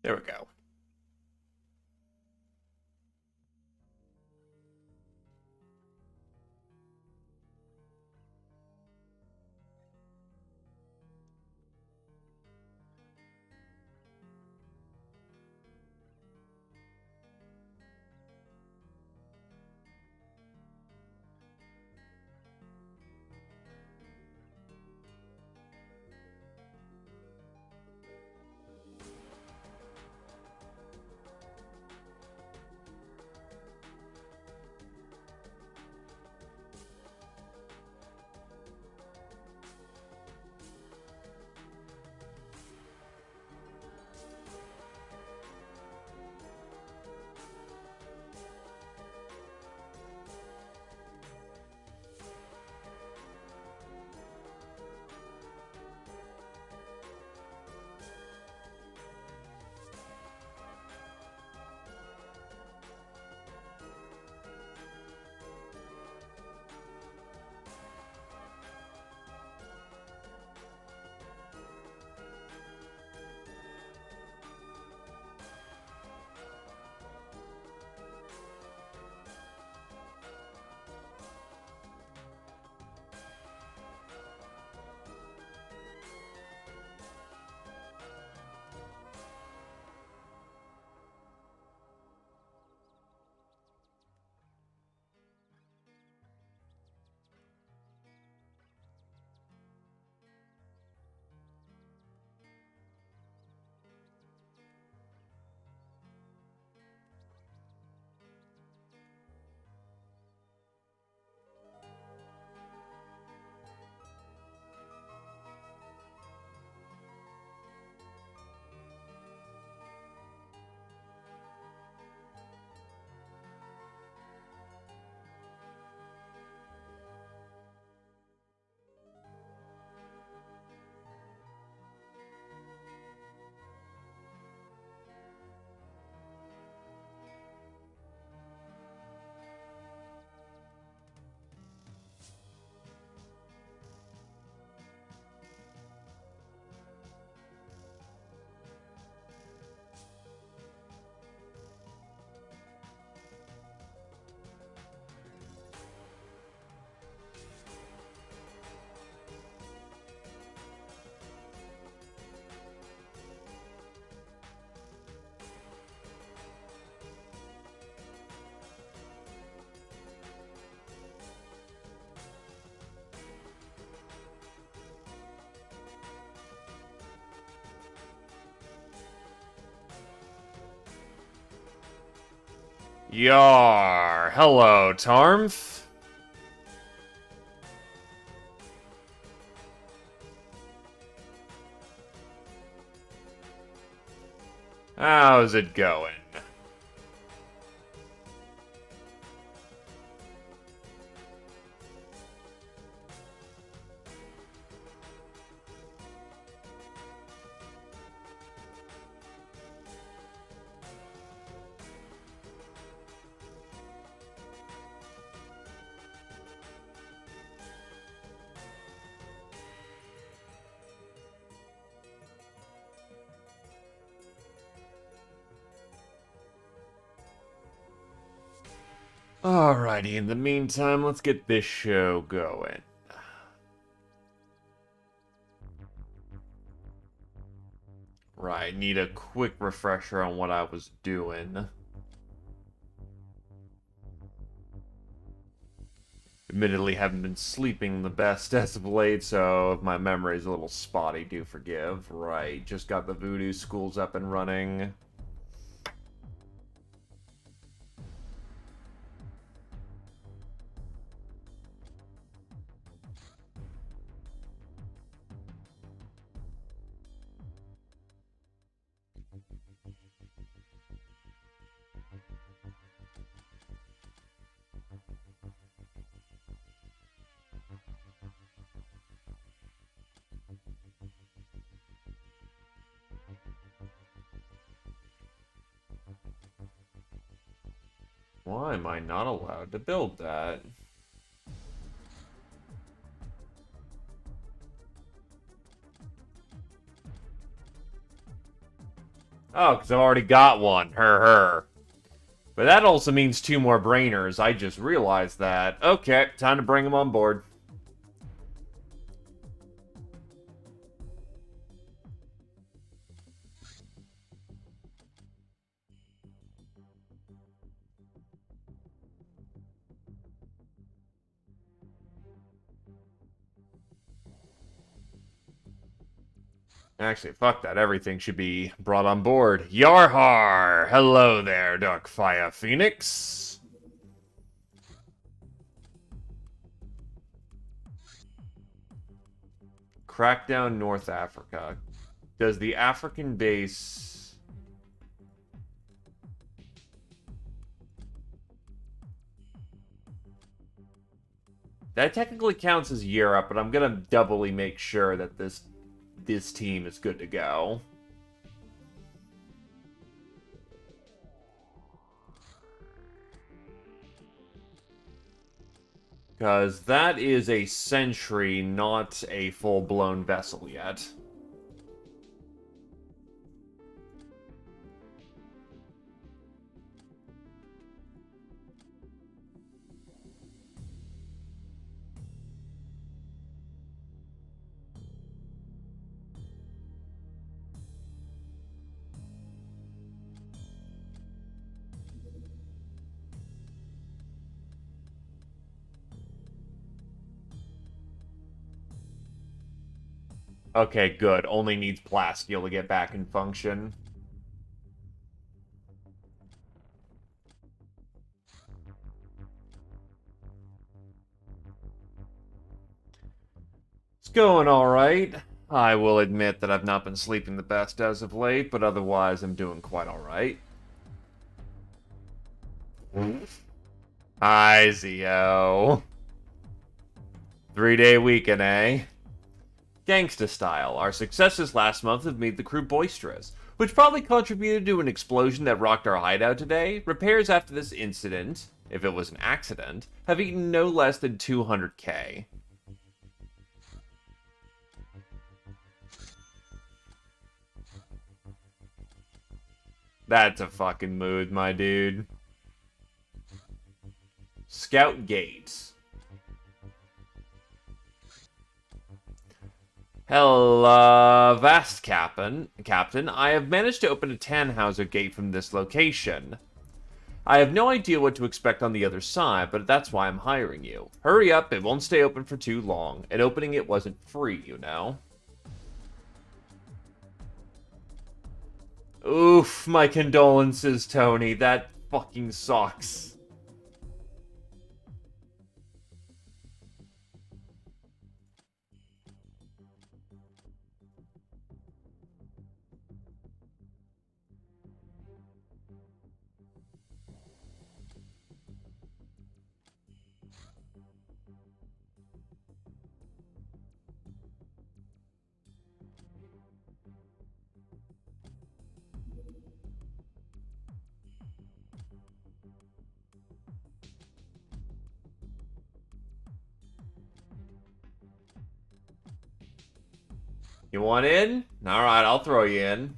There we go. Yar! Hello, Tarmth. How's it going? Alrighty, in the meantime, let's get this show going. Right, need a quick refresher on what I was doing. Admittedly, haven't been sleeping the best as of late, so if my memory's a little spotty, do forgive. Right, just got the voodoo schools up and running. Why am I not allowed to build that? Oh, because I've already got one. Her. But that also means 2 more brainers. I just realized that. Okay, time to bring them on board. Actually, fuck that. Everything should be brought on board. Yarhar! Hello there, Darkfire Phoenix. Crackdown North Africa. Does the African base... That technically counts as Europe, but I'm gonna doubly make sure that this team is good to go. Because that is a sentry, not a full-blown vessel yet. Okay, good. Only needs Plasteel to get back in function. It's going alright. I will admit that I've not been sleeping the best as of late, but otherwise I'm doing quite alright. Hi, Zio. 3-day weekend, eh? Gangsta style. Our successes last month have made the crew boisterous, which probably contributed to an explosion that rocked our hideout today. Repairs after this incident, if it was an accident, have eaten no less than 200k. That's a fucking mood, my dude. Scout Gates. Hello, Vast Captain. I have managed to open a Tannhauser gate from this location. I have no idea what to expect on the other side, but that's why I'm hiring you. Hurry up, it won't stay open for too long. And opening it wasn't free, you know? Oof, my condolences, Tony. That fucking sucks. You want in? Alright, I'll throw you in.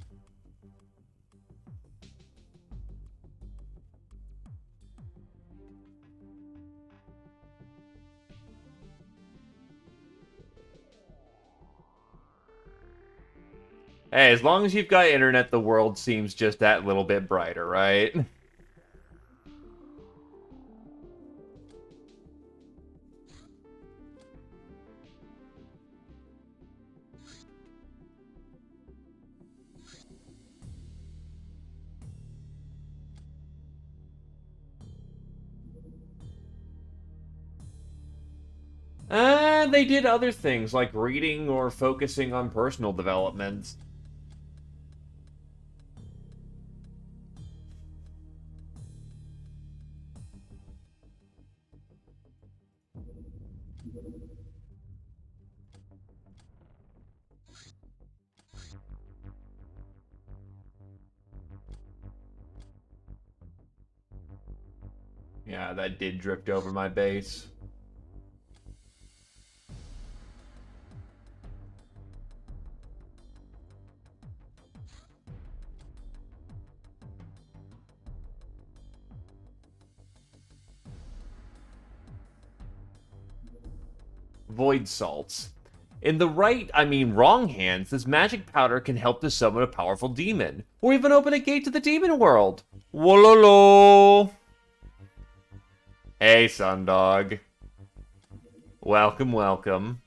Hey, as long as you've got internet, the world seems just that little bit brighter, right? They did other things, like reading or focusing on personal development. Yeah, that did drift over my base. void salts. In the wrong hands, this magic powder can help to summon a powerful demon, or even open a gate to the demon world. Wololo! Hey, Sundog. Welcome, welcome.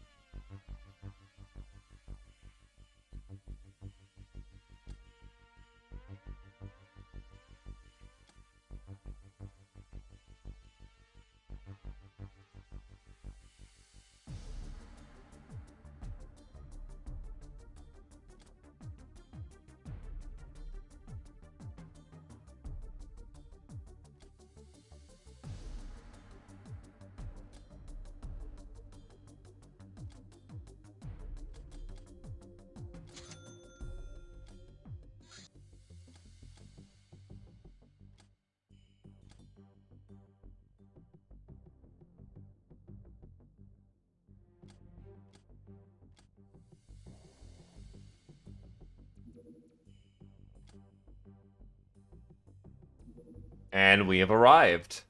And we have arrived.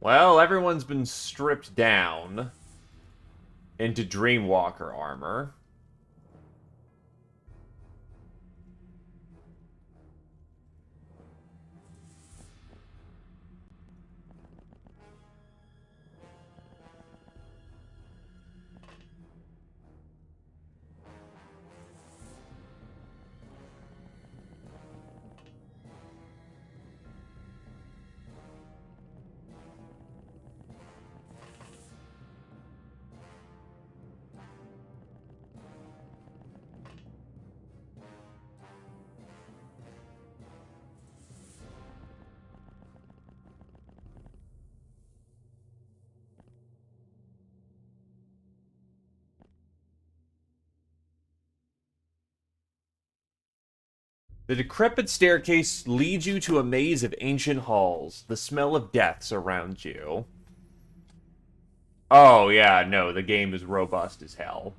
Well, everyone's been stripped down into Dreamwalker armor. The decrepit staircase leads you to a maze of ancient halls. The smell of death surrounds you. Oh, yeah, no, the game is robust as hell.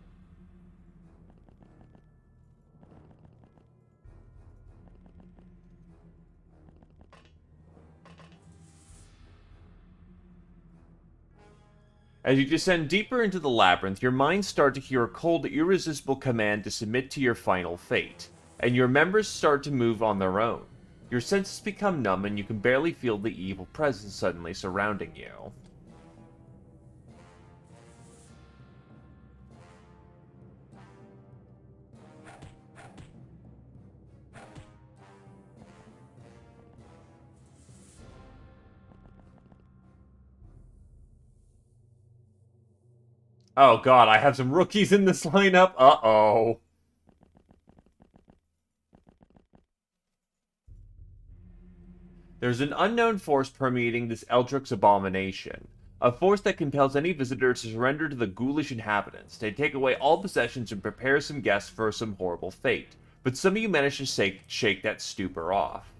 As you descend deeper into the labyrinth, your minds start to hear a cold, irresistible command to submit to your final fate, and your members start to move on their own. Your senses become numb and you can barely feel the evil presence suddenly surrounding you. Oh god, I have some rookies in this lineup. Uh-oh. There's an unknown force permeating this Eldrick's abomination. A force that compels any visitor to surrender to the ghoulish inhabitants. They take away all possessions and prepare some guests for some horrible fate. But some of you manage to shake that stupor off.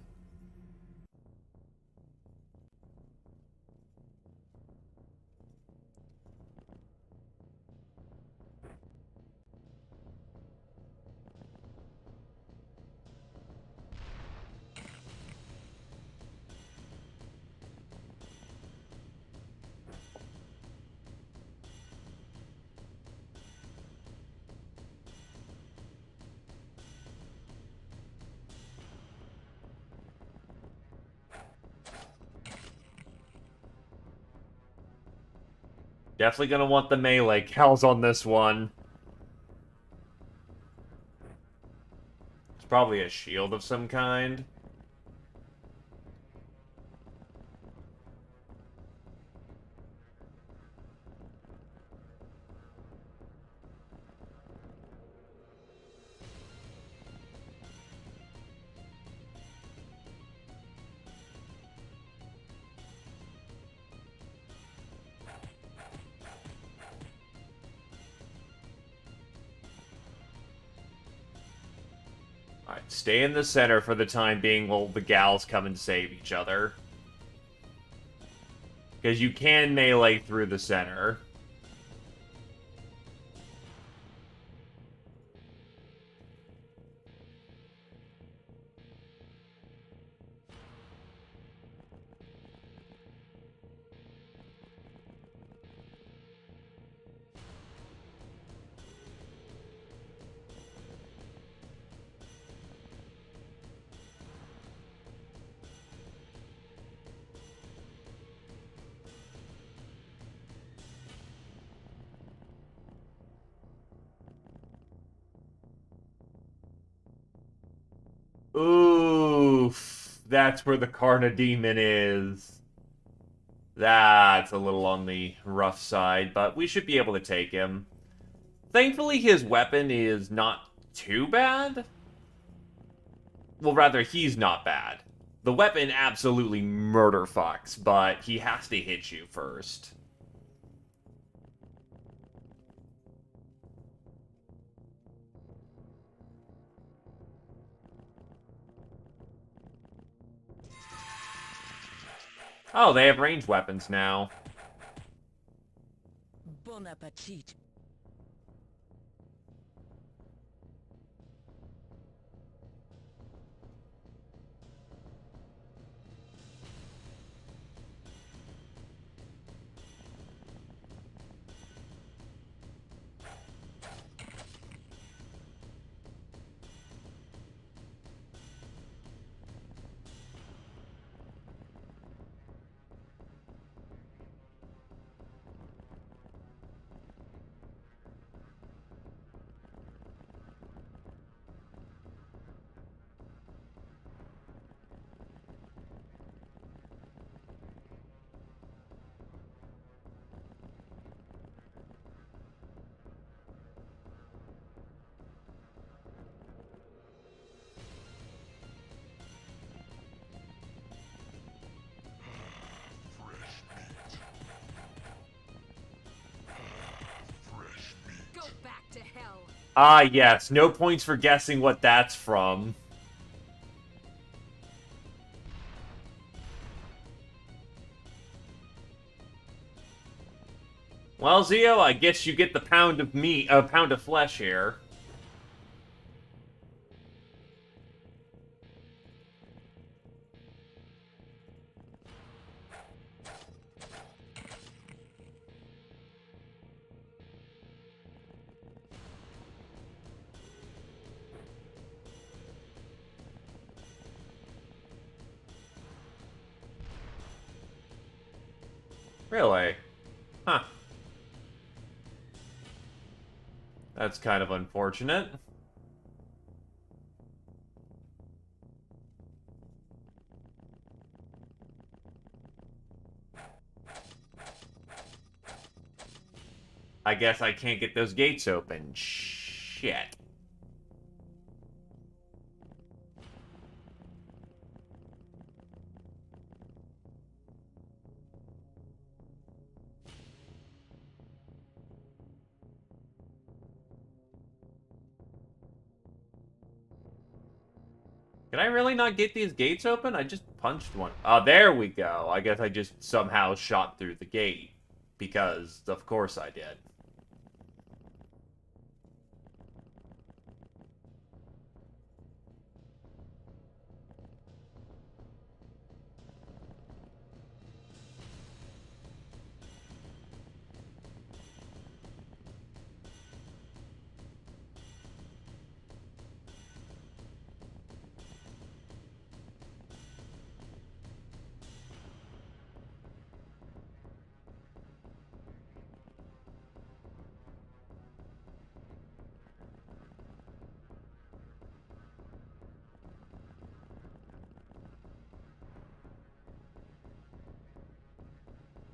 Definitely gonna want the melee cows on this one. It's probably a shield of some kind. Alright, stay in the center for the time being while the gals come and save each other. Because you can melee through the center. Oof. That's where the Karna Demon is. That's a little on the rough side, but we should be able to take him. Thankfully, his weapon is not too bad. Well, rather, he's not bad. The weapon absolutely murder fucks, but he has to hit you first. Oh, they have ranged weapons now. Bon appetit. Ah, yes. No points for guessing what that's from. Well, Zio, I guess you get the pound of meat, a pound of flesh here. Really? Huh. That's kind of unfortunate. I guess I can't get those gates open. Shit. Can I really not get these gates open? I just punched one. Oh, there we go. I guess I just somehow shot through the gate. Because, of course I did.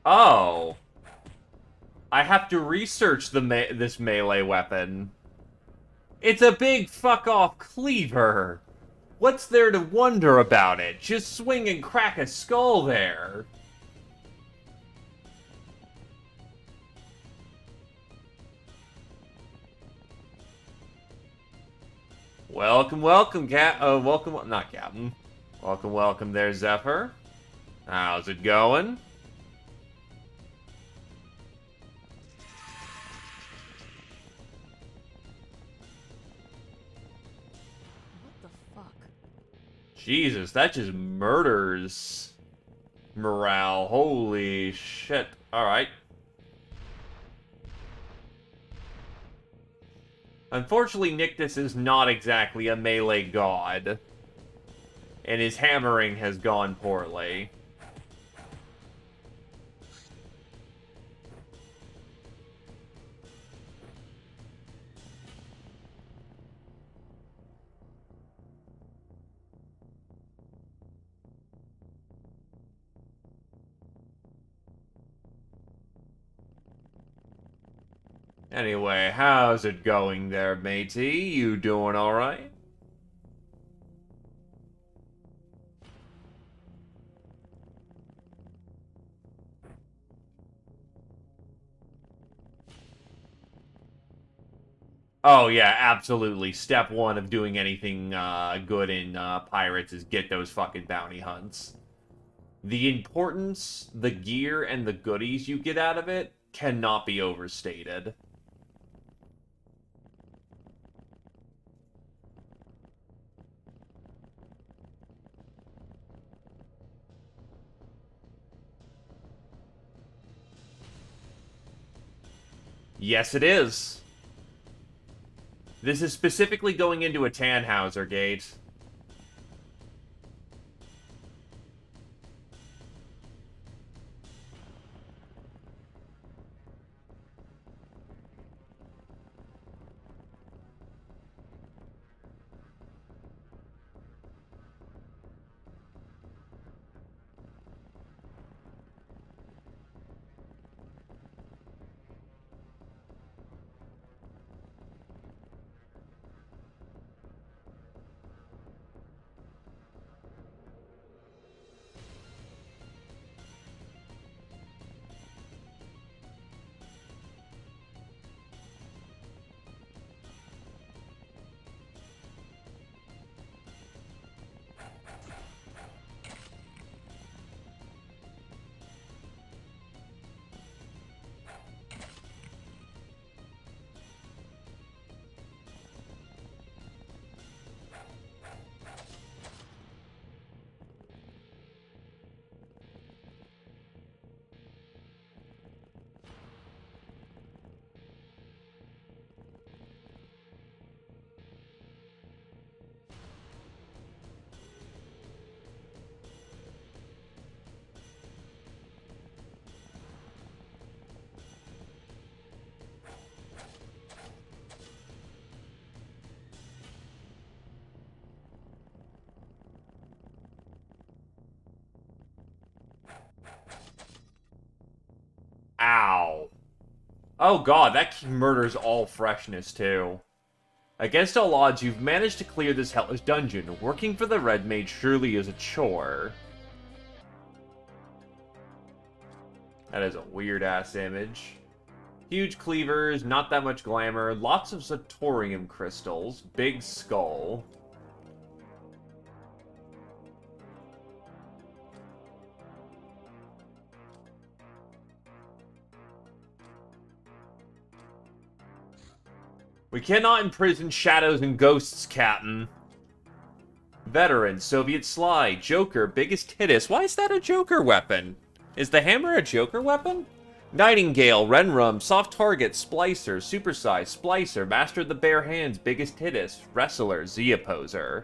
Oh. I have to research this melee weapon. It's a big fuck-off cleaver. What's there to wonder about it? Just swing and crack a skull there. Welcome, welcome, not Captain. Welcome, welcome there, Zephyr. How's it going? What the fuck? Jesus, that just murders morale. Holy shit. Alright. Unfortunately, Nyctus is not exactly a melee god. And his hammering has gone poorly. Anyway, how's it going there, matey? You doing alright? Oh yeah, absolutely. Step one of doing anything good in Pirates is get those fucking bounty hunts. The importance, the gear, and the goodies you get out of it cannot be overstated. Yes, it is. This is specifically going into a Tannhauser gate. Ow. Oh god, that murders all freshness, too. Against all odds, you've managed to clear this hellish dungeon. Working for the Red Mage surely is a chore. That is a weird-ass image. Huge cleavers, not that much glamour, lots of Satorium crystals, big skull. We cannot imprison shadows and ghosts, Captain. Veteran, Soviet Sly, Joker, biggest hittest. Why is that a Joker weapon? Is the hammer a Joker weapon? Nightingale, Renrum, Soft Target, Splicer, Supersize, Splicer, Master of the Bare Hands, biggest hittest, Wrestler, Z-Opposer.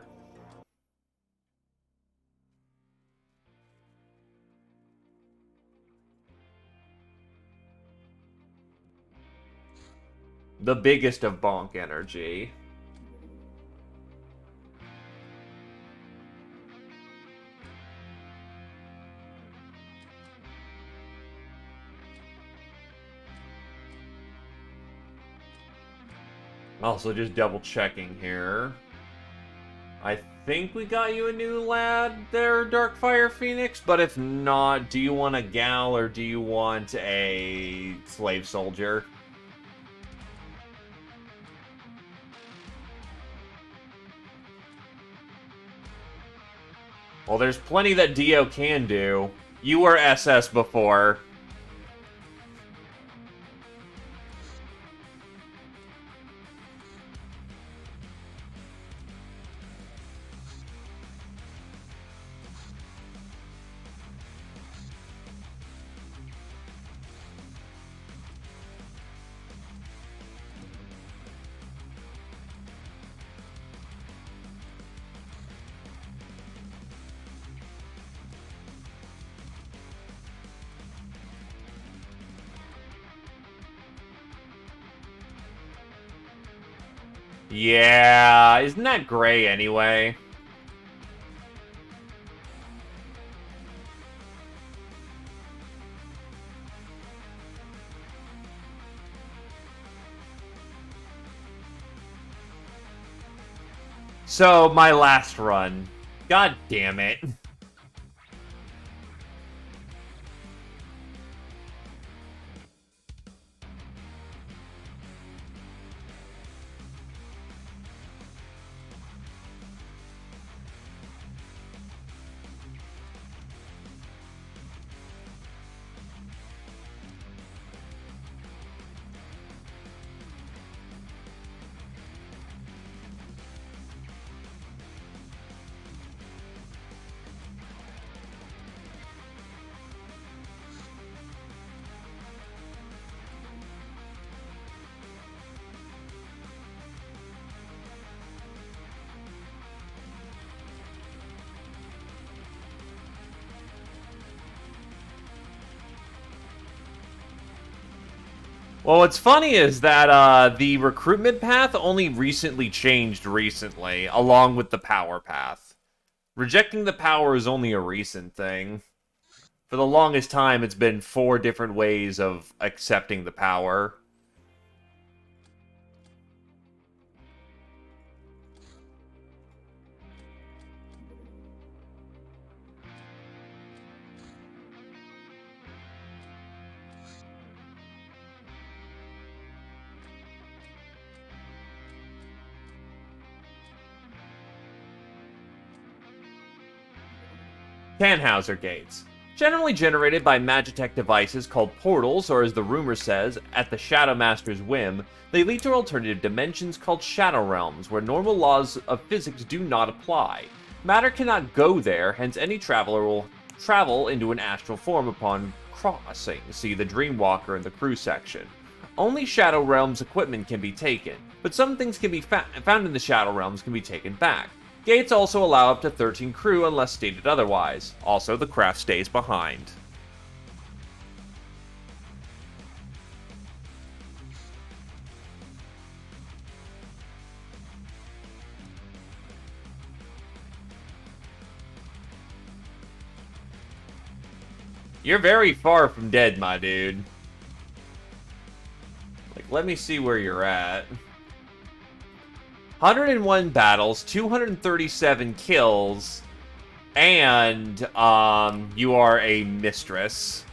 The biggest of bonk energy. Also, just double checking here. I think we got you a new lad there, Darkfire Phoenix, but if not, do you want a gal or do you want a slave soldier? Well, there's plenty that Dio can do. You were SS before. Yeah, isn't that gray anyway? So, my last run. God damn it. Well, what's funny is that the recruitment path only recently changed along with the power path. Rejecting the power is only a recent thing. For the longest time, it's been 4 different ways of accepting the power. Tannhauser gates. Generally generated by Magitech devices called portals, or as the rumor says, at the Shadow Master's whim, they lead to alternative dimensions called Shadow Realms, where normal laws of physics do not apply. Matter cannot go there, hence any traveler will travel into an astral form upon crossing. See the Dreamwalker in the crew section. Only Shadow Realms equipment can be taken, but some things can be found in the Shadow Realms can be taken back. Gates also allow up to 13 crew unless stated otherwise. Also, the craft stays behind. You're very far from dead, my dude. Like, let me see where you're at. 101 battles, 237 kills, and you are a mistress,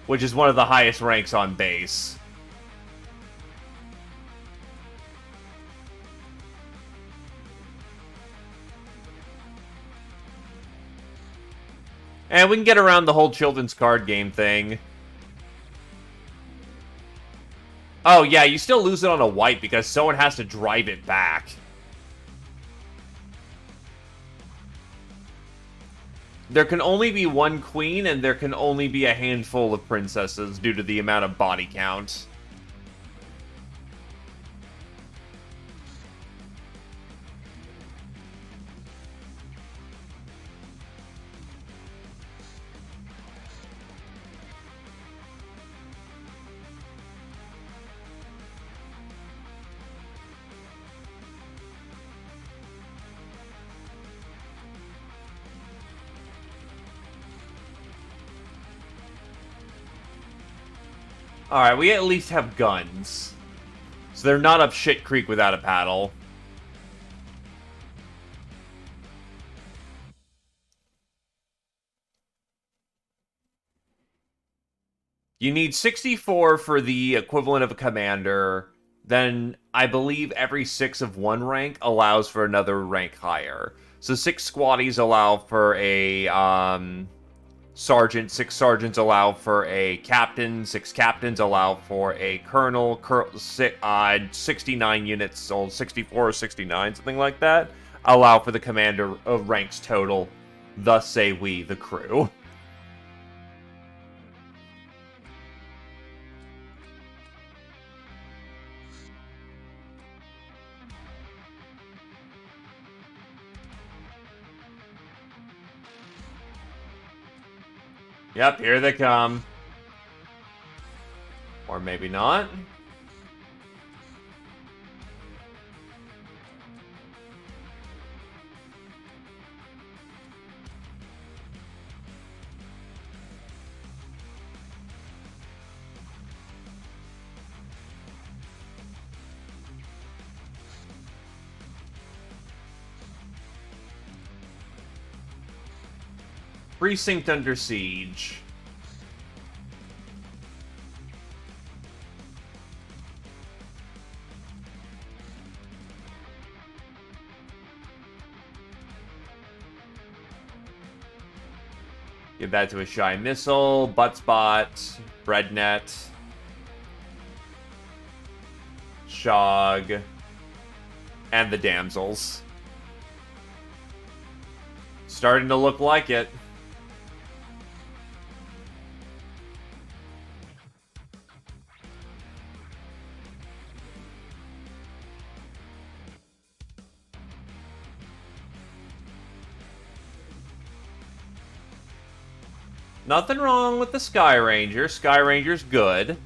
which is one of the highest ranks on base. And we can get around the whole children's card game thing. Oh yeah, you still lose it on a white because someone has to drive it back. There can only be one queen, and there can only be a handful of princesses due to the amount of body count. Alright, we at least have guns. So they're not up shit creek without a paddle. You need 64 for the equivalent of a commander. Then, I believe every 6 of one rank allows for another rank higher. So 6 squaddies allow for a, sergeant, 6 sergeants allow for a captain, 6 captains allow for a colonel, 69 units, or 64 or 69, something like that, allow for the commander of ranks total. Thus say we, the crew. Yep, here they come. Or maybe not. Precinct under siege. Give that to a Shy Missile, Butt Spot, Breadnet, Shog, and the Damsels. Starting to look like it. Nothing wrong with the Sky Ranger. Sky Ranger's good.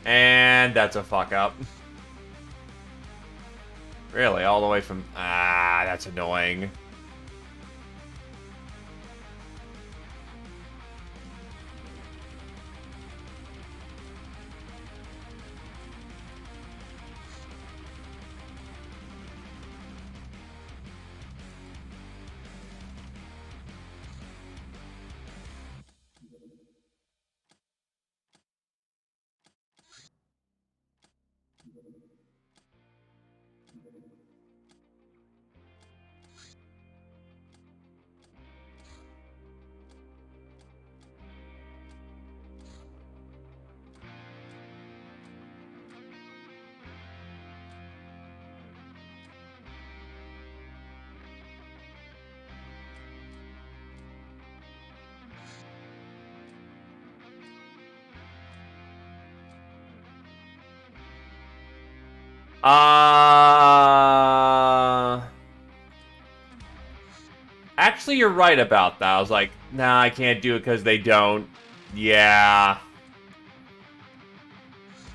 And that's a fuck up. Really, all the way from... Ah, that's annoying. Actually, you're right about that. I was like, nah, I can't do it because they don't. Yeah.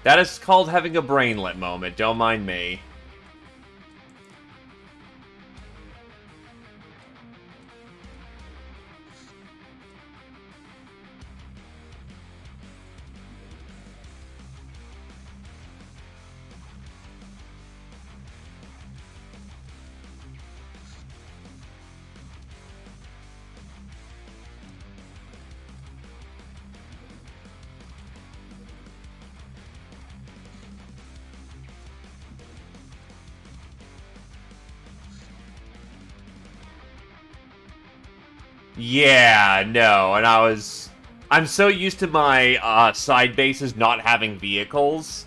That is called having a brainlet moment. Don't mind me. Yeah, no, and I'm so used to my side bases not having vehicles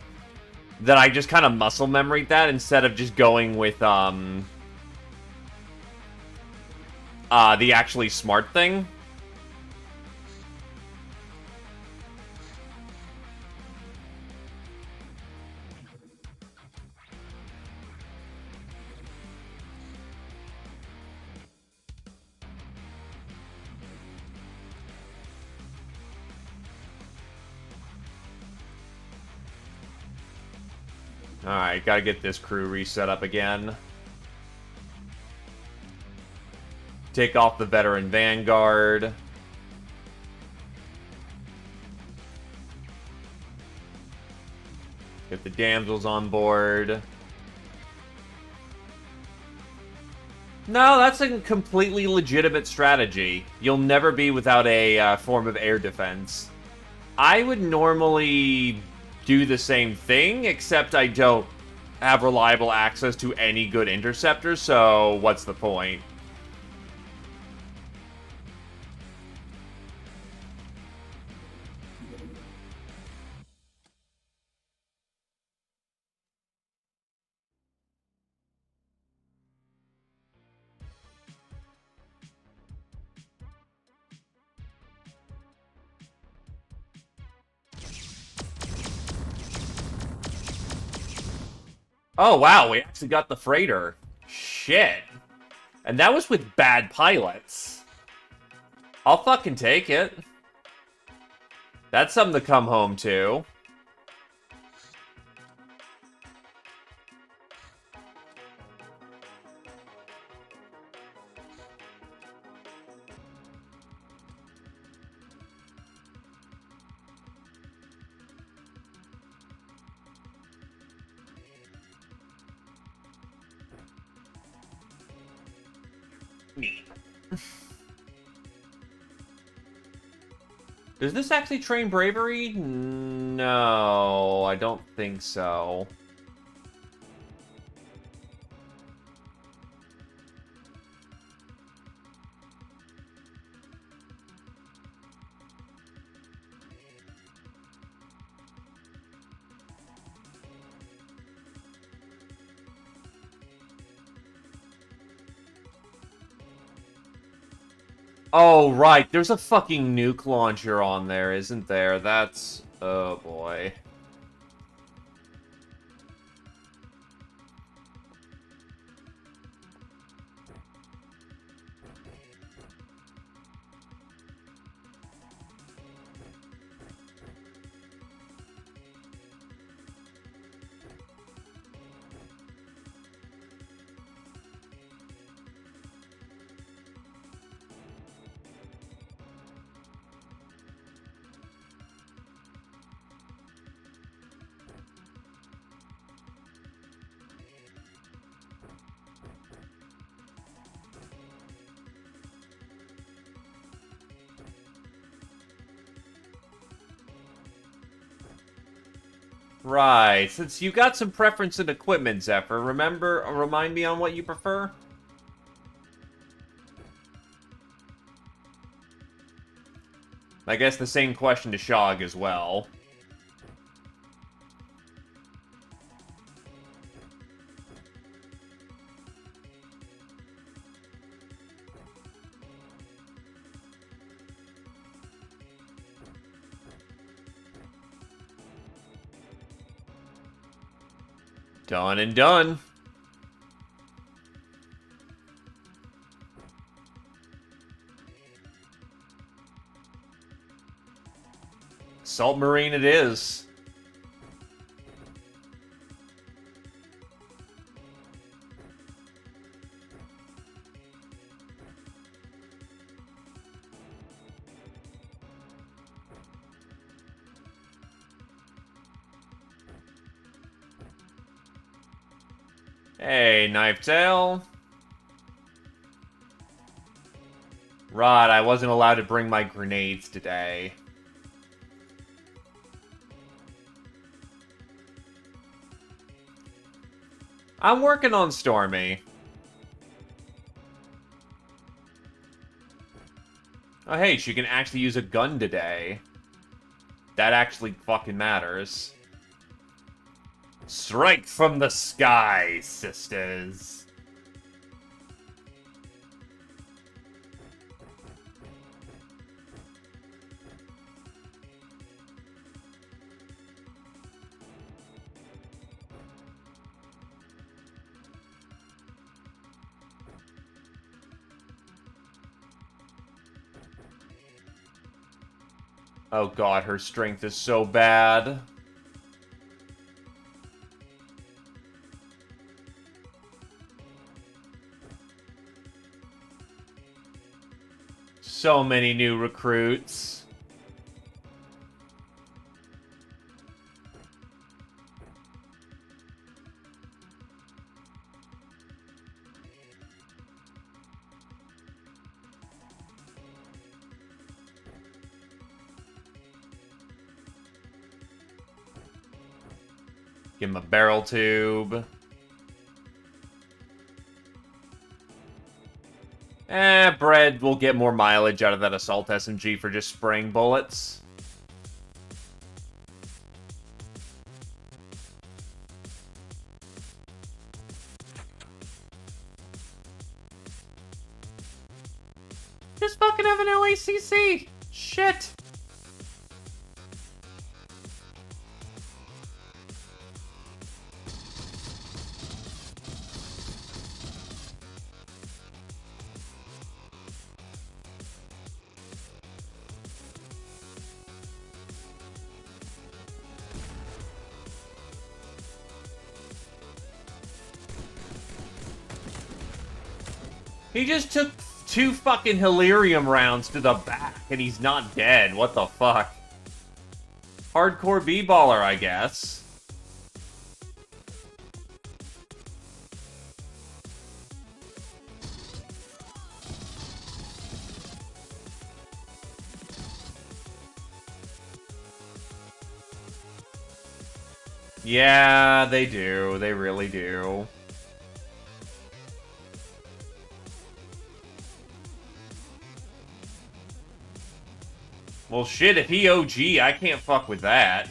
that I just kind of muscle memoried that instead of just going with the actually smart thing. Alright, gotta get this crew reset up again. Take off the veteran Vanguard. Get the damsels on board. No, that's a completely legitimate strategy. You'll never be without a form of air defense. I would normally do the same thing, except I don't have reliable access to any good interceptors, so what's the point? Oh, wow, we actually got the freighter. Shit. And that was with bad pilots. I'll fucking take it. That's something to come home to. Neat. Does this actually train bravery? No, I don't think so. Oh, right. There's a fucking nuke launcher on there, isn't there? That's... Oh, boy. Right. Since you got some preference in equipment, Zephyr, remind me on what you prefer? I guess the same question to Shog as well. Done and done. Salt Marine it is. Hey, Knife Tail. Right, I wasn't allowed to bring my grenades today. I'm working on Stormy. Oh, hey, she can actually use a gun today. That actually fucking matters. Strike from the sky, sisters. Oh god, her strength is so bad. So many new recruits. Give him a barrel tube. Bread will get more mileage out of that assault SMG for just spraying bullets. Just fucking have an LACC. Shit. He just took 2 fucking Hilarium rounds to the back, and he's not dead. What the fuck? Hardcore B-baller, I guess. Yeah, they do. They really do. Well, shit, if he OG, I can't fuck with that.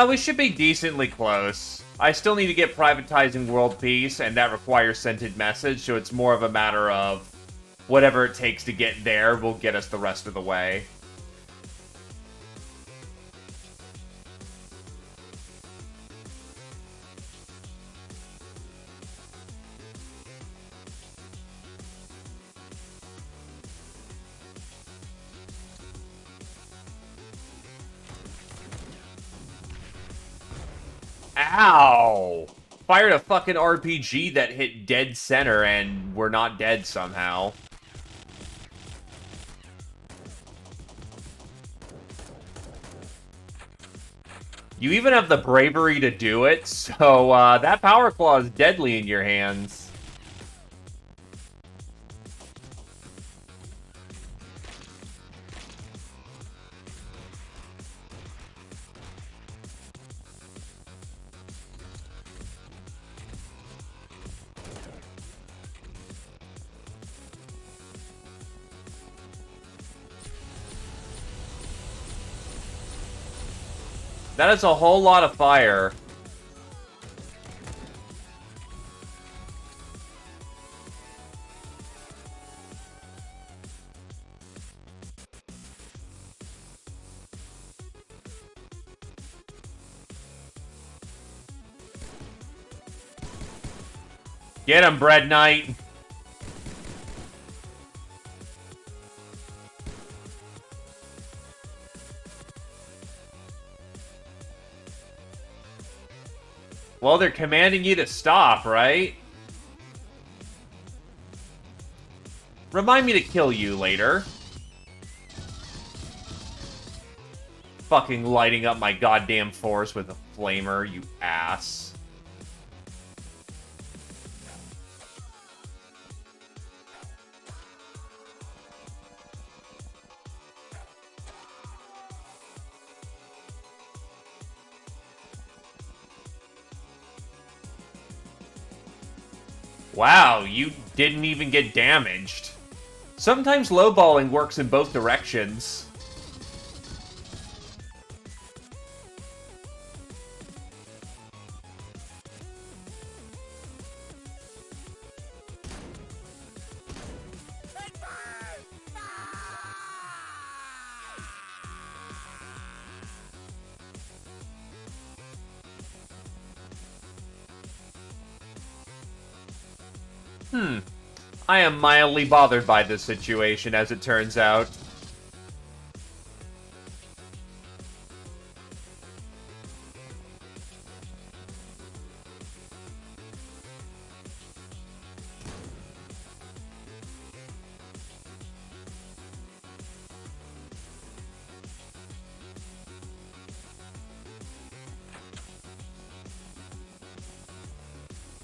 We should be decently close. I still need to get privatizing world peace, and that requires scented message, so it's more of a matter of whatever it takes to get there will get us the rest of the way. Ow! Fired a fucking RPG that hit dead center, and we're not dead somehow. You even have the bravery to do it, so that Power Claw is deadly in your hands. That is a whole lot of fire. Get him, Bread Knight. Well, they're commanding you to stop, right? Remind me to kill you later. Fucking lighting up my goddamn force with a flamer, you ass. Wow, you didn't even get damaged. Sometimes lowballing works in both directions. I am mildly bothered by this situation, as it turns out.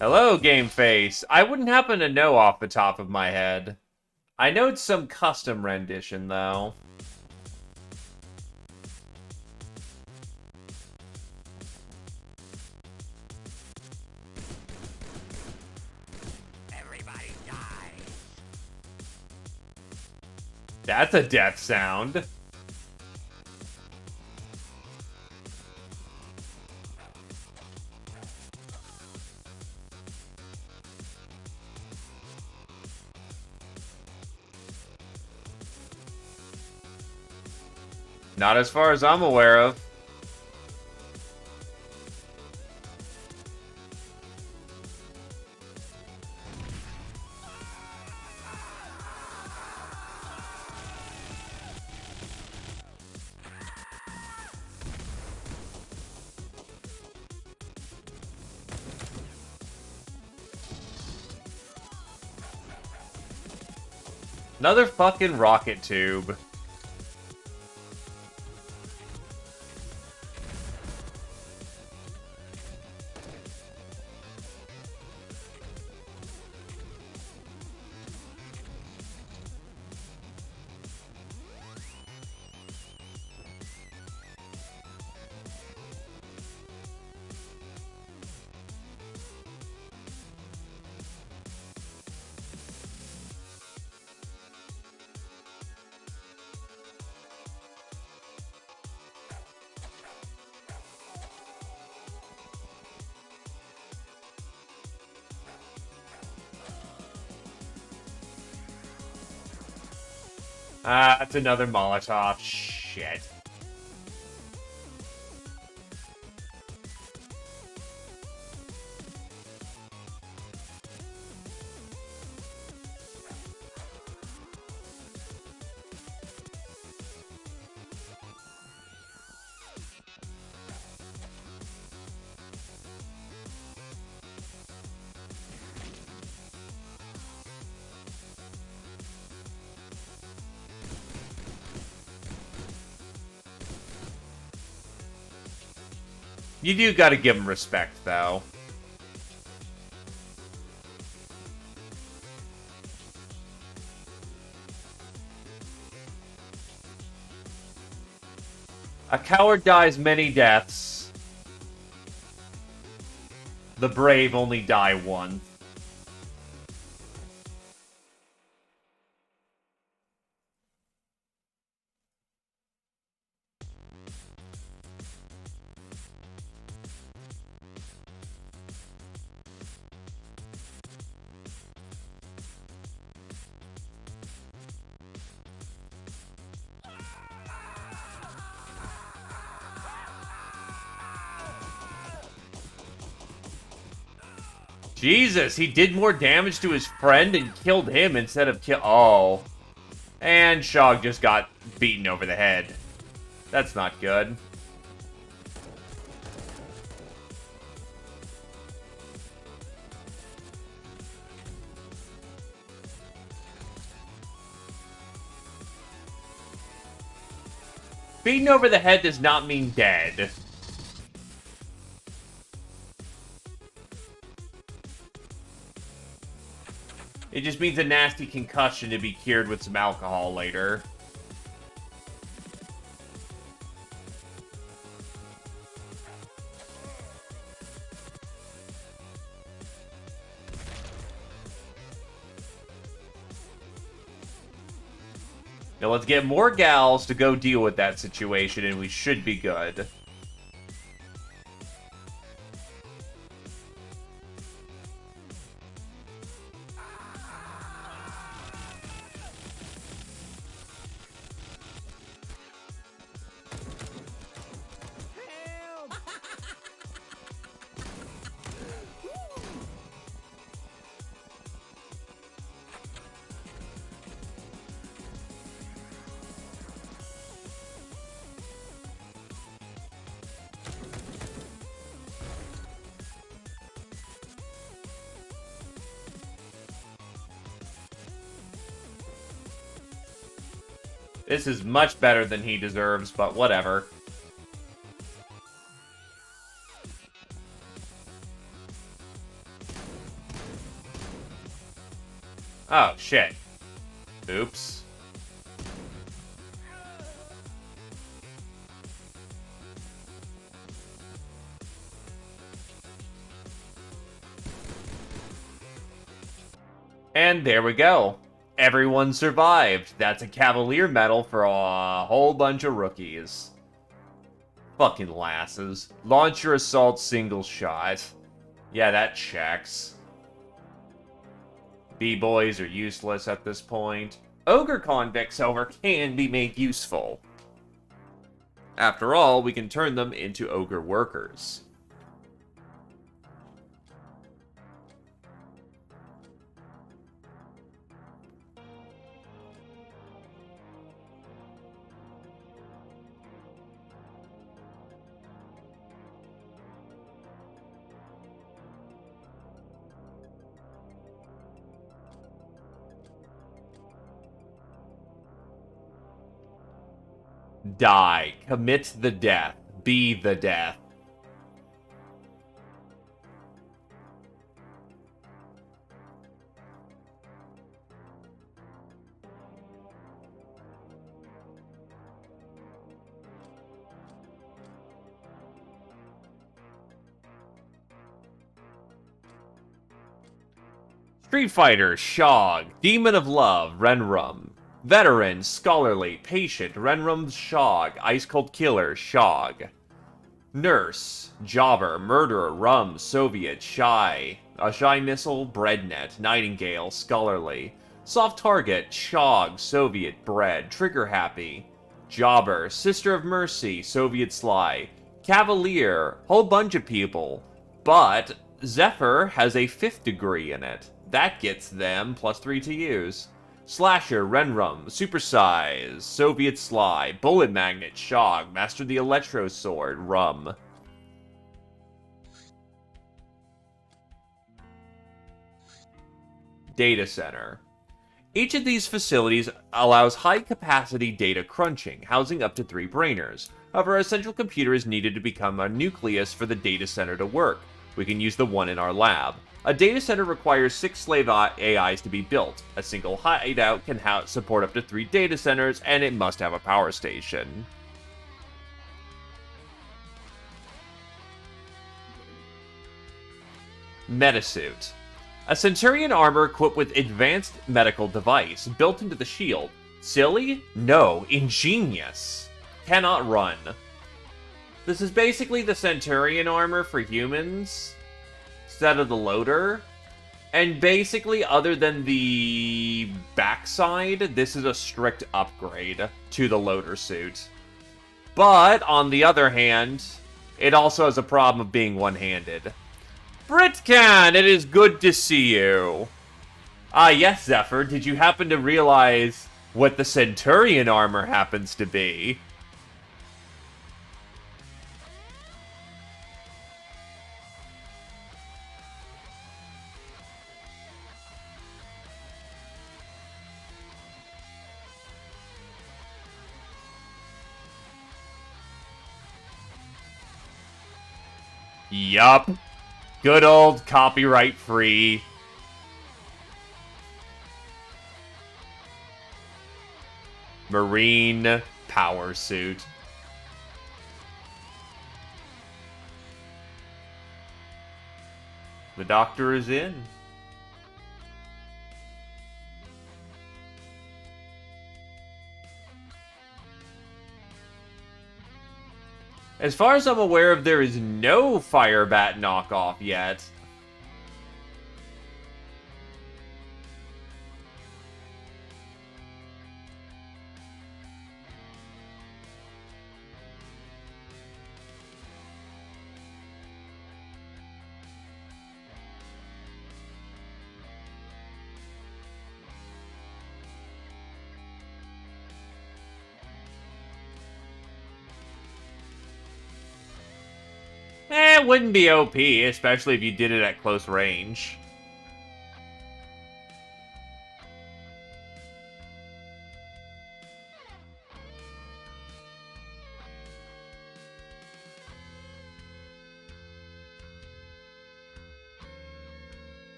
Hello, Game Face. I wouldn't happen to know off the top of my head. I know it's some custom rendition, though. Everybody die. That's a death sound. Not as far as I'm aware of. Another fucking rocket tube. Ah, that's another Molotov. Shit. You do gotta give him respect, though. A coward dies many deaths. The brave only die one. Jesus, he did more damage to his friend and killed him instead of Oh. And Shog just got beaten over the head. That's not good. Beaten over the head does not mean dead. It just means a nasty concussion to be cured with some alcohol later. Now let's get more gals to go deal with that situation and we should be good. This is much better than he deserves, but whatever. Oh, shit. Oops. And there we go. Everyone survived. That's a Cavalier medal for a whole bunch of rookies. Fucking lasses. Launch your assault single shot. Yeah, that checks. B-boys are useless at this point. Ogre convicts, however, can be made useful. After all, we can turn them into ogre workers. Die. Commit the death. Be the death. Street Fighter, Shog. Demon of Love, Renrum. Veteran, Scholarly, Patient, Renrum, Shog. Ice Cold Killer, Shog. Nurse, Jobber, Murderer, Rum, Soviet, Shy. A Shy Missile, Breadnet, Nightingale, Scholarly. Soft Target, Shog, Soviet, Bread, Trigger Happy. Jobber, Sister of Mercy, Soviet Sly. Cavalier, whole bunch of people. But Zephyr has a 5th degree in it. That gets them +3 to use. Slasher, Renrum, Supersize, Soviet Sly, Bullet Magnet, Shog, Master the Electro Sword, Rum. Data Center. Each of these facilities allows high-capacity data crunching, housing up to 3 brainers. However, a central computer is needed to become a nucleus for the data center to work. We can use the one in our lab. A data center requires 6 slave AIs to be built. A single hideout can support up to 3 data centers, and it must have a power station. Metasuit. A Centurion armor equipped with advanced medical device built into the shield. Silly? No, ingenious. Cannot run. This is basically the Centurion armor for humans instead of the loader. And basically, other than the backside, this is a strict upgrade to the loader suit. But, on the other hand, it also has a problem of being one-handed. Britcan, it is good to see you. Ah, yes, Zephyr, did you happen to realize what the Centurion armor happens to be? Yup. Good old copyright-free. Marine power suit. The doctor is in. As far as I'm aware of, there is no Firebat knockoff yet. It wouldn't be OP, especially if you did it at close range.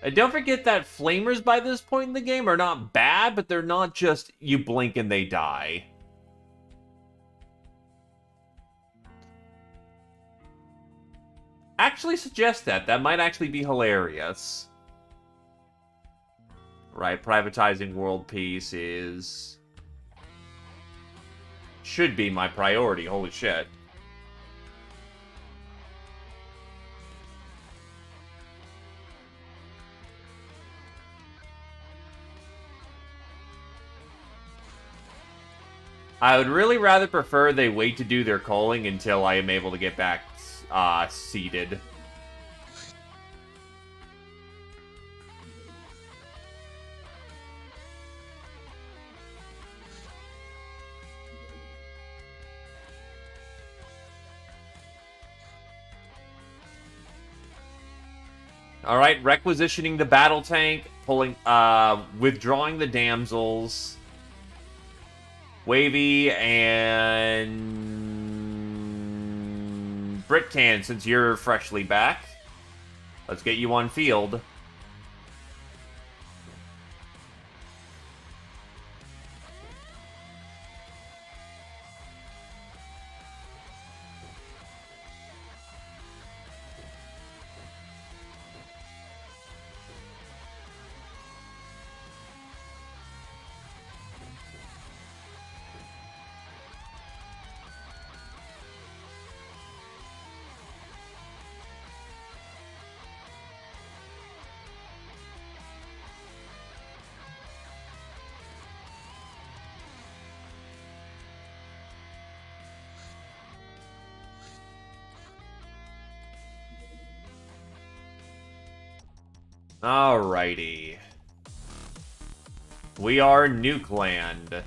And don't forget that flamers by this point in the game are not bad, but they're not just you blink and they die. Actually suggest that. That might actually be hilarious. Right, privatizing world peace is... should be my priority, holy shit. I would really rather prefer they wait to do their culling until I am able to get back seated. Alright, requisitioning the battle tank, withdrawing the damsels, Wavy, and Britcan, since you're freshly back. Let's get you on field. Alrighty. We are Nuke Land.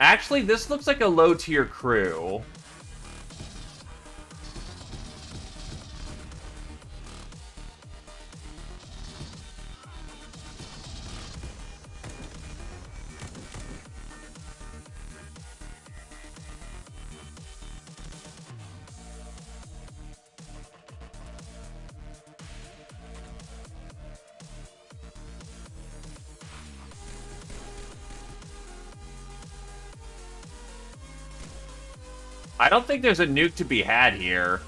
Actually, this looks like a low-tier crew. I don't think there's a nuke to be had here.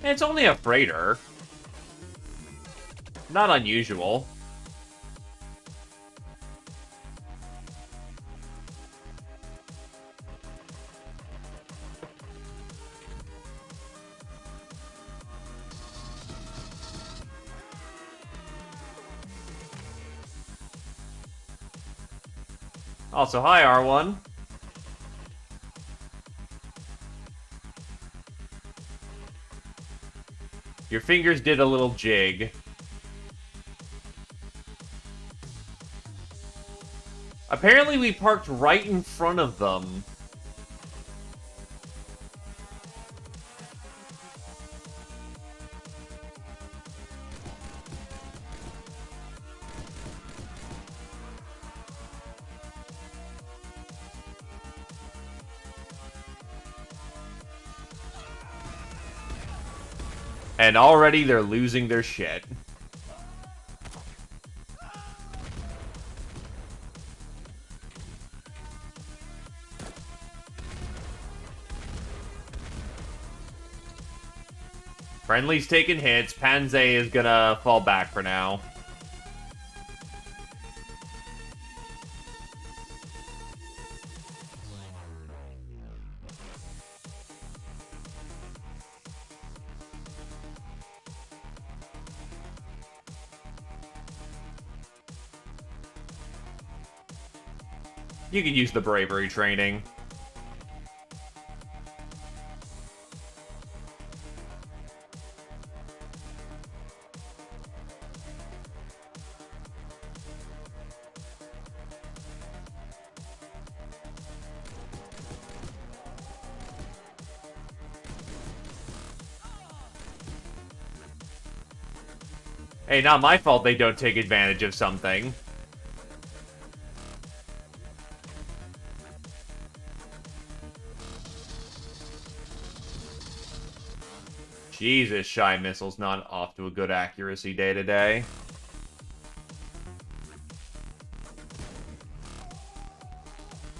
It's only a freighter. Not unusual. Also, hi, R1. Your fingers did a little jig. Apparently we parked right in front of them. And already they're losing their shit. Friendly's taking hits. Panzay is gonna fall back for now. You can use the bravery training. Hey, not my fault they don't take advantage of something. Jesus, Shy Missile's not off to a good accuracy day today.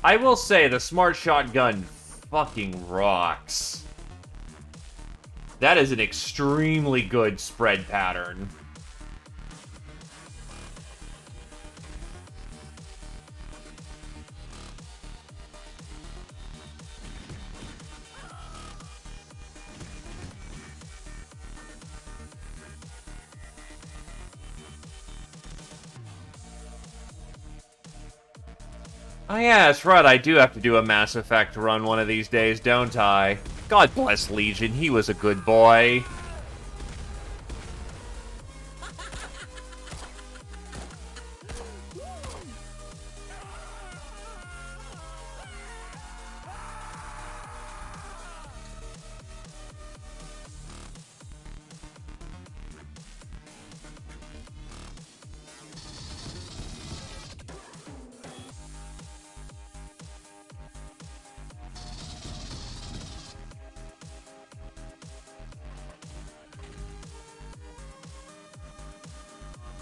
I will say, the Smart Shotgun fucking rocks. That is an extremely good spread pattern. Oh yeah, that's right, I do have to do a Mass Effect run one of these days, don't I? God bless Legion, he was a good boy.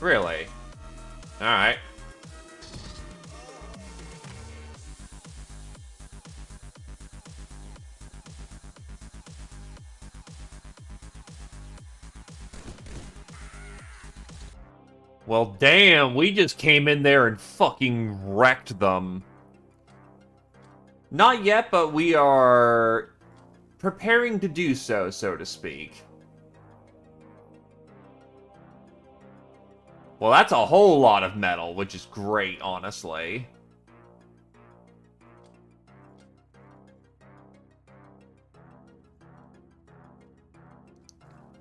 Really? Alright. Well, damn, we just came in there and fucking wrecked them. Not yet, but we are preparing to do so, so to speak. Well, that's a whole lot of metal, which is great, honestly.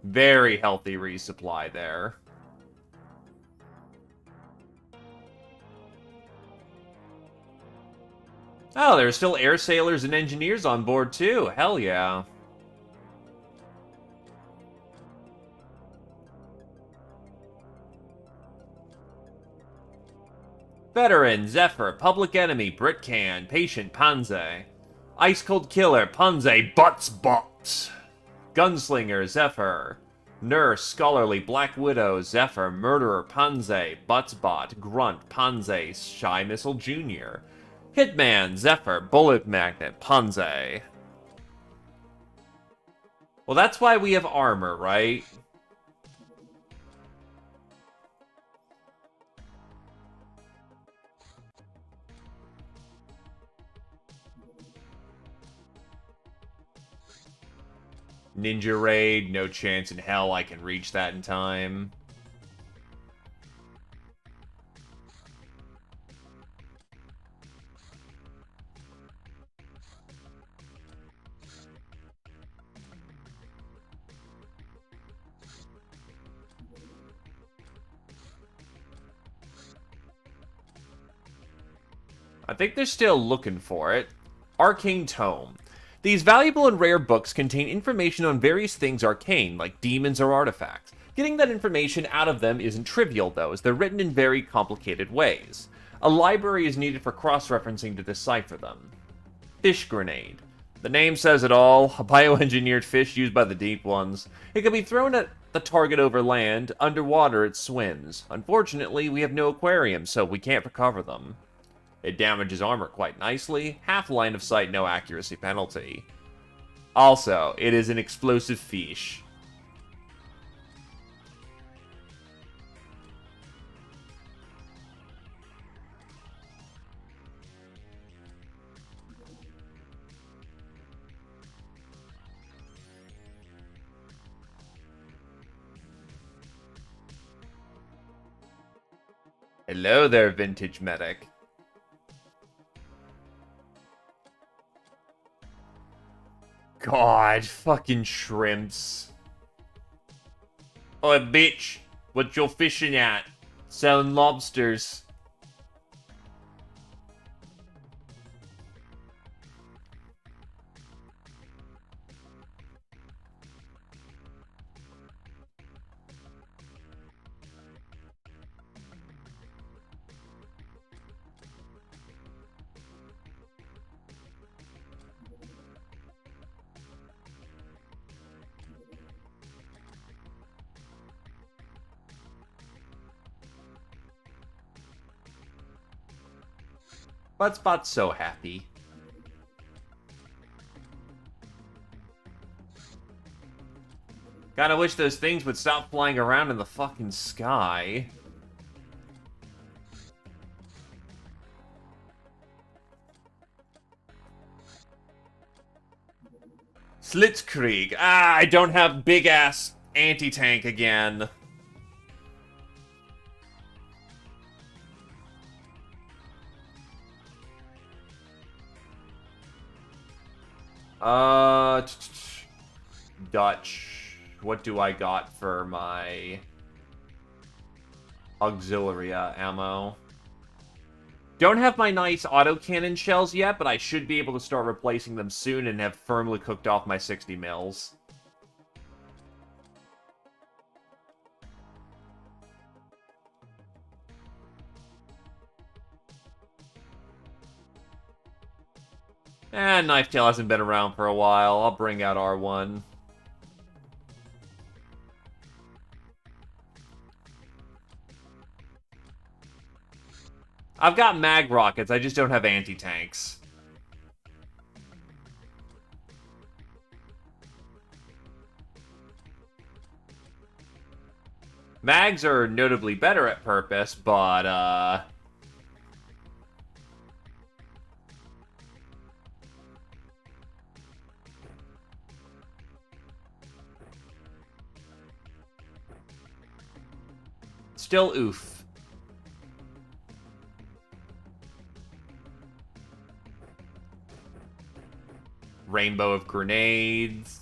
Very healthy resupply there. Oh, there's still air sailors and engineers on board, too. Hell yeah. Veteran, Zephyr, Public Enemy, Britcan, Patient, Panze. Ice Cold Killer, Panze, Butts Butts. Gunslinger, Zephyr. Nurse, Scholarly, Black Widow, Zephyr, Murderer, Panze, Buttsbot, Grunt, Panze, Shy Missile Jr. Hitman, Zephyr, Bullet Magnet, Panze. Well, that's why we have armor, right? Ninja Raid, no chance in hell I can reach that in time. I think they're still looking for it. Arcane Tome. These valuable and rare books contain information on various things arcane, like demons or artifacts. Getting that information out of them isn't trivial, though, as they're written in very complicated ways. A library is needed for cross-referencing to decipher them. Fish Grenade. The name says it all, a bioengineered fish used by the Deep Ones. It can be thrown at the target over land, underwater it swims. Unfortunately, we have no aquarium, so we can't recover them. It damages armor quite nicely, half line of sight, no accuracy penalty. Also, it is an explosive fish. Hello there, vintage medic. God, fucking shrimps. Oi, bitch, what you fishing at? Selling lobsters. Buttsbot's so happy. Kinda wish those things would stop flying around in the fucking sky. Slitzkrieg. Ah, I don't have big-ass anti-tank again. Dutch. What do I got for my auxiliary ammo? Don't have my nice autocannon shells yet, but I should be able to start replacing them soon and have firmly cooked off my 60 mils. Knifetail hasn't been around for a while. I'll bring out R1. I've got mag rockets, I just don't have anti-tanks. Mags are notably better at purpose, but, still oof. Rainbow of grenades.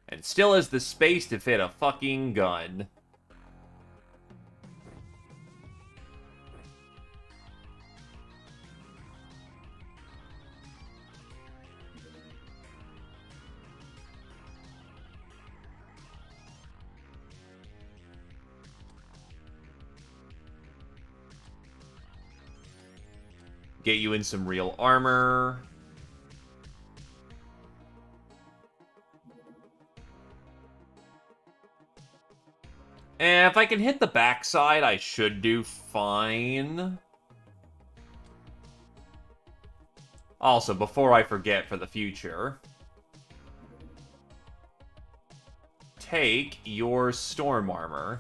And still has the space to fit a fucking gun. Get you in some real armor. And if I can hit the backside, I should do fine. Also, before I forget for the future, take your storm armor.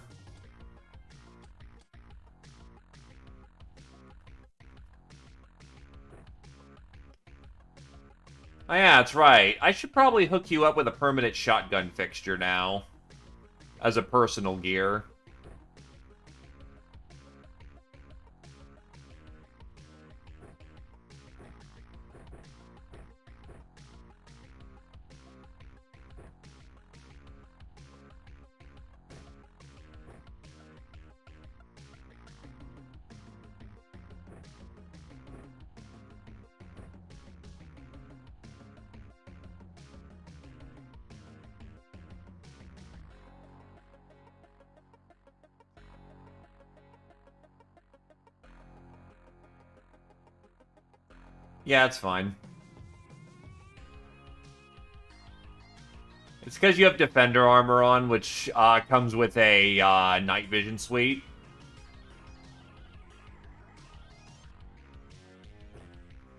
Oh yeah, that's right. I should probably hook you up with a permanent shotgun fixture now. As a personal gear. Yeah, it's fine. It's because you have Defender armor on, which comes with a night vision suite.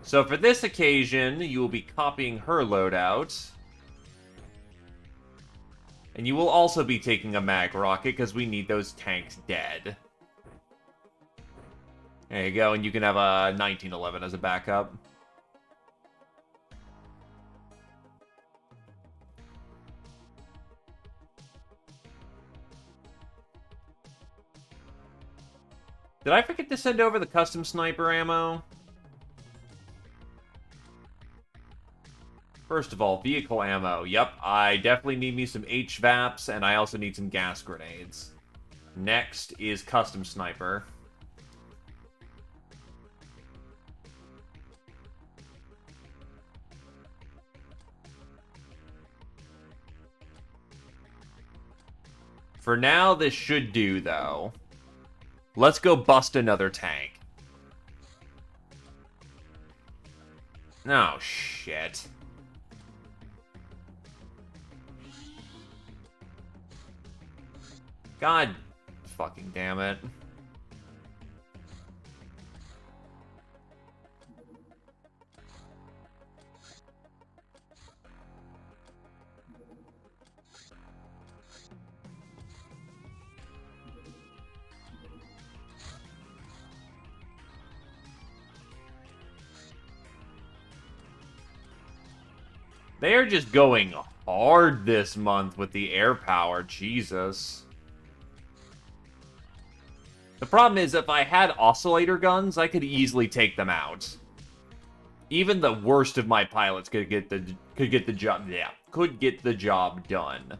So for this occasion, you will be copying her loadout. And you will also be taking a mag rocket, because we need those tanks dead. There you go, and you can have a 1911 as a backup. Did I forget to send over the custom sniper ammo? First of all, vehicle ammo. Yep, I definitely need me some HVAPs, and I also need some gas grenades. Next is custom sniper. For now, this should do, though. Let's go bust another tank. Oh, shit. God fucking damn it. They are just going hard this month with the air power, Jesus. The problem is, if I had oscillator guns, I could easily take them out. Even the worst of my pilots could get the job. Yeah, could get the job done.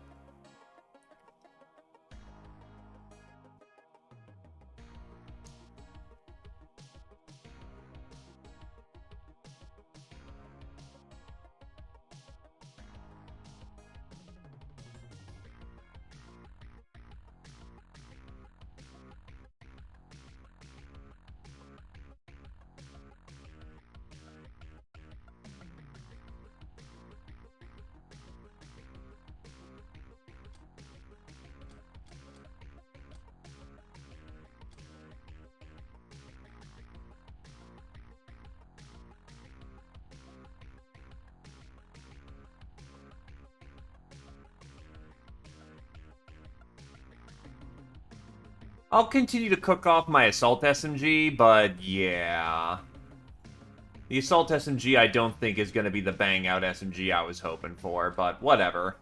I'll continue to cook off my Assault SMG, but yeah. The Assault SMG I don't think is going to be the bang-out SMG I was hoping for, but whatever.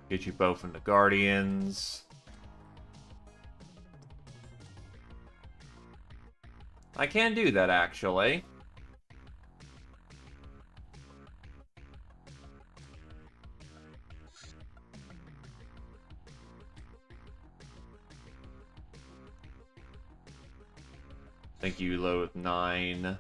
Get you both from the Guardians. I can do that, actually. Think you load with 9.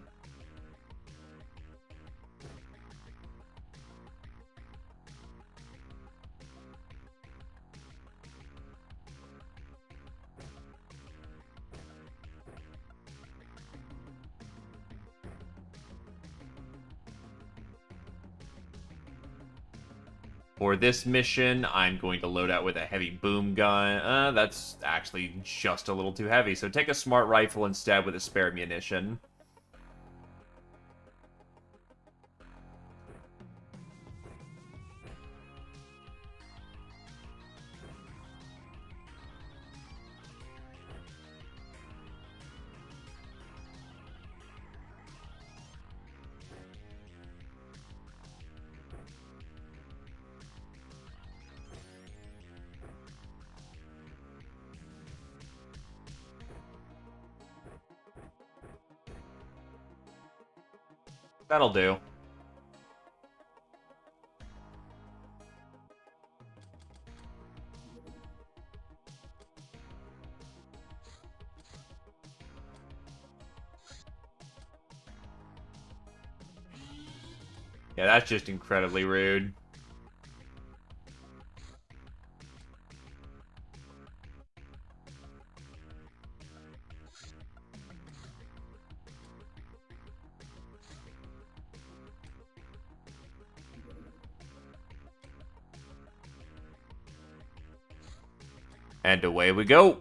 For this mission, I'm going to load out with a heavy boom gun. That's actually just a little too heavy, so take a smart rifle instead with a spare munition. That'll do. Yeah, that's just incredibly rude. And away we go.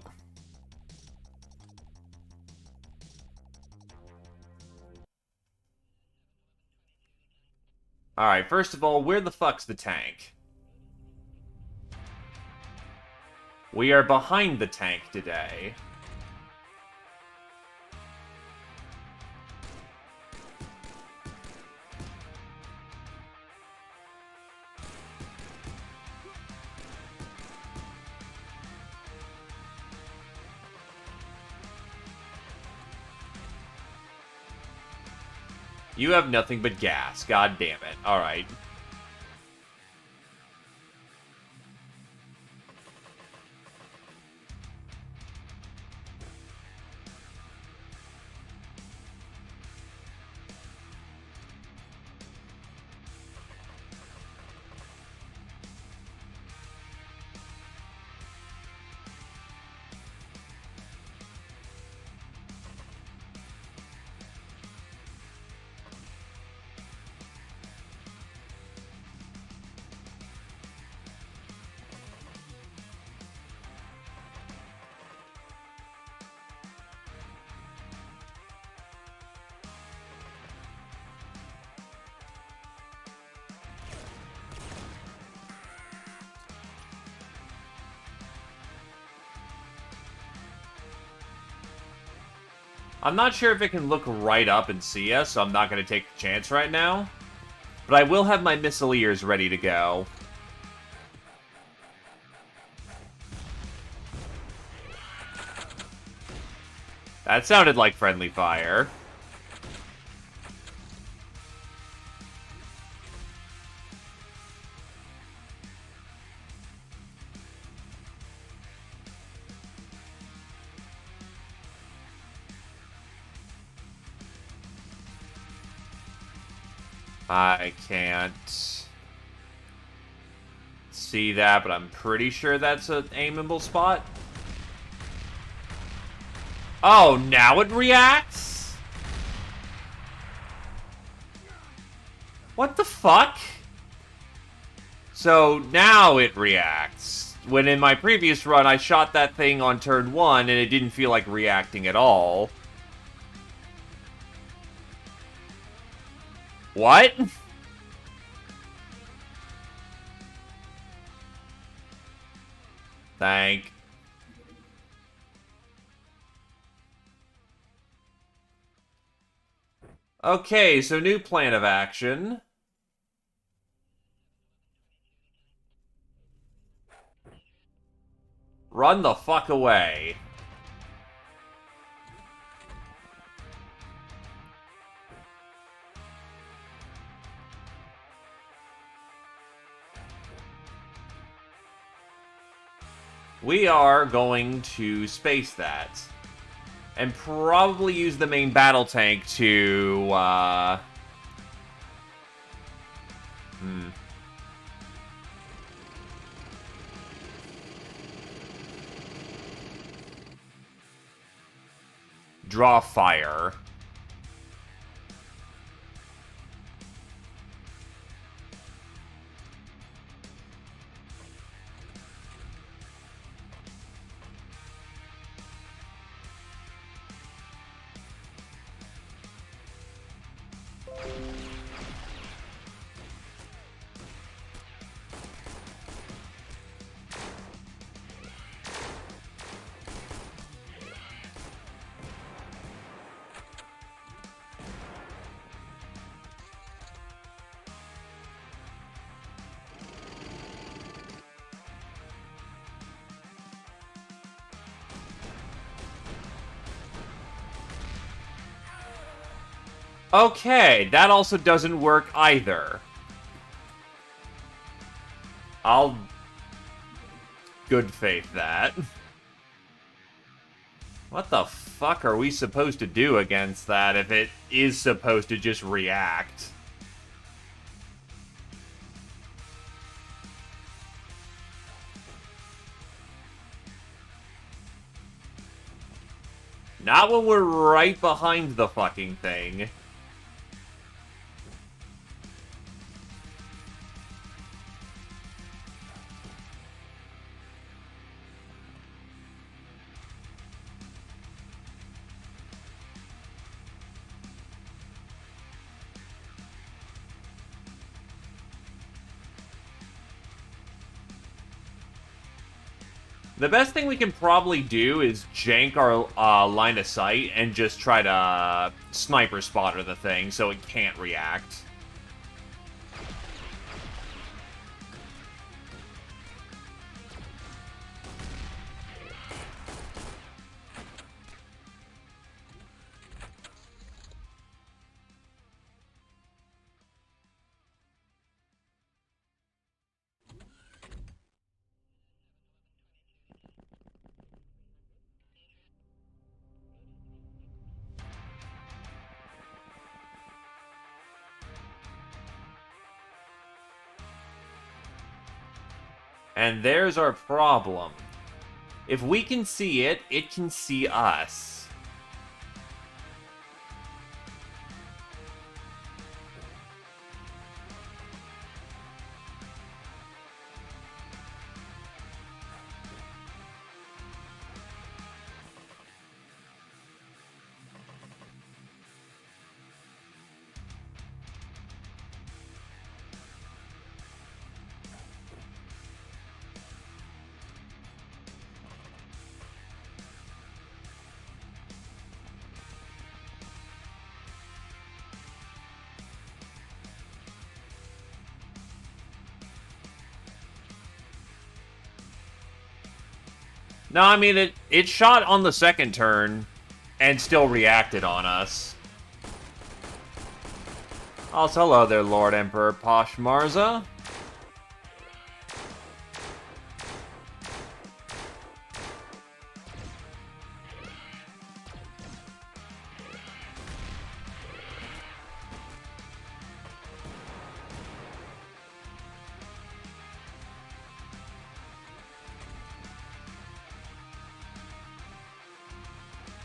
Alright, first of all, where the fuck's the tank? We are behind the tank today. You have nothing but gas. God damn it. Alright. I'm not sure if it can look right up and see us, so I'm not going to take the chance right now. But I will have my missileers ready to go. That sounded like friendly fire. I can't see that, but I'm pretty sure that's an aimable spot. Oh, now it reacts? What the fuck? So now it reacts. When in my previous run, I shot that thing on turn 1 and it didn't feel like reacting at all. What? Thank. Okay, so new plan of action. Run the fuck away. We are going to space that. And probably use the main battle tank to, draw fire. Okay, that also doesn't work either. I'll good faith that. What the fuck are we supposed to do against that if it is supposed to just react? Not when we're right behind the fucking thing. The best thing we can probably do is jank our line of sight and just try to sniper spotter the thing so it can't react. And there's our problem. If we can see it, it can see us. No, I mean, it shot on the second turn and still reacted on us. Also, hello there, Lord Emperor Posh Marza.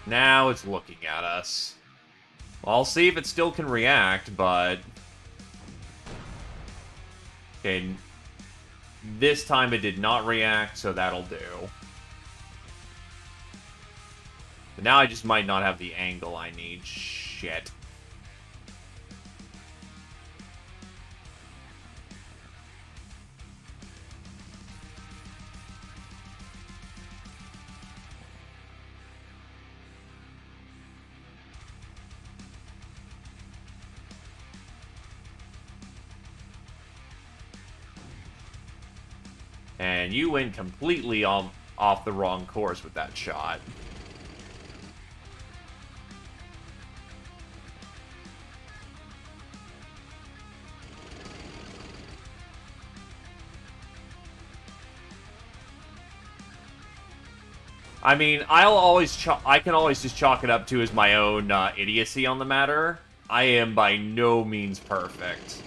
Now it's looking at us. Well, I'll see if it still can react, but... Okay, this time it did not react, so that'll do. But now I just might not have the angle I need. Shit. And you went completely off the wrong course with that shot. I mean, I can always just chalk it up to as my own idiocy on the matter. I am by no means perfect.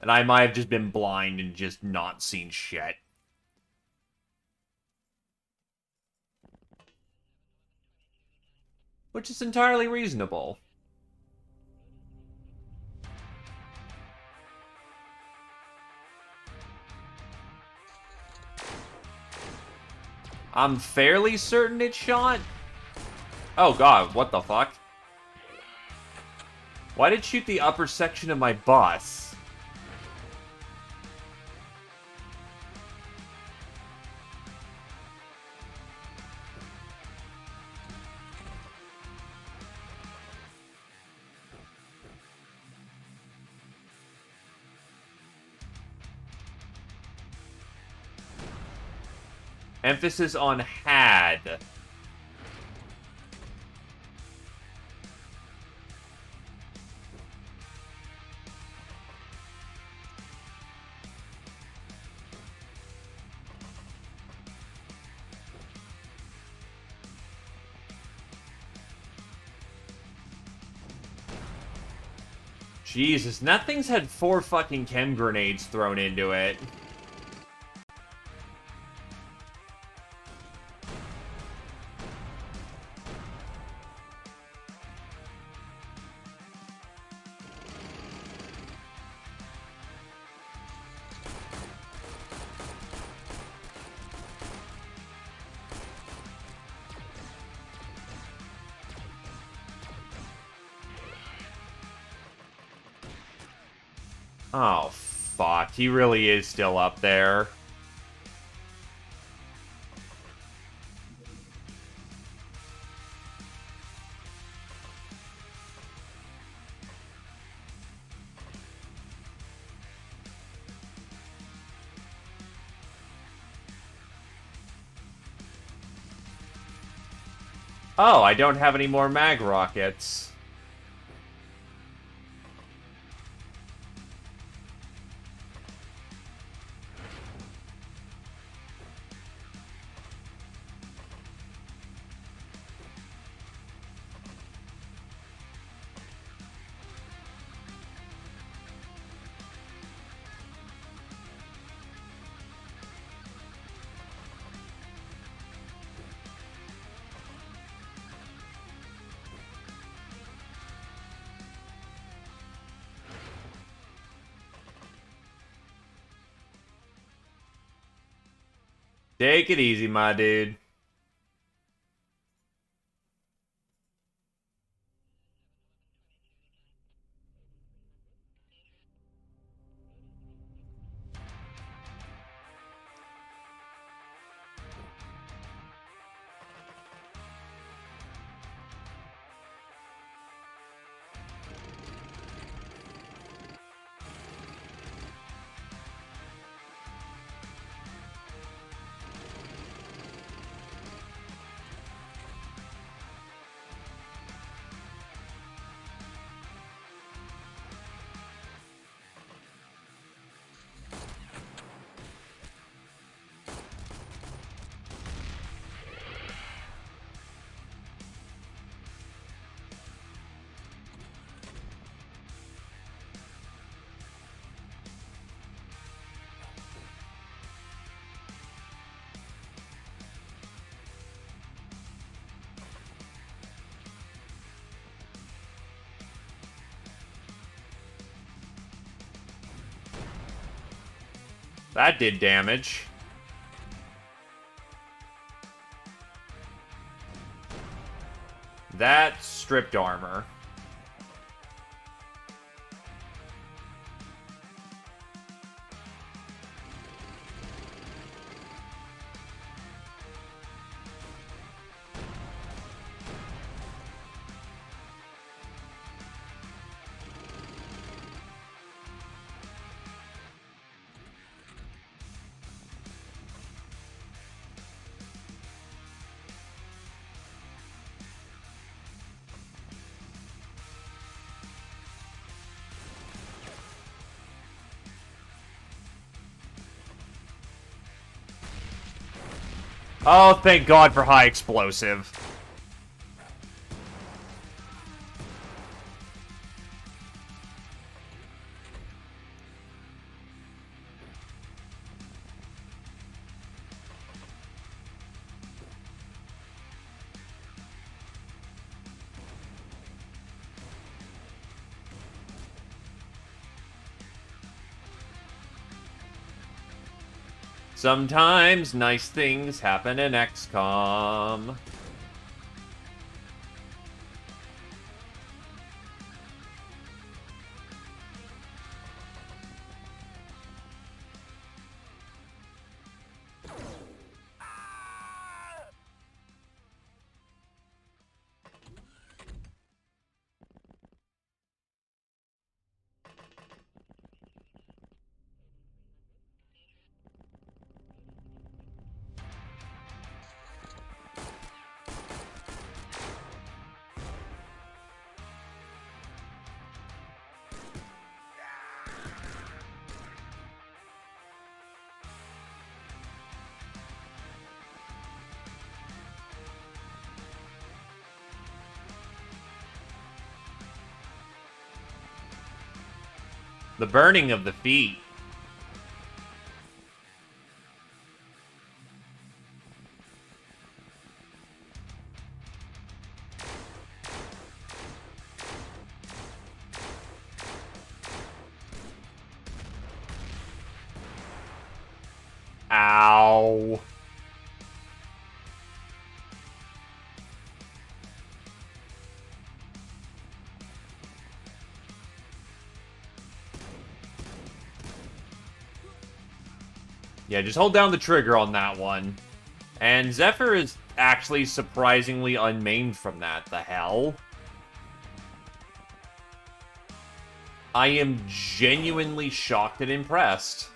And I might have just been blind and just not seen shit. Which is entirely reasonable. I'm fairly certain it shot. Oh god, what the fuck? Why did it shoot the upper section of my bus? Emphasis on had. Jesus, and that thing's had 4 fucking chem grenades thrown into it. Oh, fuck. He really is still up there. Oh, I don't have any more mag rockets. Take it easy, my dude. That did damage. That stripped armor. Oh, thank God for high explosive. Sometimes nice things happen in XCOM. The burning of the feet. Ow. Yeah, just hold down the trigger on that one. And Zephyr is actually surprisingly unmaimed from that. The hell? I am genuinely shocked and impressed.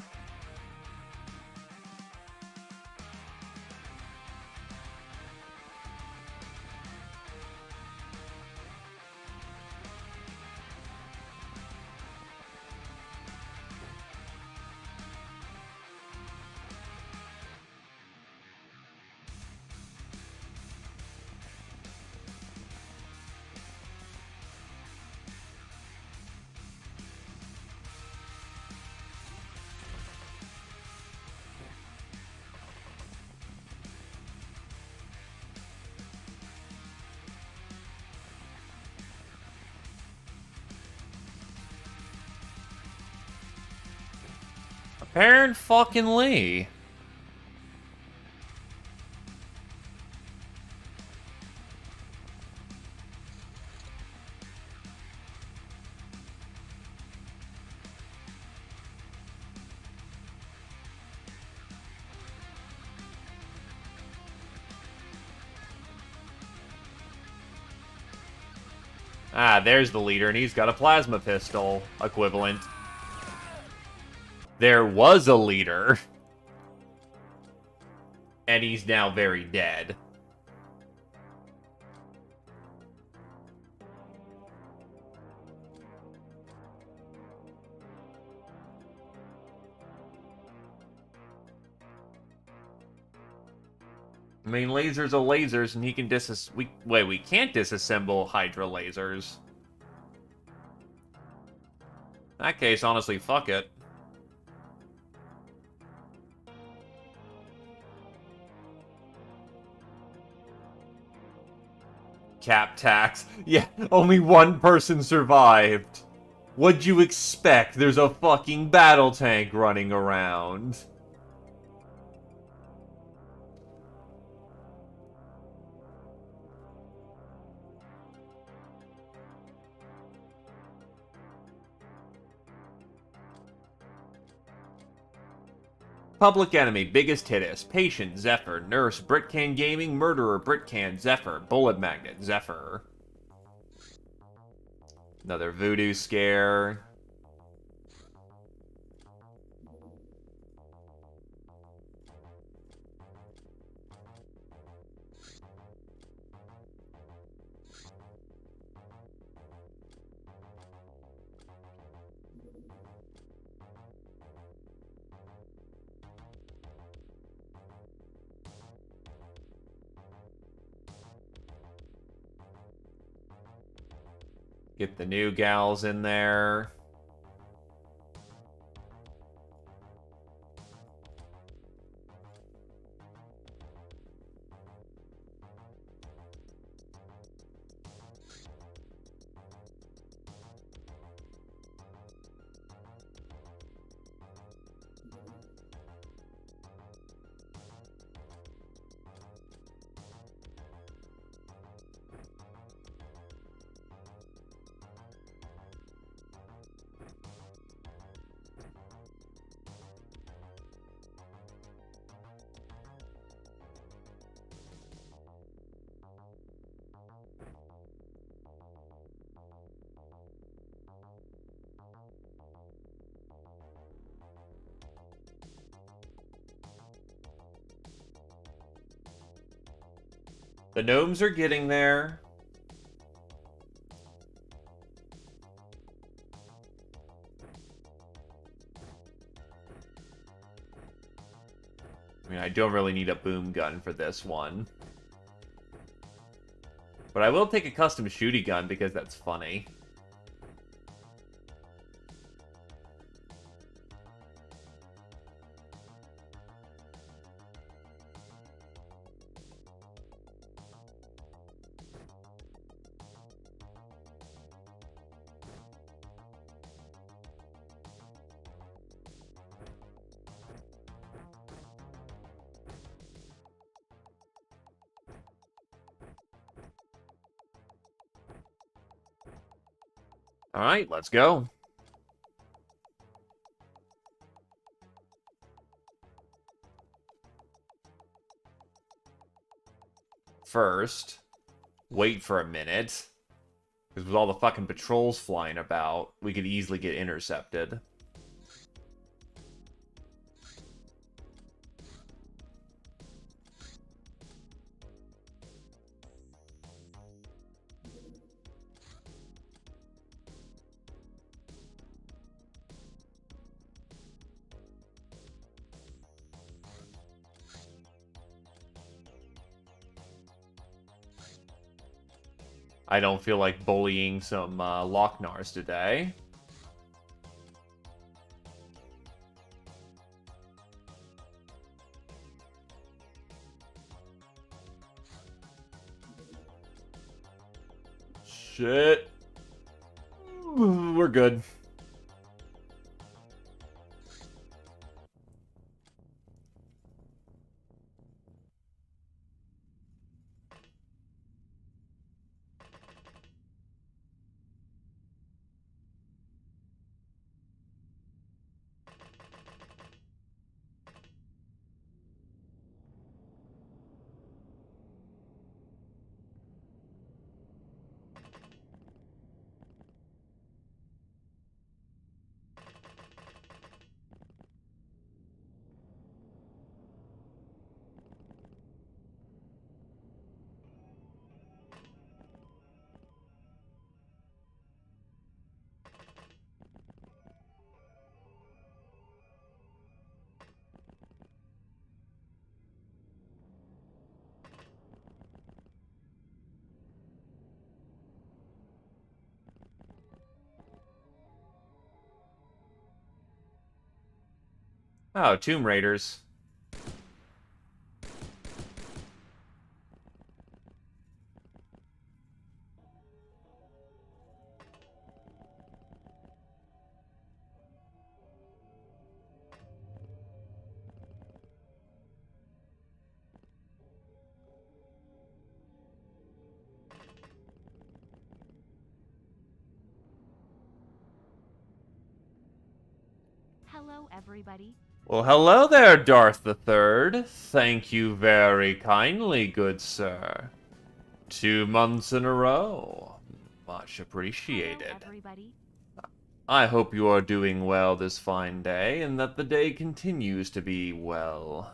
Apparent fucking Lee. Ah, there's the leader, and he's got a plasma pistol equivalent. There was a leader. And he's now very dead. I mean, lasers are lasers, and he can we can't disassemble Hydra lasers. In that case, honestly, fuck it. Cap tax. Yeah, only one person survived. What'd you expect? There's a fucking battle tank running around. Public Enemy, Biggest Hitters, Patient, Zephyr, Nurse, Britcan Gaming, Murderer, Britcan, Zephyr, Bullet Magnet, Zephyr. Another Voodoo Scare. Get the new gals in there. The gnomes are getting there. I mean, I don't really need a boom gun for this one. But I will take a custom shooty gun because that's funny. Alright, let's go. First, wait for a minute. Because with all the fucking patrols flying about, we could easily get intercepted. I don't feel like bullying some Locknars today. Shit. We're good. Oh, Tomb Raiders. Hello, everybody. Well, hello there, Darth the Third. Thank you very kindly, good sir. 2 months in a row. Much appreciated. Hello, everybody. I hope you are doing well this fine day, and that the day continues to be well.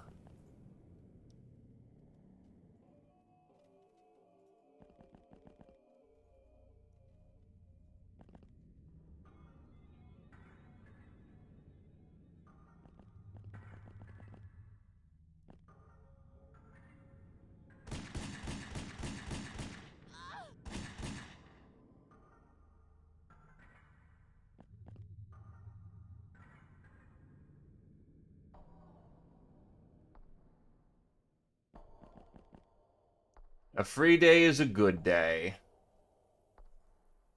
A free day is a good day.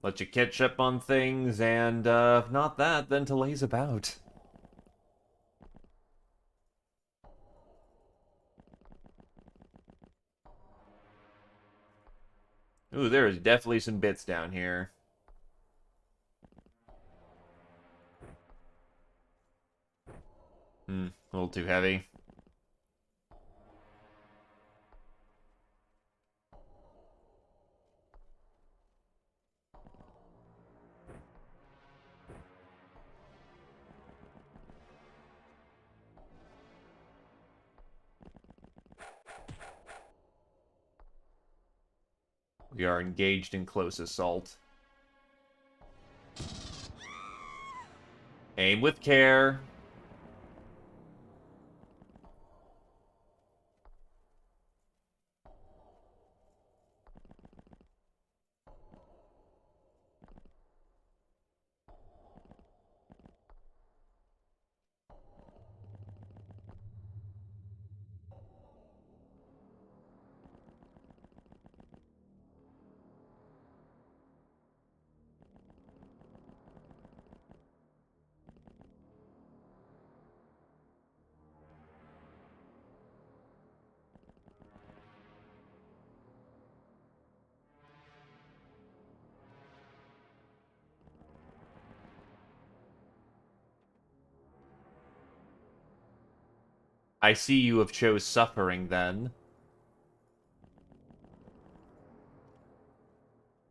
Let you catch up on things, and, if not that, then to laze about. Ooh, there is definitely some bits down here. A little too heavy. We are engaged in close assault. Aim with care. I see you have chose suffering, then.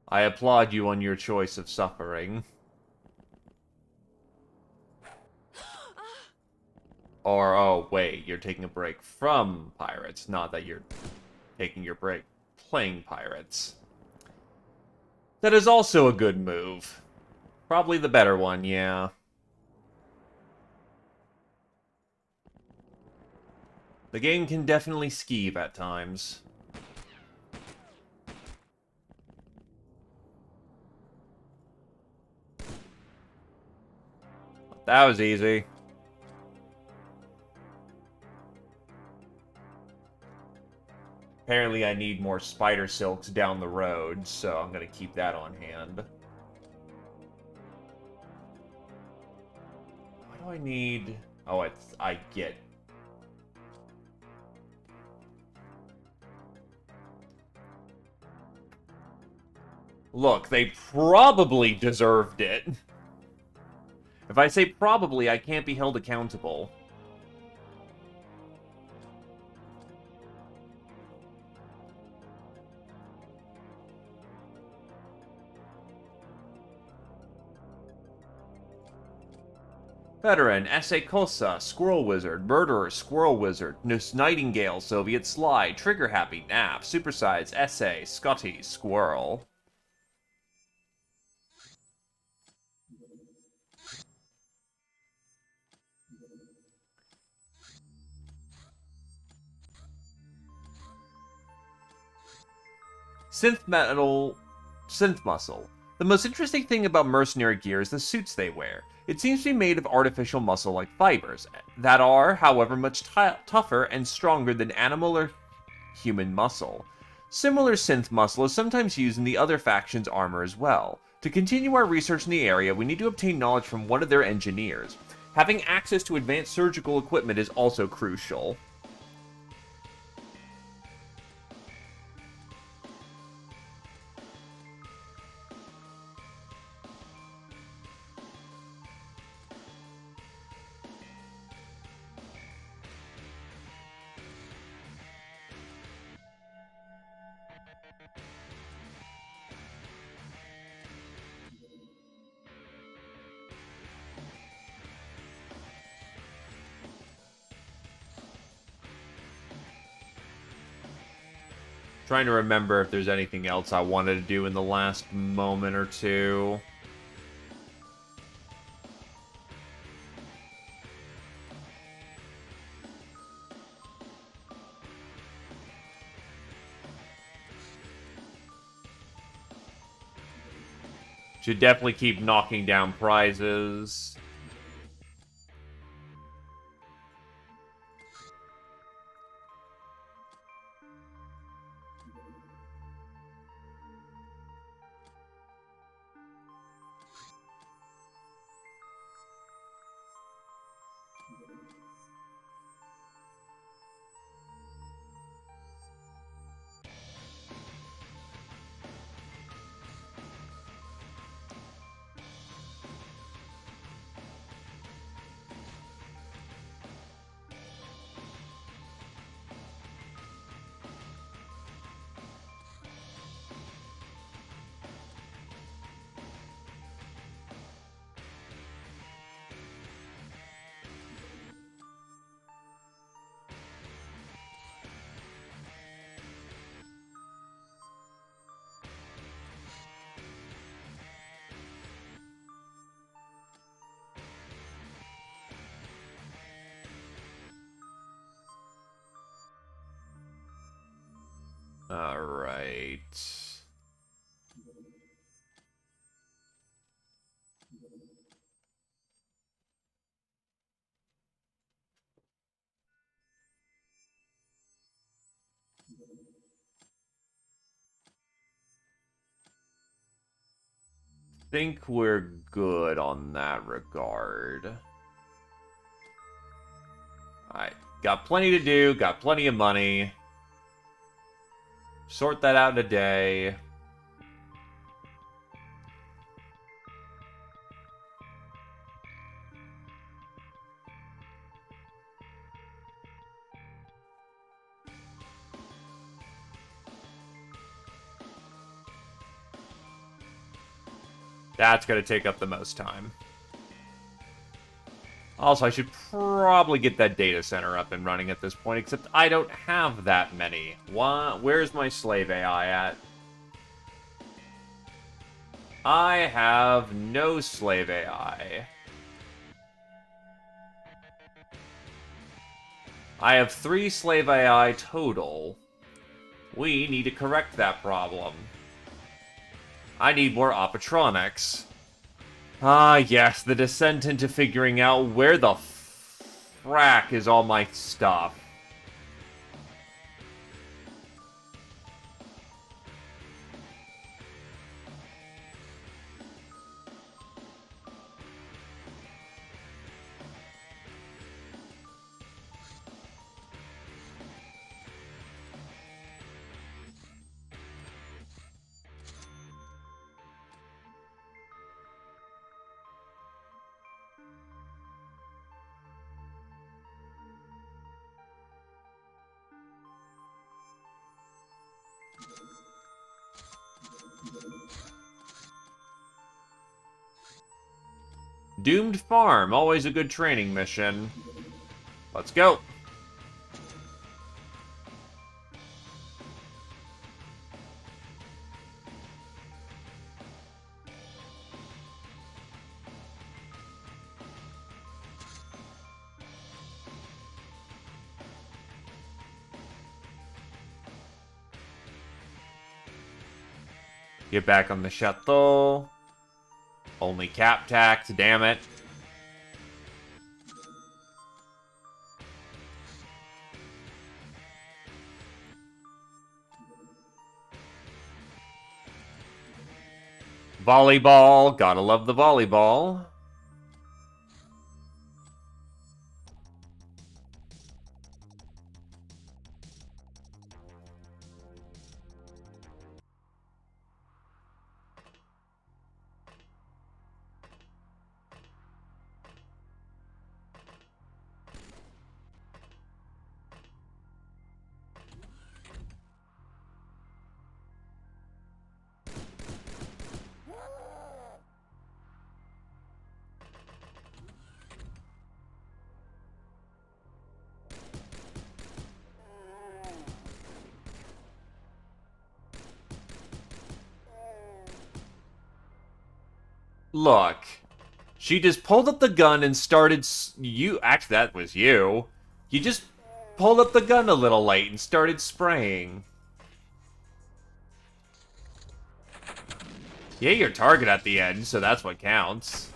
I applaud you on your choice of suffering. Or, oh, wait, you're taking a break from pirates, not that you're taking your break playing pirates. That is also a good move. Probably the better one, yeah. The game can definitely skeeve at times. That was easy. Apparently I need more spider silks down the road, so I'm gonna keep that on hand. What do I need? Oh, I get. Look, they probably deserved it. If I say probably, I can't be held accountable. Veteran, S.A. Kosa, Squirrel Wizard, Murderer, Squirrel Wizard, Nus Nightingale, Soviet Sly, Trigger Happy, Nap, Supersize, S.A., Scotty, Squirrel. Synth Muscle. The most interesting thing about mercenary gear is the suits they wear. It seems to be made of artificial muscle like fibers, that are, however, much tougher and stronger than animal or human muscle. Similar synth muscle is sometimes used in the other faction's armor as well. To continue our research in the area, we need to obtain knowledge from one of their engineers. Having access to advanced surgical equipment is also crucial. Trying to remember if there's anything else I wanted to do in the last moment or two. Should definitely keep knocking down prizes. Alright. Think we're good on that regard. Alright. Got plenty to do, got plenty of money. Sort that out in a day. That's going to take up the most time. Also, I should probably get that data center up and running at this point, except I don't have that many. Where's my slave AI at? I have no slave AI. I have 3 slave AI total. We need to correct that problem. I need more oppatronics. Ah, yes, the descent into figuring out where the frack is all my stuff. Doomed Farm, always a good training mission. Let's go. Get back on the chateau. Only cap tax, damn it. Volleyball, gotta love the volleyball. Look. She just pulled up the gun and started... Actually, that was you. You just pulled up the gun a little late and started spraying. Yeah, your target at the end, so that's what counts.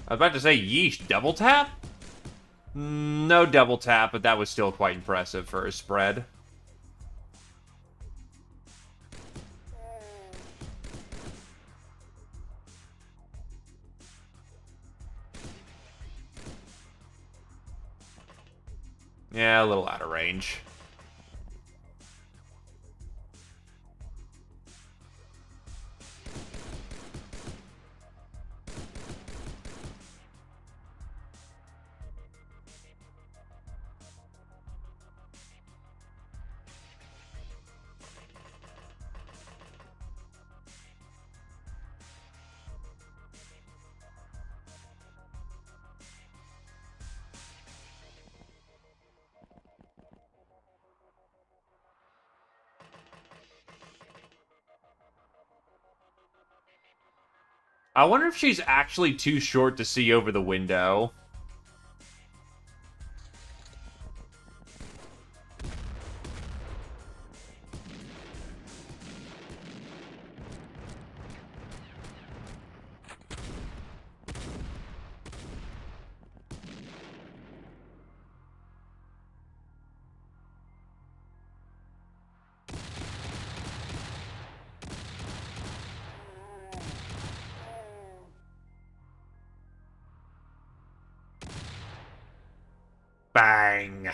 I was about to say, yeesh, double tap? No double tap, but that was still quite impressive for a spread. Yeah, a little out of range. I wonder if she's actually too short to see over the window. Bang.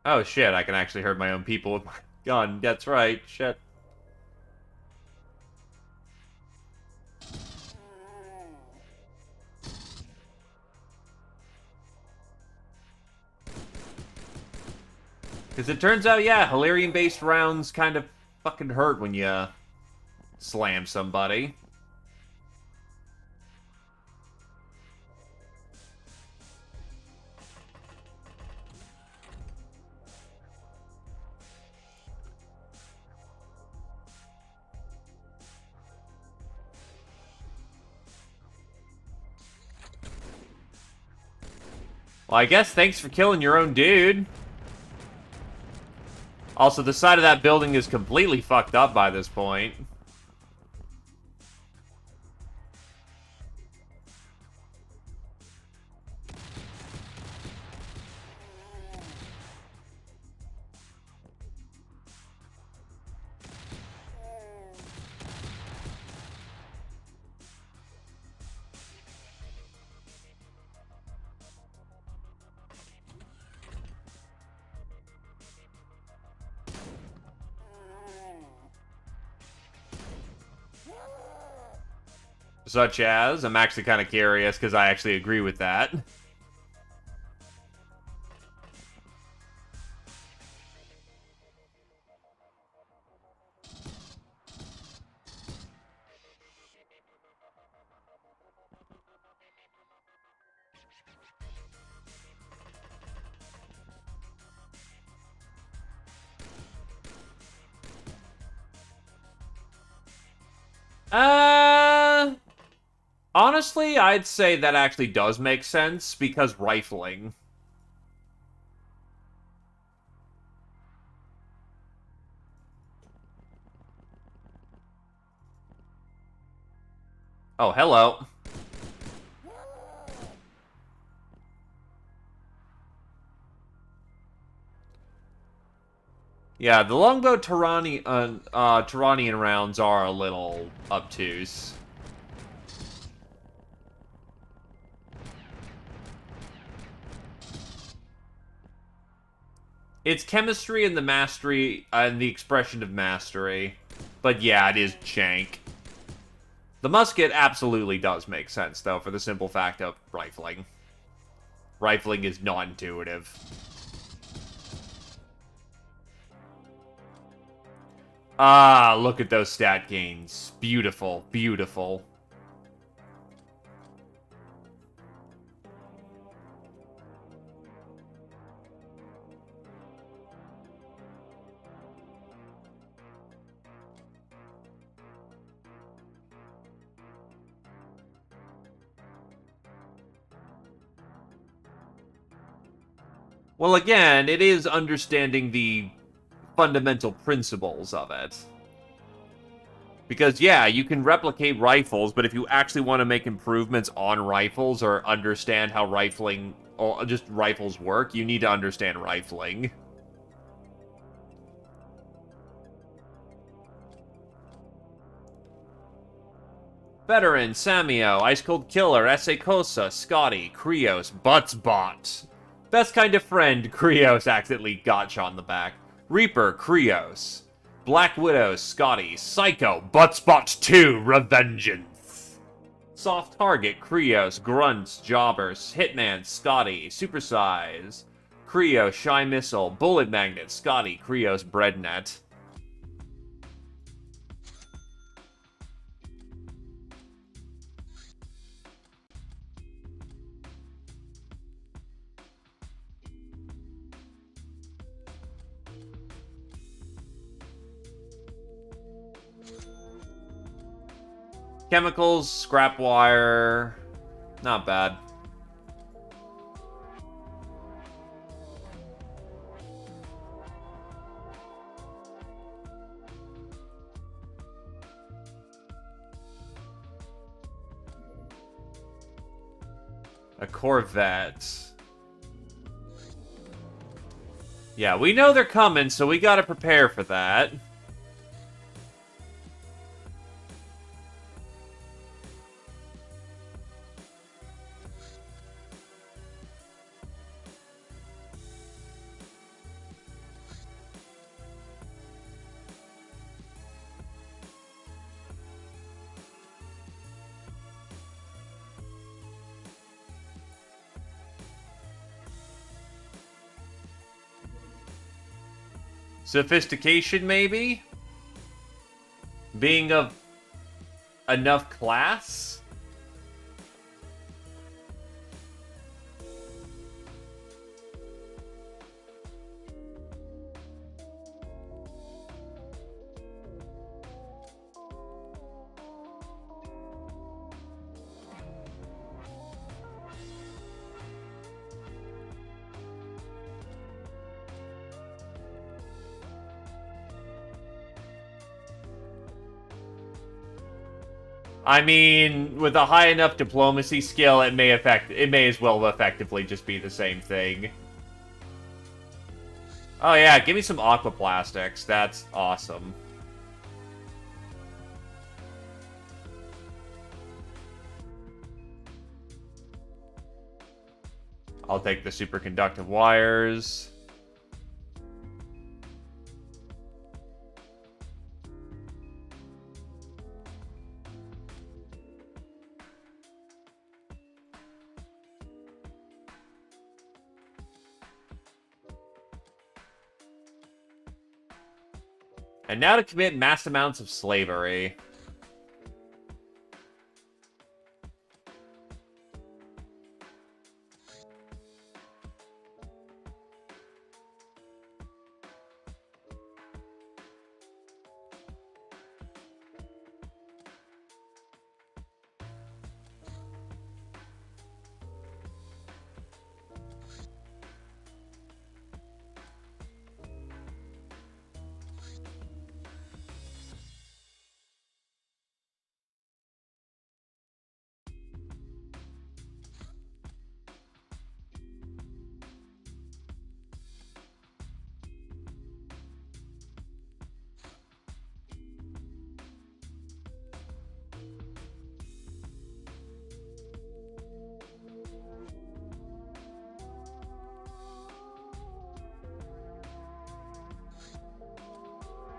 Oh shit, I can actually hurt my own people with my gun. That's right, shit. Because it turns out, yeah, Hilarion-based rounds kind of fucking hurt when you slam somebody. Well, I guess thanks for killing your own dude. Also, the side of that building is completely fucked up by this point. Such as, I'm actually kind of curious because I actually agree with that. Honestly, I'd say that actually does make sense because rifling. Oh, hello. Yeah, the longbow Tyranian rounds are a little obtuse. It's chemistry and the mastery and the expression of mastery. But yeah, it is jank. The musket absolutely does make sense, though, for the simple fact of rifling. Rifling is not intuitive. Ah, look at those stat gains. Beautiful, beautiful. Well, again, it is understanding the fundamental principles of it. Because, yeah, you can replicate rifles, but if you actually want to make improvements on rifles or understand how rifling, or just rifles work, you need to understand rifling. Veteran, Samio, Ice Cold Killer, Cosa, Scotty, Krios, Buttsbot. Best kind of friend, Krios accidentally got on the back. Reaper, Krios. Black Widow, Scotty. Psycho, Buttsbot 2, Revengeance. Soft Target, Krios, Grunts, Jobbers, Hitman, Scotty, Supersize. Krios, Shy Missile, Bullet Magnet, Scotty, Krios, Breadnet. Chemicals, scrap wire. Not bad. A Corvette. Yeah, we know they're coming, so we gotta prepare for that. Sophistication, maybe? Being of enough class? I mean, with a high enough diplomacy skill, it may as well effectively just be the same thing. Oh yeah, give me some aquaplastics. That's awesome. I'll take the superconductive wires. And now to commit mass amounts of slavery.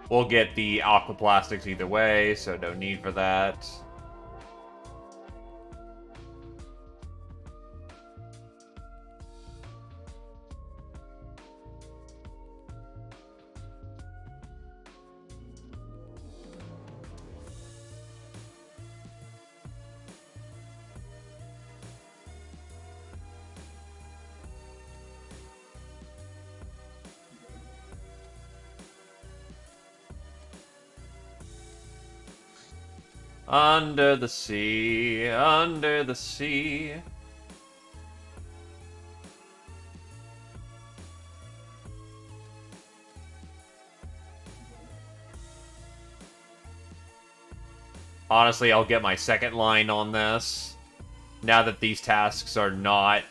We'll get the aquaplastics either way, so no need for that. Under the sea, under the sea. Honestly, I'll get my second line on this. Now that these tasks are not...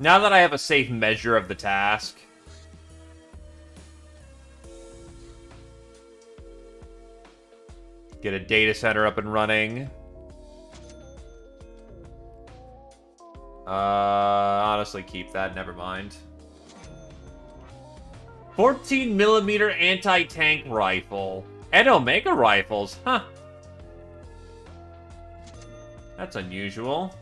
Now that I have a safe measure of the task. Get a data center up and running. Honestly, keep that. Never mind. 14mm anti-tank rifle. And Omega rifles. Huh. That's unusual.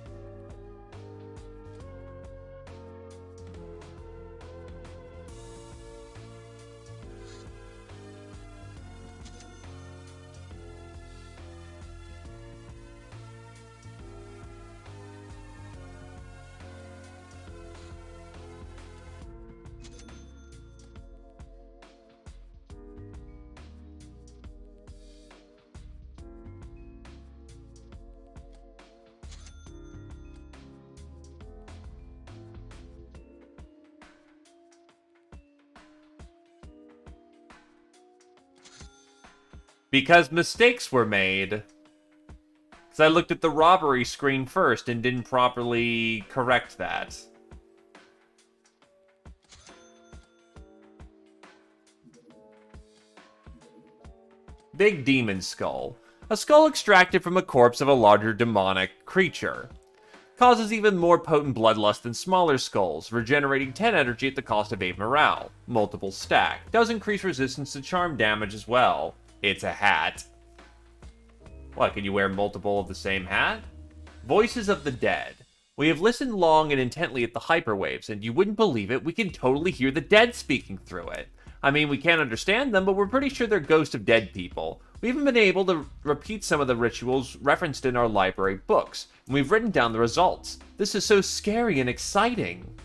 Because mistakes were made. Because I looked at the robbery screen first and didn't properly correct that. Big Demon Skull. A skull extracted from a corpse of a larger demonic creature. Causes even more potent bloodlust than smaller skulls, regenerating 10 energy at the cost of 8 morale. Multiple stack. Does increase resistance to charm damage as well. It's a hat. What, can you wear multiple of the same hat? Voices of the Dead. We have listened long and intently at the hyperwaves, and you wouldn't believe it, we can totally hear the dead speaking through it. I mean, we can't understand them, but we're pretty sure they're ghosts of dead people. We haven't been able to repeat some of the rituals referenced in our library books, and we've written down the results. This is so scary and exciting.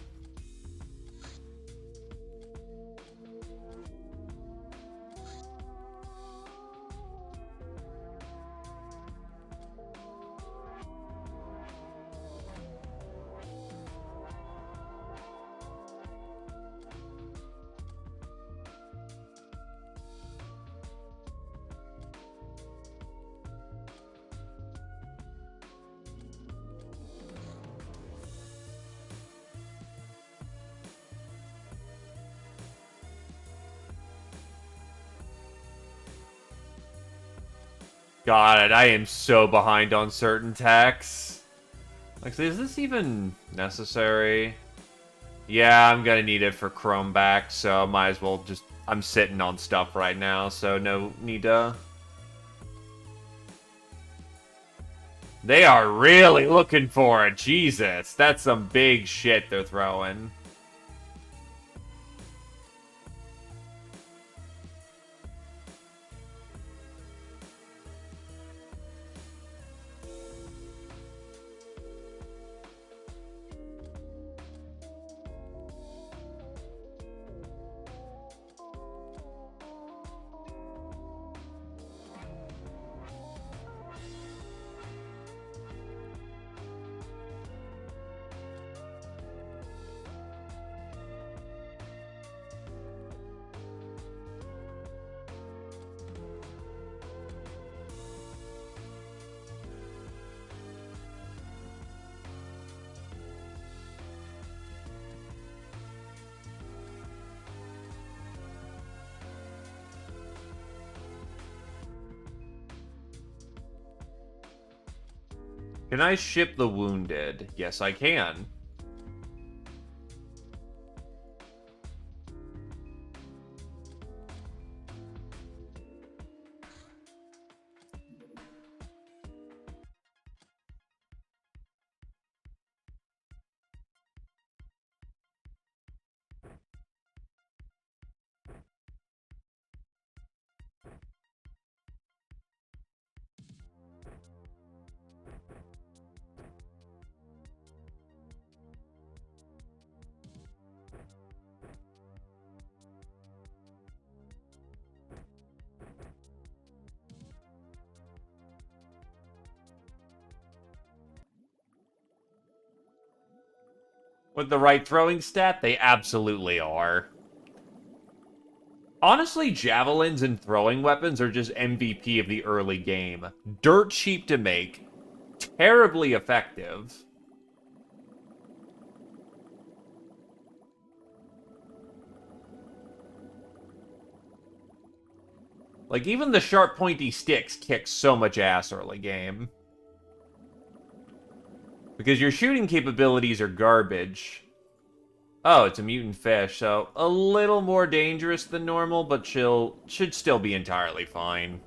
God, I am so behind on certain texts. Like, is this even necessary? Yeah, I'm gonna need it for Chrome back, so I might as well just... I'm sitting on stuff right now, so no need to... They are really looking for it, Jesus. That's some big shit they're throwing. Can I ship the wounded? Yes, I can. With the right throwing stat, they absolutely are. Honestly, javelins and throwing weapons are just MVP of the early game. Dirt cheap to make, terribly effective. Like, even the sharp, pointy sticks kick so much ass early game. Because your shooting capabilities are garbage. Oh, it's a mutant fish, so a little more dangerous than normal, but should still be entirely fine.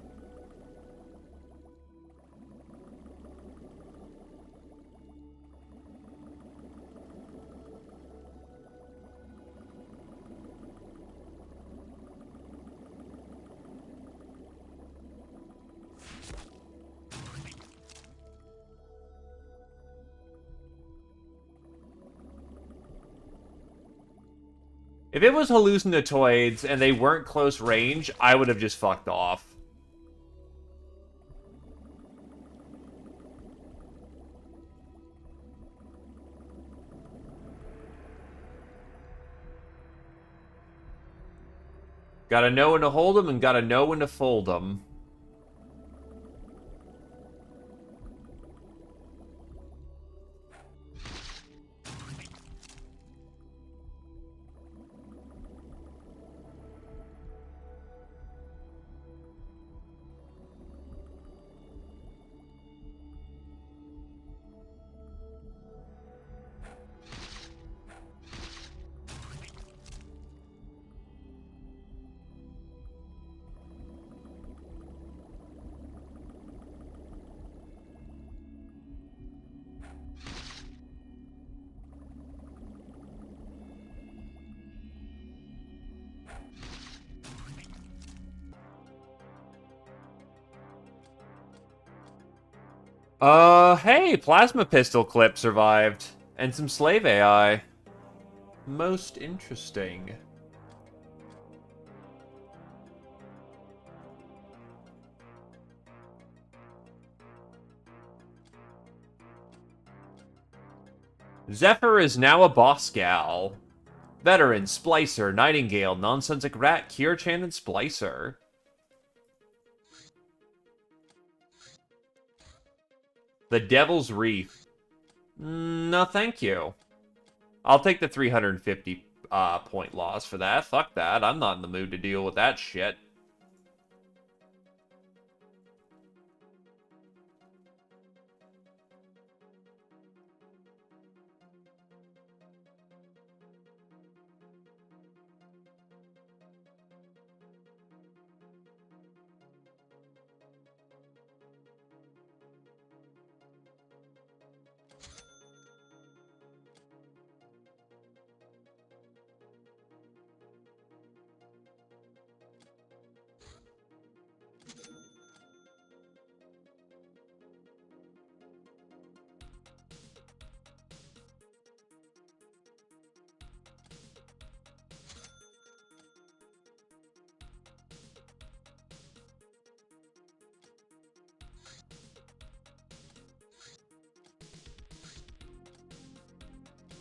If it was hallucinatoids and they weren't close range, I would have just fucked off. Gotta know when to hold them and gotta know when to fold them. Hey, plasma pistol clip survived. And some slave AI. Most interesting. Zephyr is now a boss gal. Veteran, Splicer, Nightingale, Nonsensic Rat, Cure-Chan, and Splicer. The Devil's Reef. No, thank you. I'll take the 350 point loss for that. Fuck that. I'm not in the mood to deal with that shit.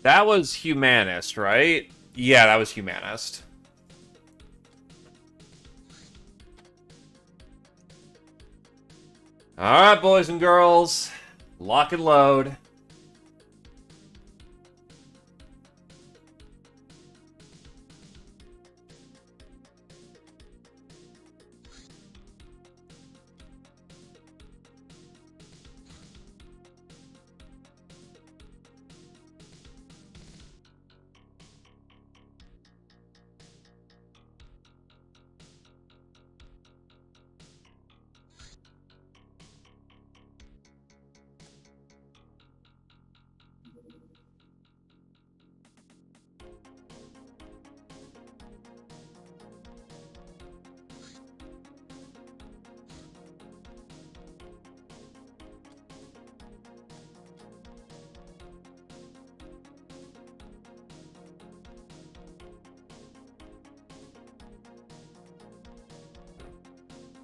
That was Humanist, right? Yeah, that was Humanist. Alright, boys and girls. Lock and load.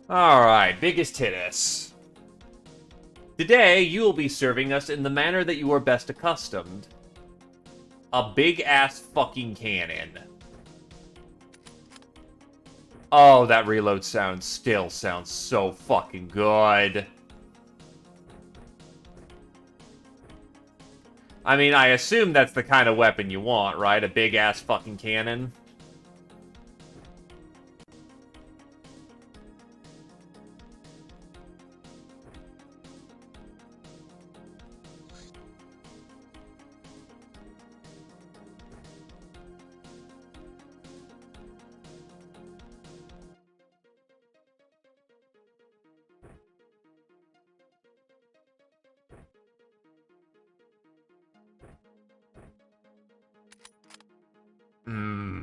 Alright, biggest tittus. Today, you will be serving us in the manner that you are best accustomed. A big-ass fucking cannon. Oh, that reload sound still sounds so fucking good. I mean, I assume that's the kind of weapon you want, right? A big-ass fucking cannon? Mm.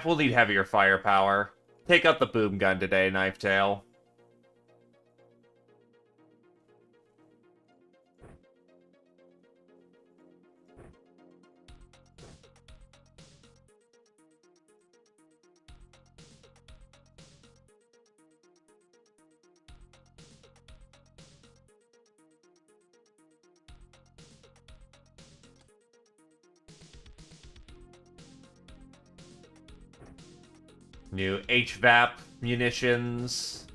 We'll need heavier firepower. Take out the boom gun today, Knifetail. New HVAP munitions.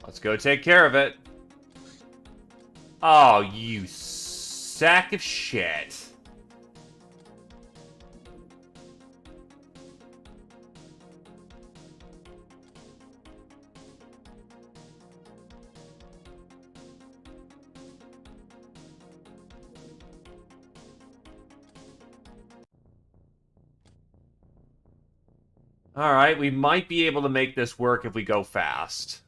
Let's go take care of it. Oh, you sack of shit. Alright, we might be able to make this work if we go fast.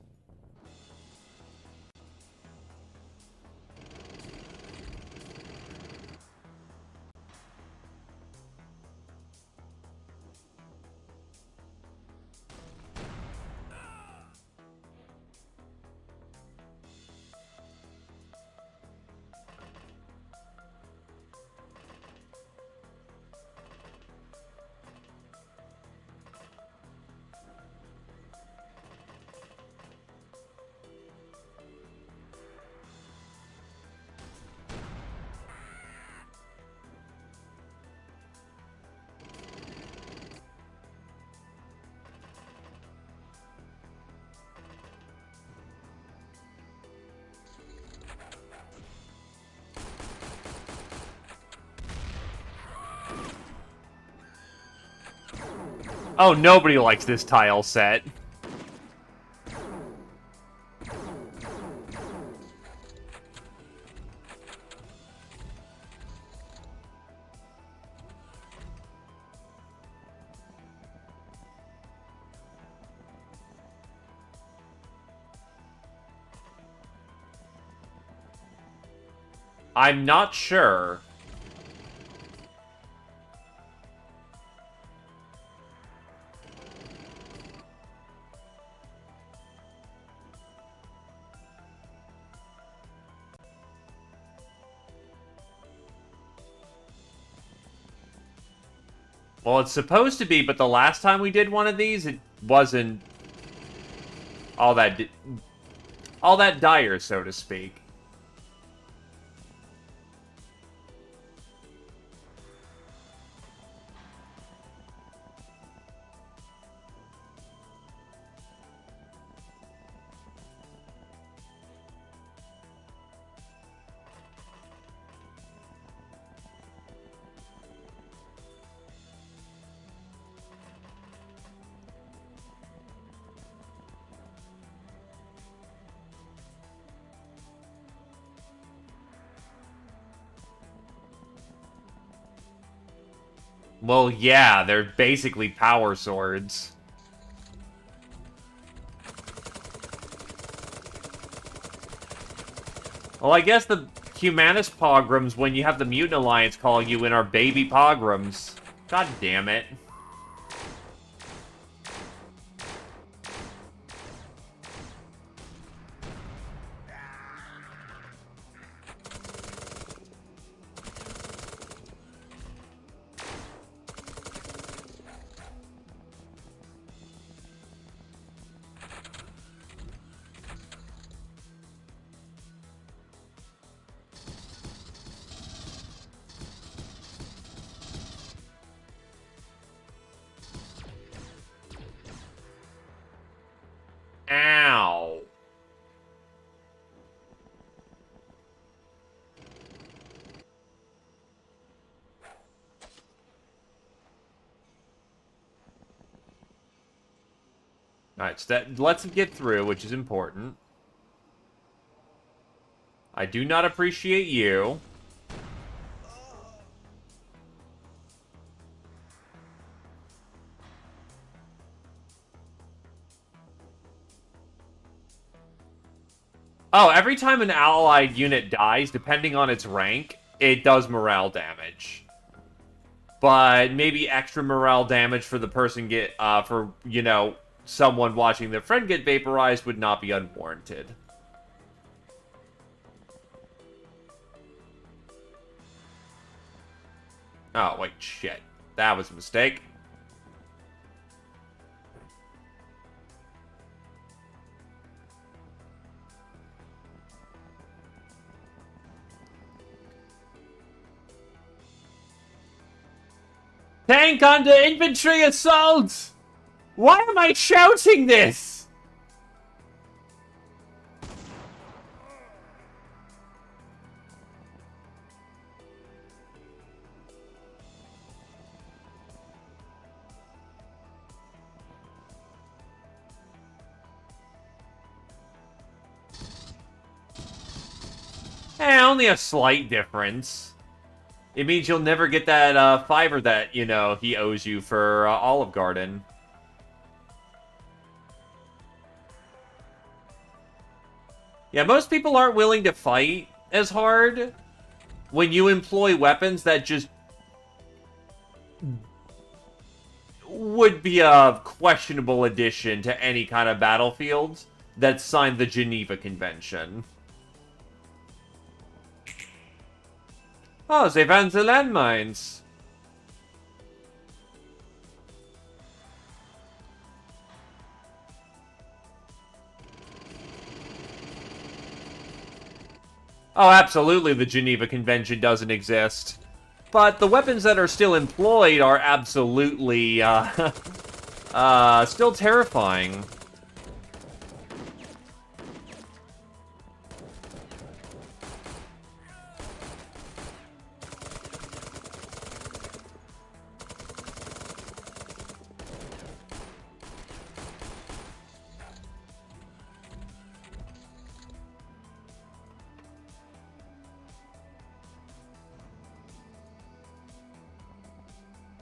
Oh, nobody likes this tile set. I'm not sure. Well, it's supposed to be, but the last time we did one of these, it wasn't all that dire, so to speak. Well, yeah, they're basically power swords. Well, I guess the Humanist pogroms when you have the Mutant Alliance calling you in are baby pogroms. God damn it. Ow. Alright, so that lets him get through, which is important. I do not appreciate you. Oh, every time an allied unit dies, depending on its rank, it does morale damage. But maybe extra morale damage for the person someone watching their friend get vaporized would not be unwarranted. Oh, wait, shit. That was a mistake. Tank under infantry assault! Why am I shouting this? Only a slight difference. It means you'll never get that fiver that, he owes you for Olive Garden. Yeah, most people aren't willing to fight as hard when you employ weapons that just would be a questionable addition to any kind of battlefield that signed the Geneva Convention. Oh, they found the landmines. Oh, absolutely the Geneva Convention doesn't exist. But the weapons that are still employed are absolutely, still terrifying.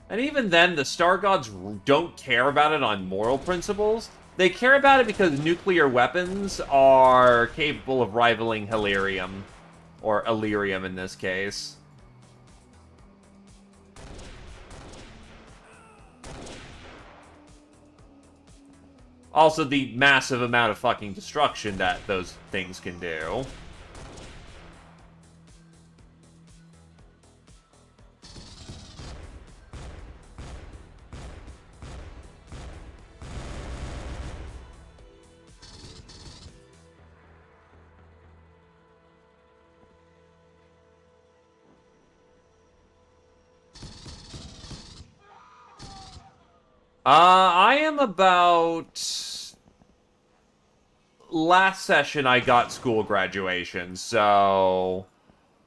And even then, the Star Gods don't care about it on moral principles. They care about it because nuclear weapons are capable of rivaling Hilarium. Or Illyrium in this case. Also, the massive amount of fucking destruction that those things can do. I am about... Last session I got school graduation, so...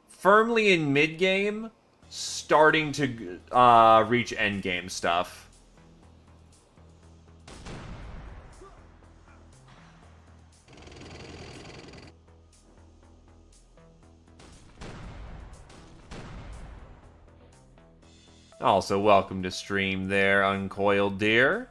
Firmly in mid-game, starting to reach endgame stuff. Also, welcome to stream there, Uncoiled Deer.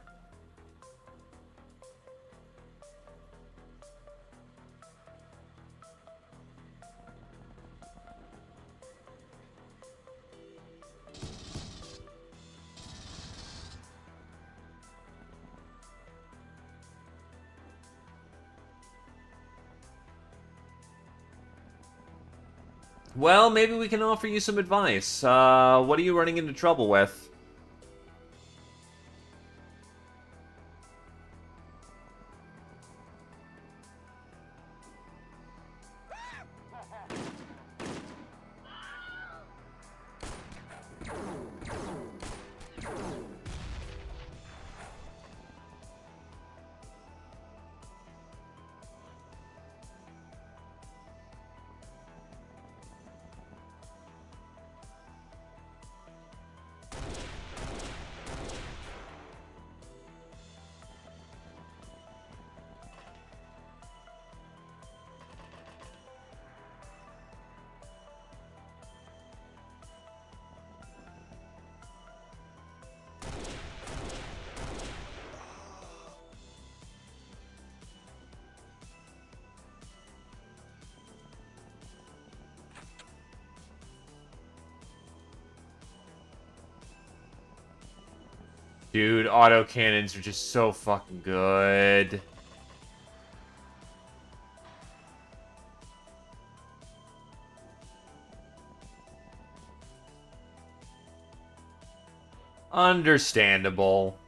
Well, maybe we can offer you some advice. What are you running into trouble with? Dude, autocannons are just so fucking good. Understandable.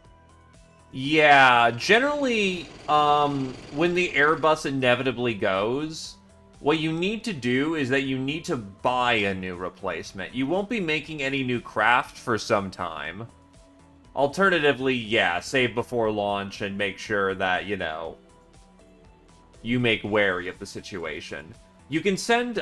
Yeah, generally, when the Airbus inevitably goes, what you need to do is that you need to buy a new replacement. You won't be making any new craft for some time. Alternatively, yeah, save before launch and make sure that, you know, you make wary of the situation. You can send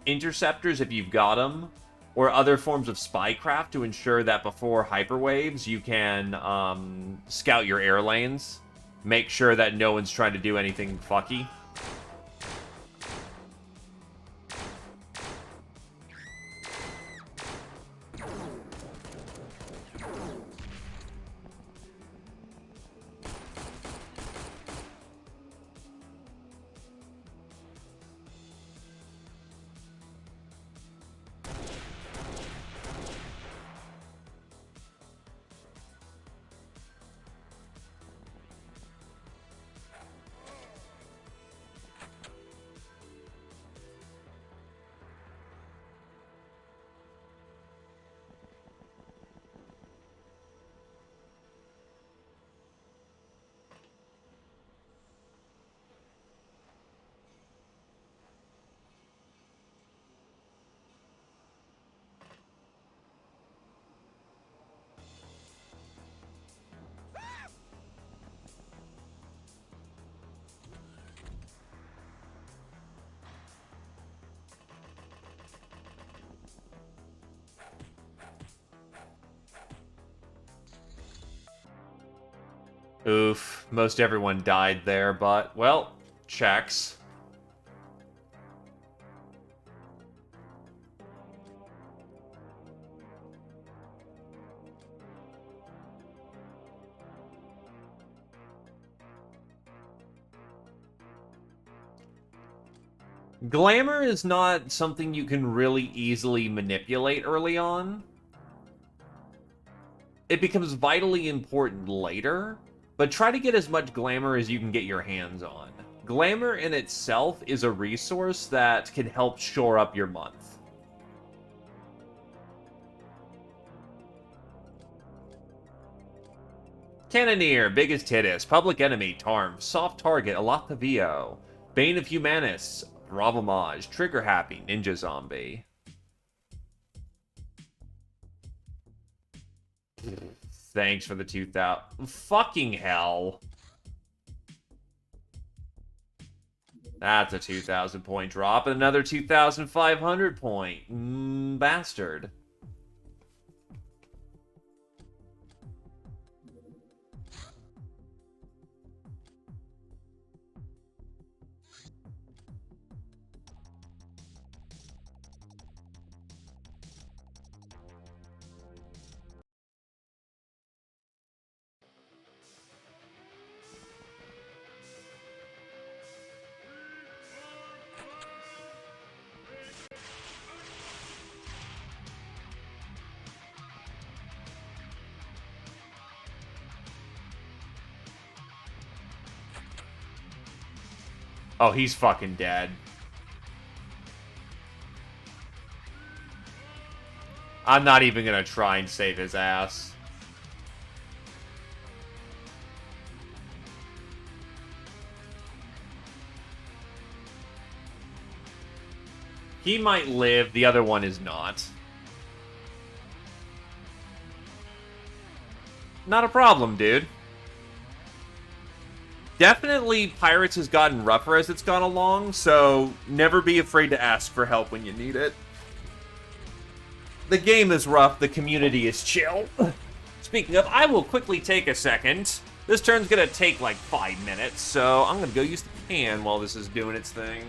interceptors if you've got them, or other forms of spycraft to ensure that before hyperwaves you can scout your air lanes, make sure that no one's trying to do anything fucky. Oof, most everyone died there, but, well, checks. Glamour is not something you can really easily manipulate early on. It becomes vitally important later, but try to get as much glamour as you can get your hands on. Glamour in itself is a resource that can help shore up your month. Cannoneer, Biggest Hittis, Public Enemy, Tarm, Soft Target, Alapavio, Bane of Humanists, Ravamage, Trigger Happy, Ninja Zombie. Thanks for the 2,000. Fucking hell. That's a 2,000 point drop and another 2,500 point. Bastard. Oh, he's fucking dead. I'm not even gonna try and save his ass. He might live, the other one is not. Not a problem, dude. Definitely, Pirates has gotten rougher as it's gone along, so never be afraid to ask for help when you need it. The game is rough, the community is chill. Speaking of, I will quickly take a second. This turn's gonna take like 5 minutes, so I'm gonna go use the can while this is doing its thing.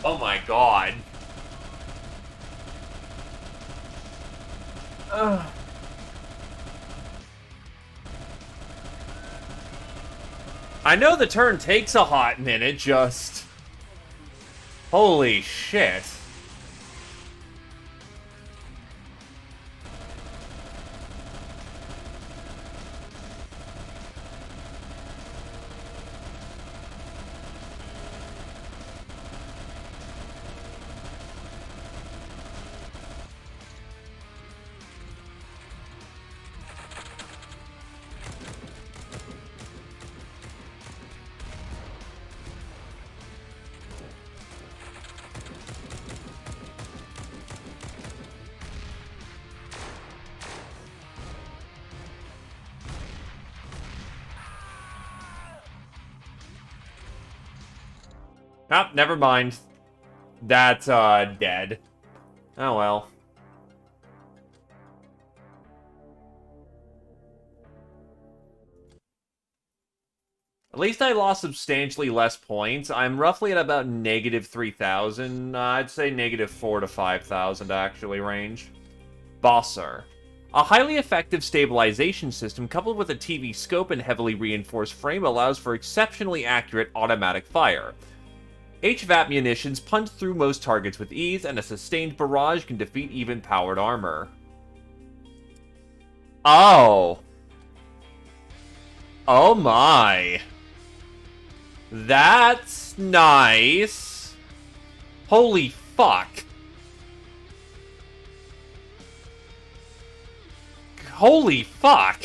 Oh my god. Ugh. I know the turn takes a hot minute, just... Holy shit. Oh, never mind. That's, dead. Oh well. At least I lost substantially less points. I'm roughly at about negative 3,000. I'd say negative 4 to 5,000, actually, range. Bosser. A highly effective stabilization system coupled with a TV scope and heavily reinforced frame allows for exceptionally accurate automatic fire. HVAP munitions punch through most targets with ease, and a sustained barrage can defeat even powered armor. Oh. Oh my. That's nice. Holy fuck. Holy fuck.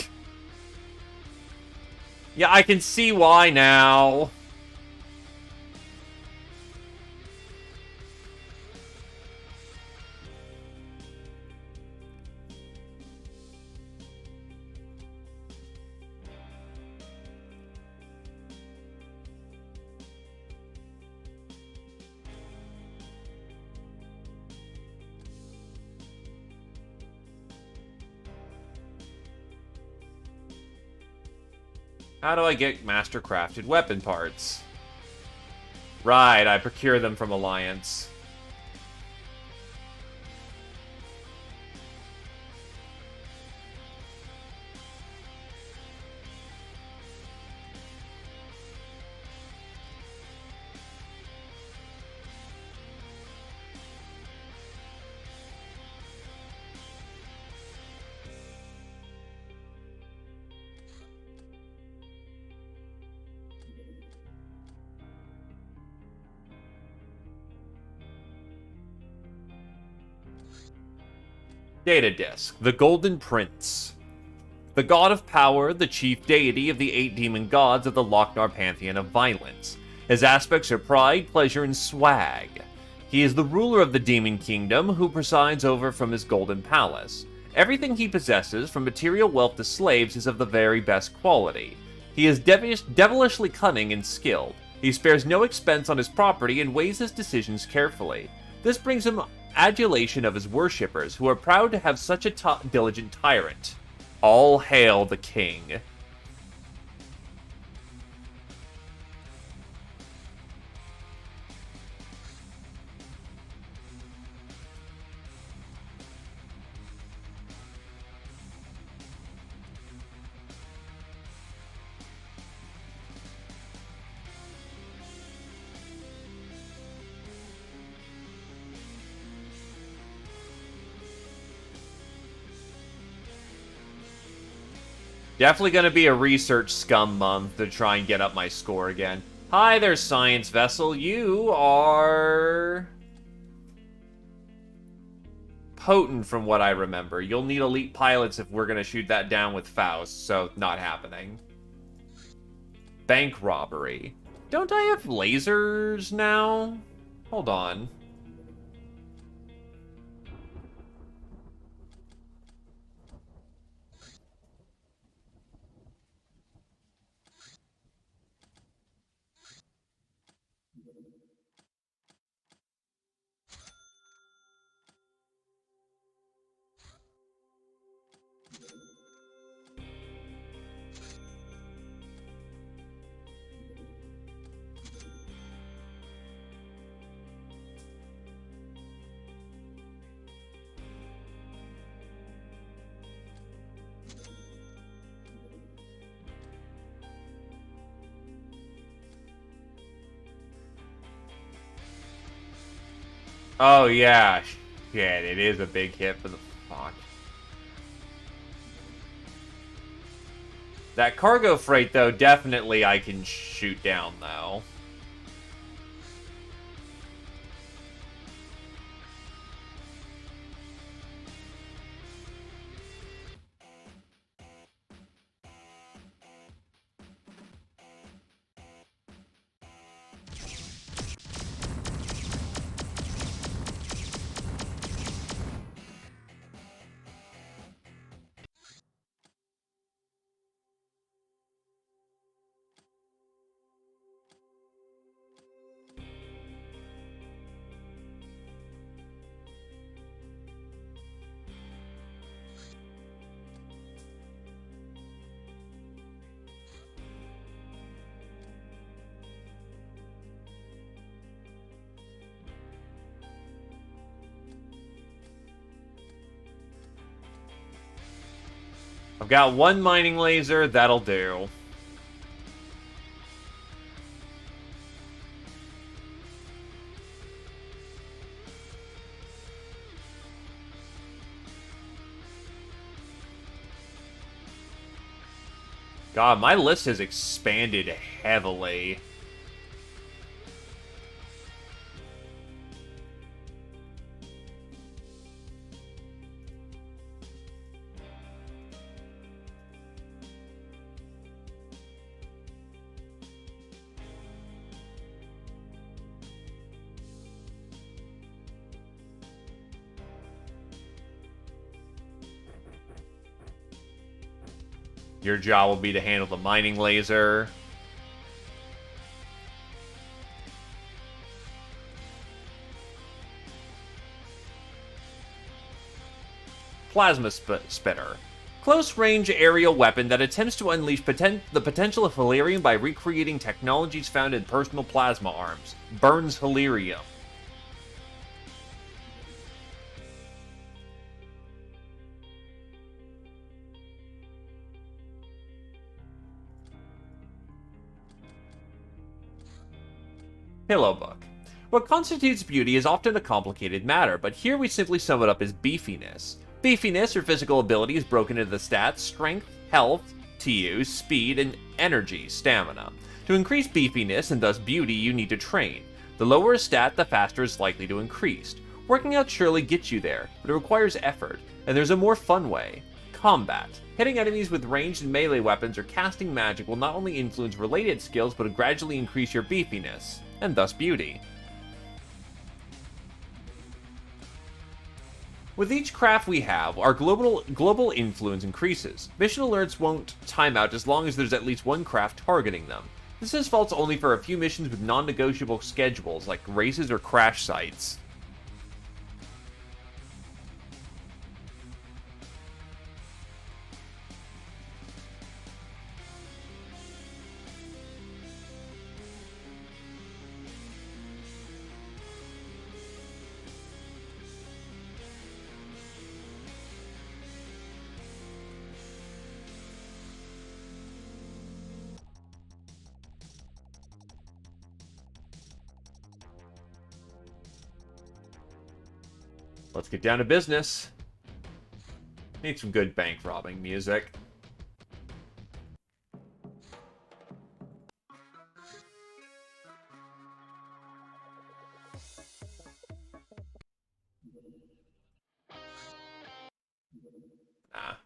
Yeah, I can see why now. How do I get master-crafted weapon parts? Right, I procure them from Alliance. Data Disk, the Golden Prince. The god of power, the chief deity of the 8 demon gods of the Lochnar pantheon of violence. His aspects are pride, pleasure, and swag. He is the ruler of the demon kingdom, who presides over from his golden palace. Everything he possesses, from material wealth to slaves, is of the very best quality. He is devilishly cunning and skilled. He spares no expense on his property and weighs his decisions carefully. This brings him adulation of his worshippers, who are proud to have such a diligent tyrant. All hail the king. Definitely going to be a research scum month to try and get up my score again. Hi there, science vessel. You are potent from what I remember. You'll need elite pilots if we're going to shoot that down with Faust, so not happening. Bank robbery. Don't I have lasers now? Hold on. Oh, yeah. Shit, it is a big hit for the... Fuck. That cargo freight, though, definitely I can shoot down, though. I've got one mining laser, that'll do. God, my list has expanded heavily. Your job will be to handle the mining laser. Plasma spitter. close-range aerial weapon that attempts to unleash the potential of Hilarium by recreating technologies found in personal plasma arms. Burns Hilarium. Pillow Book. What constitutes beauty is often a complicated matter, but here we simply sum it up as beefiness. Beefiness, or physical ability, is broken into the stats strength, health, TU, speed, and energy, stamina. To increase beefiness, and thus beauty, you need to train. The lower a stat, the faster it's likely to increase. Working out surely gets you there, but it requires effort, and there's a more fun way. Combat. Hitting enemies with ranged and melee weapons or casting magic will not only influence related skills, but will gradually increase your beefiness, and thus beauty. With each craft we have, our global influence increases. Mission alerts won't time out as long as there's at least one craft targeting them. This is false only for a few missions with non-negotiable schedules, like races or crash sites. Let's get down to business. Need some good bank robbing music. Ah.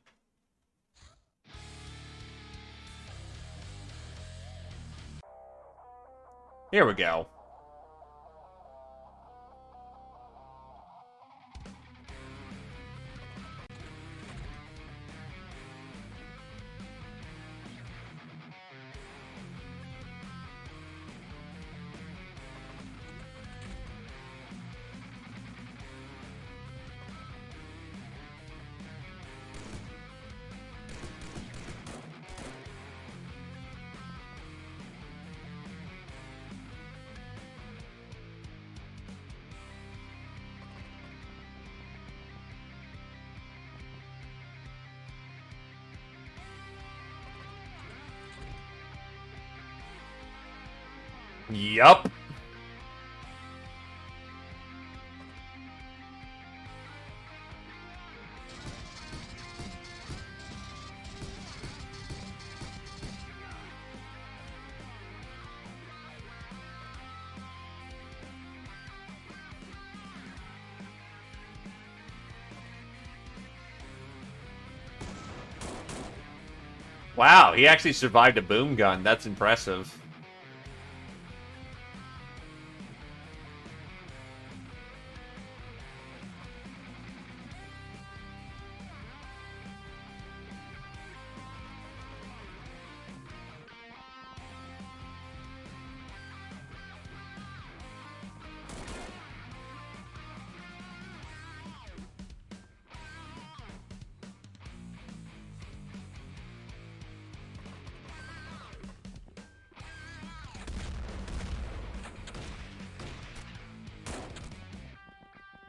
Here we go. Yup. Wow, he actually survived a boom gun. That's impressive.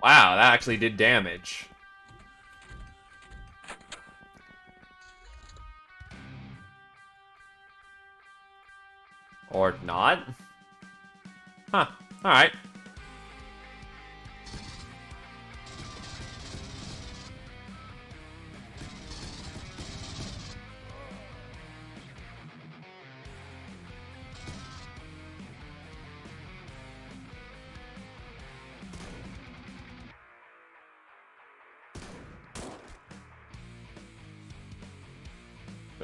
Wow, that actually did damage. Or not? Huh, alright.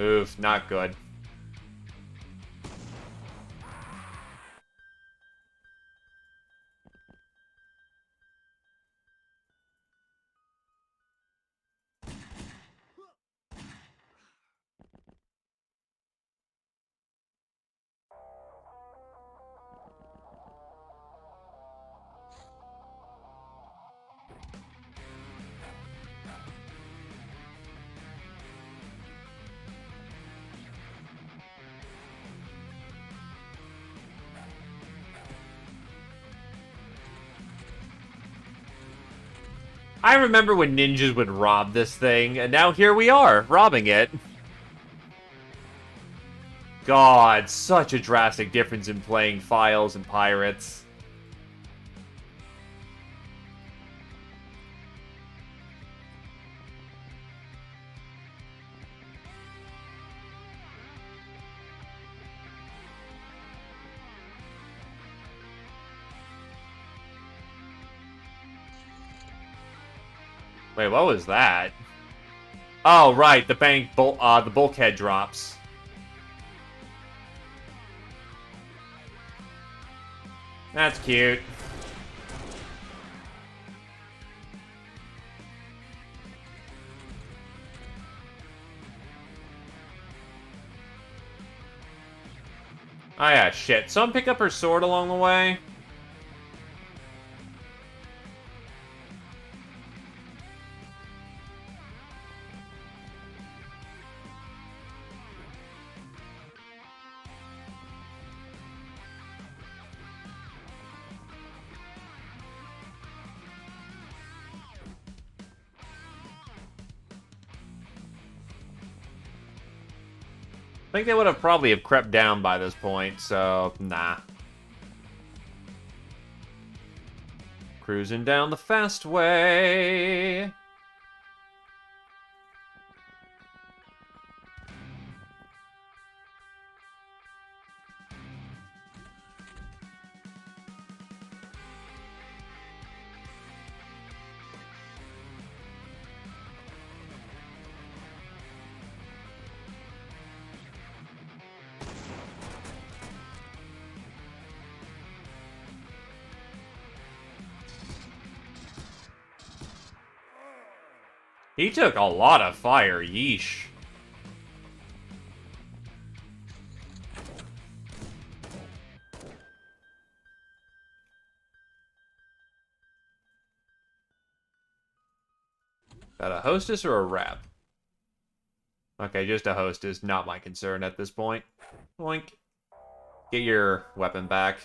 Oof, not good. I remember when ninjas would rob this thing, and now here we are, robbing it. God, such a drastic difference in playing Files and Pirates. Wait, what was that? Oh, right, the the bulkhead drops. That's cute. Oh yeah, shit. Someone pick up her sword along the way? I think they would have probably have crept down by this point, so nah. Cruising down the fast way. He took a lot of fire, yeesh. That a hostess or a rep? Okay, just a hostess, not my concern at this point. Boink. Get your weapon back.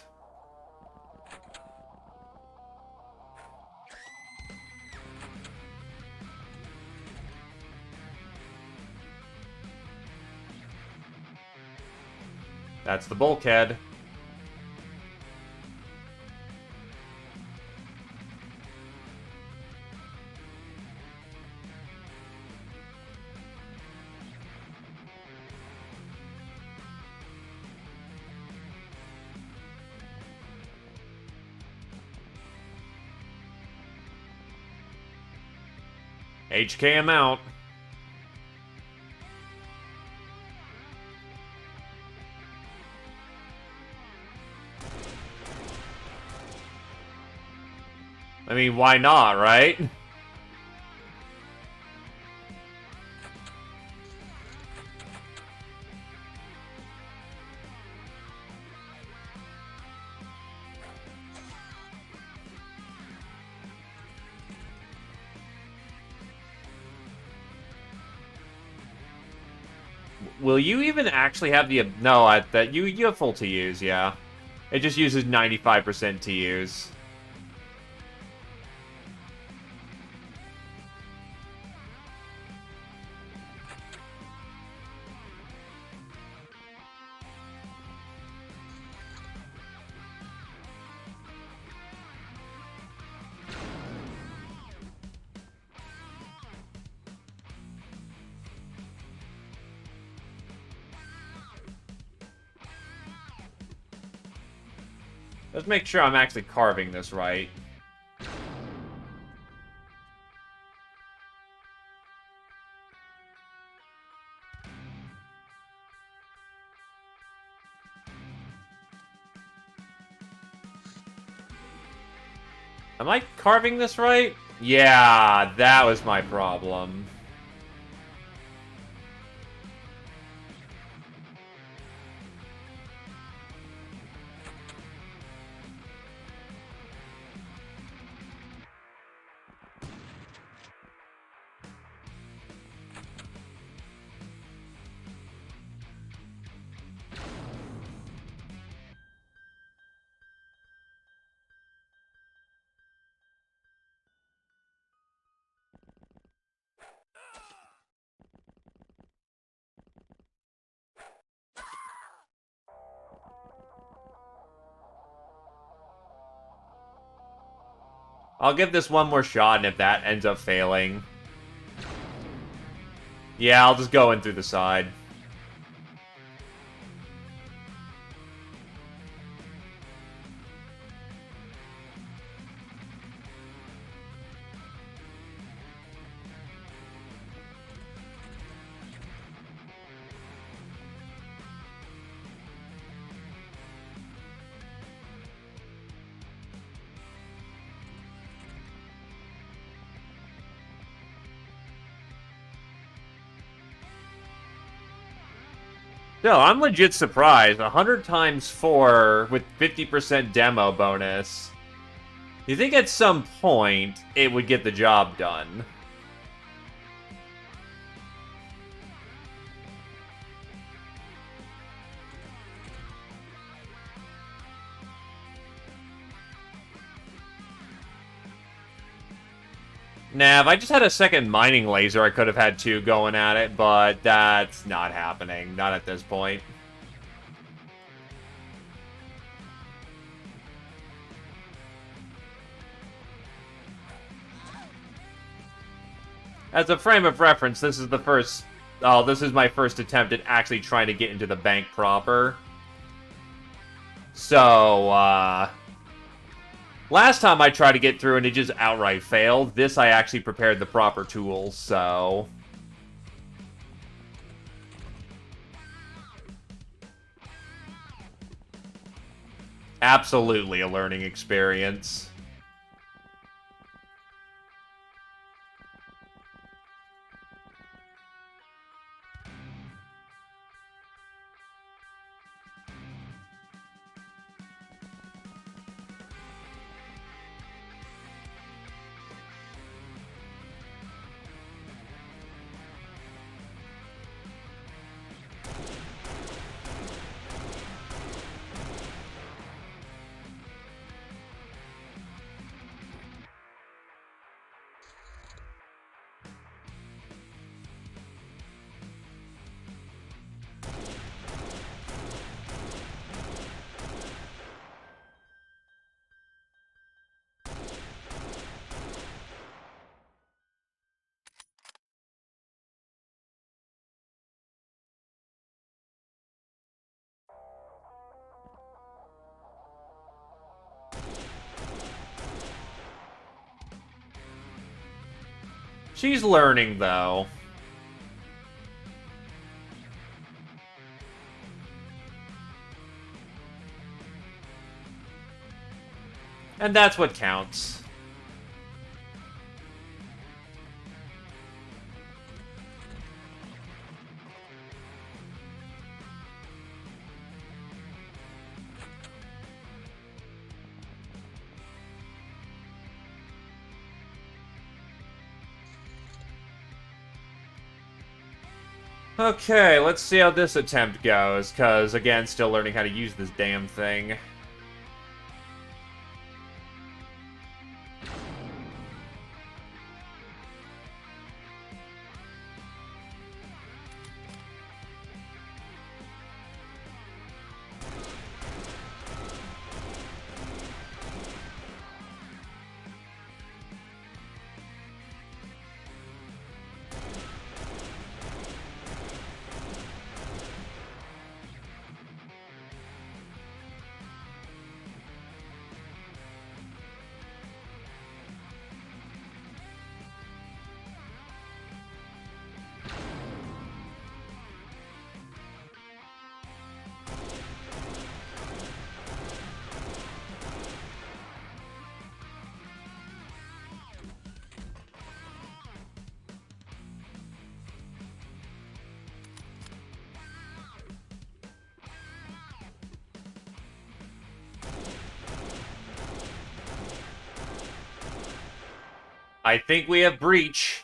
That's the bulkhead. HK him out. I mean, why not, right? Will you even actually have the... No, that you have full to use, yeah. It just uses 95% to use. Let's make sure I'm actually carving this right. Am I carving this right? Yeah, that was my problem. I'll give this one more shot, and if that ends up failing... Yeah, I'll just go in through the side. No, I'm legit surprised. 100 times 4 with 50% demo bonus. You think at some point it would get the job done? Nah, if I just had a second mining laser, I could have had 2 going at it, but that's not happening. Not at this point. As a frame of reference, this is the first... Oh, this is my first attempt at actually trying to get into the bank proper. So, last time I tried to get through and it just outright failed. This I actually prepared the proper tools, so... Absolutely a learning experience. She's learning, though. And that's what counts. Okay, let's see how this attempt goes, because, again, still learning how to use this damn thing. I think we have breach.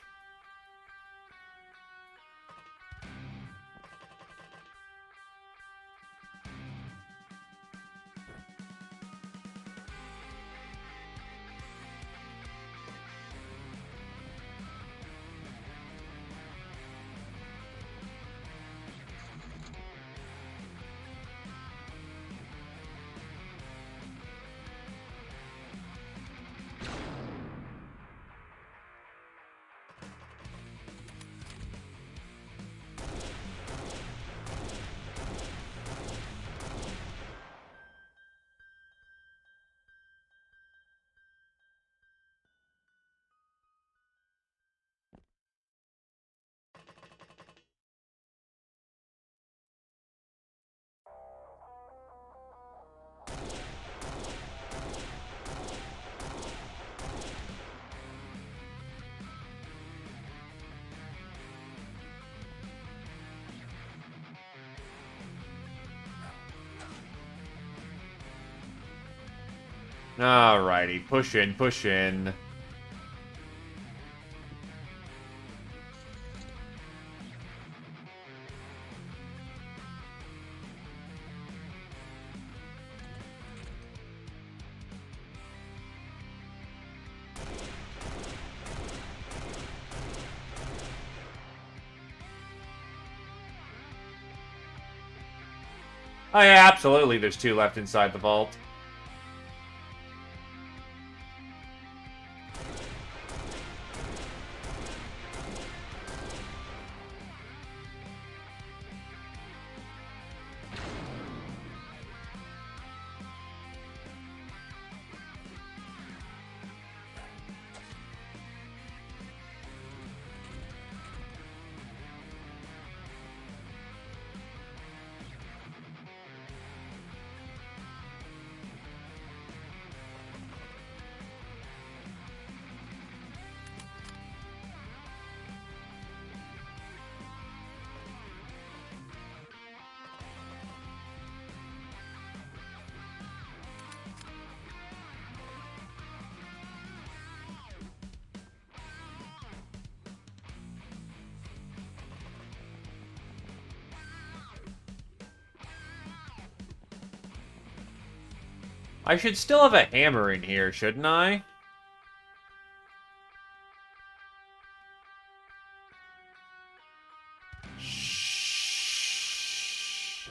Alrighty, push in, push in. Oh yeah, absolutely, there's 2 left inside the vault. I should still have a hammer in here, shouldn't I? Shh.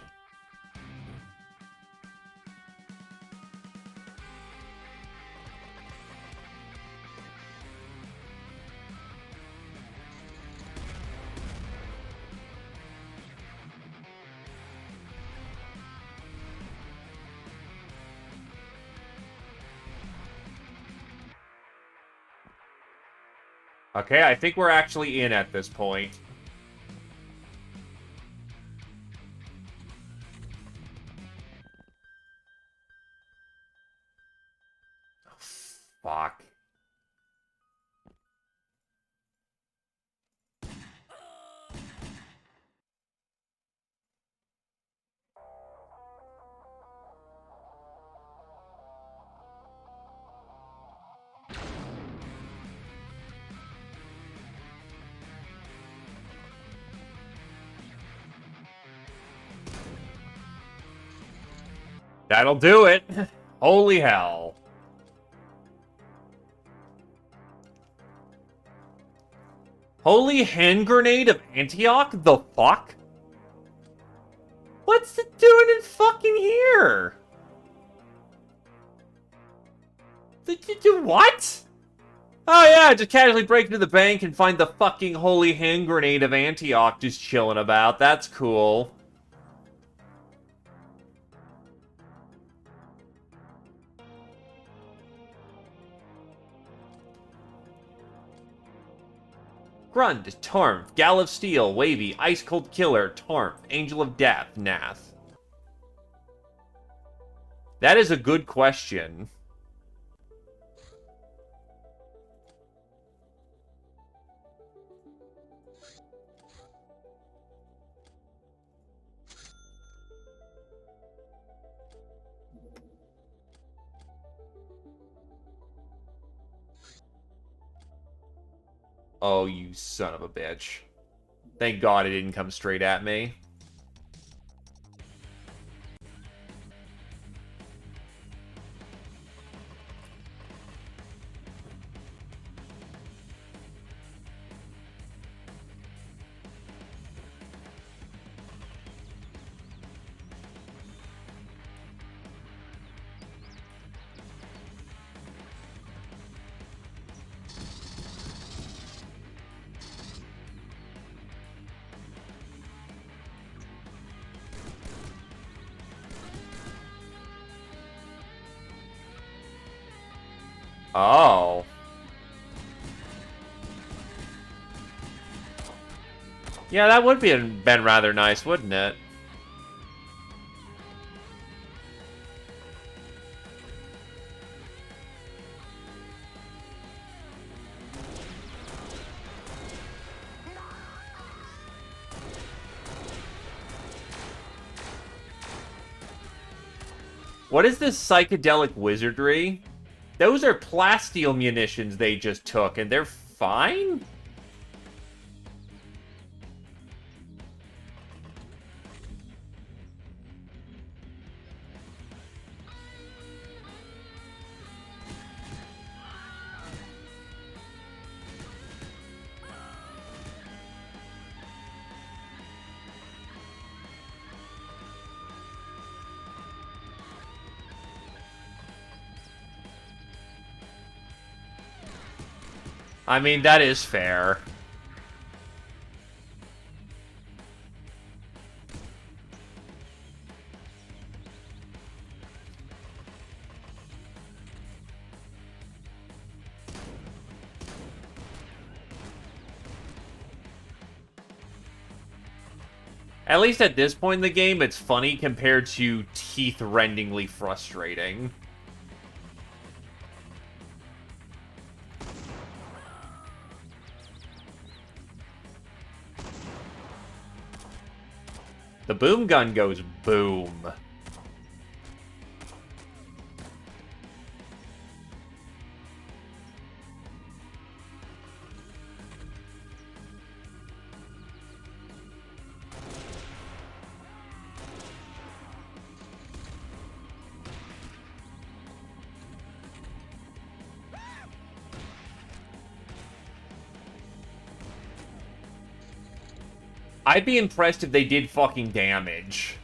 Okay, I think we're actually in at this point. Oh, fuck. That'll do it. Holy hell. Holy hand grenade of Antioch? The fuck? What's it doing in fucking here? What? Oh yeah, just casually break into the bank and find the fucking holy hand grenade of Antioch just chilling about. That's cool. Grund, Tarmf, Gal of Steel, Wavy, Ice Cold Killer, Tarmf, Angel of Death, Nath. That is a good question. Oh, you son of a bitch. Thank God it didn't come straight at me. Oh. Yeah, that would be been rather nice, wouldn't it? What is this psychedelic wizardry? Those are plasteel munitions they just took, and they're fine? I mean, that is fair. At least at this point in the game, it's funny compared to teeth-rendingly frustrating. The boom gun goes boom. I'd be impressed if they did fucking damage.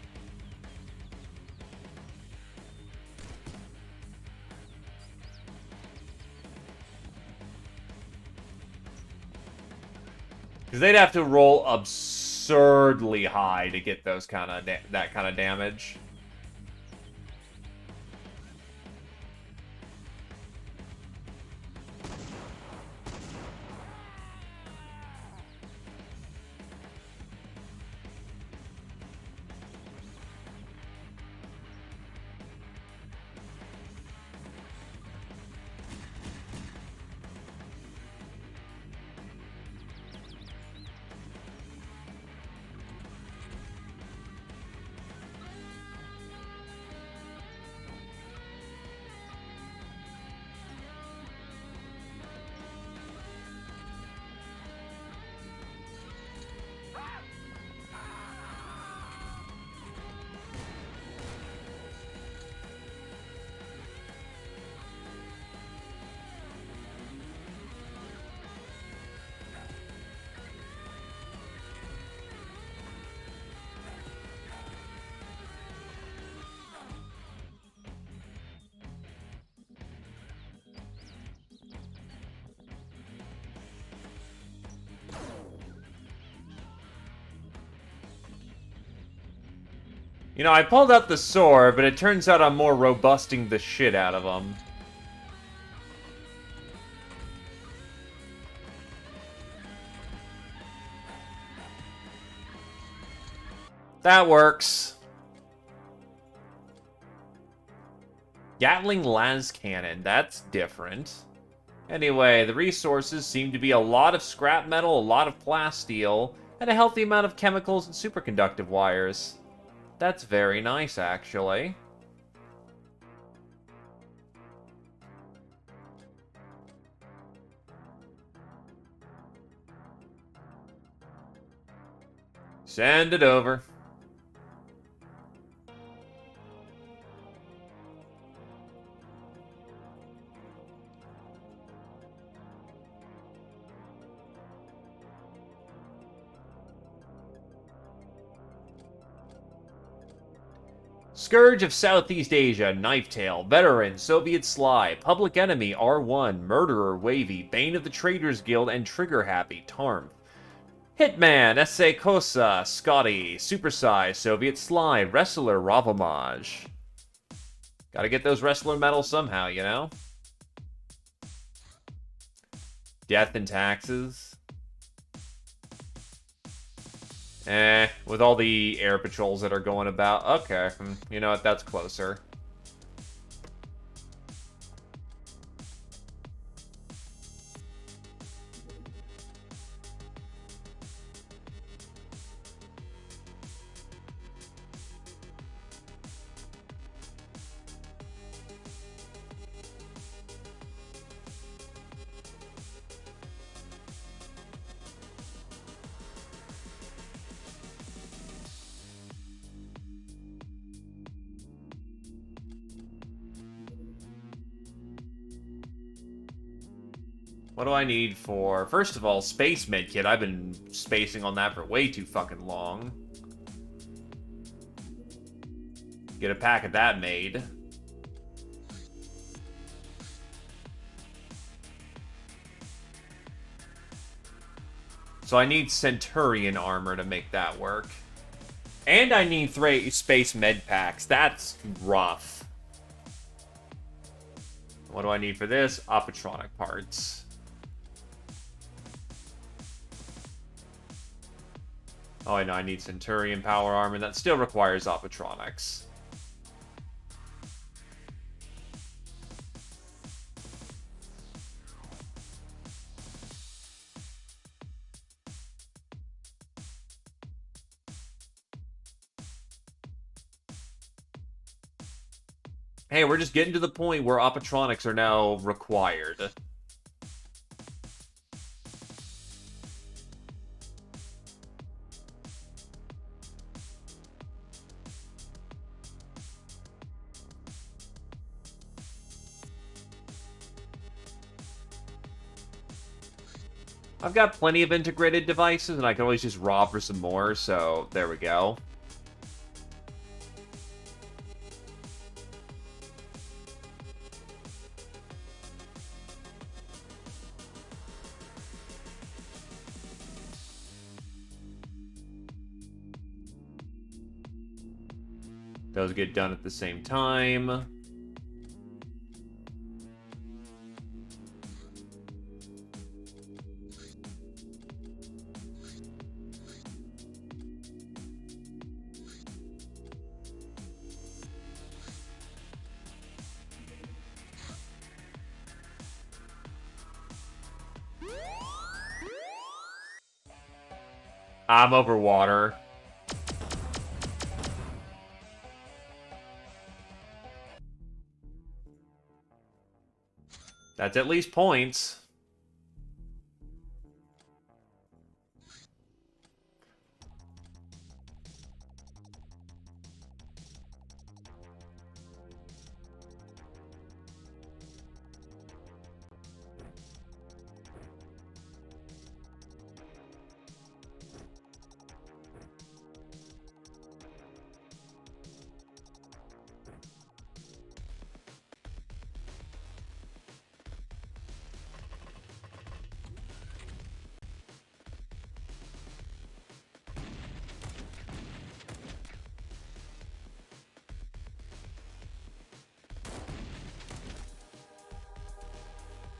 Because they'd have to roll absurdly high to get those kind of that kind of damage. You know, I pulled out the sword, but it turns out I'm more robusting the shit out of them. That works. Gatling las cannon, that's different. Anyway, the resources seem to be a lot of scrap metal, a lot of plasteel, and a healthy amount of chemicals and superconductive wires. That's very nice, actually. Send it over. Scourge of Southeast Asia, Knifetail, Veteran, Soviet Sly, Public Enemy, R1, Murderer, Wavy, Bane of the Traders Guild, and Trigger Happy, Tarmp. Hitman, Esse Cosa, Scotty, Supersize, Soviet Sly, Wrestler, Ravamage. Gotta get those Wrestler medals somehow, you know? Death and Taxes. With all the air patrols that are going about. Okay, you know what, that's closer. What do I need for... First of all, space medkit. I've been spacing on that for way too fucking long. Get a pack of that made. So I need Centurion armor to make that work. And I need 3 space med packs. That's rough. What do I need for this? Oppatronic parts. Oh, I know, I need Centurion power armor. That still requires Oppatronics. Hey, we're just getting to the point where Oppatronics are now required. I've got plenty of integrated devices, and I can always just rob for some more, so there we go. Those get done at the same time. I'm over water. That's at least points.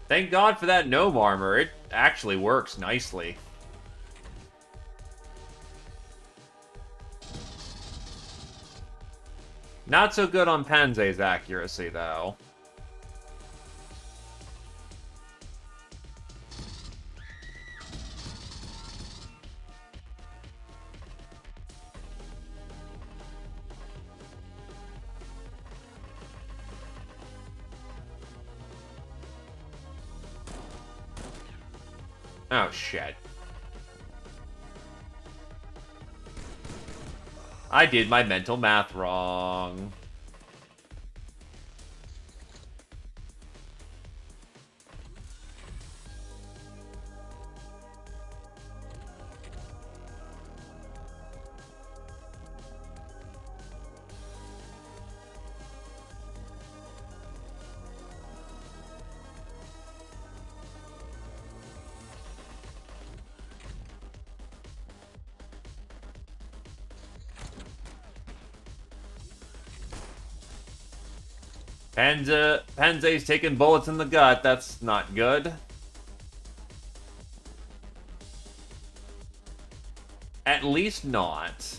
Thank God for that gnome armor. It actually works nicely. Not so good on Panze's accuracy, though. Oh, shit. I did my mental math wrong. Panze's taking bullets in the gut. That's not good. At least not.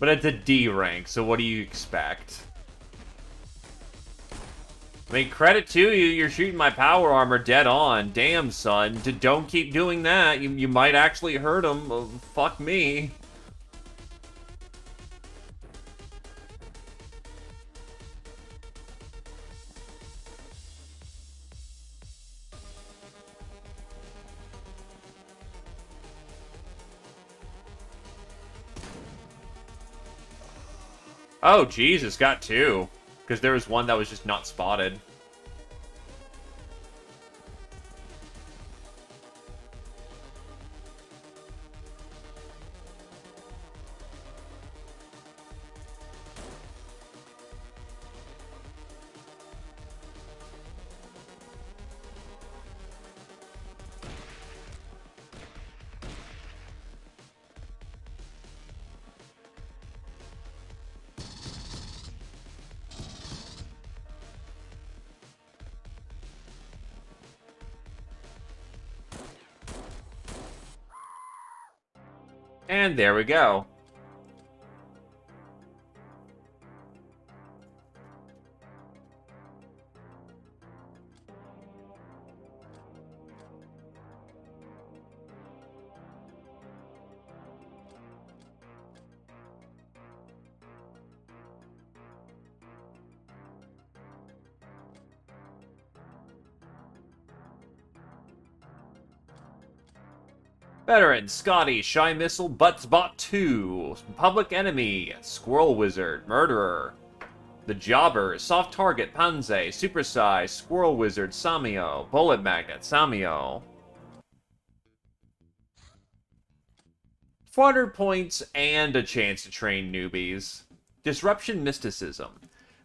But it's a D rank, so what do you expect? I mean, credit to you, you're shooting my power armor dead on. Damn, son. Don't keep doing that. You might actually hurt him. Fuck me. Oh, Jesus, got two. Because there was one that was just not spotted. And there we go. Veteran, Scotty, Shy Missile, Buttsbot 2, Public Enemy, Squirrel Wizard, Murderer, The Jobber, Soft Target, Panze, Super Size, Squirrel Wizard, Samio, Bullet Magnet, Samio. 400 points and a chance to train newbies. Disruption Mysticism.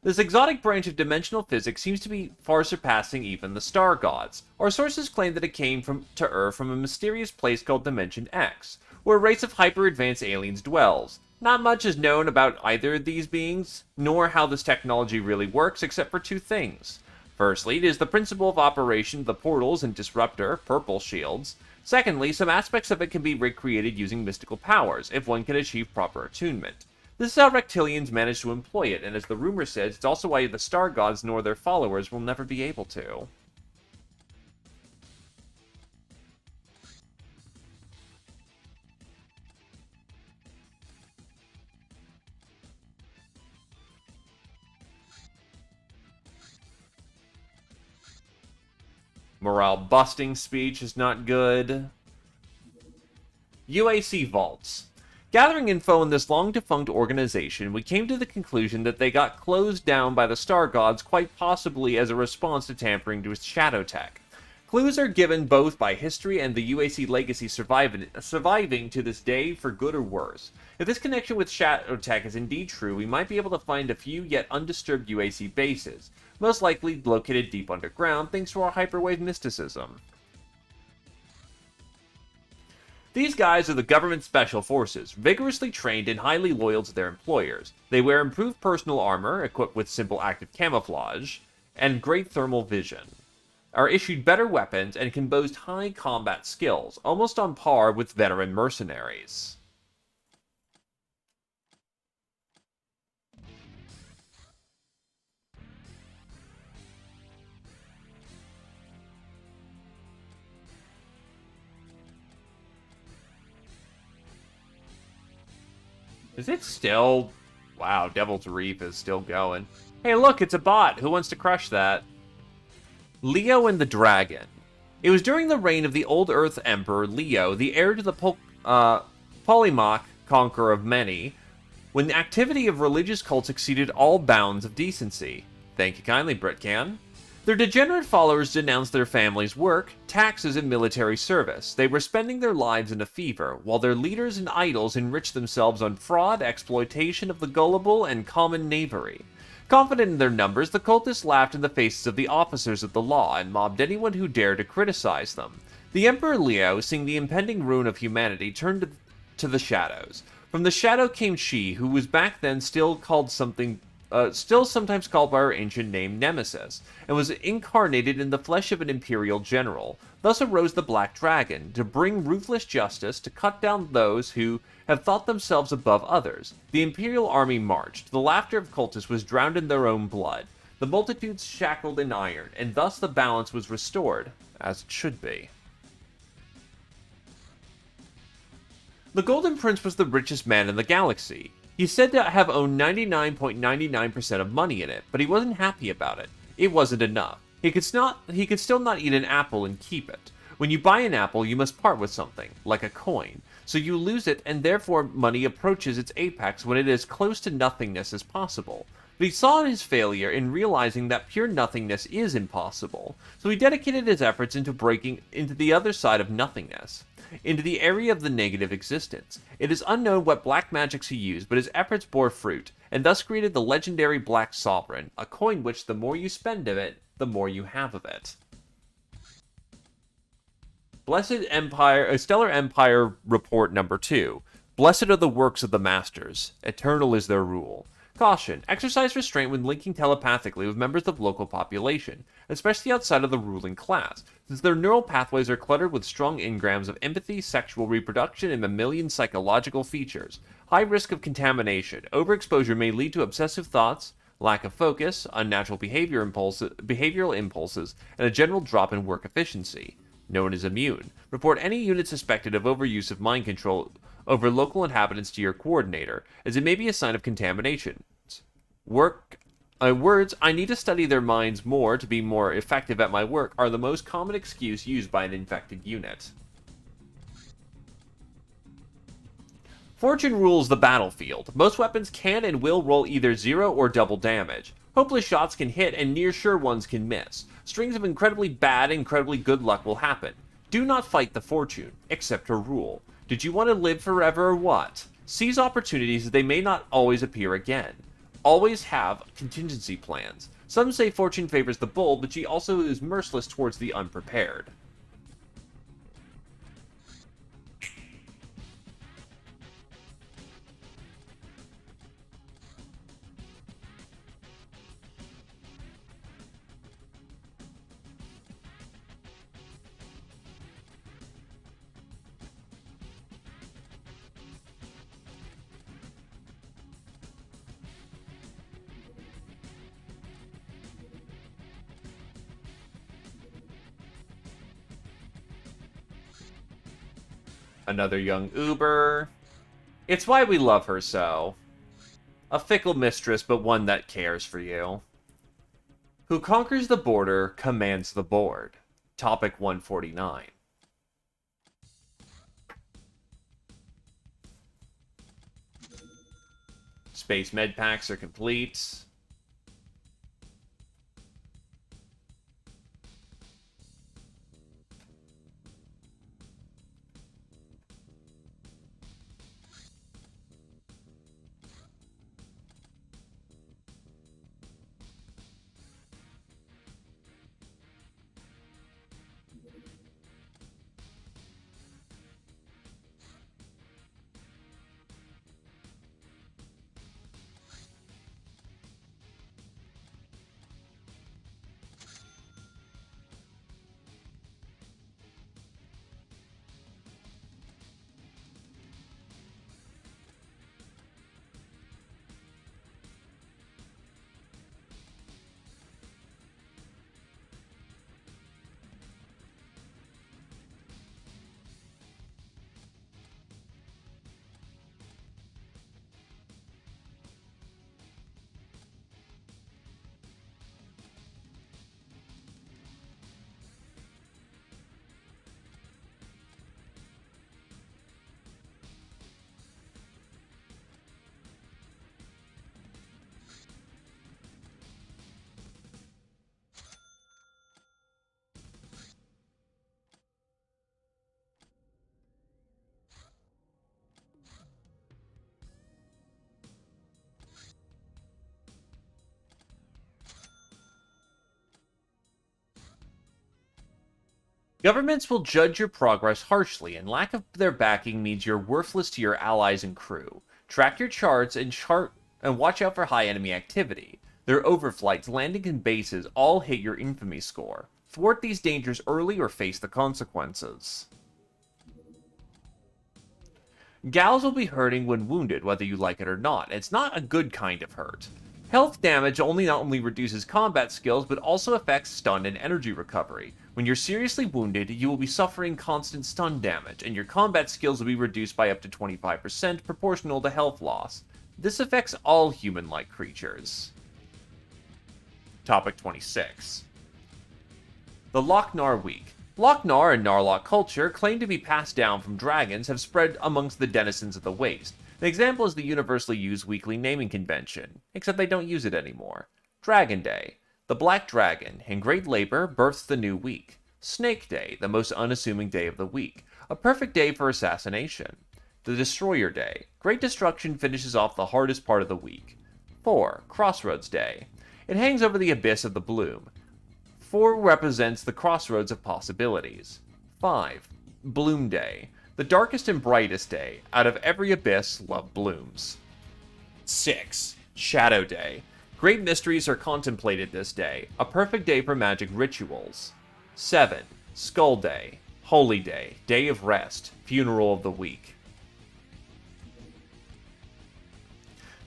This exotic branch of dimensional physics seems to be far surpassing even the star gods. Our sources claim that it came to Earth from a mysterious place called Dimension X, where a race of hyper-advanced aliens dwells. Not much is known about either of these beings, nor how this technology really works, except for two things. Firstly, it is the principle of operation of the portals and disruptor, purple shields. Secondly, some aspects of it can be recreated using mystical powers, if one can achieve proper attunement. This is how Reptilians manage to employ it, and as the rumor says, it's also why the Star Gods nor their followers will never be able to. Morale-busting speech is not good. UAC Vaults. Gathering info on this long-defunct organization, we came to the conclusion that they got closed down by the Star Gods quite possibly as a response to tampering with shadow tech. Clues are given both by history and the UAC legacy surviving to this day for good or worse. If this connection with shadow tech is indeed true, we might be able to find a few yet undisturbed UAC bases, most likely located deep underground thanks to our hyperwave mysticism. These guys are the government special forces, vigorously trained and highly loyal to their employers. They wear improved personal armor, equipped with simple active camouflage, and great thermal vision, are issued better weapons, and can boast high combat skills, almost on par with veteran mercenaries. Is it still... Wow, Devil's Reef is still going. Hey, look, it's a bot. Who wants to crush that? Leo and the Dragon. It was during the reign of the Old Earth Emperor Leo, the heir to the Polemarch, conqueror of many, when the activity of religious cults exceeded all bounds of decency. Thank you kindly, Britcan. Their degenerate followers denounced their family's work, taxes, and military service. They were spending their lives in a fever, while their leaders and idols enriched themselves on fraud, exploitation of the gullible, and common knavery. Confident in their numbers, the cultists laughed in the faces of the officers of the law and mobbed anyone who dared to criticize them. The Emperor Leo, seeing the impending ruin of humanity, turned to the shadows. From the shadow came she, who was back then still sometimes called by her ancient name Nemesis, and was incarnated in the flesh of an imperial general. Thus arose the Black Dragon, to bring ruthless justice, to cut down those who have thought themselves above others. The imperial army marched. The laughter of cultists was drowned in their own blood. The multitudes shackled in iron, and thus the balance was restored, as it should be. The Golden Prince was the richest man in the galaxy. He's said to have owned 99.99% of money in it, but he wasn't happy about it. It wasn't enough. He could still not eat an apple and keep it. When you buy an apple, you must part with something, like a coin. so you lose it, and therefore money approaches its apex when it is close to nothingness as possible. But he saw his failure in realizing that pure nothingness is impossible, so he dedicated his efforts into breaking into the other side of nothingness, into the area of the negative existence. It is unknown what black magics he used, but his efforts bore fruit, and thus created the legendary Black Sovereign, a coin which the more you spend of it, the more you have of it. Blessed Empire, Stellar Empire Report Number 2. Blessed are the works of the Masters. Eternal is their rule. Caution. Exercise restraint when linking telepathically with members of the local population, especially outside of the ruling class, since their neural pathways are cluttered with strong engrams of empathy, sexual reproduction, and mammalian psychological features. High risk of contamination. Overexposure may lead to obsessive thoughts, lack of focus, unnatural behavioral impulses, and a general drop in work efficiency. No one is immune. Report any unit suspected of overuse of mind control over local inhabitants to your coordinator, as it may be a sign of contamination. Words, I need to study their minds more to be more effective at my work, are the most common excuse used by an infected unit. Fortune rules the battlefield. Most weapons can and will roll either 0 or double damage. Hopeless shots can hit and near sure ones can miss. Strings of incredibly bad and incredibly good luck will happen. Do not fight the fortune. Accept her rule. Did you want to live forever or what? Seize opportunities as they may not always appear again. Always have contingency plans. Some say fortune favors the bold, but she also is merciless towards the unprepared. Another young Uber. It's why we love her so. A fickle mistress, but one that cares for you. Who conquers the border commands the board. Topic 149. Space med packs are complete. Governments will judge your progress harshly, and lack of their backing means you're worthless to your allies and crew. Track your charts and watch out for high enemy activity. Their overflights, landing in bases all hit your infamy score. Thwart these dangers early or face the consequences. Gals will be hurting when wounded, whether you like it or not. It's not a good kind of hurt. Health damage not only reduces combat skills, but also affects stun and energy recovery. When you're seriously wounded, you will be suffering constant stun damage, and your combat skills will be reduced by up to 25% proportional to health loss. This affects all human-like creatures. Topic 26. The Lochnar Week. Lochnar and Narlock culture, claimed to be passed down from dragons, have spread amongst the denizens of the Waste. An example is the universally used weekly naming convention, except they don't use it anymore. Dragon Day. The Black Dragon, in great labor, births the new week. Snake Day, the most unassuming day of the week. A perfect day for assassination. The Destroyer Day. Great destruction finishes off the hardest part of the week. 4. Crossroads Day. It hangs over the abyss of the bloom. 4 represents the crossroads of possibilities. 5. Bloom Day. The darkest and brightest day. Out of every abyss, love blooms. 6. Shadow Day. Great mysteries are contemplated this day. A perfect day for magic rituals. 7. Skull Day. Holy Day. Day of rest. Funeral of the week.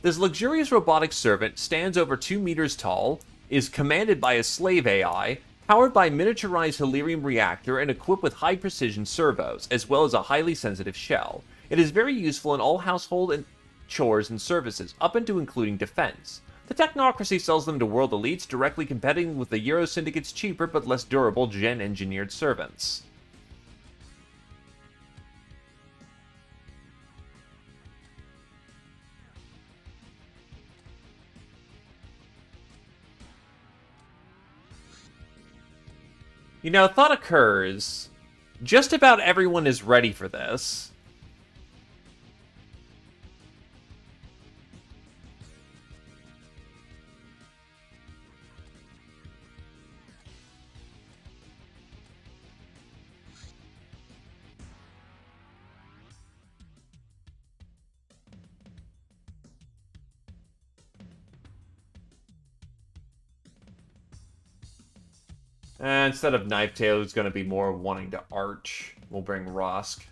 This luxurious robotic servant stands over 2 meters tall, is commanded by a slave AI, powered by a miniaturized helium reactor and equipped with high-precision servos, as well as a highly sensitive shell. It is very useful in all household and chores and services, up into including defense. The technocracy sells them to world elites, directly competing with the Euro Syndicate's cheaper but less durable gen-engineered servants. You know, thought occurs, just about everyone is ready for this. Instead of Knife Tail, who's going to be more wanting to arch, we'll bring Rosk.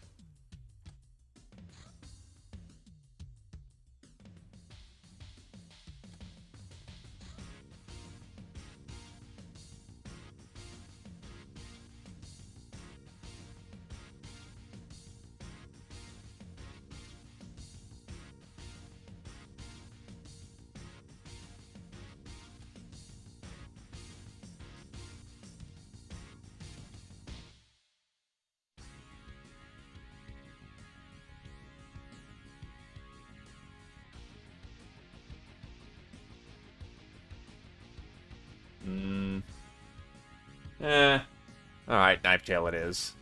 Alright, Knife Tail it is.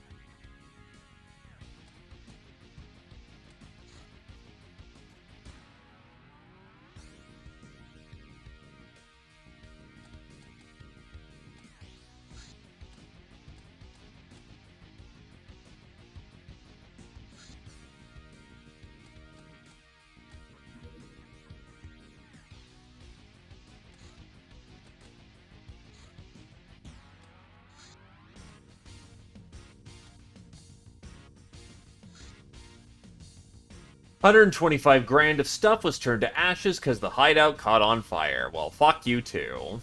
$125,000 of stuff was turned to ashes because the hideout caught on fire. Well, fuck you too.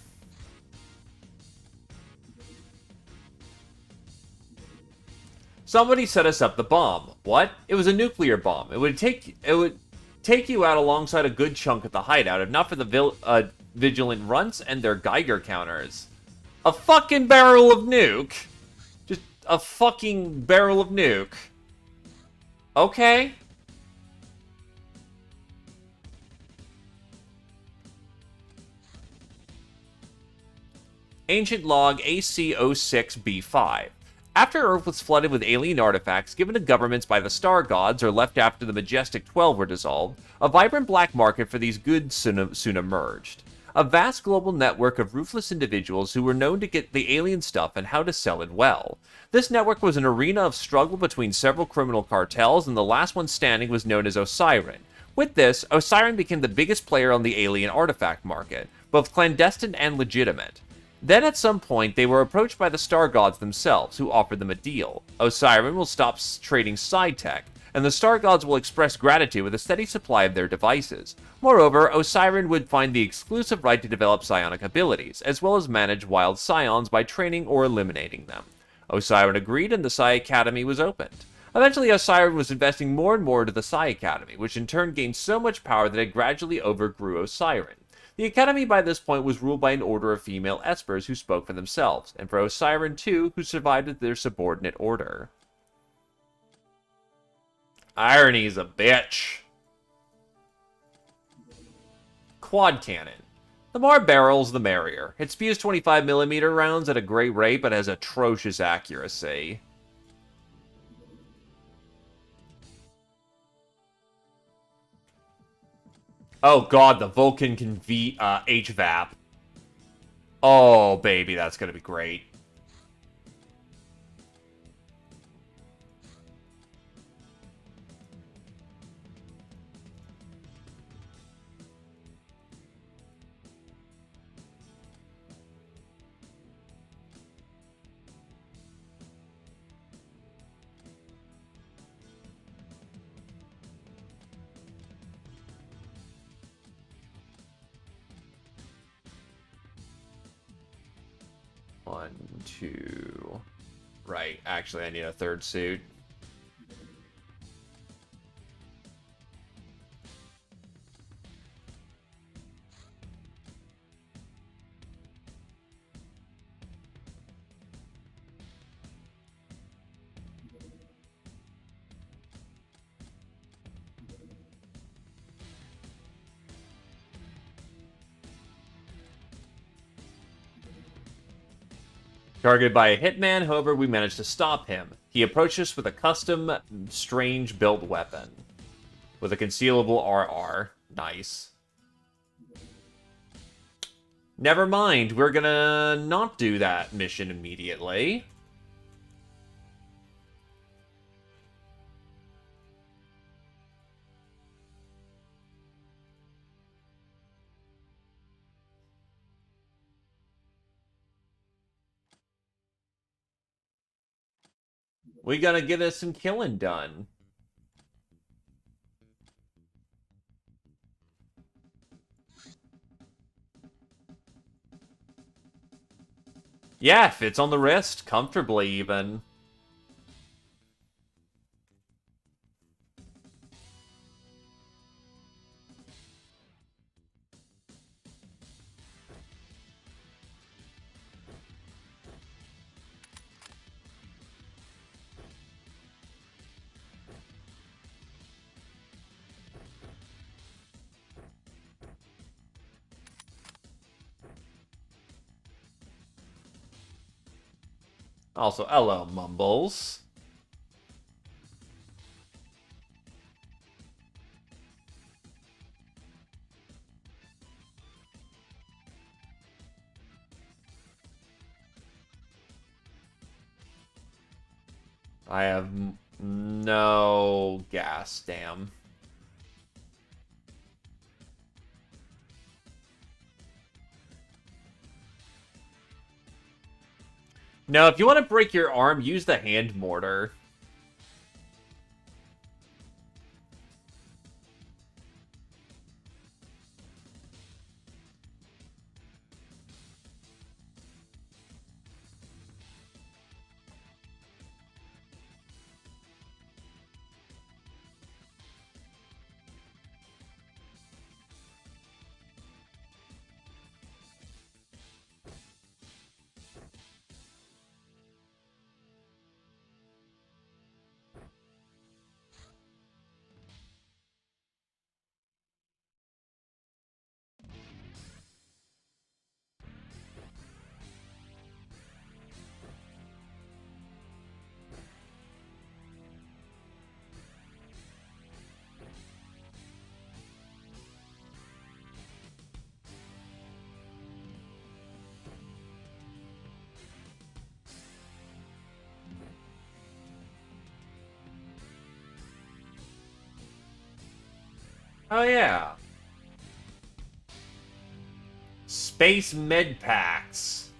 Somebody set us up the bomb. What? It was a nuclear bomb. It would take you out alongside a good chunk of the hideout, if not for the vigilant runts and their Geiger counters. A fucking barrel of nuke. Just a fucking barrel of nuke. Okay. Ancient log AC06B5. After Earth was flooded with alien artifacts given to governments by the Star Gods or left after the Majestic 12 were dissolved, a vibrant black market for these goods soon emerged. A vast global network of ruthless individuals who were known to get the alien stuff and how to sell it well. This network was an arena of struggle between several criminal cartels, and the last one standing was known as Osiren. With this, Osiren became the biggest player on the alien artifact market, both clandestine and legitimate. Then at some point, they were approached by the Star Gods themselves, who offered them a deal. Osiren will stop trading side tech, and the Star Gods will express gratitude with a steady supply of their devices. Moreover, Osiren would find the exclusive right to develop psionic abilities, as well as manage wild scions by training or eliminating them. Osiren agreed, and the Psi Academy was opened. Eventually, Osiren was investing more and more into the Psi Academy, which in turn gained so much power that it gradually overgrew Osiren. The Academy by this point was ruled by an order of female espers who spoke for themselves, and for Osiren too, who survived their subordinate order. Irony's a bitch. Quad cannon. The more barrels, the merrier. It spews 25mm rounds at a great rate, but has atrocious accuracy. Oh god, the Vulcan can HVAP. Oh, baby, that's gonna be great. One, two... Right, actually, I need a third suit. Targeted by a hitman, however, we managed to stop him. He approached us with a custom, strange built weapon. With a concealable RR. Nice. Never mind, we're gonna not do that mission immediately. We gotta get us some killing done. Yeah, fits on the wrist, comfortably even. Also, hello, Mumbles. I have no gas, damn. No, if you want to break your arm, use the hand mortar. Oh, yeah. Space med packs.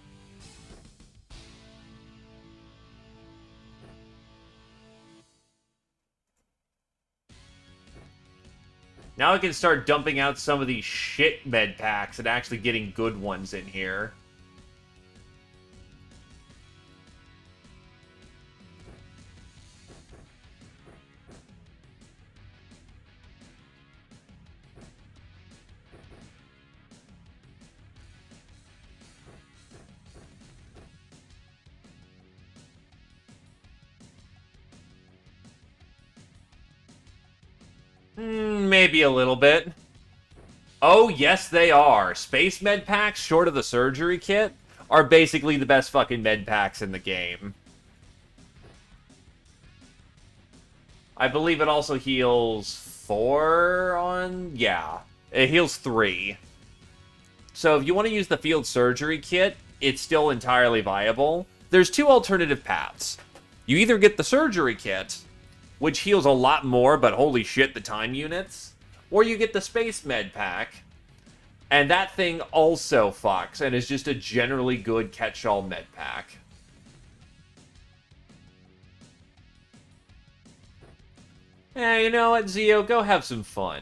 Now I can start dumping out some of these shit med packs and actually getting good ones in here. Maybe a little bit. Oh, yes, they are. Space med packs, short of the surgery kit, are basically the best fucking med packs in the game. I believe it also heals 4 on... Yeah, it heals 3. So if you want to use the field surgery kit, it's still entirely viable. There's 2 alternative paths. You either get the surgery kit, which heals a lot more, but holy shit, the time units, or you get the space med pack, and that thing also fucks, and is just a generally good catch-all med pack. You know what, Zio? Go have some fun.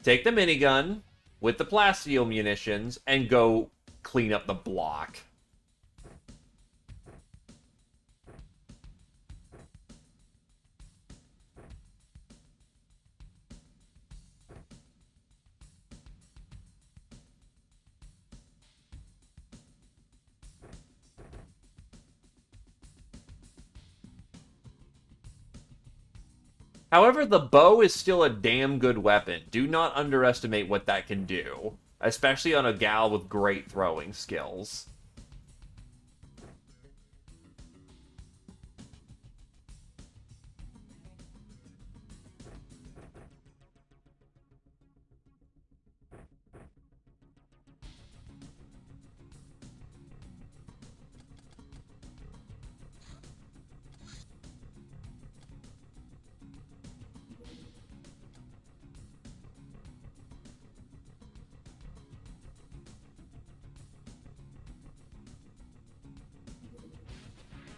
Take the minigun with the plasteel munitions and go clean up the block. However, the bow is still a damn good weapon. Do not underestimate what that can do, especially on a gal with great throwing skills.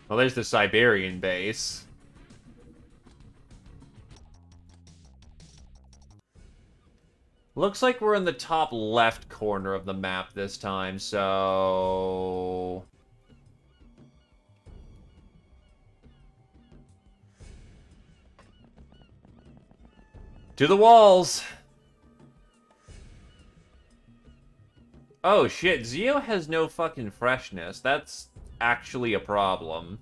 Well, there's the Siberian base. Looks like we're in the top left corner of the map this time, so... To the walls! Oh shit, Zio has no fucking freshness. That's actually a problem.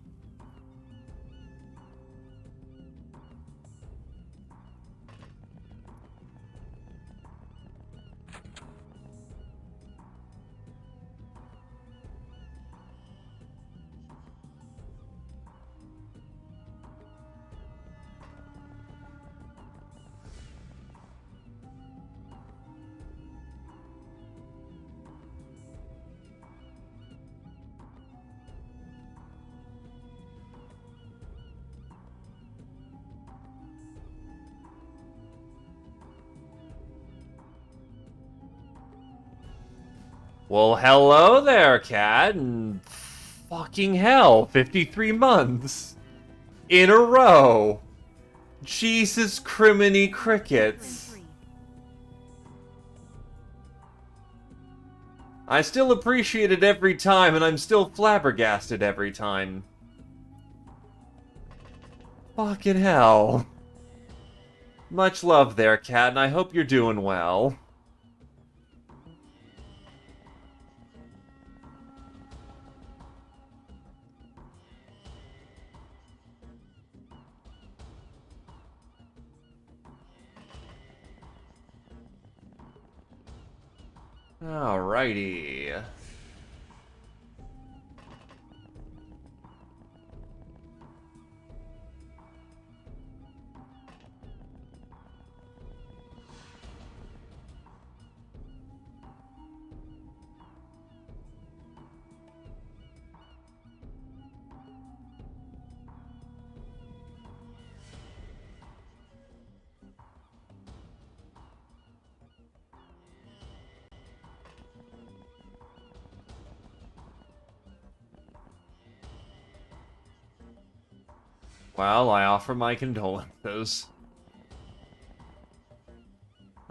Well, hello there, cat, and fucking hell, 53 months in a row. Jesus criminy crickets. I still appreciate it every time, and I'm still flabbergasted every time. Fucking hell. Much love there, cat, and I hope you're doing well. Alrighty. Well, I offer my condolences.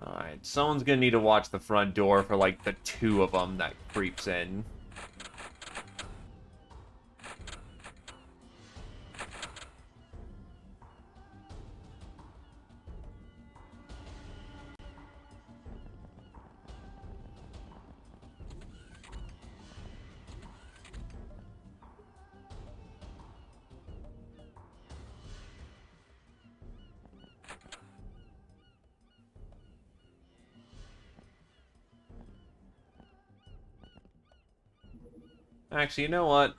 Alright, someone's gonna need to watch the front door for, like, the 2 of them that creeps in. Actually, you know what?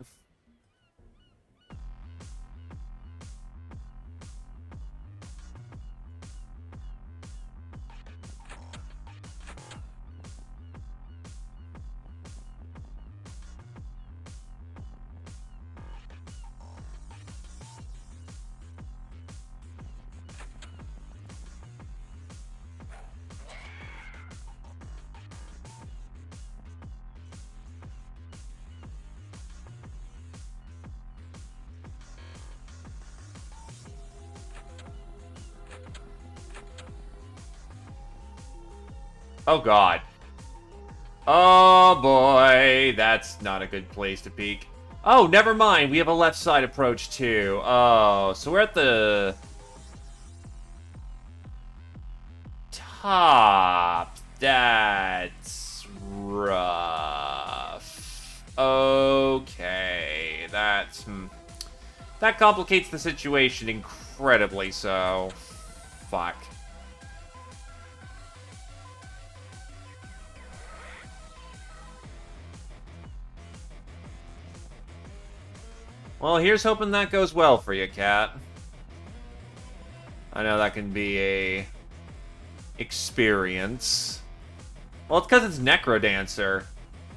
Oh, God. Oh, boy. That's not a good place to peek. Oh, never mind. We have a left side approach, too. Oh, so we're at the top. That's rough. Okay. That complicates the situation incredibly so. Fuck. Well, here's hoping that goes well for you, Cat. I know that can be a experience. Well, it's because it's Necrodancer.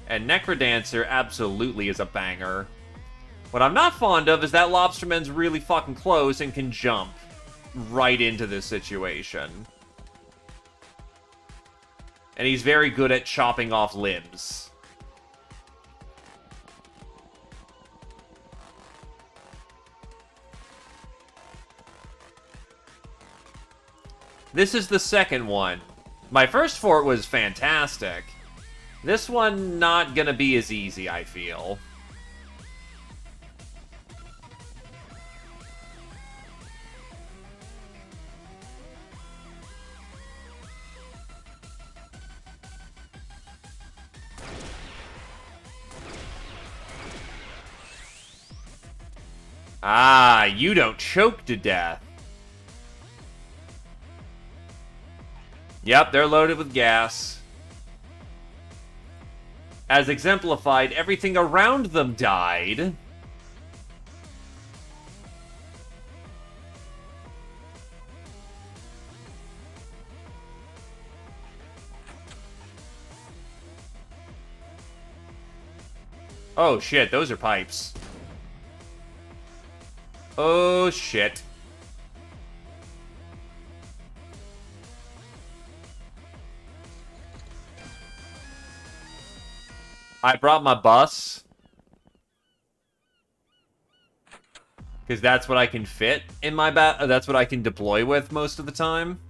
And Necrodancer absolutely is a banger. What I'm not fond of is that Lobsterman's really fucking close and can jump right into this situation. And he's very good at chopping off limbs. This is the second one. My first fort was fantastic. This one, not gonna be as easy, I feel. Ah, you don't choke to death. Yep, they're loaded with gas. As exemplified, everything around them died. Oh shit, those are pipes. Oh shit. I brought my bus. Because that's what I can fit in my that's what I can deploy with most of the time.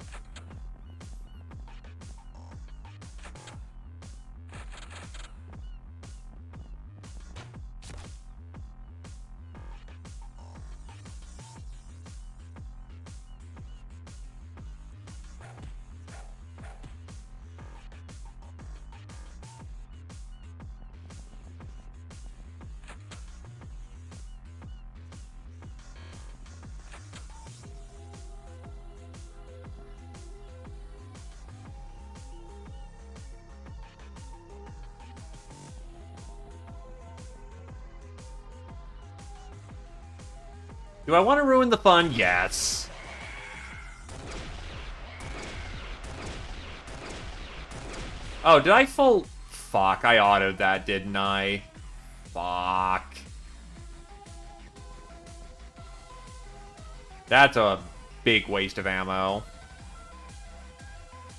Do I want to ruin the fun? Yes. Oh, did I full... Fuck, I autoed that, didn't I? Fuck. That's a big waste of ammo.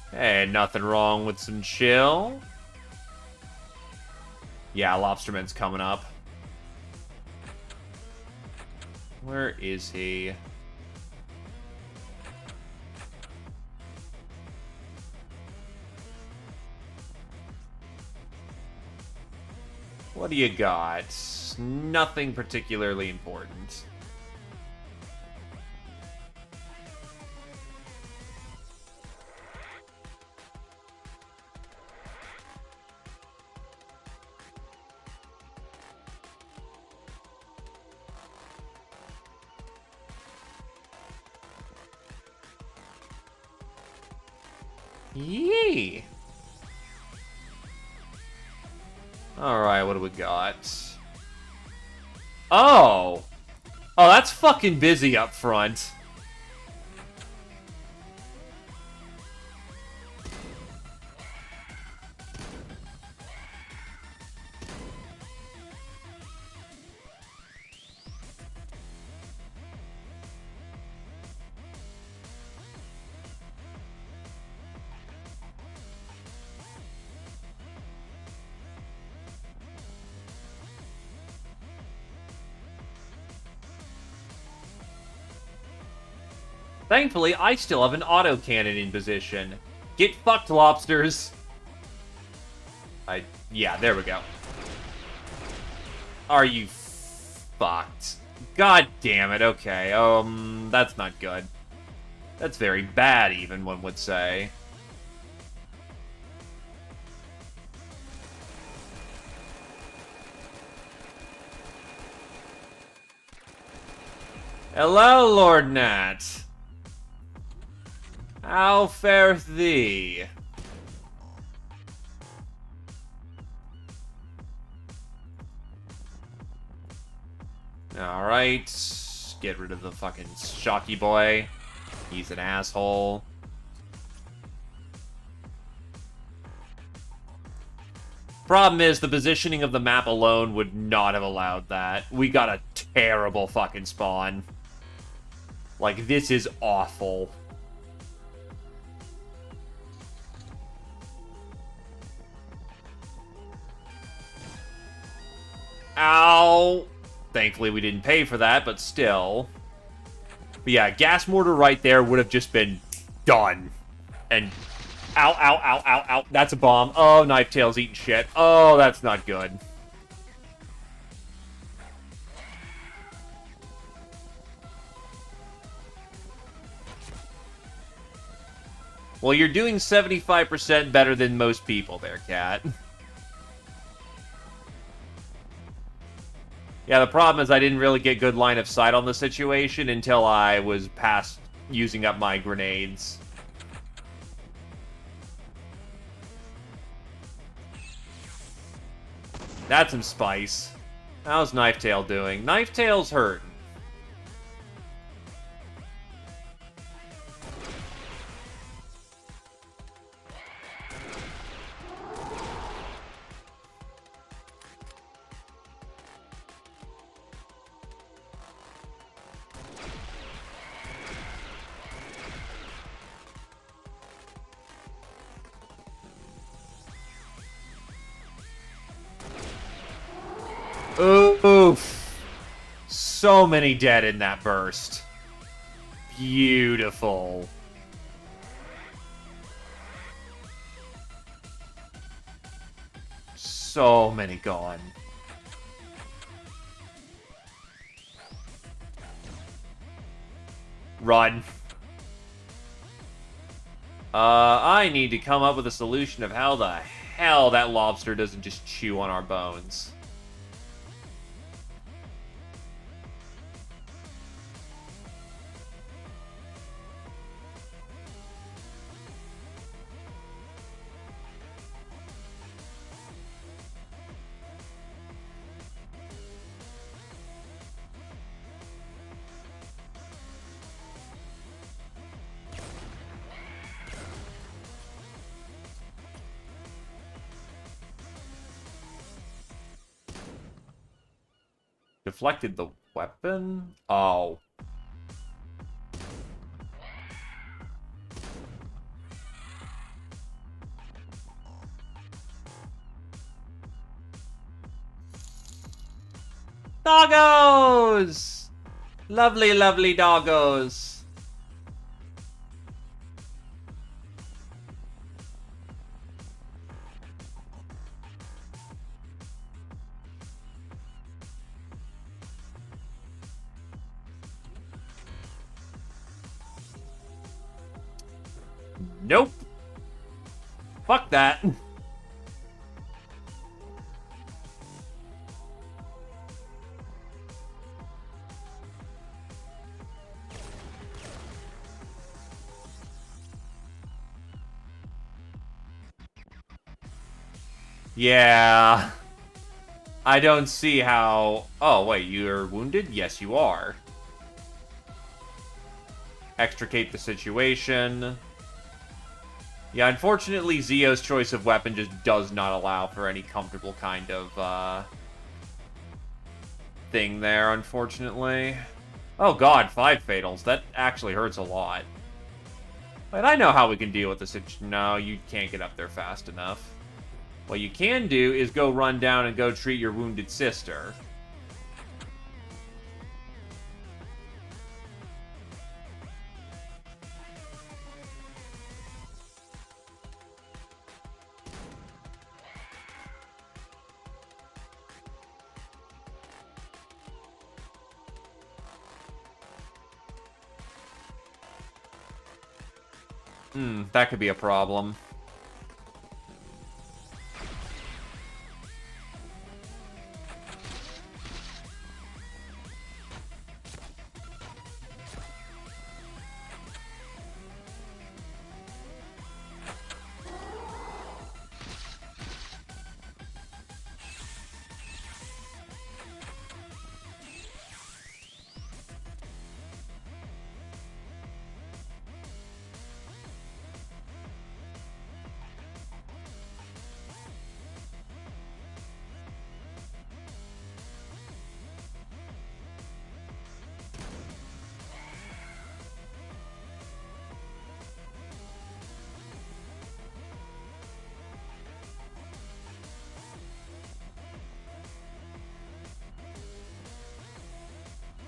Hey, nothing wrong with some chill. Yeah, Lobsterman's coming up. Where is he? What do you got? Nothing particularly important. Yee! Alright, what do we got? Oh! Oh, that's fucking busy up front. Thankfully, I still have an autocannon in position. Get fucked, lobsters. Yeah, there we go. Are you fucked? God damn it, okay. That's not good. That's very bad, even, one would say. Hello, Lord Nat. How fareth thee? Alright. Get rid of the fucking Shocky boy. He's an asshole. Problem is, the positioning of the map alone would not have allowed that. We got a terrible fucking spawn. Like, this is awful. Ow! Thankfully, we didn't pay for that, but still. But yeah, gas mortar right there would have just been done. And ow, ow, ow, ow, ow. That's a bomb. Oh, Knife Tail's eating shit. Oh, that's not good. Well, you're doing 75% better than most people there, Cat. Yeah, the problem is I didn't really get good line of sight on the situation until I was past using up my grenades. That's some spice. How's Knife Tail doing? Knife Tail's hurt. Oof. So many dead in that burst. Beautiful. So many gone. Run. I need to come up with a solution of how the hell that lobster doesn't just chew on our bones. Deflected the weapon? Oh. Doggos! Lovely, lovely doggos. Nope. Fuck that. Yeah. I don't see how... Oh, wait, you're wounded? Yes, you are. Extricate the situation. Yeah, unfortunately, Zio's choice of weapon just does not allow for any comfortable kind of, thing there, unfortunately. Oh god, 5 fatals. That actually hurts a lot. But I know how we can deal with this. No, you can't get up there fast enough. What you can do is go run down and go treat your wounded sister. That could be a problem.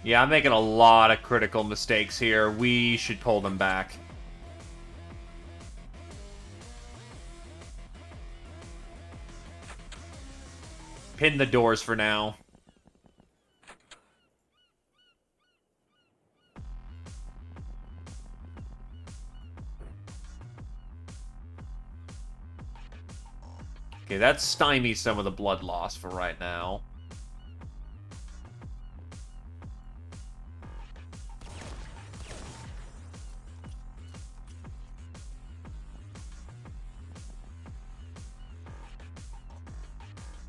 Yeah, I'm making a lot of critical mistakes here. We should pull them back. Pin the doors for now. Okay, that stymies some of the blood loss for right now.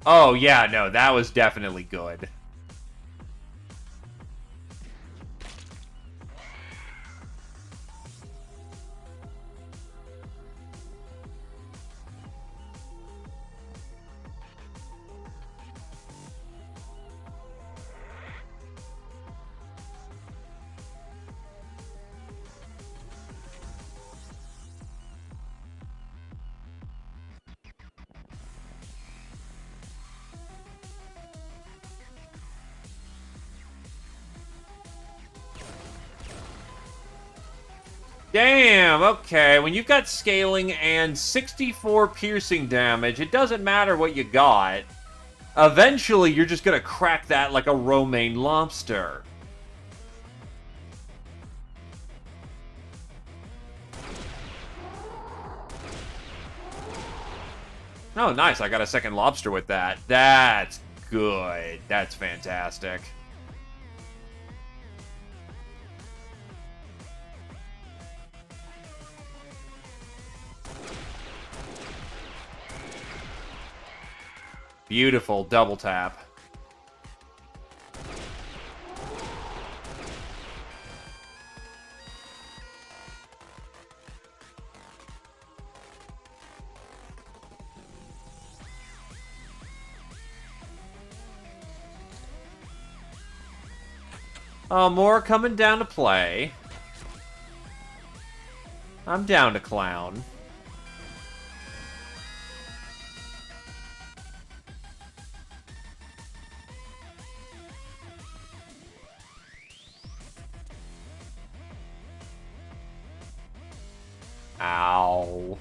Oh, yeah, no, that was definitely good. Damn, okay. When you've got scaling and 64 piercing damage, it doesn't matter what you got. Eventually, you're just gonna crack that like a romaine lobster. Oh, nice. I got a second lobster with that. That's good. That's fantastic. Beautiful. Double tap. More coming down to play. I'm down to clown. Ow.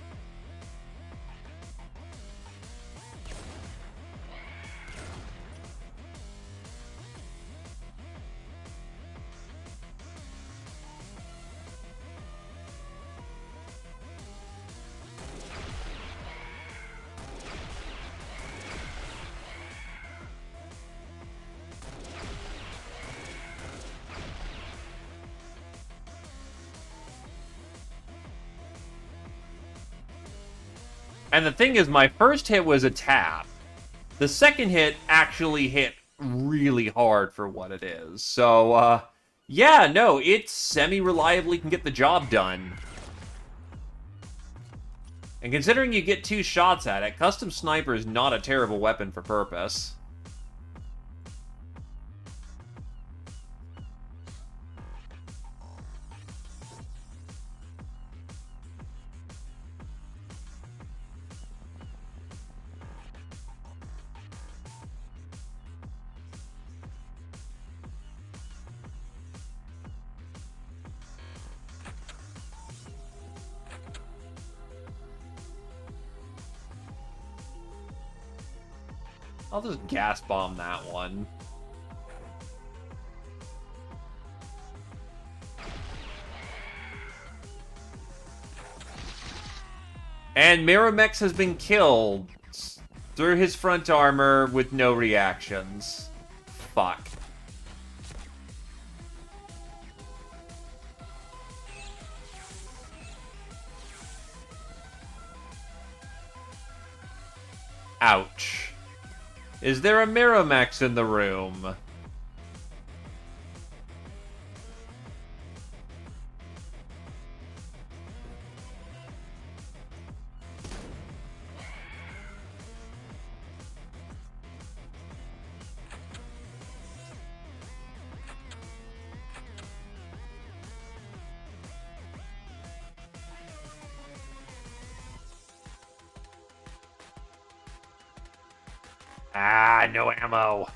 And the thing is, my first hit was a tap. The second hit actually hit really hard for what it is. So, yeah, no, it semi-reliably can get the job done. And considering you get 2 shots at it, Custom Sniper is not a terrible weapon for purpose. I'll just gas bomb that one. And Miramex has been killed through his front armor with no reactions. Fuck. Ouch. Is there a Miramax in the room? Ah, no ammo.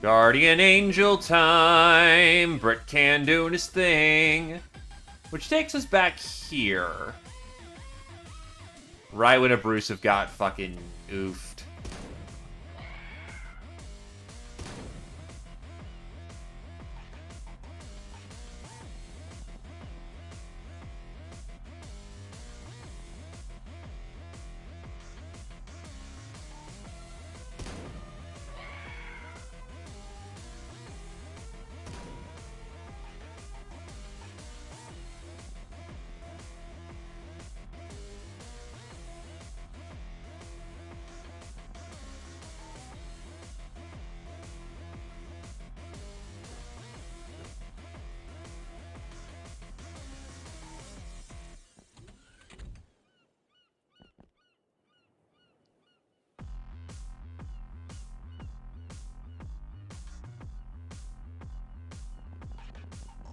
Guardian Angel time! Brit Can doing his thing. Which takes us back here. Right when Abrasive got fucking oofed.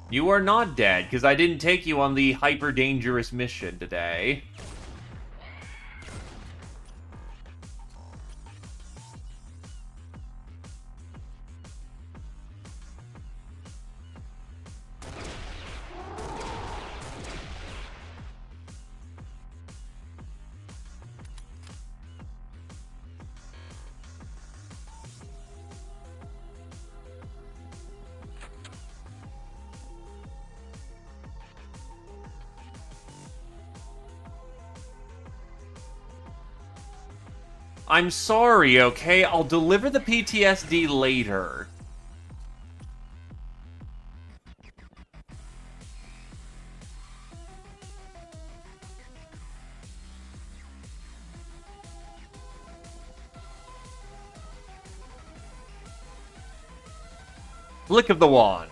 You are not dead, because I didn't take you on the hyper-dangerous mission today. I'm sorry, okay? I'll deliver the PTSD later. Flick of the wand.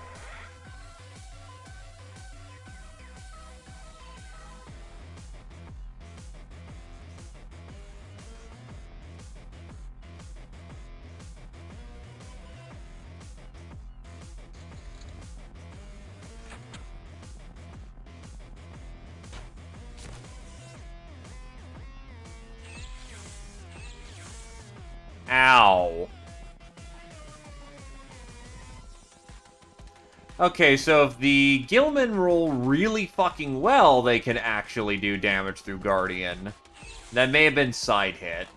Ow. Okay, so if the Gilman roll really fucking well, they can actually do damage through Guardian. That may have been side hit.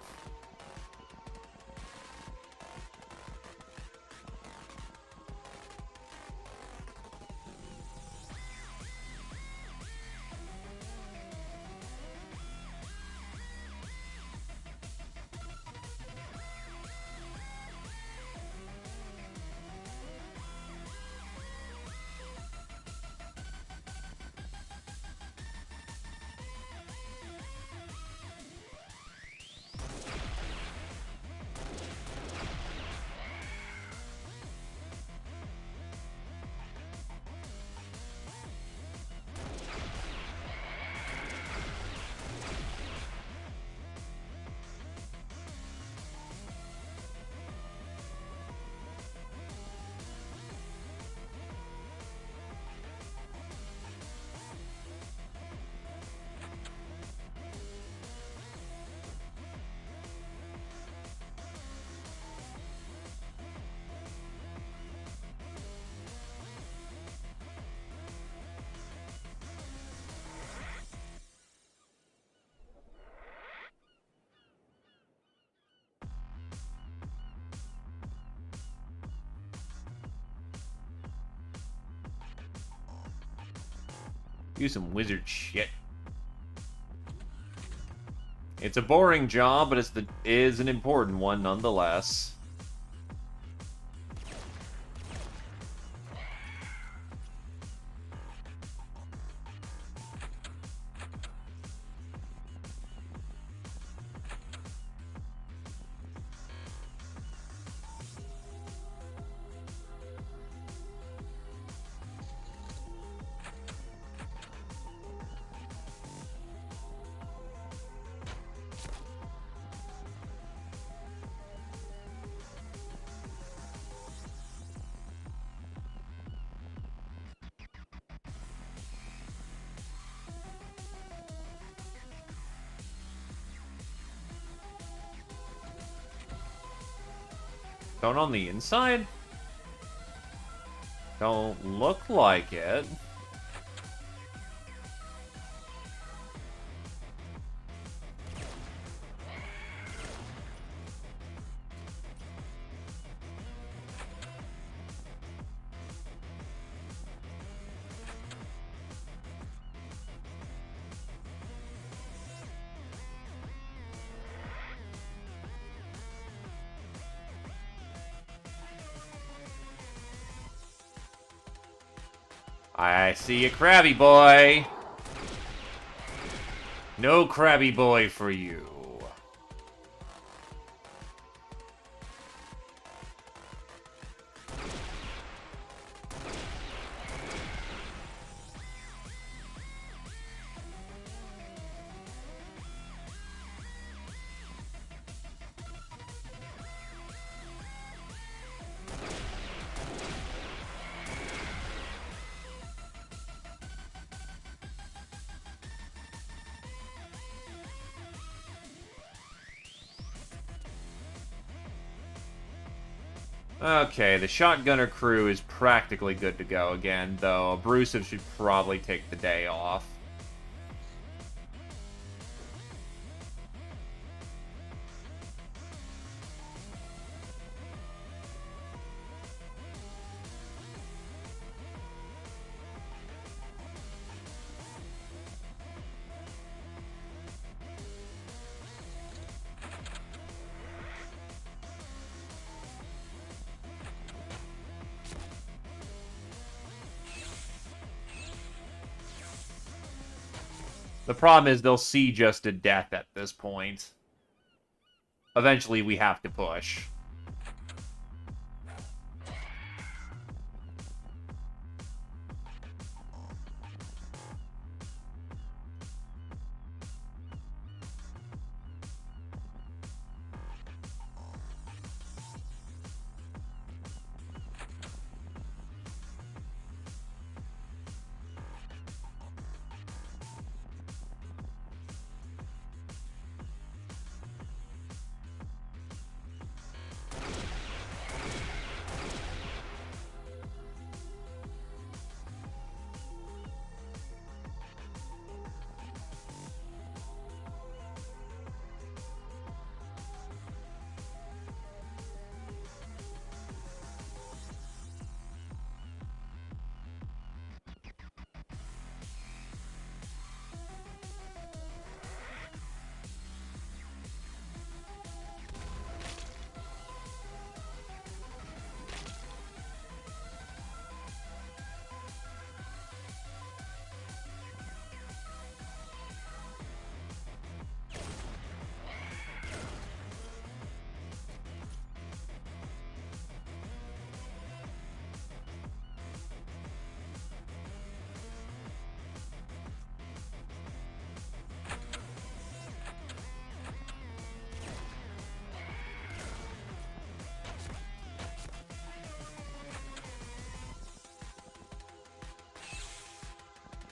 Do some wizard shit. It's a boring job, but is an important one nonetheless. Going on the inside? Don't look like it. I see a crabby boy. No crabby boy for you. Okay, the shotgunner crew is practically good to go again, though Abrasive should probably take the day off. The problem is they'll siege us to death at this point. Eventually, we have to push.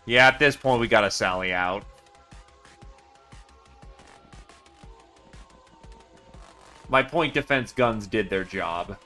Yeah, at this point, we gotta sally out. My point defense guns did their job.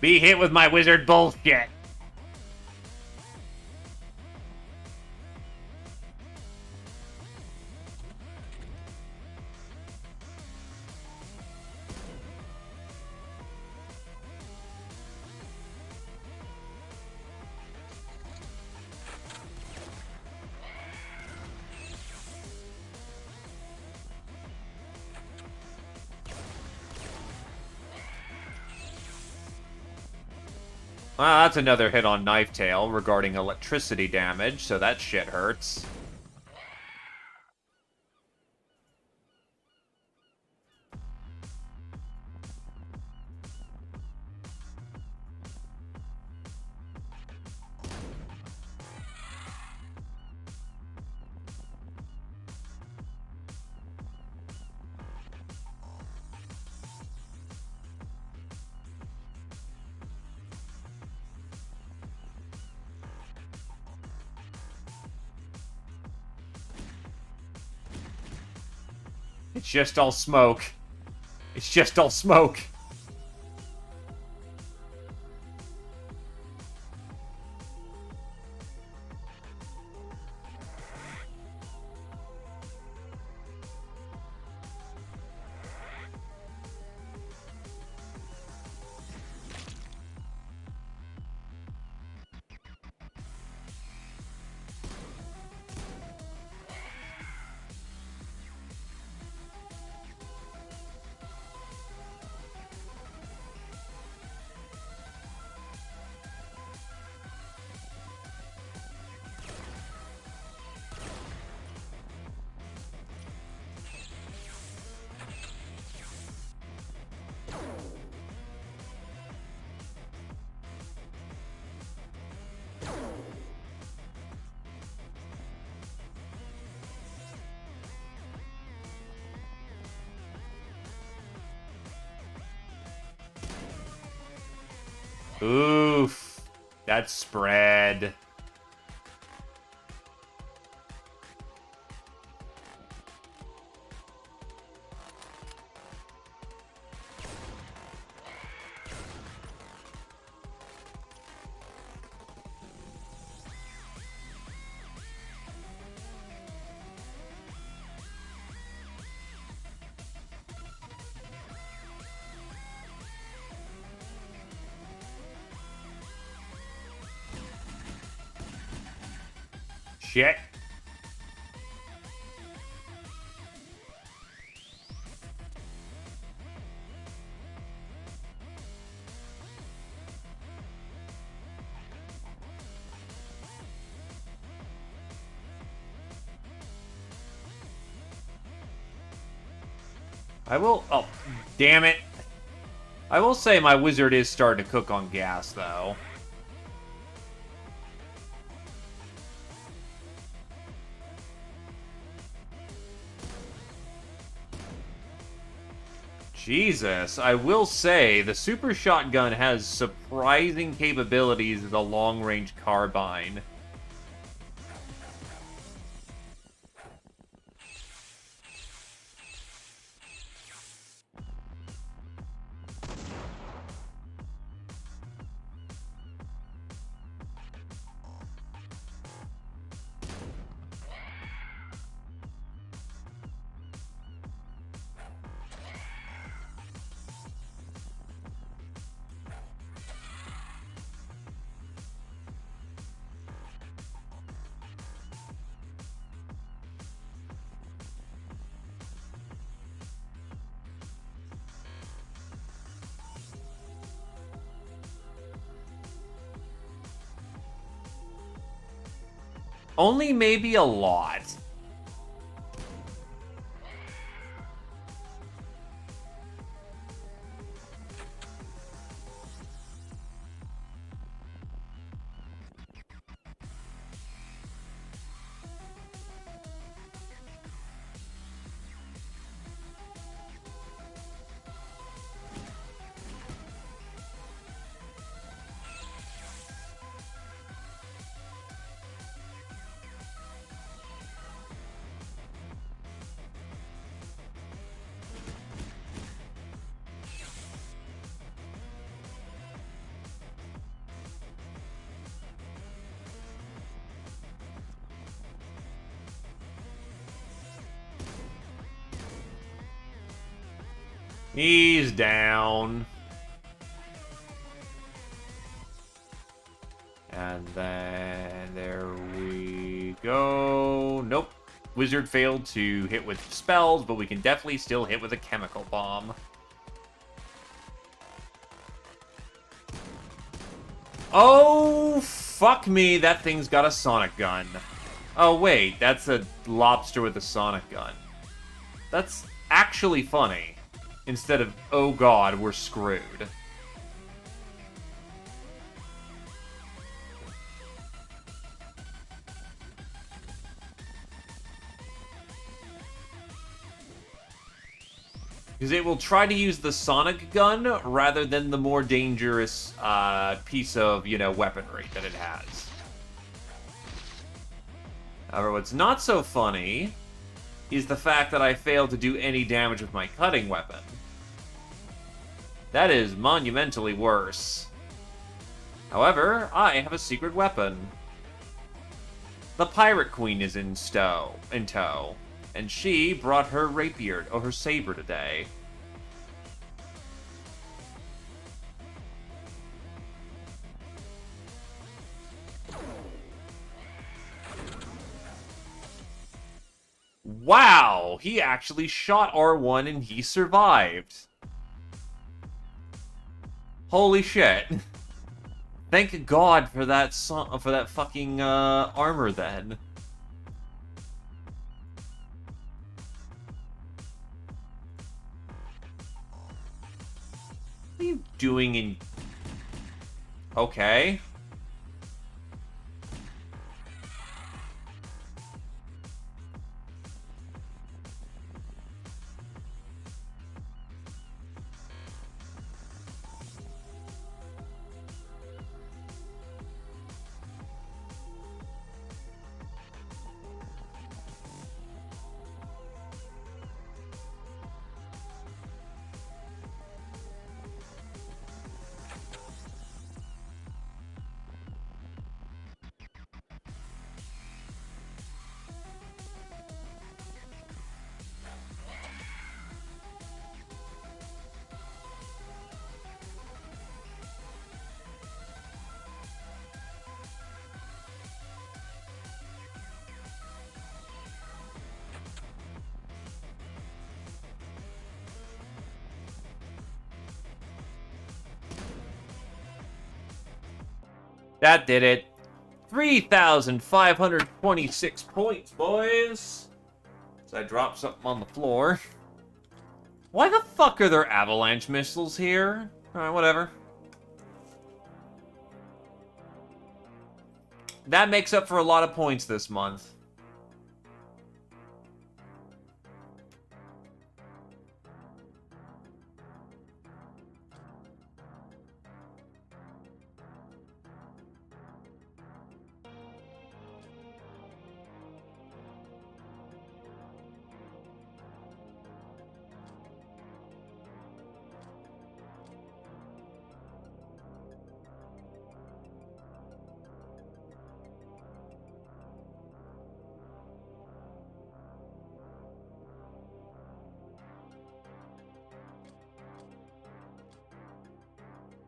Be hit with my wizard bullshit. Well, that's another hit on Knife Tail regarding electricity damage, so that shit hurts. It's just all smoke. It's just all smoke. Oof. That spread. Shit. I will... Oh, damn it. I will say my wizard is starting to cook on gas, though. Jesus, I will say, the super shotgun has surprising capabilities as a long-range carbine. Only maybe a lot. He's down. And then there we go. Nope. Wizard failed to hit with spells, but we can definitely still hit with a chemical bomb. Oh, fuck me. That thing's got a sonic gun. Oh, wait. That's a lobster with a sonic gun. That's actually funny. Instead of, oh god, we're screwed. Because it will try to use the sonic gun rather than the more dangerous piece of, weaponry that it has. However, what's not so funny is the fact that I failed to do any damage with my cutting weapon. That is monumentally worse. However, I have a secret weapon. The Pirate Queen is in tow, and she brought her rapier, or her saber today. Wow, he actually shot R1 and he survived. Holy shit. Thank God for that fucking armor then. What are you doing in... Okay. That did it. 3,526 points, boys. So I dropped something on the floor. Why the fuck are there avalanche missiles here? Alright, whatever. That makes up for a lot of points this month.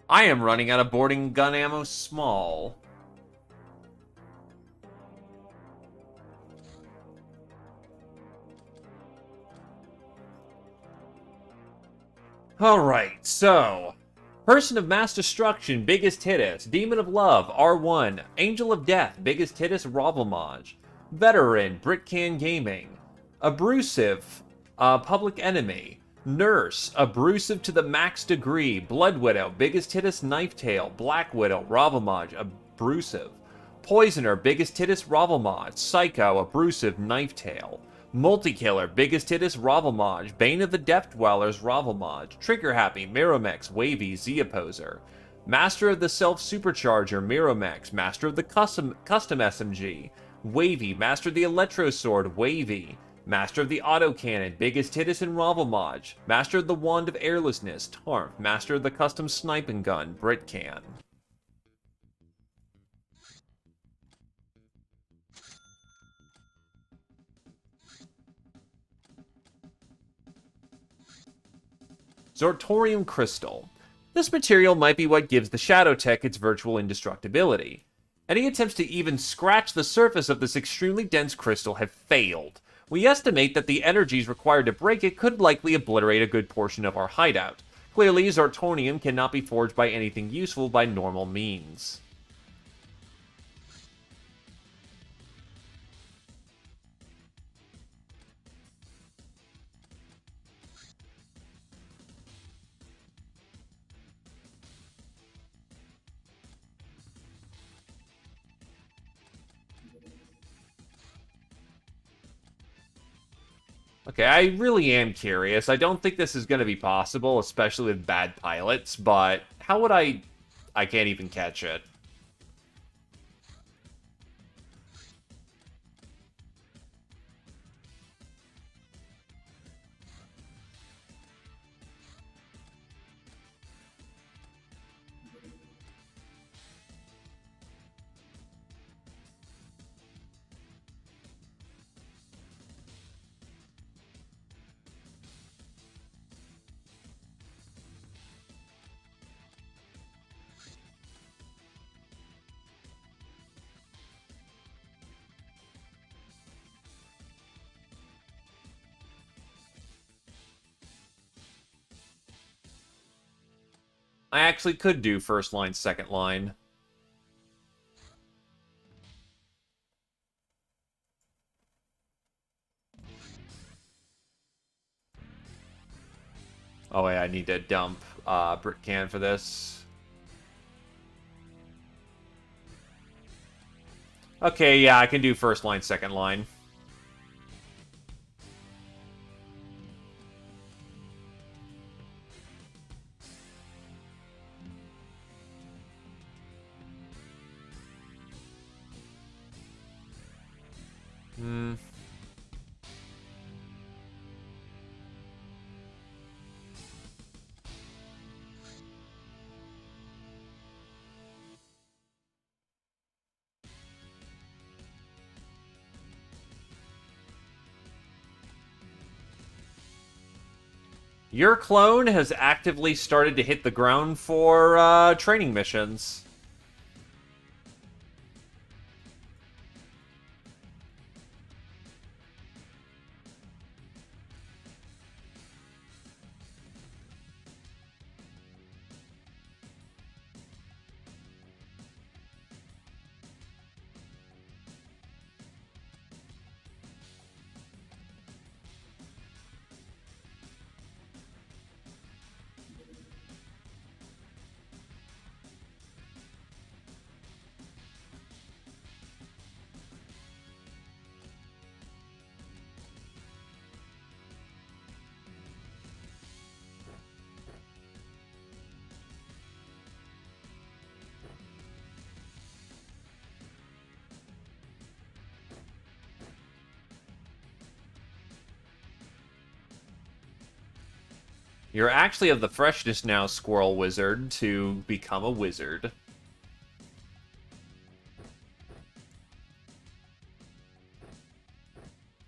I am running out of boarding gun ammo small. Alright, so... Person of Mass Destruction, biggest hittest. Demon of Love, R1. Angel of Death, biggest hittest, Ravamaj. Veteran, Britcan Gaming. Abusive, Public Enemy. Nurse, abusive to the max degree. Blood Widow, biggest hittest, Knife Tail. Black Widow, Ravamaj, abusive. Poisoner, biggest hittest, Ravamaj. Psycho, abusive, Knife Tail. Multi-Killer, biggest hittest, Ravamaj. Bane of the Depth Dwellers, Ravamaj. Trigger Happy, Miromex, Wavy, Zeoposer. Master of the Self-Supercharger, Miromex. Master of the Custom SMG, Wavy. Master of the Electro Sword, Wavy. Master of the Autocannon, biggest hittest in Ravamaj. Master of the Wand of Airlessness, Tarf. Master of the Custom Sniping Gun, Britcan. Zortorium Crystal. This material might be what gives the Shadow Tech its virtual indestructibility. Any attempts to even scratch the surface of this extremely dense crystal have failed. We estimate that the energies required to break it could likely obliterate a good portion of our hideout. Clearly, Zortonium cannot be forged by anything useful by normal means. Okay, I really am curious. I don't think this is going to be possible, especially with bad pilots, but how would I... I can't even catch it. I actually could do first line, second line. Oh wait, I need to dump brick can for this. Okay, yeah, I can do first line, second line. Hmm. Your clone has actively started to hit the ground for training missions. You're actually of the freshness now, Squirrel Wizard, to become a wizard.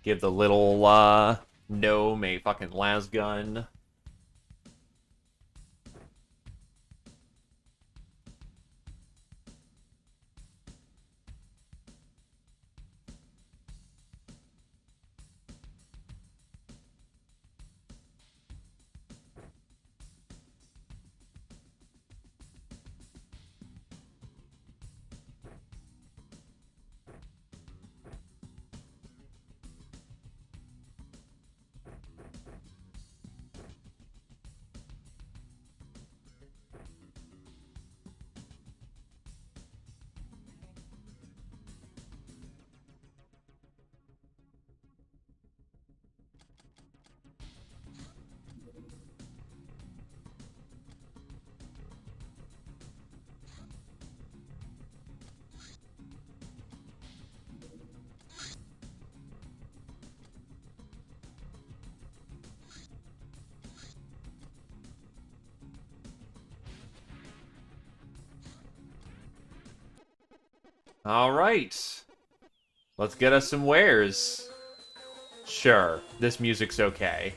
Give the little gnome a fucking las gun. Alright. Let's get us some wares. Sure, this music's okay.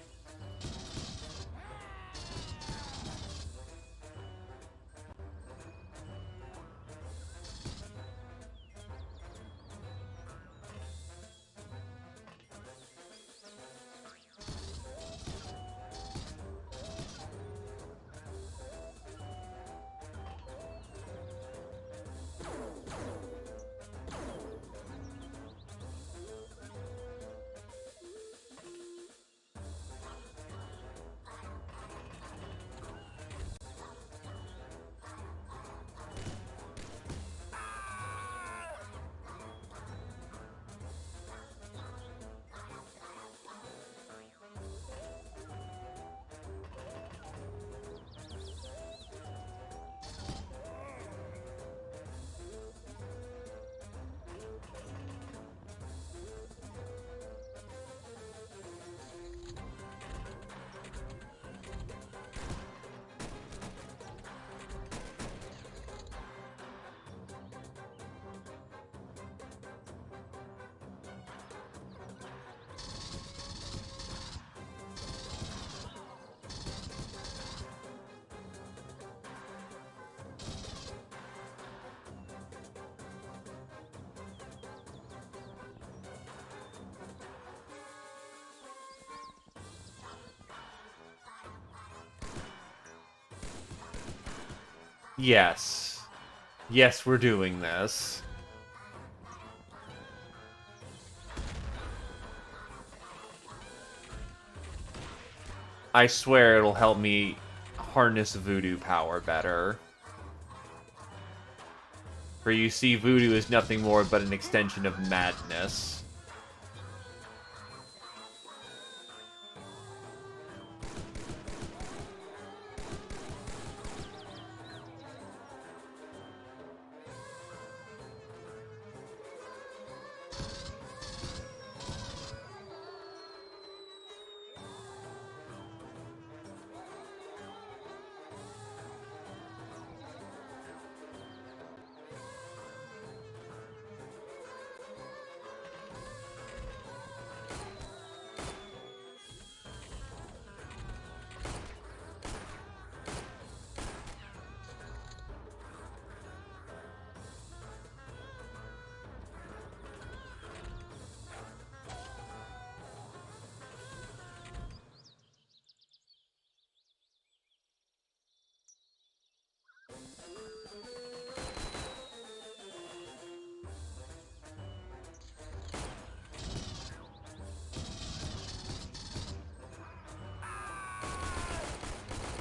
Yes. Yes, we're doing this. I swear it'll help me harness voodoo power better. For you see, voodoo is nothing more but an extension of madness.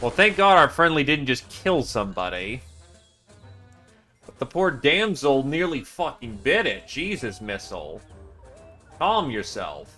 Well, thank God our friendly didn't just kill somebody. But the poor damsel nearly fucking bit it. Jesus, missile. Calm yourself.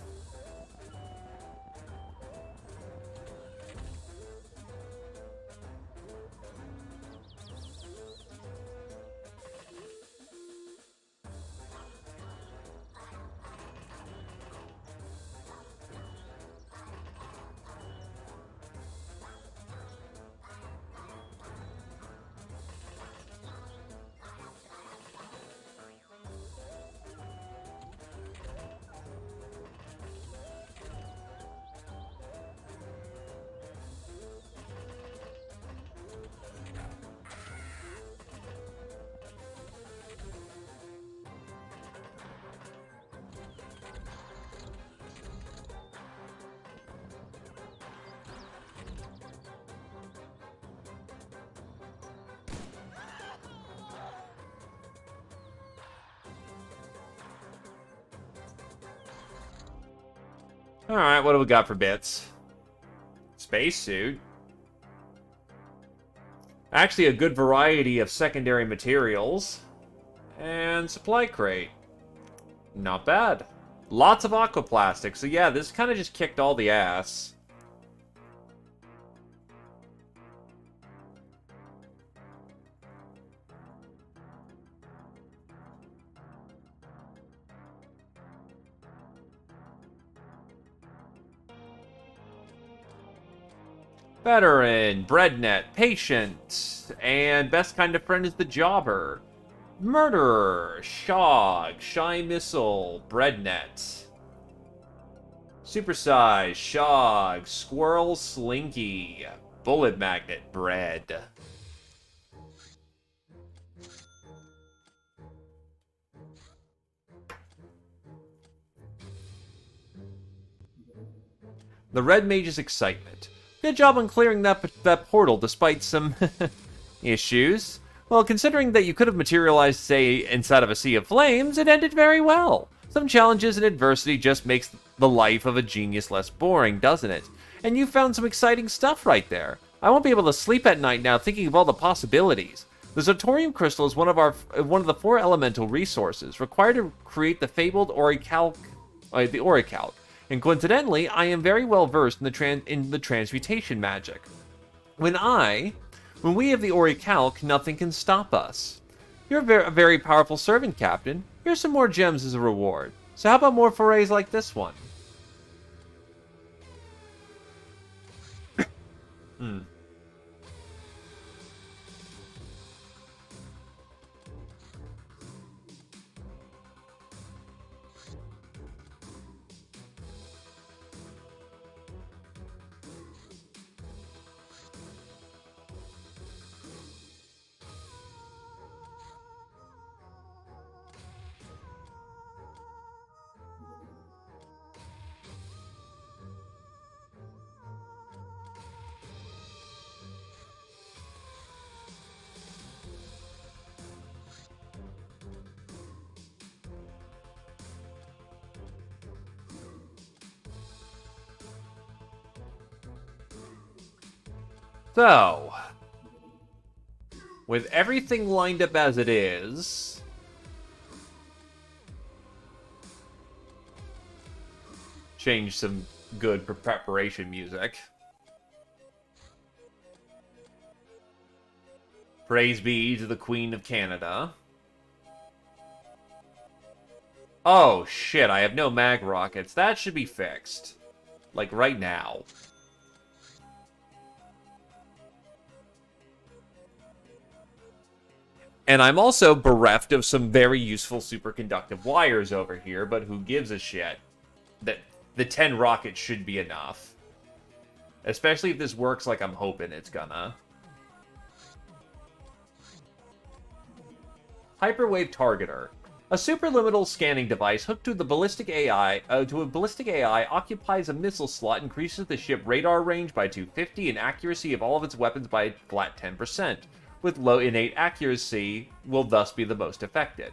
Alright, what do we got for bits? Spacesuit. Actually, a good variety of secondary materials. And supply crate. Not bad. Lots of aquaplastic. So yeah, this kind of just kicked all the ass. Veteran, breadnet, patient, and best kind of friend is the jobber. Murderer, shog, shy missile, breadnet. Supersize, shog, squirrel, slinky, bullet magnet, bread. The Red Mage's excitement. Good job on clearing that portal despite some issues. Well, considering that you could have materialized, say, inside of a sea of flames, it ended very well. Some challenges and adversity just makes the life of a genius less boring, doesn't it? And you found some exciting stuff right there. I won't be able to sleep at night now thinking of all the possibilities. The Zertorium crystal is one of the 4 elemental resources required to create the fabled orichalc, the orichalc. And coincidentally, I am very well versed in the transmutation magic. When we have the orichalc, nothing can stop us. You're a very powerful servant, Captain. Here's some more gems as a reward. So how about more forays like this one? So, with everything lined up as it is, change some good preparation music. Praise be to the Queen of Canada. Oh shit, I have no mag rockets. That should be fixed. Like right now. And I'm also bereft of some very useful superconductive wires over here, but who gives a shit? That the 10 rockets should be enough. Especially if this works like I'm hoping it's gonna. Hyperwave Targeter. A superliminal scanning device hooked to a ballistic AI occupies a missile slot, increases the ship radar range by 250 and accuracy of all of its weapons by a flat 10%. With low innate accuracy, will thus be the most affected.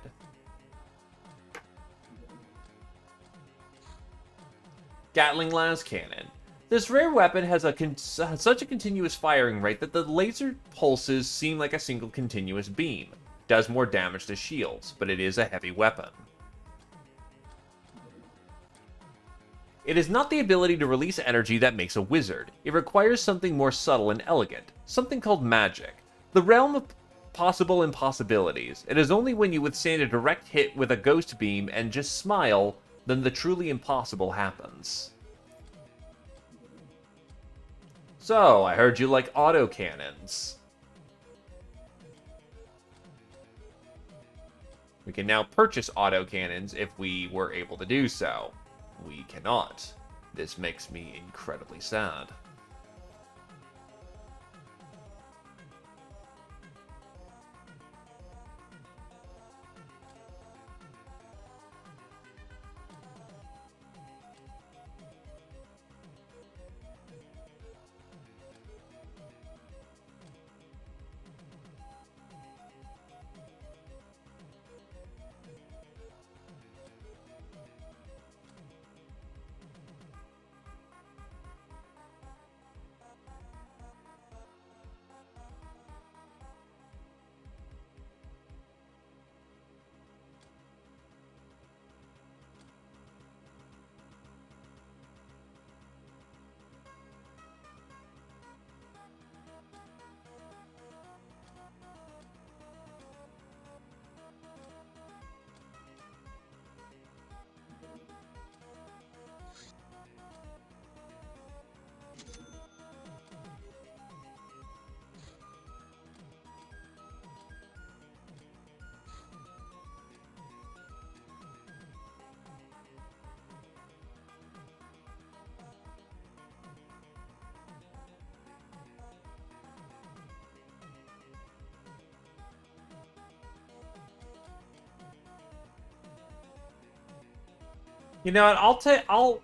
Gatling Las Cannon. This rare weapon has such a continuous firing rate that the laser pulses seem like a single continuous beam. Does more damage to shields, but it is a heavy weapon. It is not the ability to release energy that makes a wizard. It requires something more subtle and elegant, something called magic. The realm of possible impossibilities. It is only when you withstand a direct hit with a ghost beam and just smile, then the truly impossible happens. So, I heard you like autocannons. We can now purchase autocannons if we were able to do so. We cannot. This makes me incredibly sad. You know what?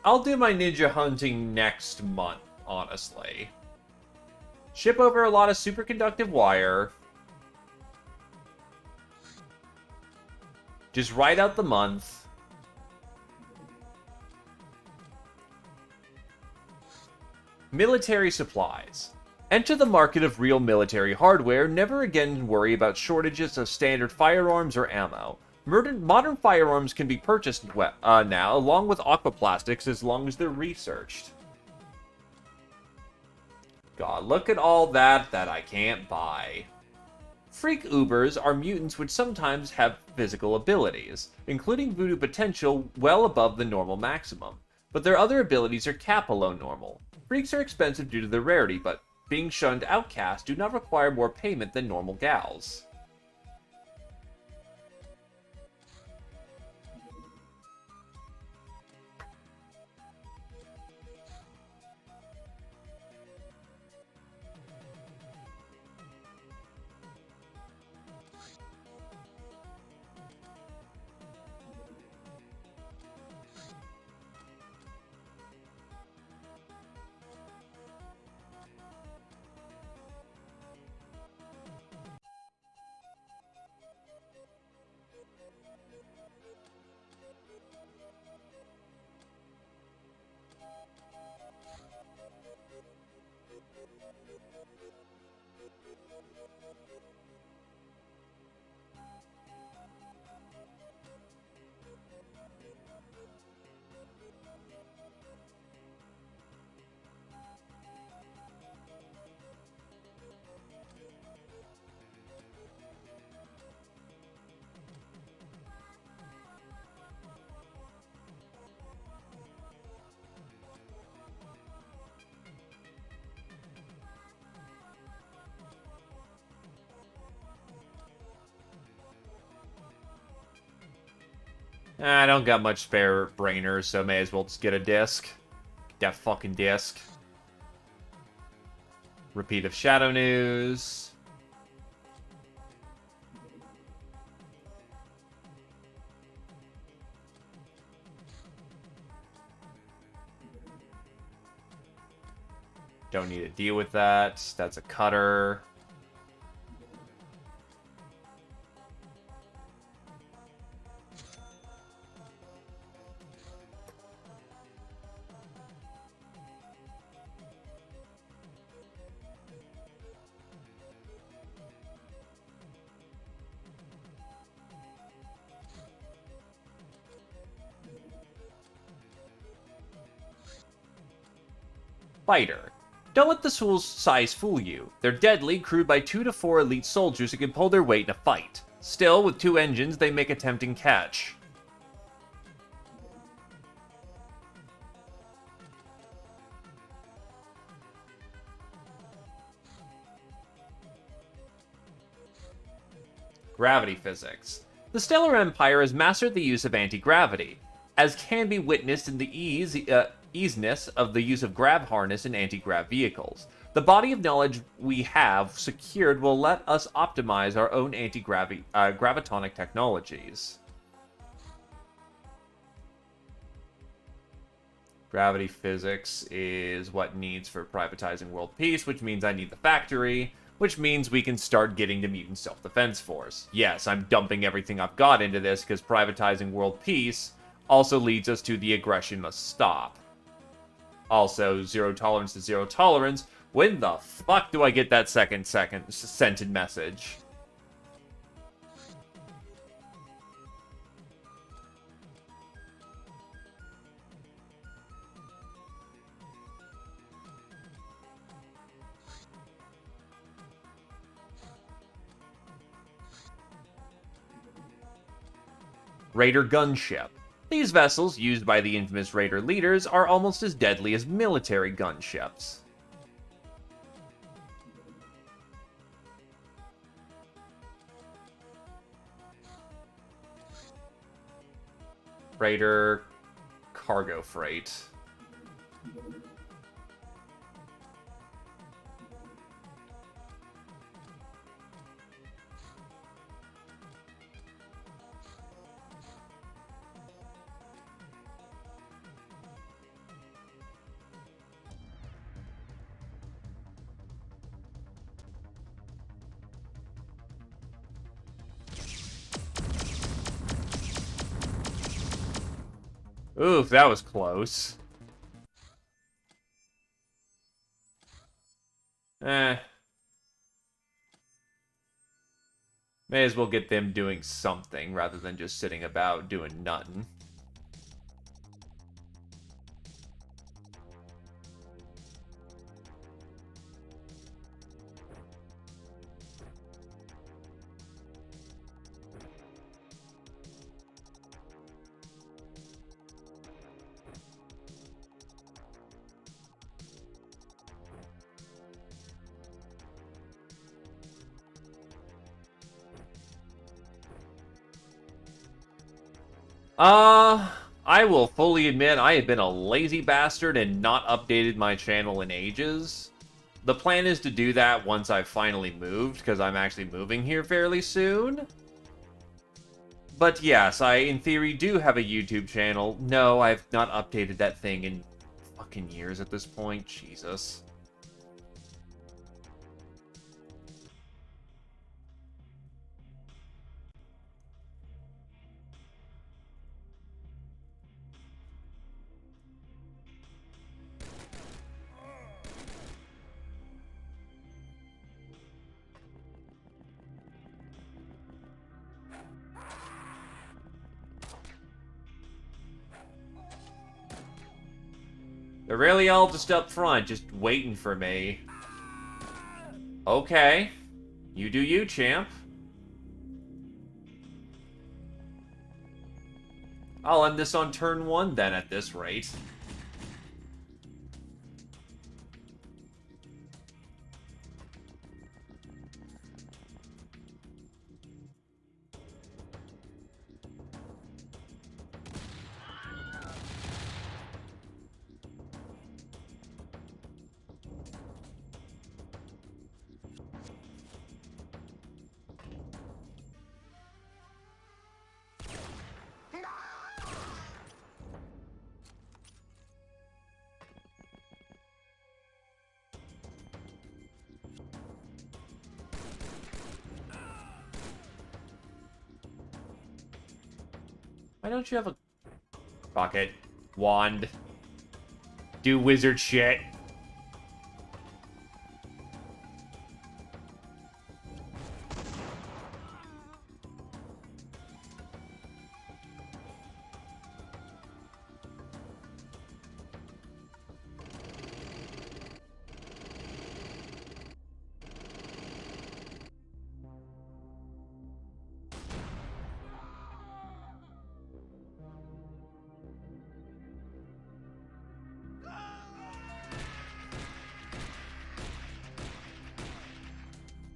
I'll do my ninja hunting next month, honestly. Ship over a lot of superconductive wire. Just write out the month. Military supplies. Enter the market of real military hardware. Never again worry about shortages of standard firearms or ammo. Modern firearms can be purchased now, along with aquaplastics, as long as they're researched. God, look at all that I can't buy. Freak Ubers are mutants which sometimes have physical abilities, including voodoo potential well above the normal maximum. But their other abilities are cap below normal. Freaks are expensive due to their rarity, but being shunned outcasts do not require more payment than normal gals. I don't got much spare brainers, so may as well just get a disc. Get that fucking disc. Repeat of Shadow News. Don't need to deal with that. That's a cutter. Fighter. Don't let the size fool you. They're deadly, crewed by 2 to 4 elite soldiers who can pull their weight in a fight. Still, with 2 engines, they make a tempting catch. Gravity physics. The Stellar Empire has mastered the use of anti-gravity, as can be witnessed in the easiness of the use of grav harness in anti-grav vehicles. The body of knowledge we have secured will let us optimize our own gravitonic technologies. Gravity physics is what needs for privatizing world peace, which means I need the factory, which means we can start getting the Mutant Self-Defense Force. Yes, I'm dumping everything I've got into this because privatizing world peace also leads us to the aggression must stop. Also, zero tolerance to zero tolerance. When the fuck do I get that second scented message? Raider gunship. These vessels, used by the infamous Raider leaders, are almost as deadly as military gunships. Raider cargo freight. Oof, that was close. Eh. May as well get them doing something rather than just sitting about doing nothing. I will fully admit I have been a lazy bastard and not updated my channel in ages. The plan is to do that once I've finally moved, because I'm actually moving here fairly soon. But yes, I, in theory, do have a YouTube channel. No, I've not updated that thing in fucking years at this point. Jesus. They're really all just up front, just waiting for me. Okay. You do you, champ. I'll end this on turn 1 then at this rate. Why don't you have a... Fuck it. Wand. Do wizard shit.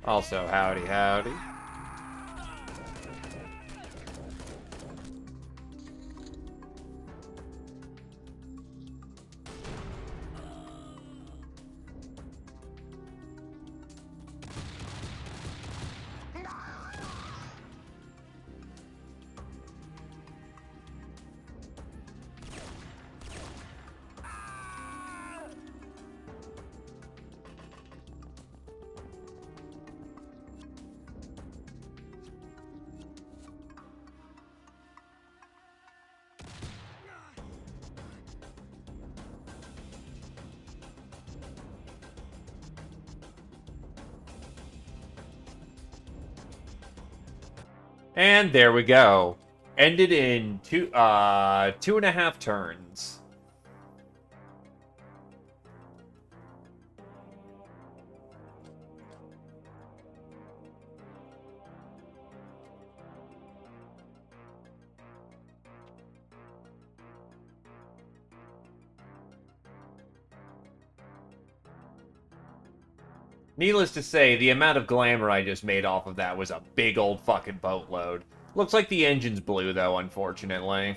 Also, howdy, howdy. And there we go. Ended in 2.5 turns. Needless to say, the amount of glamour I just made off of that was a big old fucking boatload. Looks like the engine's blue, though, unfortunately.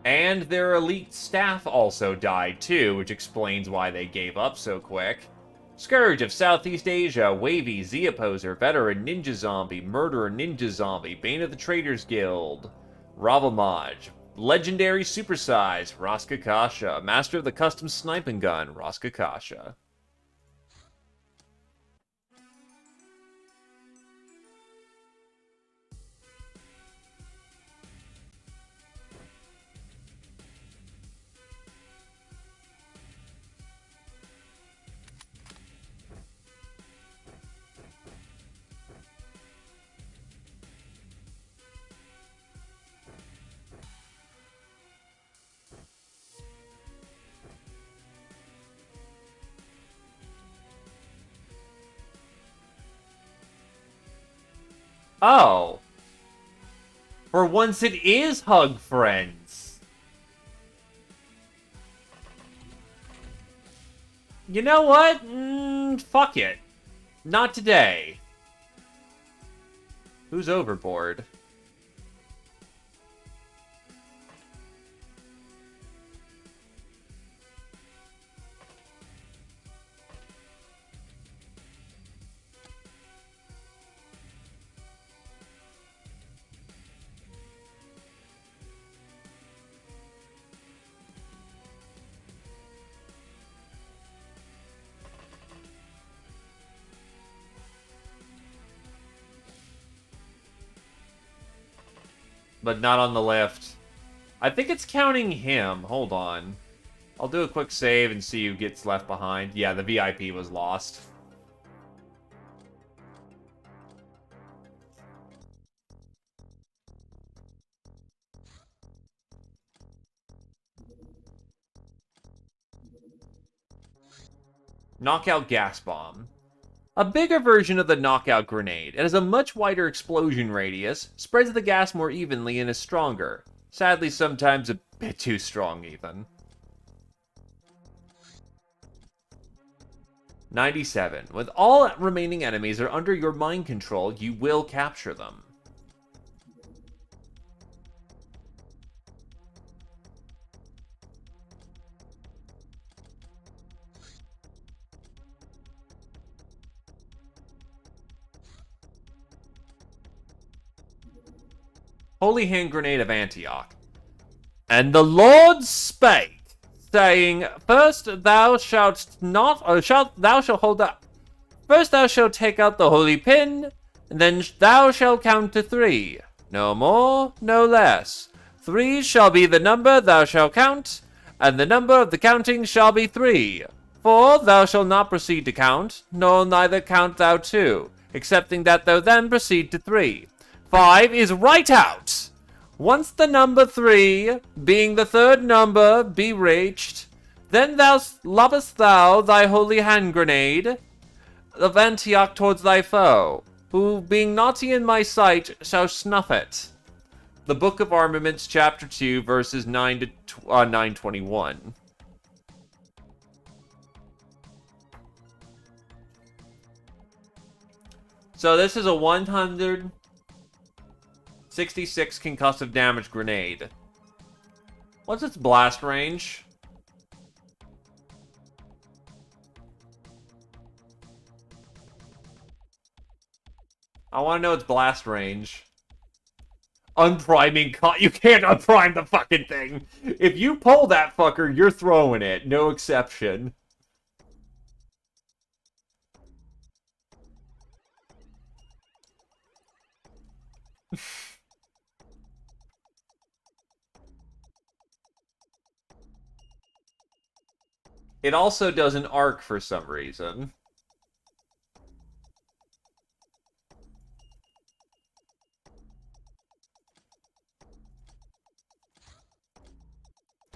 And their elite staff also died, too, which explains why they gave up so quick. Scourge of Southeast Asia, Wavy, Z-Opposer, Veteran Ninja Zombie, Murderer Ninja Zombie, Bane of the Traders Guild, Ravamaj, Legendary Supersize, Raskakasha, Master of the Custom Sniping Gun, Raskakasha. Oh. For once it is Hug Friends. You know what? Fuck it. Not today. Who's overboard? But not on the lift. I think it's counting him. Hold on. I'll do a quick save and see who gets left behind. Yeah, the VIP was lost. Knockout Gas Bomb. A bigger version of the knockout grenade. It has a much wider explosion radius, spreads the gas more evenly, and is stronger. Sadly, sometimes a bit too strong, even. 97. When all remaining enemies are under your mind control, you will capture them. Holy Hand Grenade of Antioch. And the Lord spake, saying, First thou shalt not, or thou shalt hold up. First thou shalt take out the holy pin, and then thou shalt count to 3. No more, no less. 3 shall be the number thou shalt count, and the number of the counting shall be 3. 4 thou shalt not proceed to count, nor neither count thou 2, excepting that thou then proceed to 3. 5 is right out. Once the number 3, being the third number, be reached, then thou lobbest thou thy holy hand grenade of Antioch towards thy foe, who, being naughty in my sight, shall snuff it. The Book of Armaments, Chapter 2, verses 9 to 921. So this is a 166 concussive damage grenade. What's its blast range? I want to know its blast range. Unpriming you can't unprime the fucking thing. If you pull that fucker, you're throwing it. No exception. It also does an arc for some reason.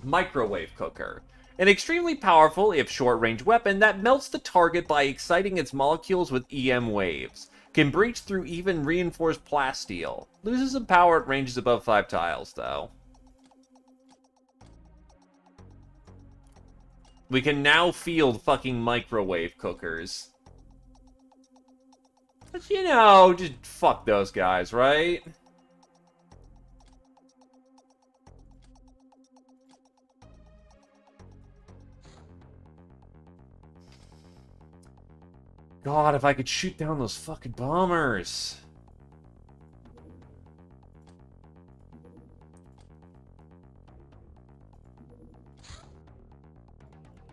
Microwave cooker. An extremely powerful, if short-range weapon that melts the target by exciting its molecules with EM waves. Can breach through even reinforced plasteel. Loses some power at ranges above 5 tiles, though. We can now field fucking microwave cookers. But you know, just fuck those guys, right? God, if I could shoot down those fucking bombers.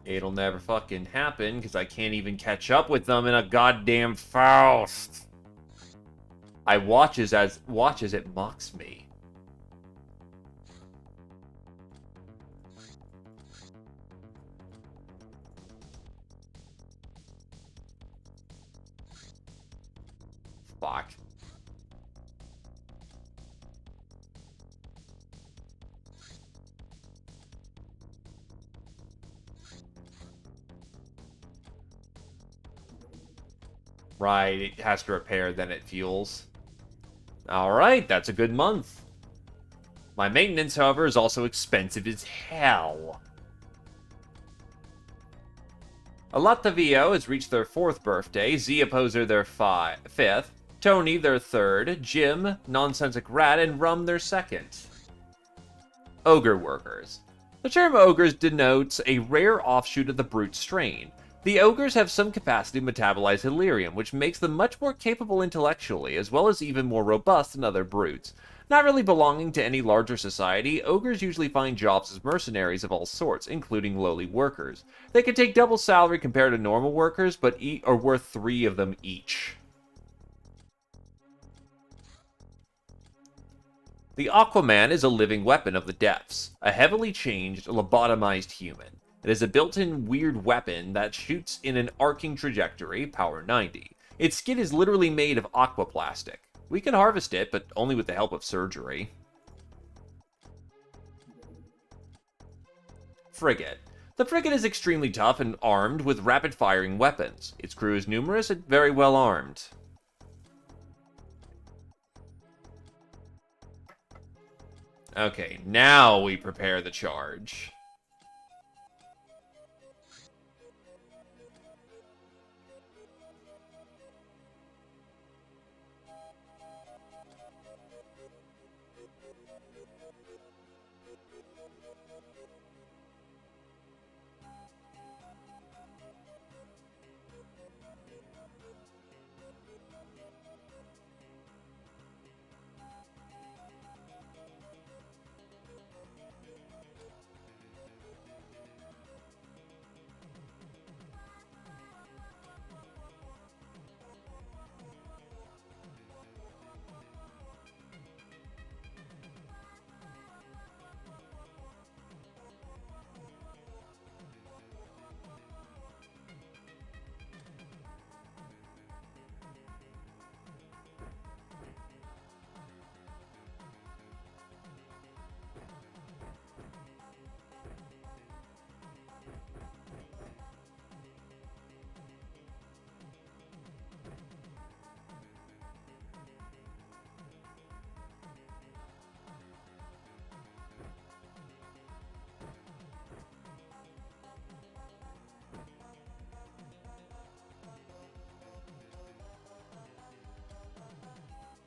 It'll never fucking happen, because I can't even catch up with them in a goddamn Faust. I watch as it mocks me. Fuck. Right, it has to repair, then it fuels. Alright, that's a good month. My maintenance, however, is also expensive as hell. Alatavio has reached their 4th birthday, Opposer their 5th, Tony their 3rd, Jim, Nonsensic Rat, and Rum their 2nd. Ogre workers. The term ogres denotes a rare offshoot of the brute strain. The ogres have some capacity to metabolize Illyrium, which makes them much more capable intellectually, as well as even more robust than other brutes. Not really belonging to any larger society, ogres usually find jobs as mercenaries of all sorts, including lowly workers. They can take double salary compared to normal workers, but are worth 3 of them each. The Aquaman is a living weapon of the depths, a heavily changed, lobotomized human. It is a built-in weird weapon that shoots in an arcing trajectory, power 90. Its skin is literally made of aquaplastic. We can harvest it, but only with the help of surgery. Frigate. The frigate is extremely tough and armed with rapid-firing weapons. Its crew is numerous and very well armed. Okay, now we prepare the charge.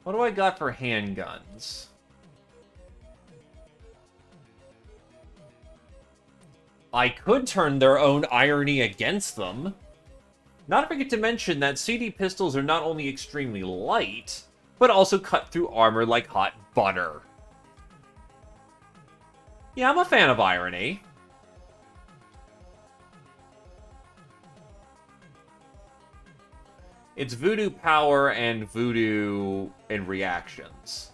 What do I got for handguns? I could turn their own irony against them. Not to forget to mention that CD pistols are not only extremely light, but also cut through armor like hot butter. Yeah, I'm a fan of irony. It's voodoo power and voodoo in reactions.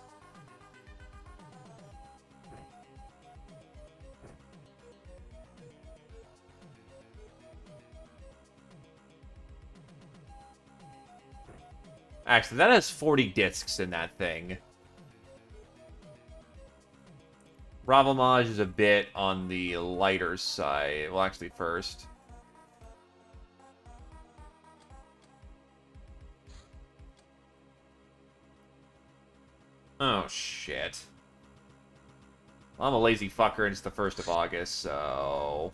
Actually, that has 40 discs in that thing. Ravamage is a bit on the lighter side. Well, actually, first. Oh, shit. Well, I'm a lazy fucker, and it's the 1st of August, so...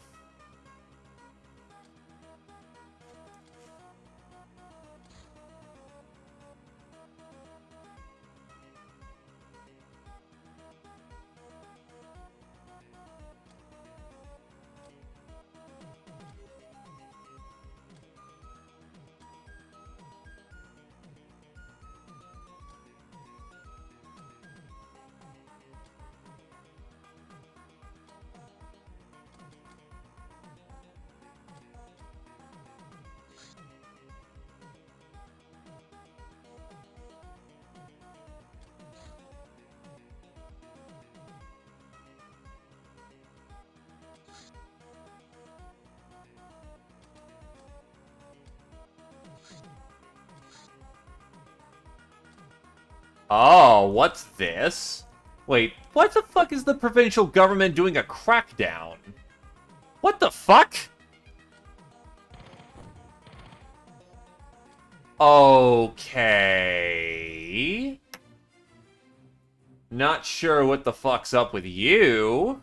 Oh, what's this? Wait, what the fuck is the provincial government doing a crackdown? What the fuck? Okay. Not sure what the fuck's up with you.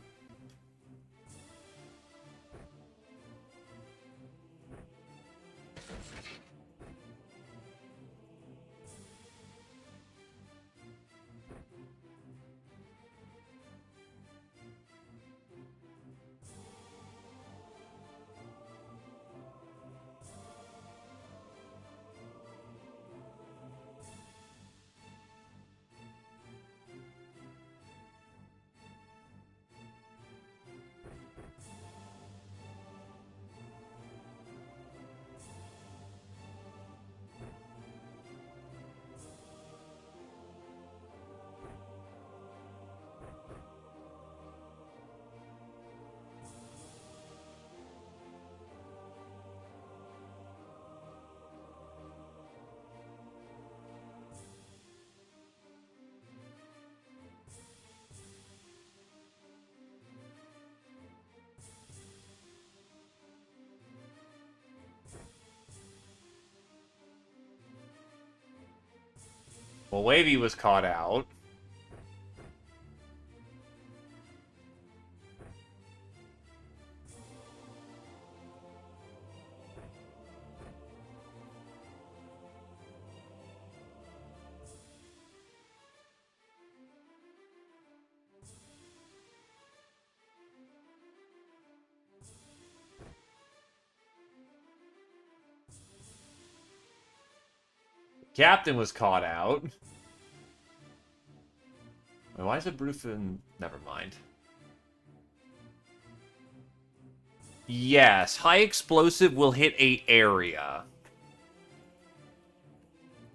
Well, Wavy was caught out. Captain was caught out. Wait, why is it Brufin? Never mind. Yes, high explosive will hit a area.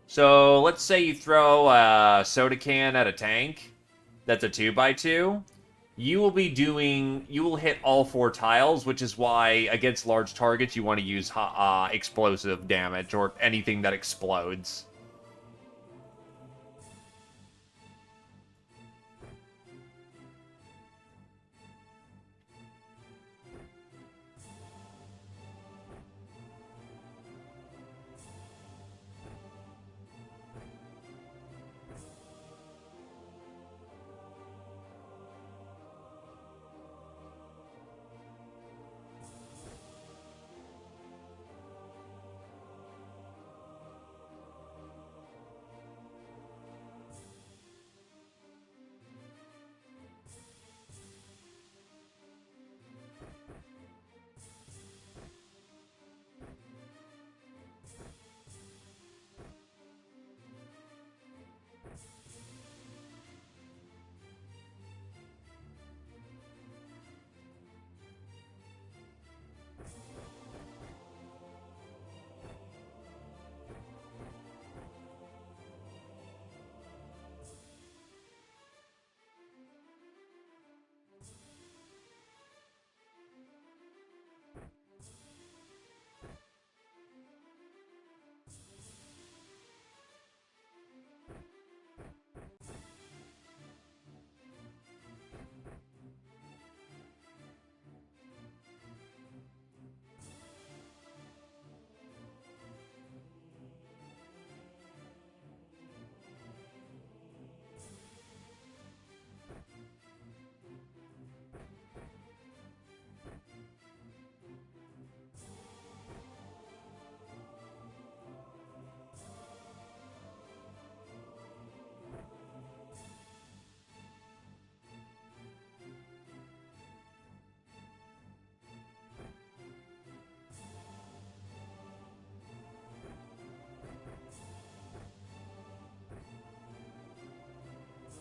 So let's say you throw a soda can at a tank. That's a 2x2. You will hit all 4 tiles, which is why against large targets you want to use explosive damage or anything that explodes.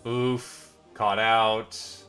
Oof. Caught out.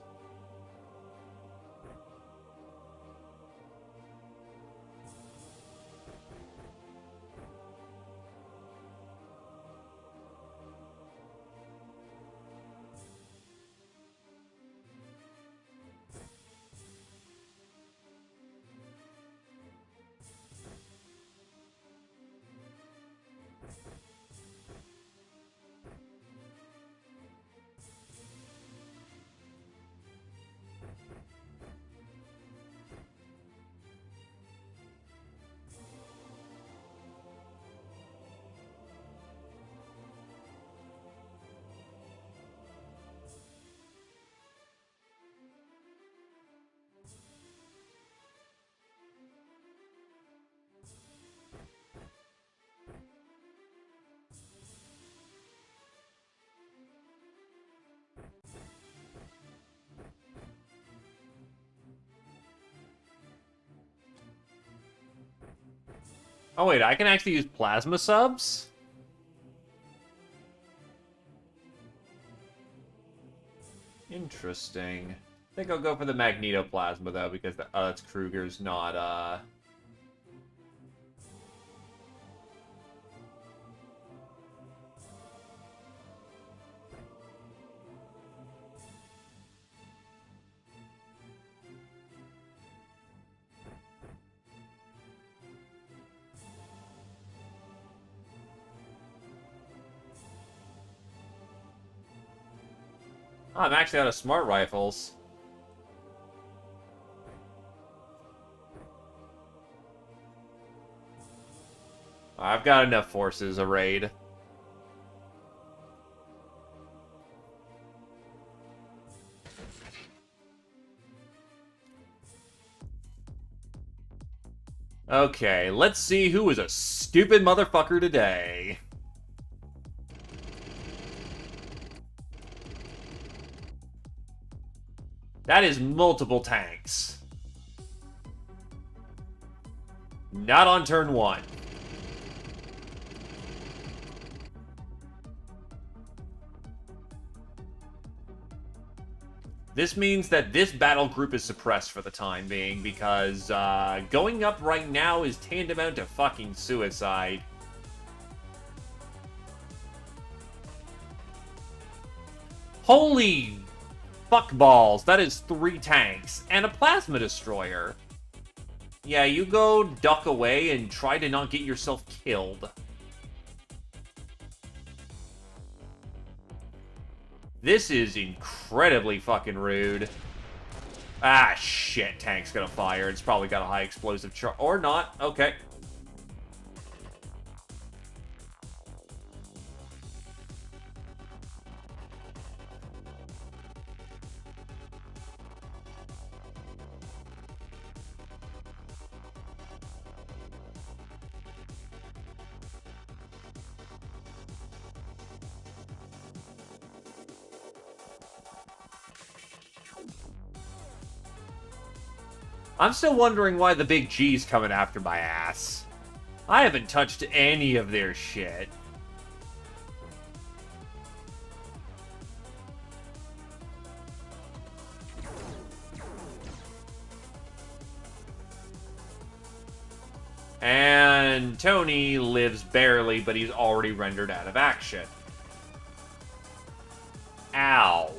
Oh wait, I can actually use plasma subs? Interesting. I think I'll go for the magnetoplasma though, because that's Kruger's, not Oh, I'm actually out of smart rifles. I've got enough forces, a raid. Okay, let's see who is a stupid motherfucker today. That is multiple tanks. Not on turn 1. This means that this battle group is suppressed for the time being, because going up right now is tantamount to fucking suicide. Holy fuckballs, that is 3 tanks and a plasma destroyer. Yeah, you go duck away and try to not get yourself killed. This is incredibly fucking rude. Ah, shit, tank's gonna fire. It's probably got a high explosive charge. Or not. Okay. I'm still wondering why the big G's coming after my ass. I haven't touched any of their shit. And Tony lives barely, but he's already rendered out of action. Ow.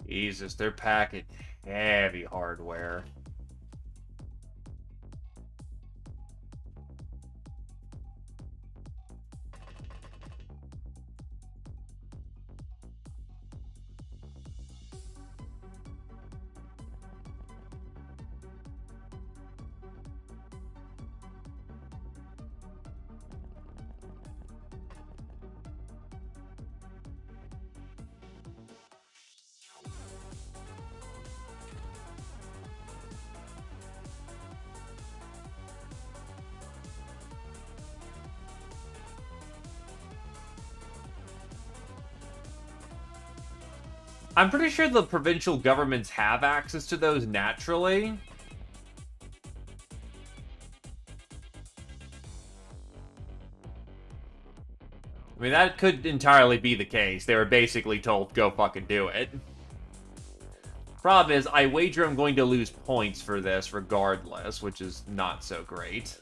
Jesus, they're packing heavy hardware. I'm pretty sure the provincial governments have access to those naturally. I mean, that could entirely be the case. They were basically told, go fucking do it. Problem is, I wager I'm going to lose points for this regardless, which is not so great.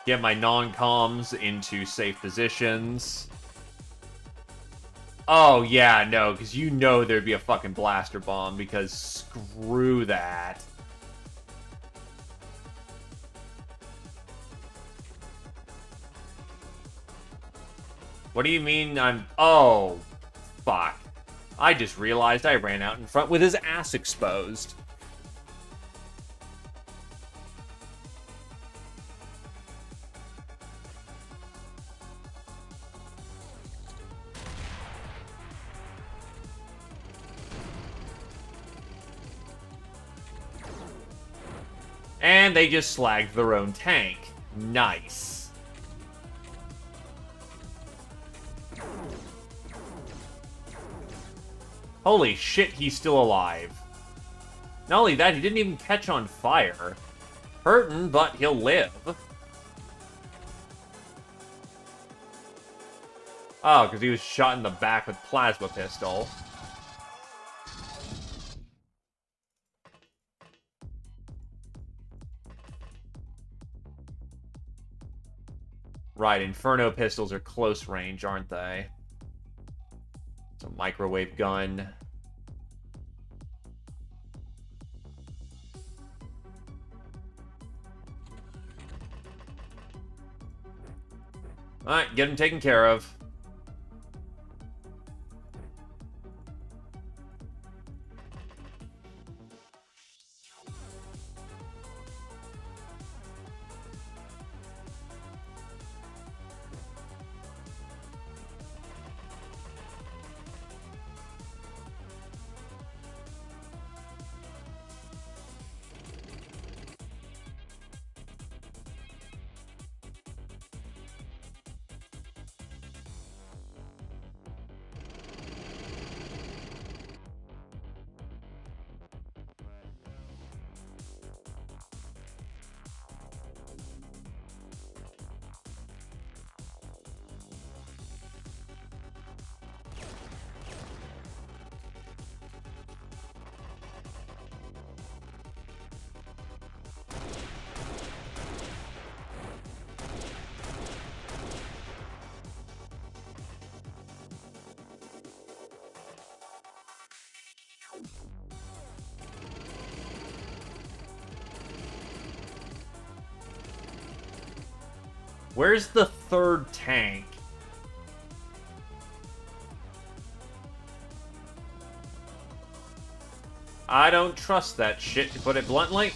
Get my non-coms into safe positions. Oh, yeah, no, because you know there'd be a fucking blaster bomb, because screw that. What do you mean I'm... Oh, fuck. I just realized I ran out in front with his ass exposed. And they just slagged their own tank. Nice. Holy shit, he's still alive. Not only that, he didn't even catch on fire. Hurtin', but he'll live. Oh, because he was shot in the back with plasma pistol. Right, Inferno pistols are close range, aren't they? It's a microwave gun. Alright, get him taken care of. Where's the third tank? I don't trust that shit, to put it bluntly.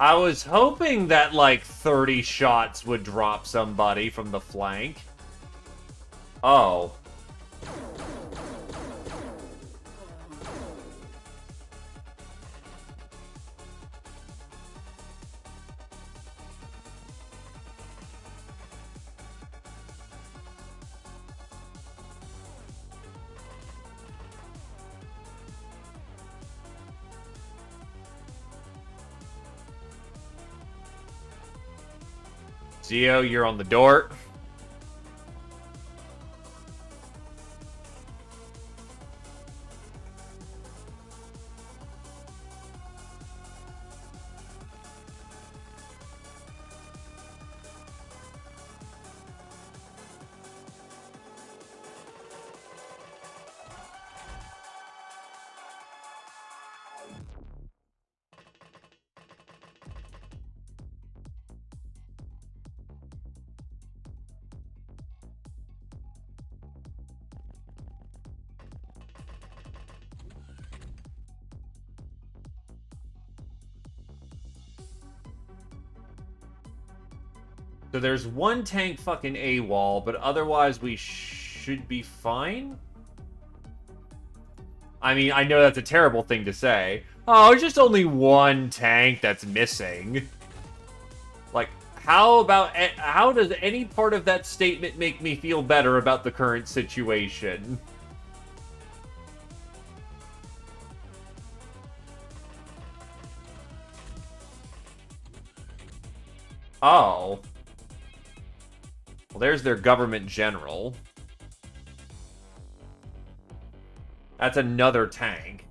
I was hoping that, like, 30 shots would drop somebody from the flank. Oh. Zio, you're on the door. So there's one tank fucking AWOL, but otherwise we should be fine? I mean, I know that's a terrible thing to say. Oh, just only one tank that's missing. Like, how does any part of that statement make me feel better about the current situation? Oh. Well, there's their government general. That's another tank.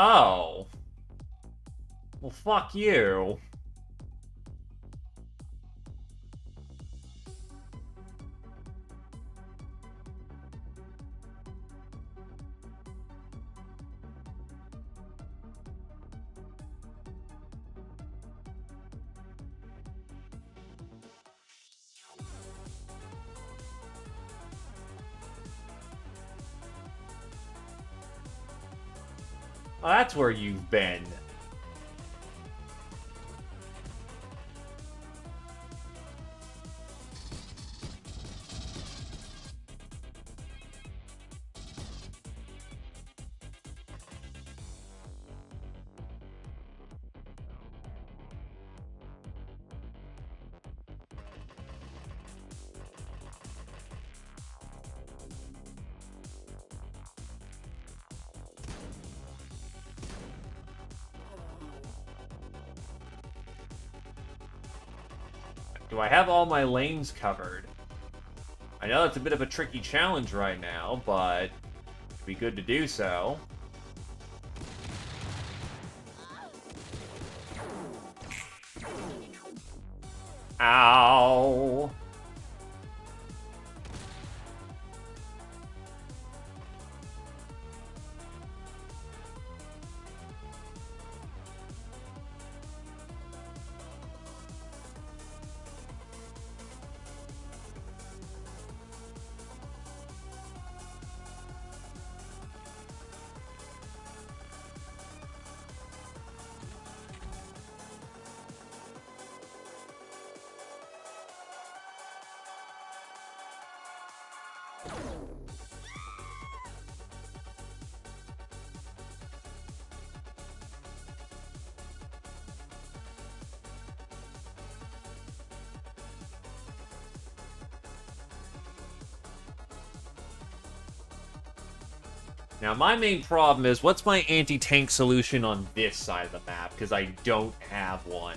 Oh. Well, fuck you. Oh, that's where you've been. Do I have all my lanes covered? I know that's a bit of a tricky challenge right now, but it'd be good to do so. Ow! Now, my main problem is, what's my anti-tank solution on this side of the map? Because I don't have one.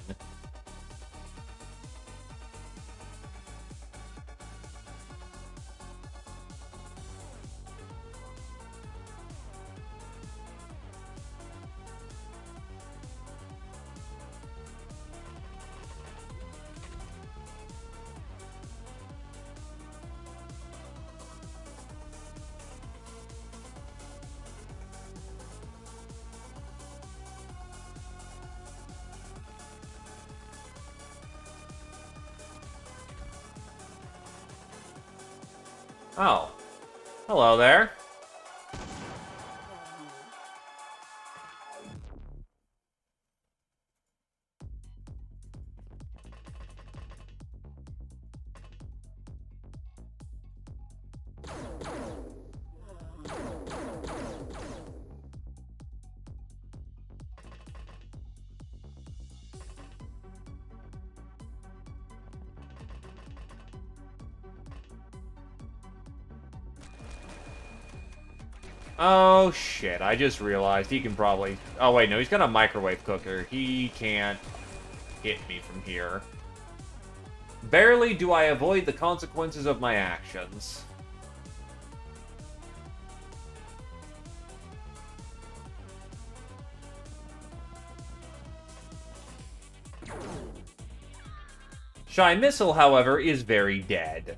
Oh. Hello there. Oh, shit. I just realized he can probably... Oh, wait, no, he's got a microwave cooker. He can't hit me from here. Barely do I avoid the consequences of my actions. Shy Missile, however, is very dead.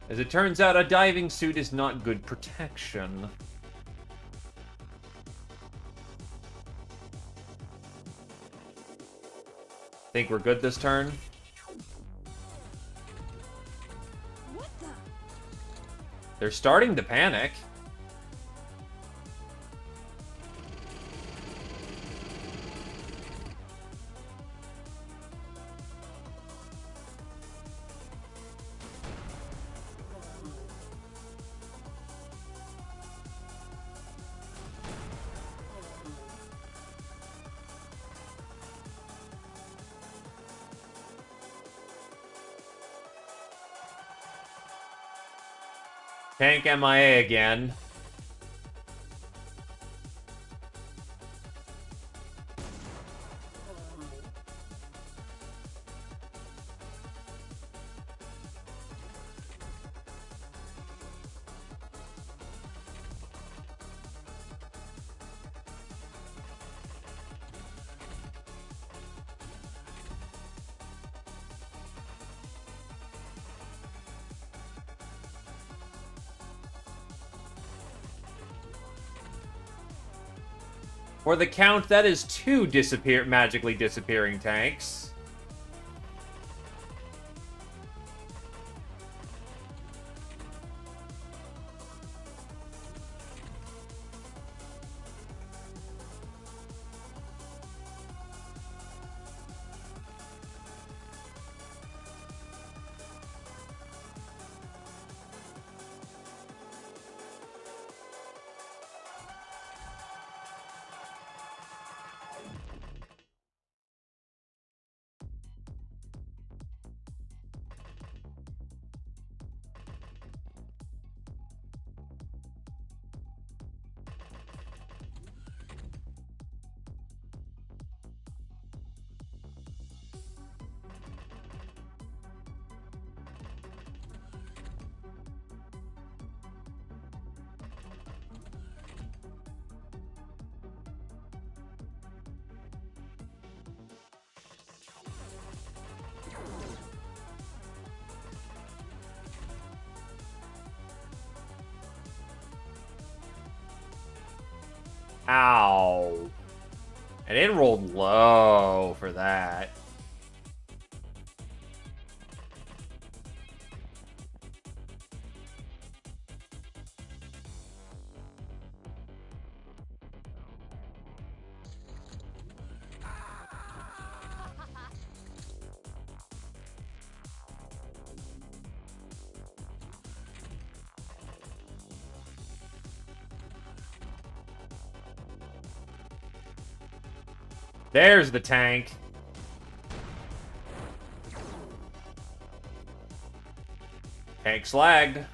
As it turns out, a diving suit is not good protection. Think we're good this turn? What the? They're starting to panic. Tank MIA again. For the count, that is 2 magically disappearing tanks. Ow. And it rolled low for that. There's the tank. Tank's lagged.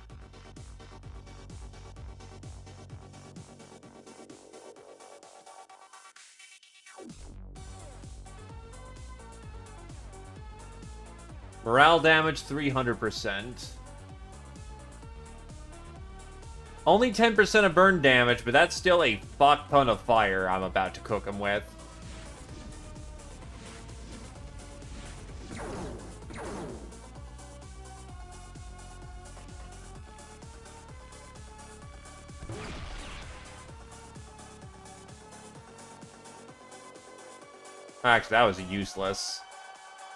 Morale damage 300%. Only 10% of burn damage, but that's still a fuck ton of fire I'm about to cook him with. Actually, that was useless.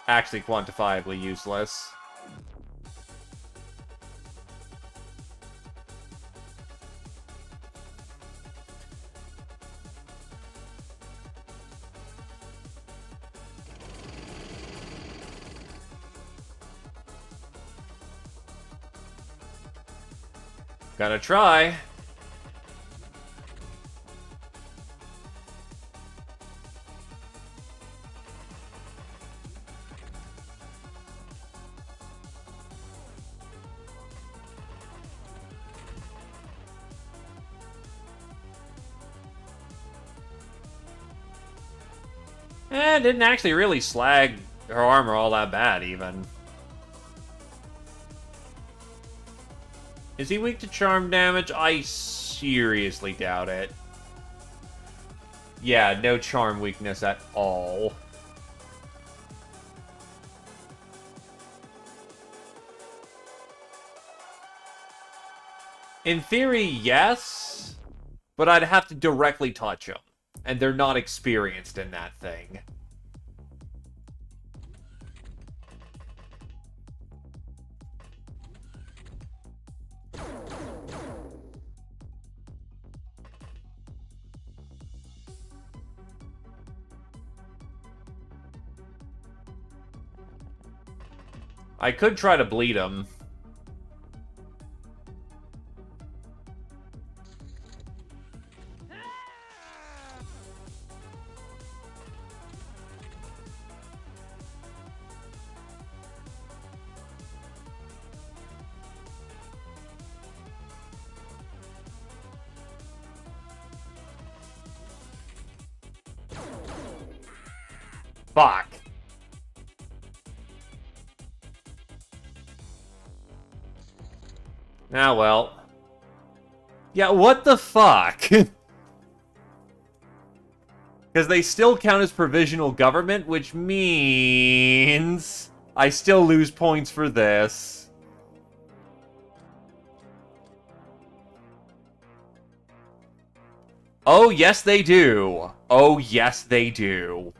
Actually, quantifiably useless. Gotta try. Didn't actually really slag her armor all that bad, even. Is he weak to charm damage? I seriously doubt it. Yeah, no charm weakness at all. In theory, yes, but I'd have to directly touch them, and they're not experienced in that thing. I could try to bleed him. Fuck. Ah, well. Yeah, what the fuck? Because they still count as provisional government, which means I still lose points for this. Oh, yes, they do. Oh, yes, they do.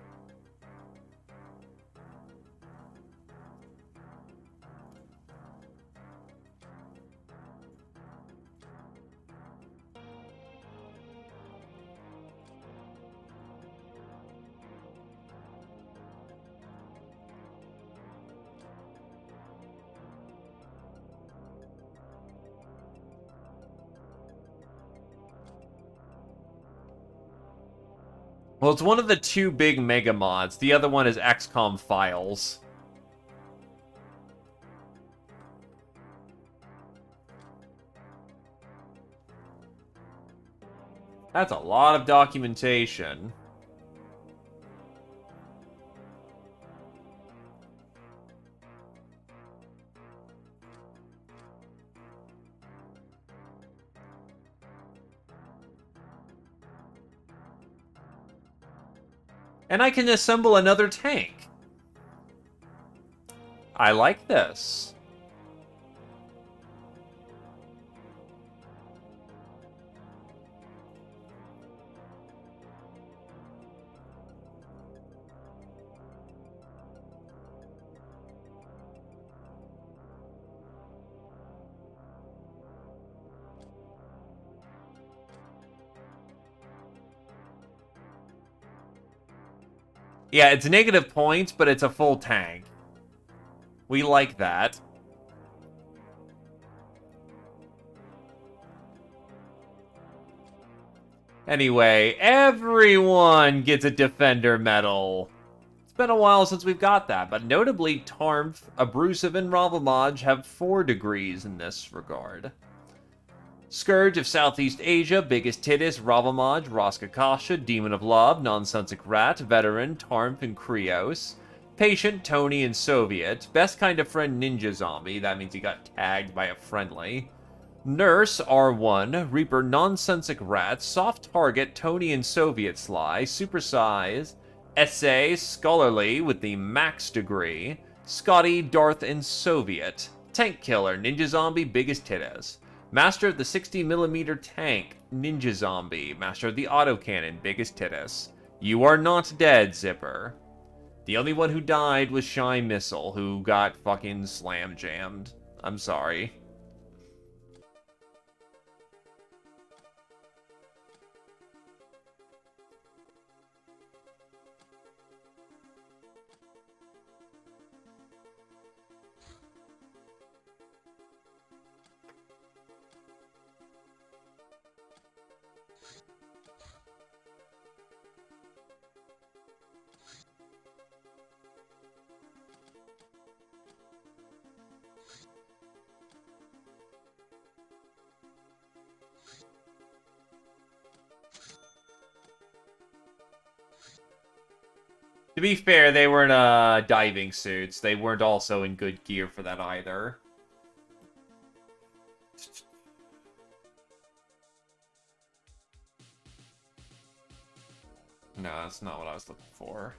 Well, it's one of the two big mega mods. The other one is XCOM Files. That's a lot of documentation. And I can assemble another tank. I like this. Yeah, it's negative points, but it's a full tank. We like that. Anyway, everyone gets a Defender medal. It's been a while since we've got that, but notably Tarmf, Abrasive, and Ravamaj have 4 degrees in this regard. Scourge of Southeast Asia, Biggest Tittis, Ravamaj, Roskakasha, Demon of Love, Nonsensic Rat, Veteran, Tarmf, and Krios. Patient, Tony, and Soviet. Best kind of friend, Ninja Zombie. That means he got tagged by a friendly. Nurse, R1, Reaper, Nonsensic Rat, Soft Target, Tony and Soviet Sly, Supersize, Essay, Scholarly with the max degree, Scotty, Darth, and Soviet, Tank Killer, Ninja Zombie, Biggest Tittis, Master of the 60mm Tank, Ninja Zombie, Master of the Autocannon, Biggest Tittis. You are not dead, Zipper. The only one who died was Shy Missile, who got fucking slam jammed. I'm sorry. To be fair, they were in diving suits. They weren't also in good gear for that either. No, that's not what I was looking for.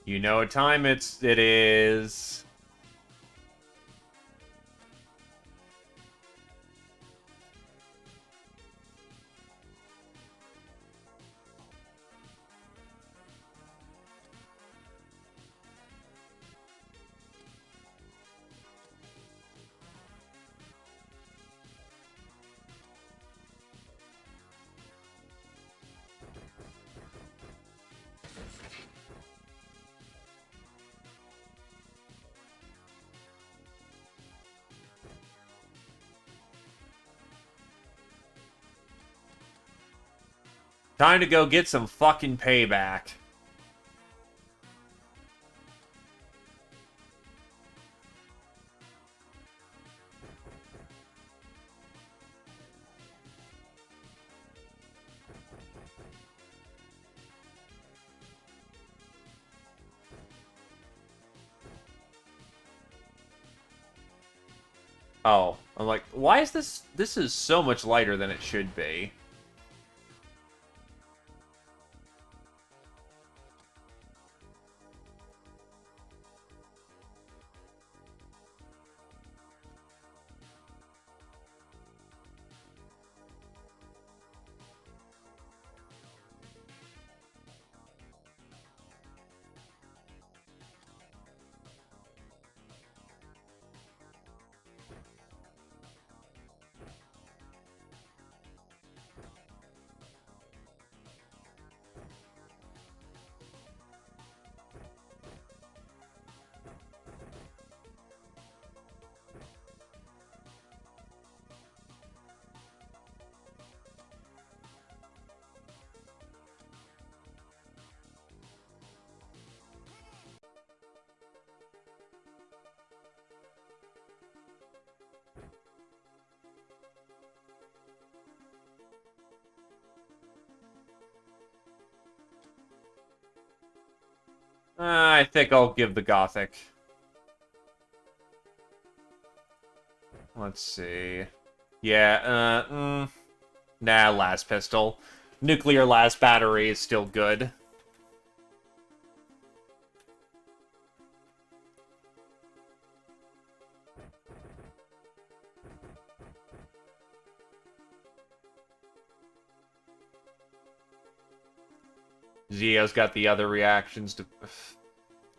You know what time it is. Time to go get some fucking payback. Oh, I'm like, why is this? This is so much lighter than it should be. I think I'll give the Gothic. Let's see. Yeah, nah, last pistol. Nuclear last battery is still good. Zio's got the other reactions to...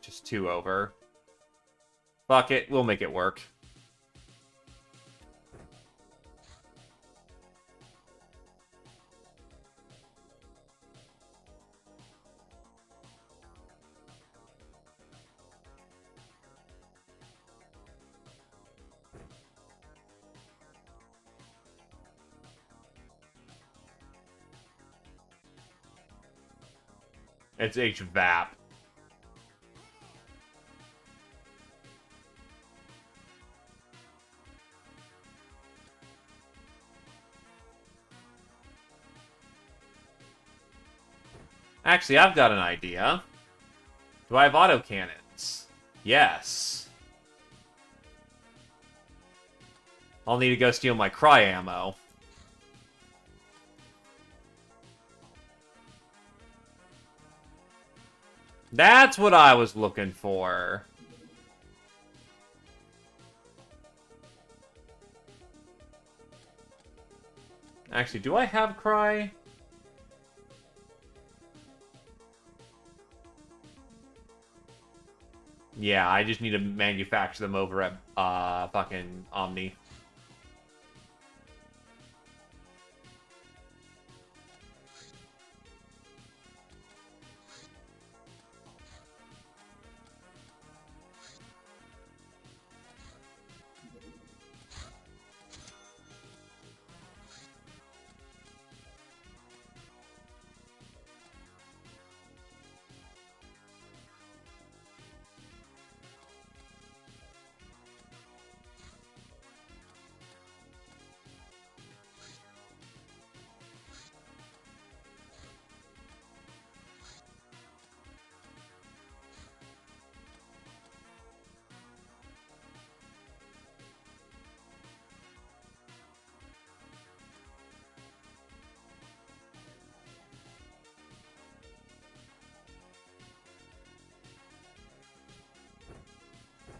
Just 2 over. Fuck it, we'll make it work. It's HVAP. Actually, I've got an idea. Do I have autocannons? Yes. I'll need to go steal my cry ammo. That's what I was looking for. Actually, do I have cry? Yeah, I just need to manufacture them over at, fucking Omni.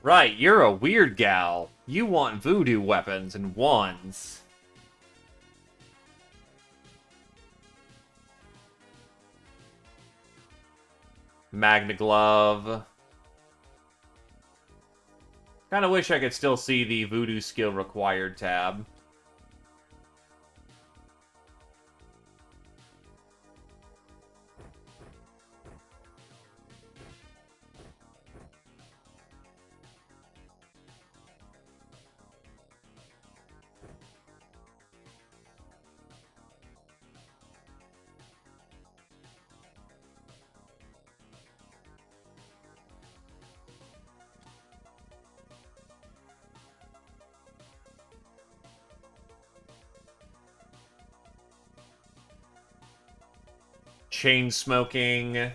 Right, you're a weird gal. You want voodoo weapons and wands. Magna Glove. Kinda wish I could still see the voodoo skill required tab. Chain smoking.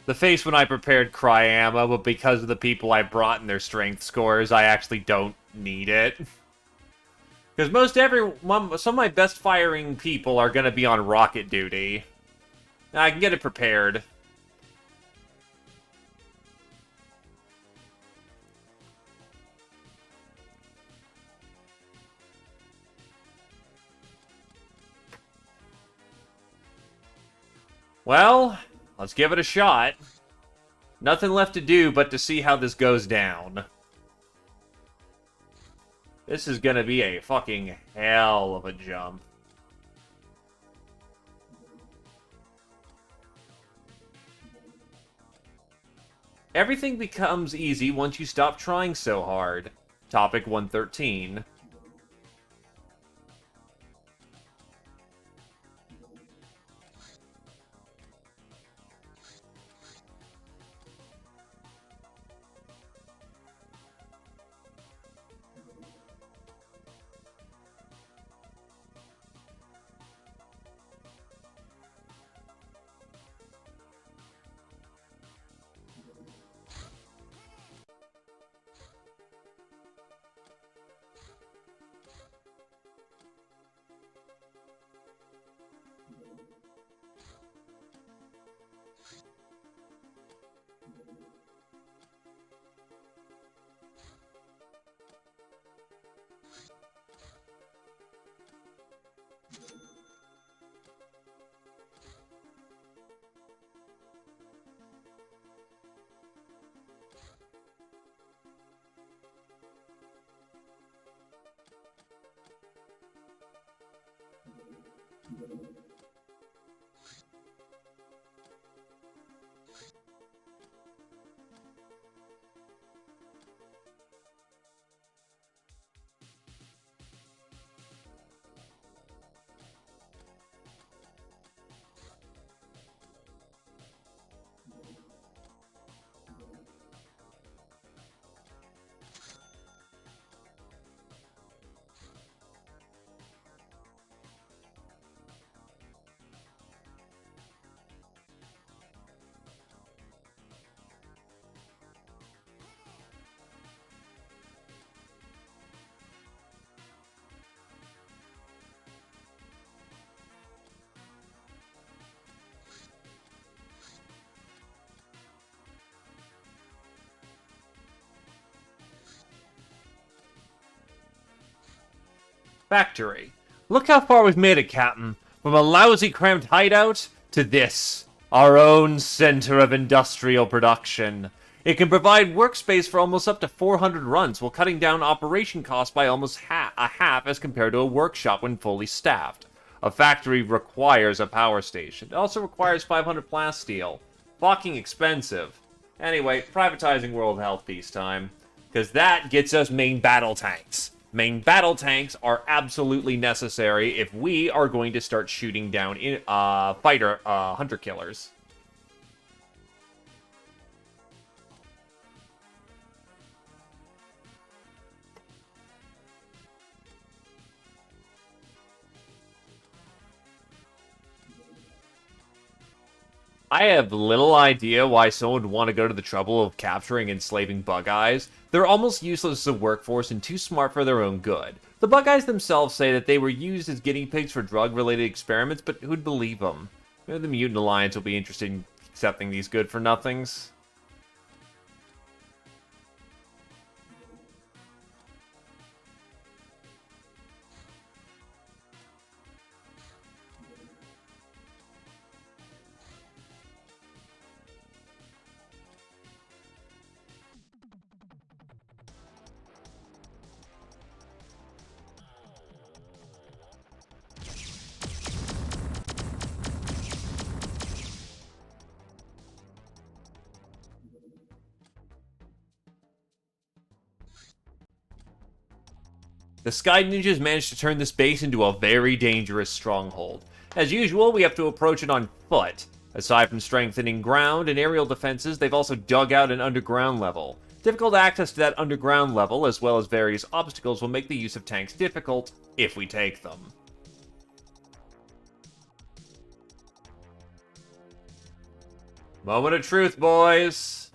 The face when I prepared Cryama, but because of the people I brought and their strength scores, I actually don't need it. Because some of my best firing people are going to be on rocket duty. I can get it prepared. Well, let's give it a shot. Nothing left to do but to see how this goes down. This is gonna be a fucking hell of a jump. Everything becomes easy once you stop trying so hard. Topic 113. Factory. Look how far we've made it, Captain. From a lousy cramped hideout to this, our own center of industrial production. It can provide workspace for almost up to 400 runs while cutting down operation costs by almost a half as compared to a workshop when fully staffed. A factory requires a power station. It also requires 500 plasteel. Fucking expensive. Anyway, privatizing world health peacetime. Because that gets us main battle tanks. Main battle tanks are absolutely necessary if we are going to start shooting down hunter killers. I have little idea why someone would want to go to the trouble of capturing and enslaving bug eyes. They're almost useless as a workforce and too smart for their own good. The bug eyes themselves say that they were used as guinea pigs for drug-related experiments, but who'd believe them? Maybe the Mutant Alliance will be interested in accepting these good-for-nothings. The Sky Ninjas managed to turn this base into a very dangerous stronghold. As usual, we have to approach it on foot. Aside from strengthening ground and aerial defenses, they've also dug out an underground level. Difficult access to that underground level, as well as various obstacles, will make the use of tanks difficult, if we take them. Moment of truth, boys.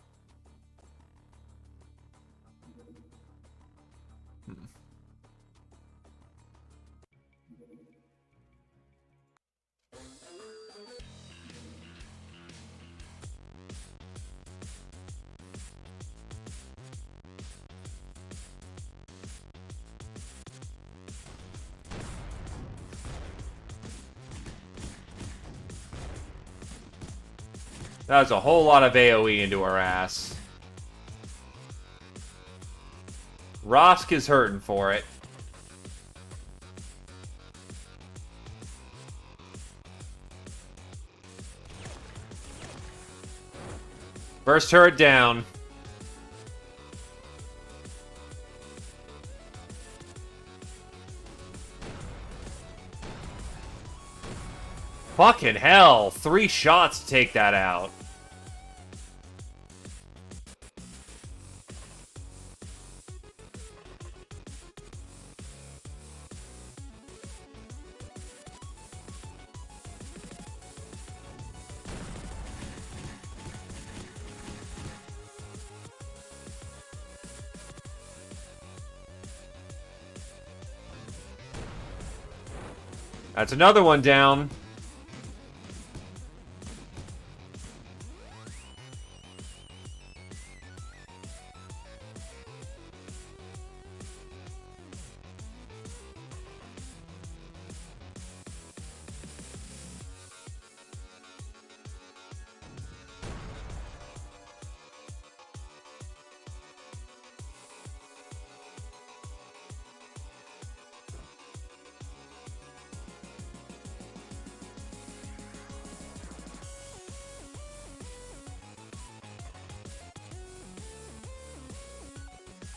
That was a whole lot of AoE into our ass. Rosk is hurting for it. First turret down. Fucking hell. 3 shots to take that out. That's another one down.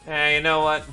Hey, you know what?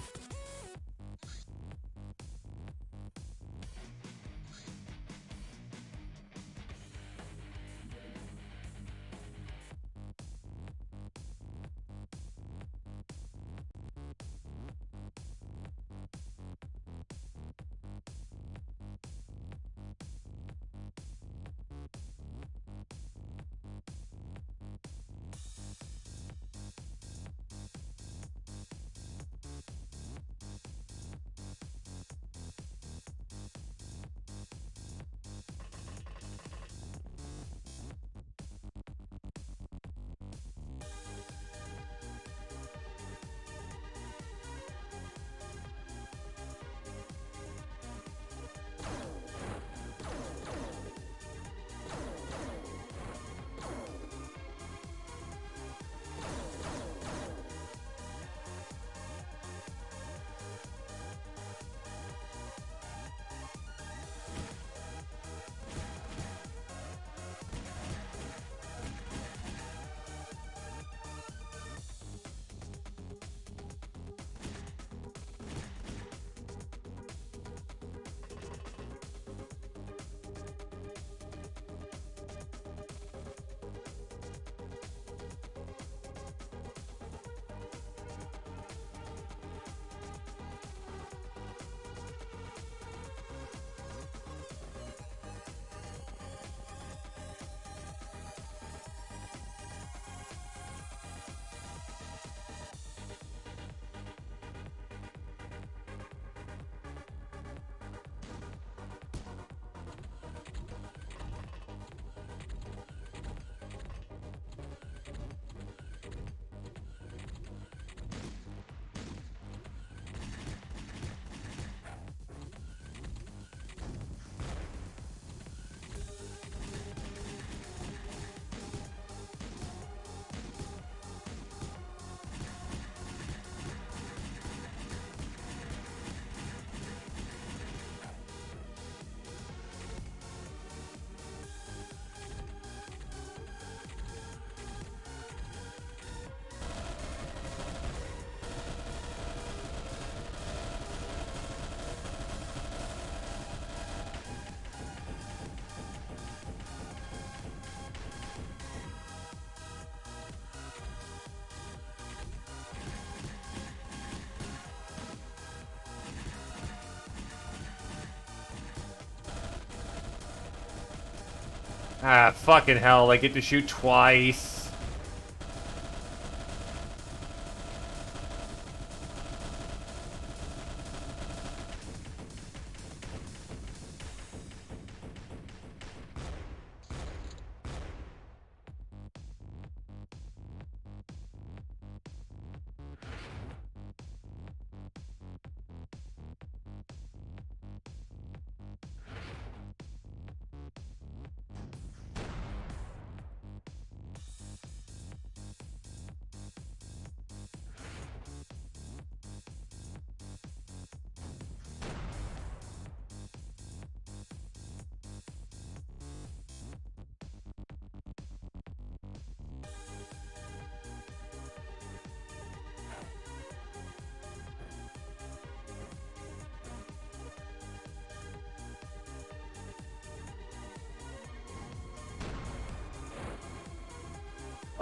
Ah, fucking hell, I get to shoot twice.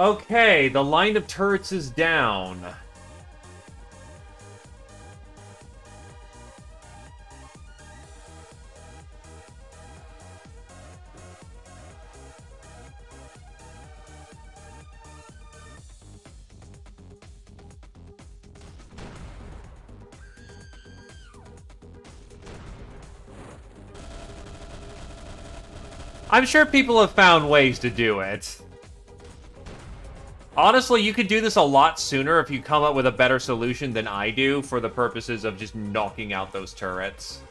Okay, the line of turrets is down. I'm sure people have found ways to do it. Honestly, you could do this a lot sooner if you come up with a better solution than I do for the purposes of just knocking out those turrets.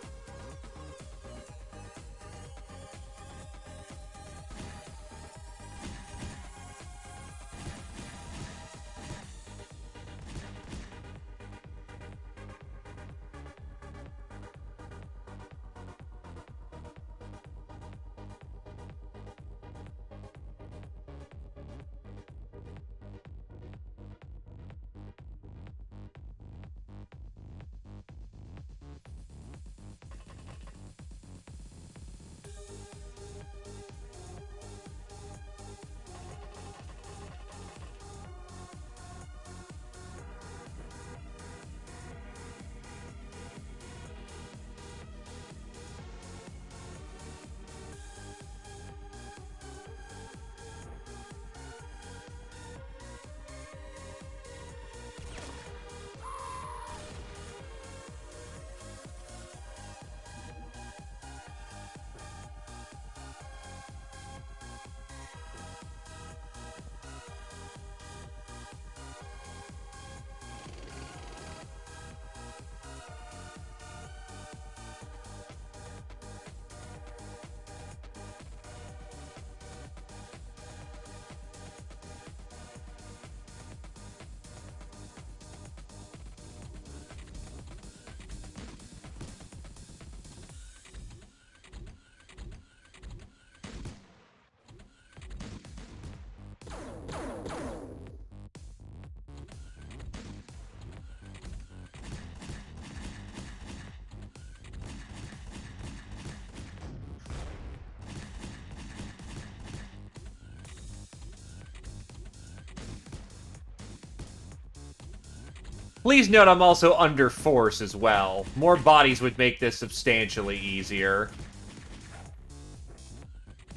Please note I'm also under force as well. More bodies would make this substantially easier.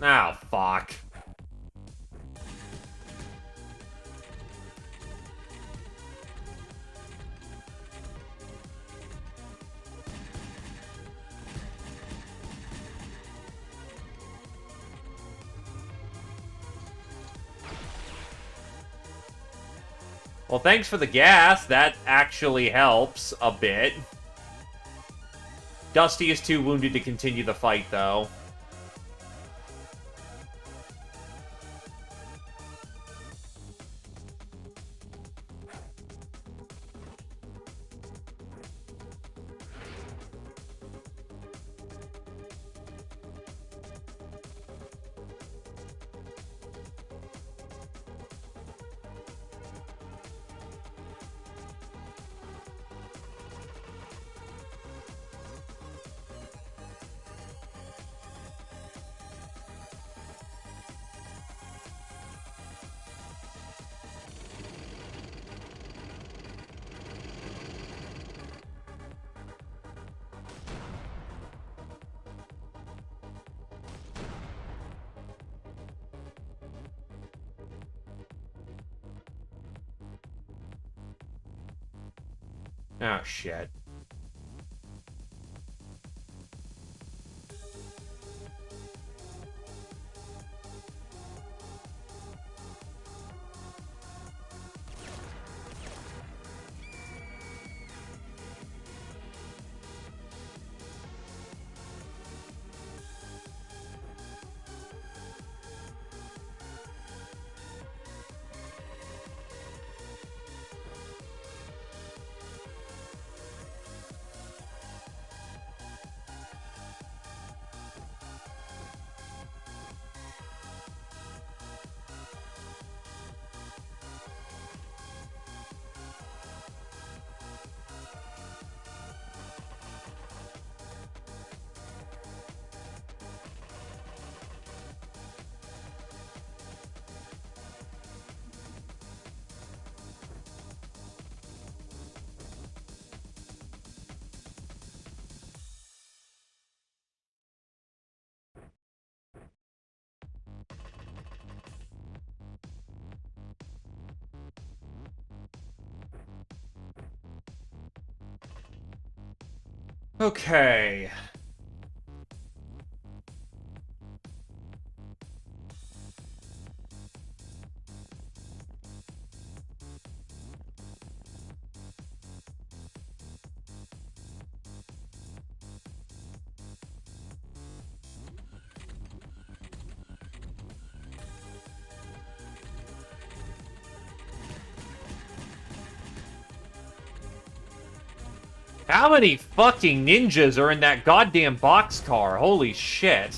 Oh, fuck. Well, thanks for the gas. That actually helps a bit. Dusty is too wounded to continue the fight, though. Oh, shit. Okay. How many fucking ninjas are in that goddamn boxcar? Holy shit.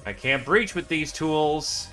I can't breach with these tools.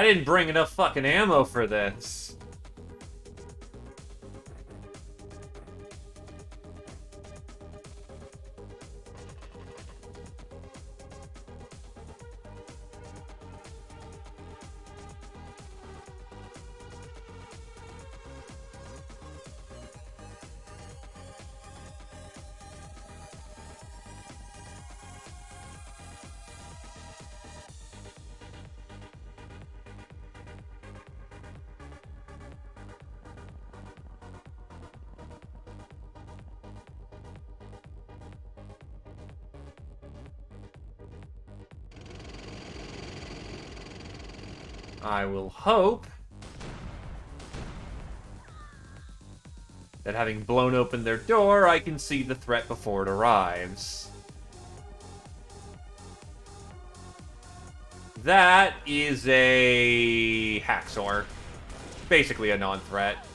I didn't bring enough fucking ammo for this. I will hope that having blown open their door, I can see the threat before it arrives. That is a hacksaw. Basically a non-threat.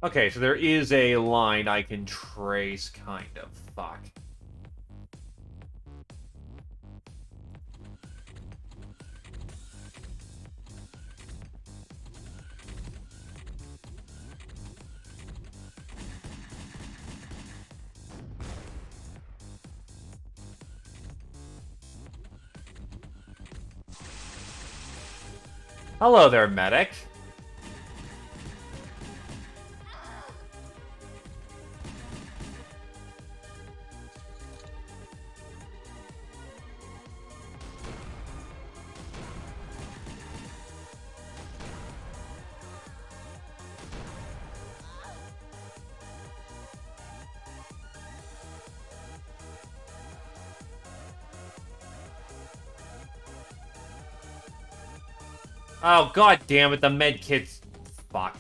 Okay, so there is a line I can trace, kind of. Fuck. Hello there, medic. Oh, god damn it, the med kit's... Fuck.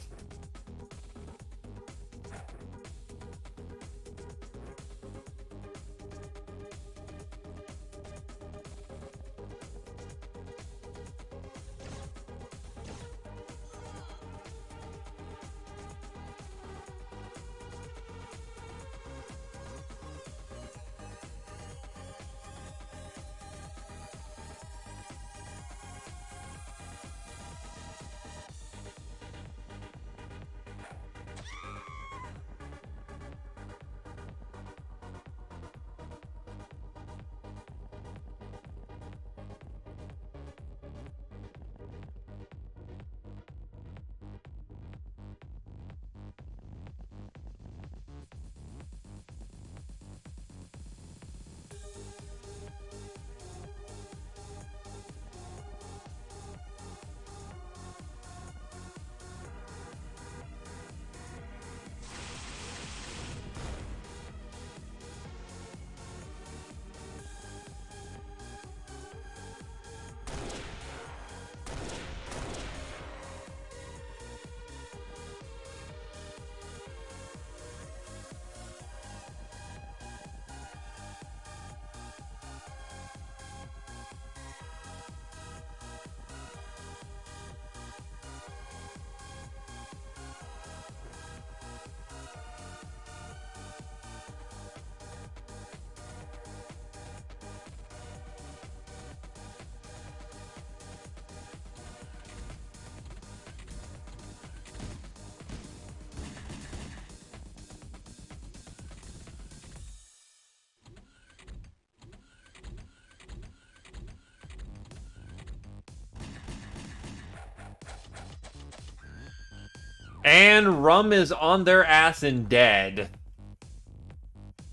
And Rum is on their ass and dead.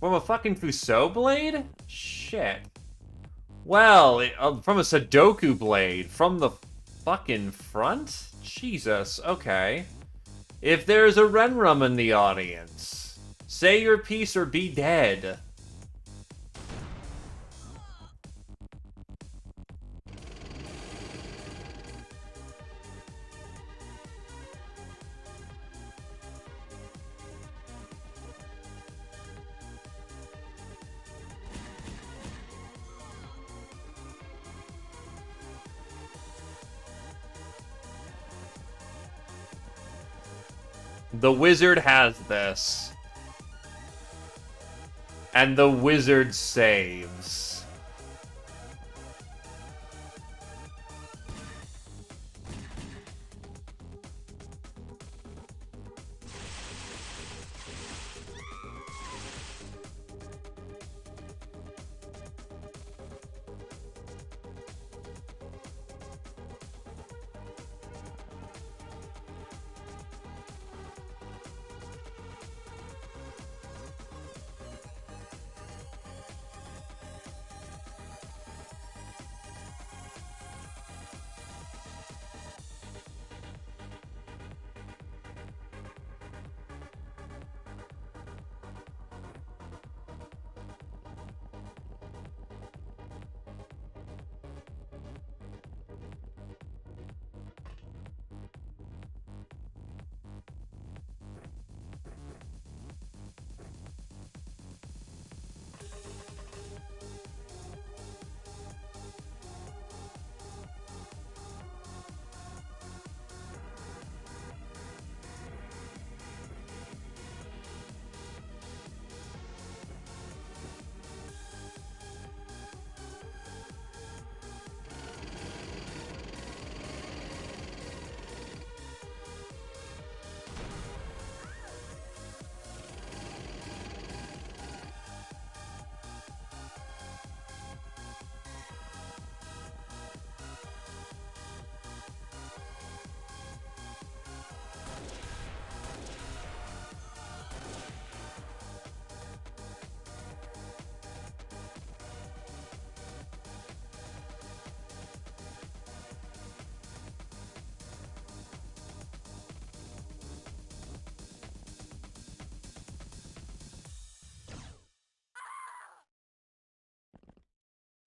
From a fucking Fuso blade? Shit. Well, from a Sudoku blade. From the fucking front? Jesus, okay. If there's a Renrum in the audience, say your piece or be dead. The wizard has this. And the wizard saves.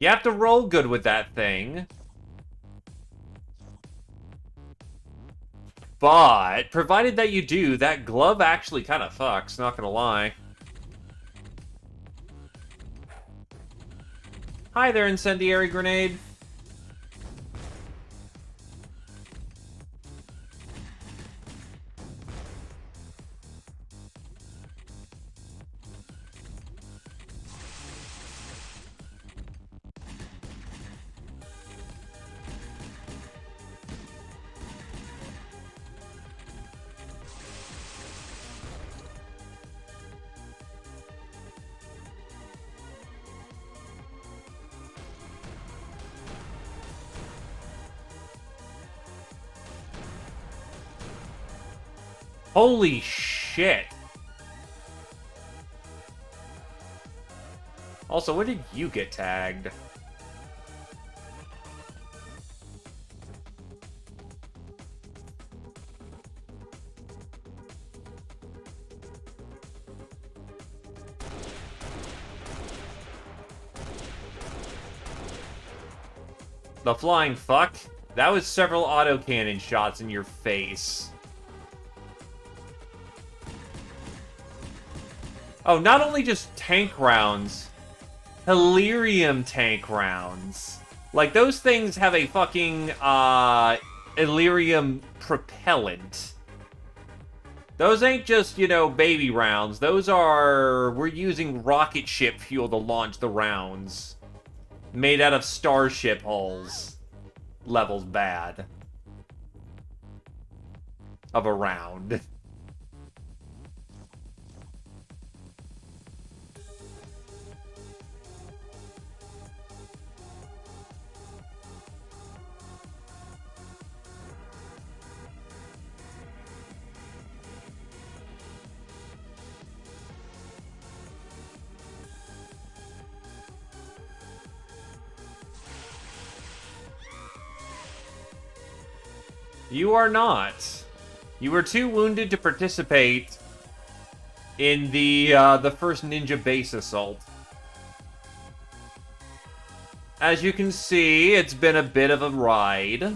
You have to roll good with that thing. But, provided that you do, that glove actually kind of fucks, not gonna lie. Hi there, incendiary grenade. Holy shit. Also, when did you get tagged? The flying fuck? That was several autocannon shots in your face. Oh, not only just tank rounds, Delirium tank rounds. Like, those things have a fucking, Delirium propellant. Those ain't just, you know, baby rounds. Those are... We're using rocket ship fuel to launch the rounds. Made out of starship hulls. Levels bad. Of a round. You are not. You were too wounded to participate in the first ninja base assault. As you can see, it's been a bit of a ride.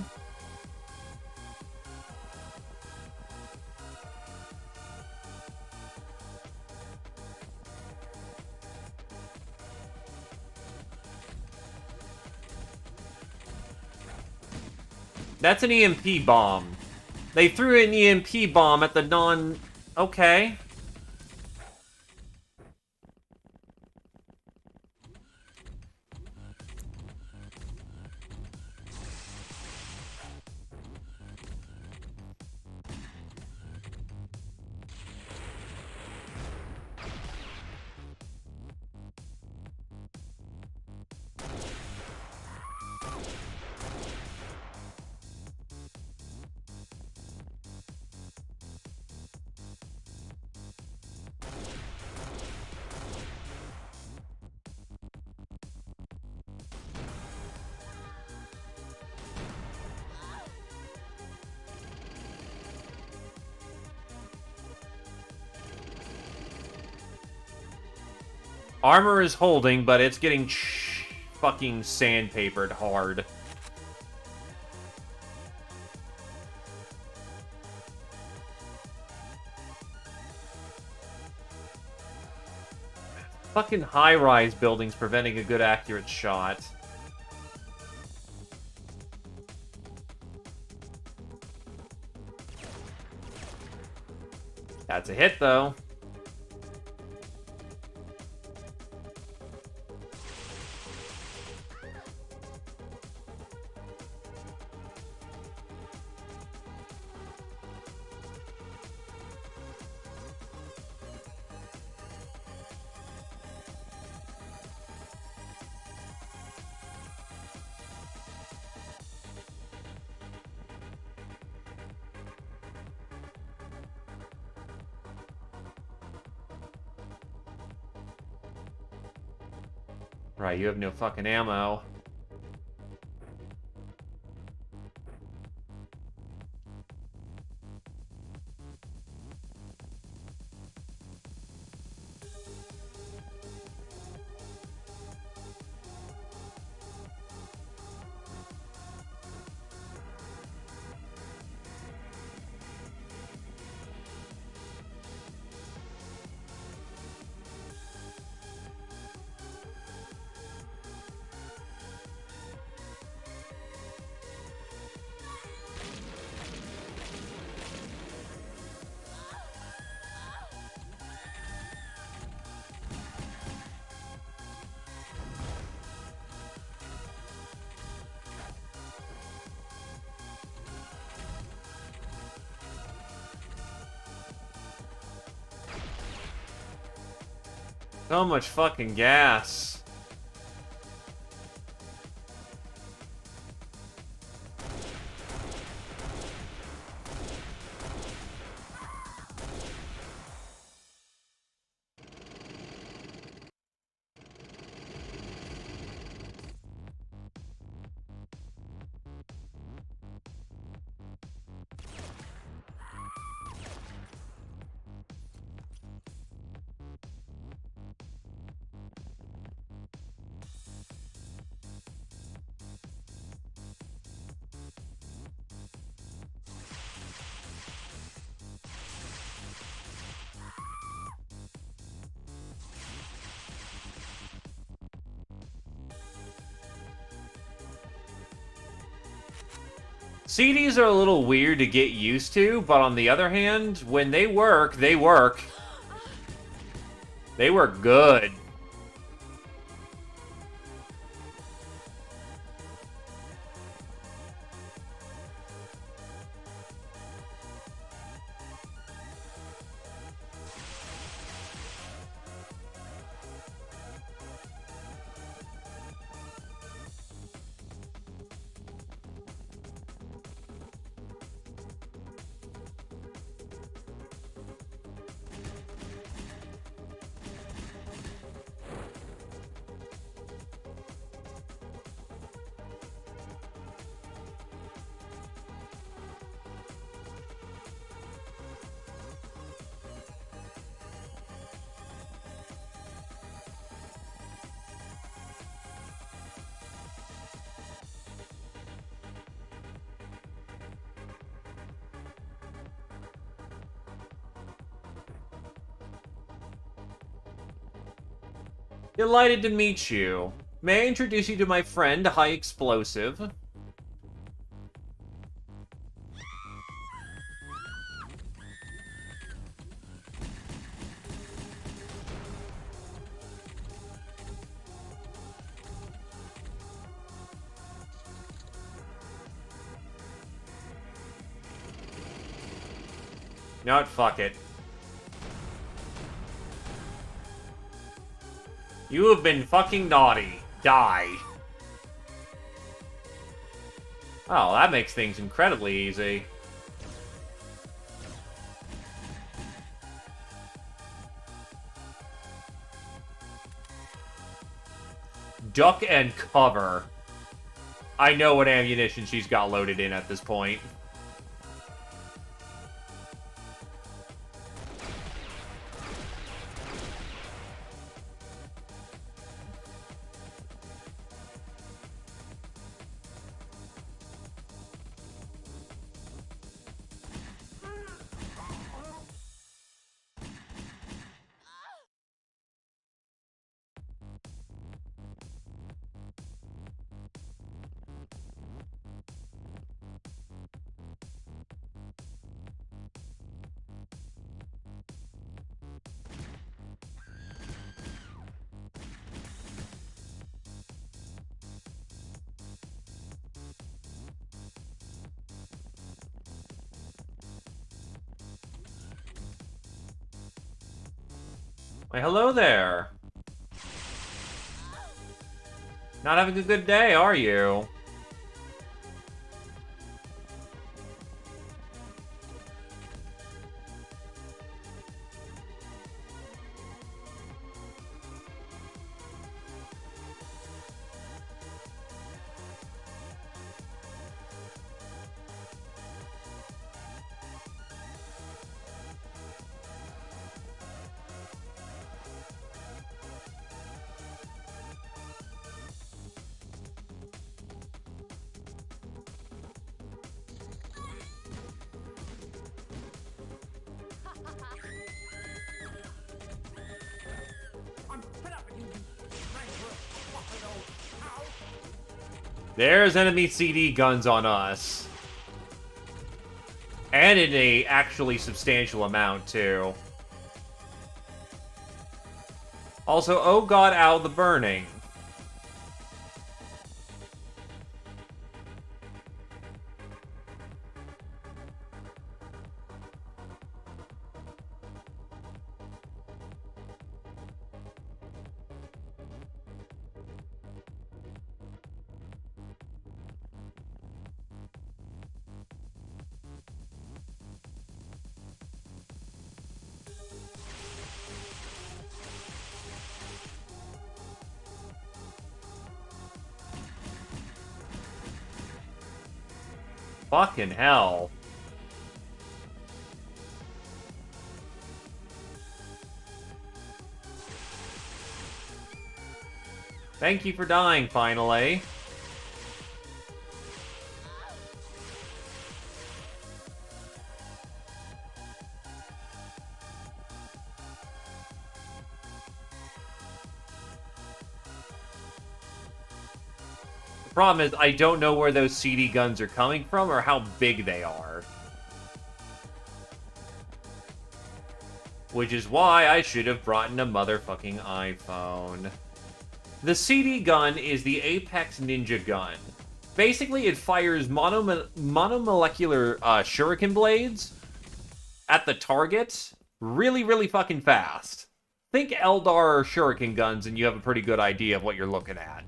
That's an EMP bomb. They threw an EMP bomb at the non... Okay. Armor is holding, but it's getting fucking sandpapered hard. Fucking high-rise buildings preventing a good accurate shot. That's a hit, though. Right, you have no fucking ammo. So much fucking gas. CDs are a little weird to get used to, but on the other hand, when they work, they work. They work good. Delighted to meet you. May I introduce you to my friend, High Explosive? No, fuck it. You have been fucking naughty. Die. Oh, that makes things incredibly easy. Duck and cover. I know what ammunition she's got loaded in at this point. Why, hello there. Not having a good day, are you? There's enemy CD guns on us. And in a actually substantial amount, too. Also, oh god, ow, the burning. Fucking hell. Thank you for dying, finally. The problem is, I don't know where those CD guns are coming from or how big they are. Which is why I should have brought in a motherfucking iPhone. The CD gun is the Apex Ninja gun. Basically, it fires monomolecular shuriken blades at the target really, really fucking fast. Think Eldar shuriken guns and you have a pretty good idea of what you're looking at.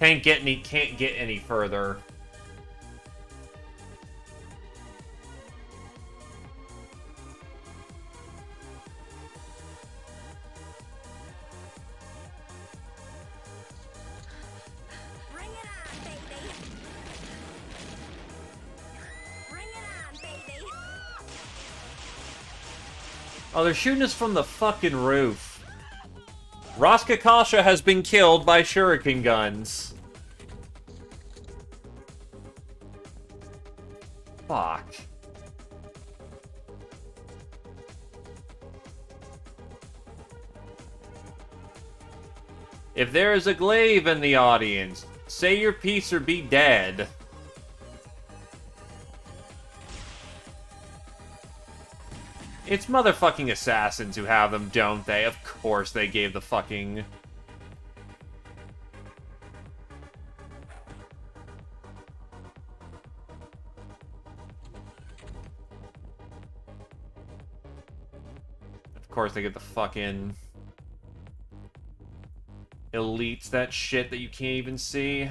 Can't get any further. Oh, they're shooting us from the fucking roof. Roskakasha has been killed by shuriken guns. Fuck. If there is a glaive in the audience, say your piece or be dead. It's motherfucking assassins who have them, don't they? Of course they gave the fucking... Of course they get the fucking... elites, that shit that you can't even see.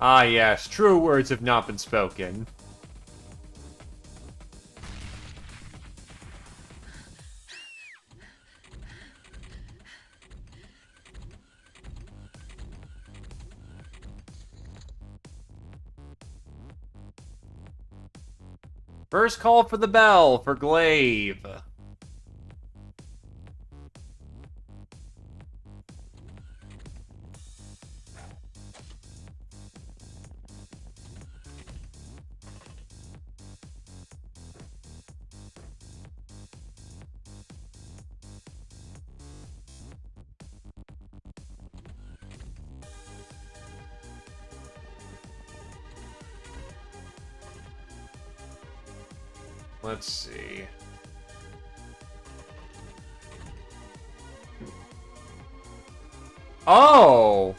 Ah, yes, true words have not been spoken. First call for the bell for glaive. Let's see. Oh!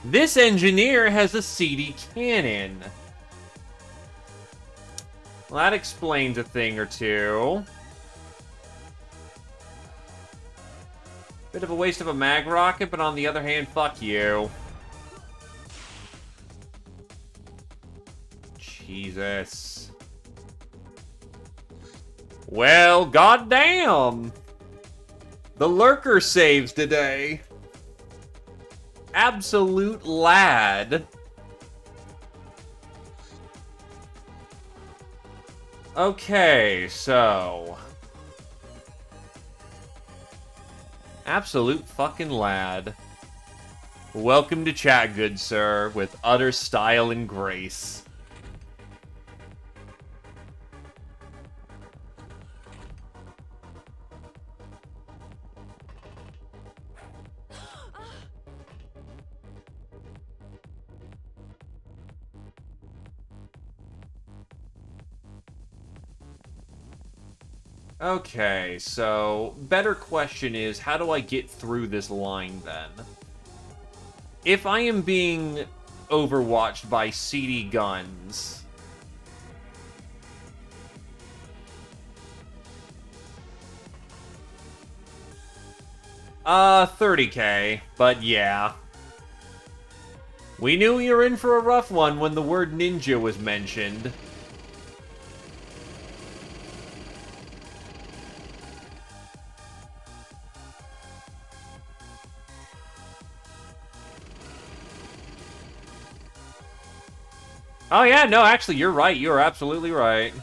This engineer has a CD cannon. Well, that explains a thing or two. Bit of a waste of a mag rocket, but on the other hand, fuck you. Jesus. Well, goddamn! The lurker saves today. Absolute lad. Okay, so... Absolute fucking lad. Welcome to chat, good sir, with utter style and grace. Okay, so better question is, how do I get through this line then? If I am being overwatched by CD guns... 30k, but yeah. We knew you were in for a rough one when the word ninja was mentioned. Oh yeah, no, actually, you're right. You are absolutely right.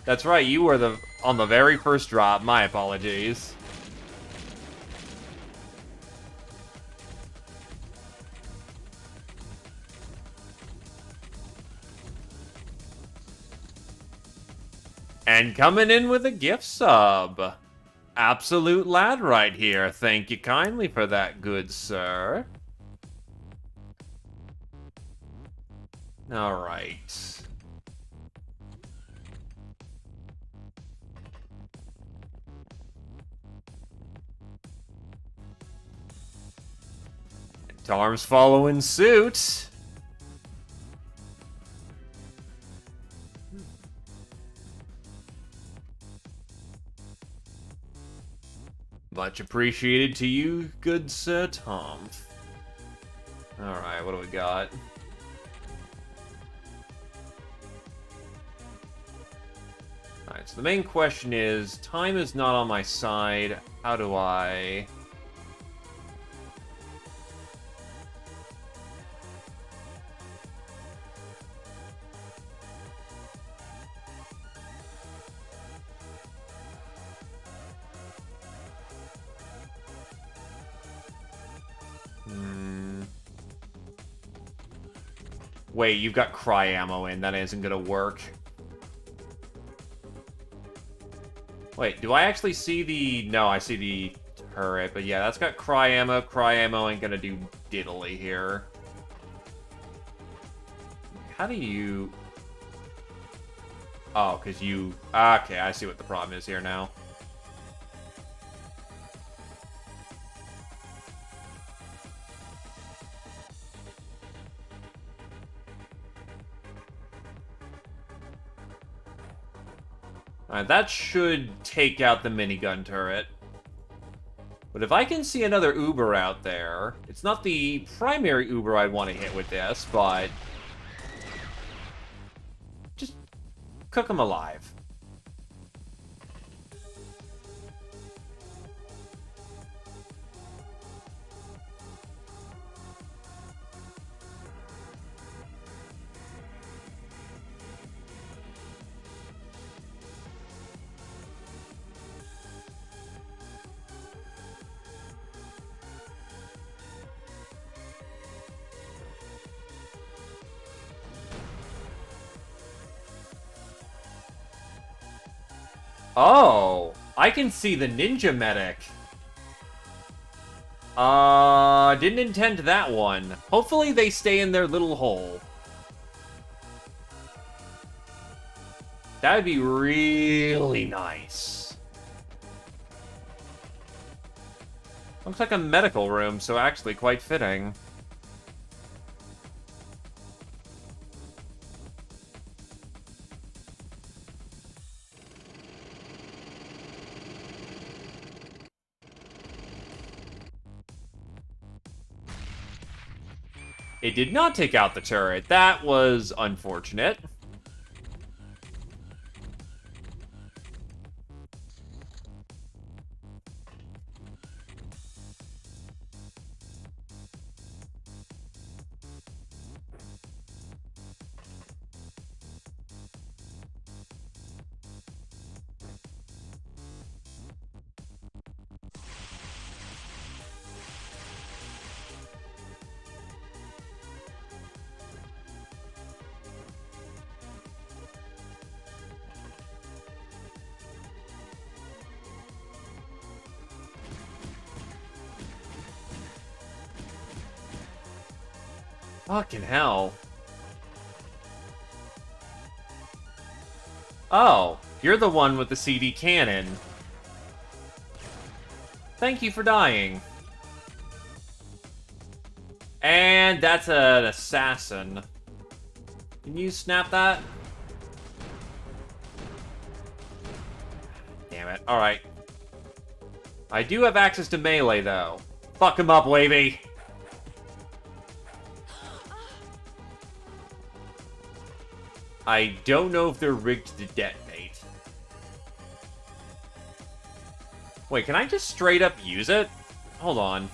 That's right, you were on the very first drop. My apologies. And coming in with a gift sub. Absolute lad right here. Thank you kindly for that, good sir. Alright. Tarm's following suit. Much appreciated to you, good Sir Tom. Alright, what do we got? Alright, so the main question is, time is not on my side. How do I... Wait, you've got cry ammo in. That isn't gonna work. Wait, do I actually see the... No, I see the turret. But yeah, that's got cry ammo. Cry ammo ain't gonna do diddly here. How do you... Oh, because you... Okay, I see what the problem is here now. Alright, that should take out the minigun turret. But if I can see another Uber out there, it's not the primary Uber I'd want to hit with this, but... just cook them alive. Oh, I can see the ninja medic. Didn't intend that one. Hopefully they stay in their little hole. That would be really nice. Looks like a medical room, so actually quite fitting. It did not take out the turret. That was unfortunate. Fucking hell. Oh, you're the one with the CD cannon. Thank you for dying. And that's an assassin. Can you snap that? Damn it. Alright. I do have access to melee, though. Fuck him up, Wavy. I don't know if they're rigged to detonate. Wait, can I just straight up use it? Hold on.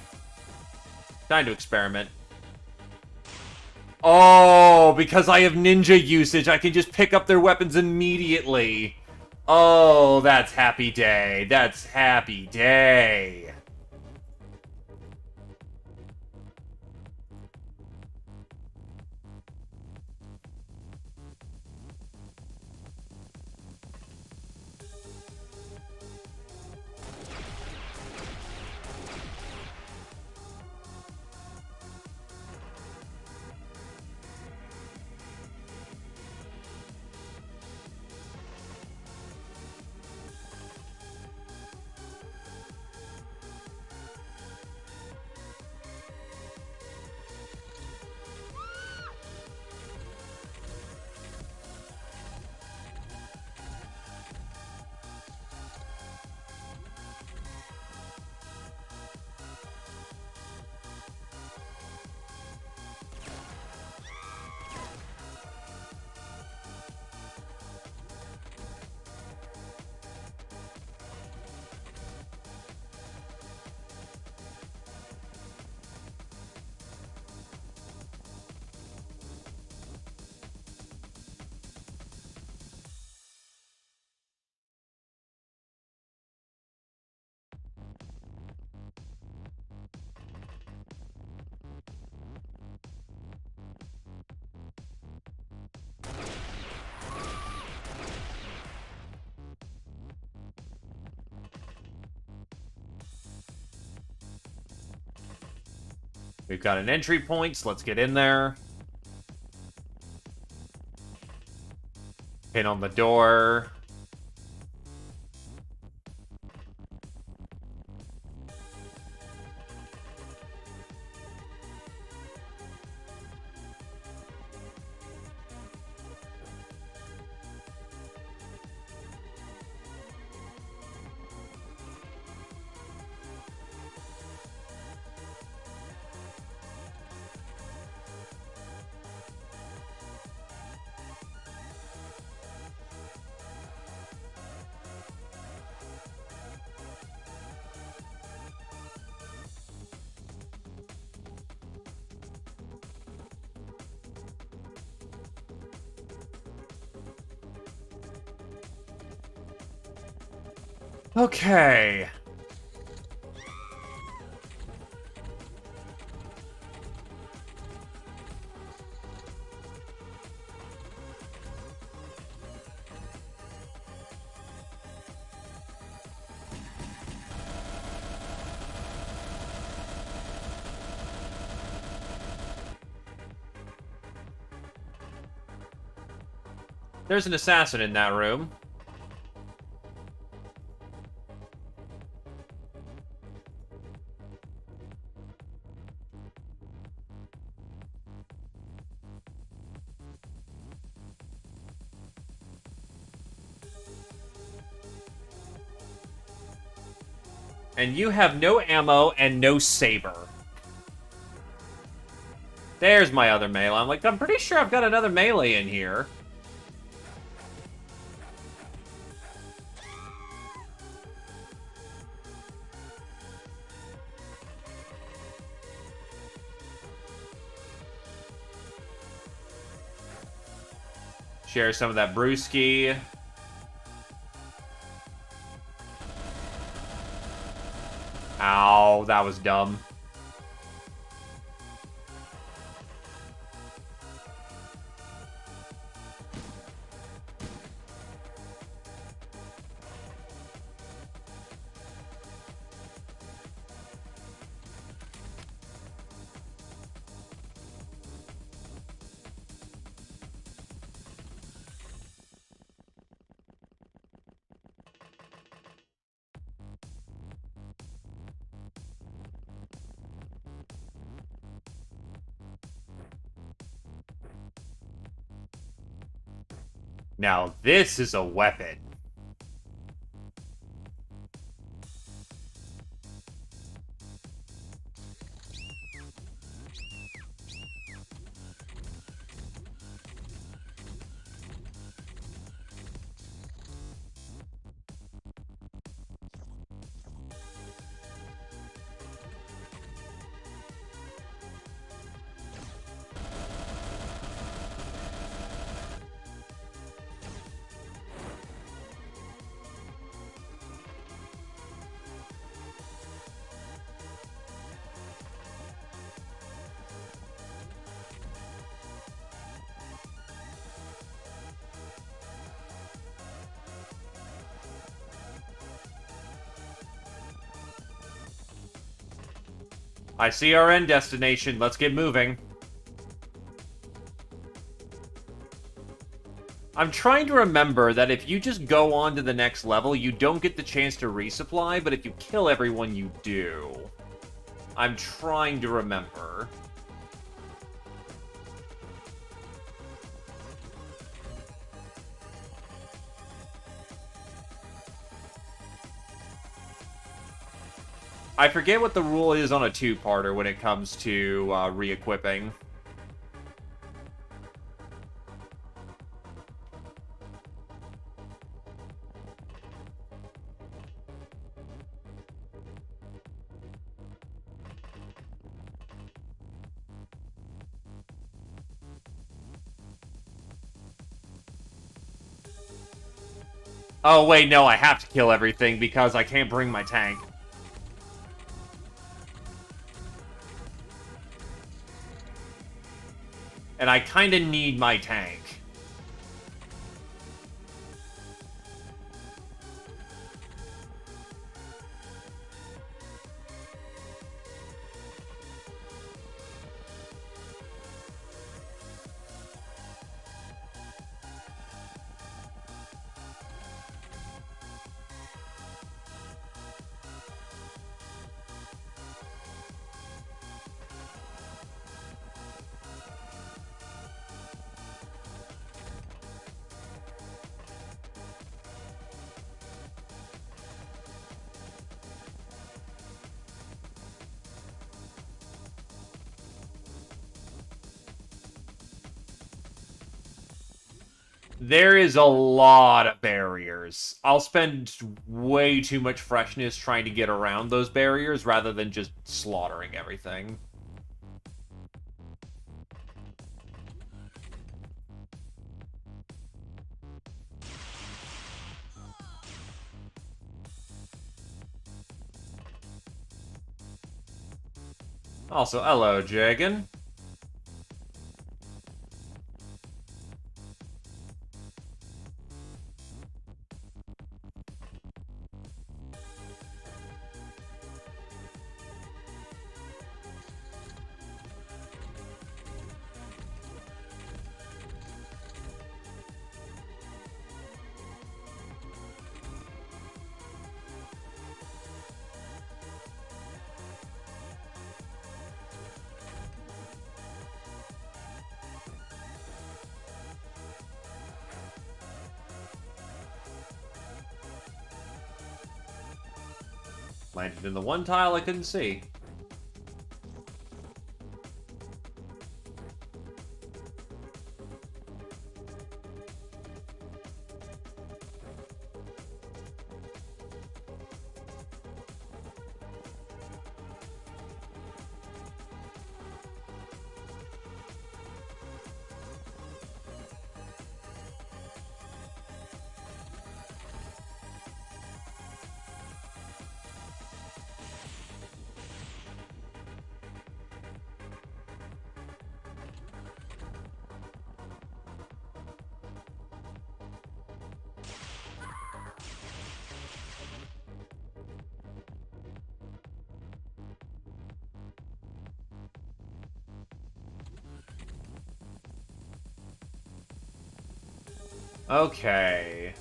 Time to experiment. Oh, because I have ninja usage, I can just pick up their weapons immediately. Oh, that's happy day. That's happy day. We've got an entry point, so let's get in there. Pin on the door. Okay. There's an assassin in that room. And you have no ammo and no saber. There's my other melee. I'm like, I'm pretty sure I've got another melee in here. Share some of that brewski. Ow, that was dumb. Now this is a weapon. I see our end destination. Let's get moving. I'm trying to remember that if you just go on to the next level, you don't get the chance to resupply, but if you kill everyone, you do. I'm trying to remember. I forget what the rule is on a two-parter when it comes to re-equipping. Oh, wait, no, I have to kill everything because I can't bring my tank. And I kinda need my tank. There is a lot of barriers. I'll spend way too much freshness trying to get around those barriers rather than just slaughtering everything. Also, hello, Jagan. Landed in the one tile I couldn't see. Okay.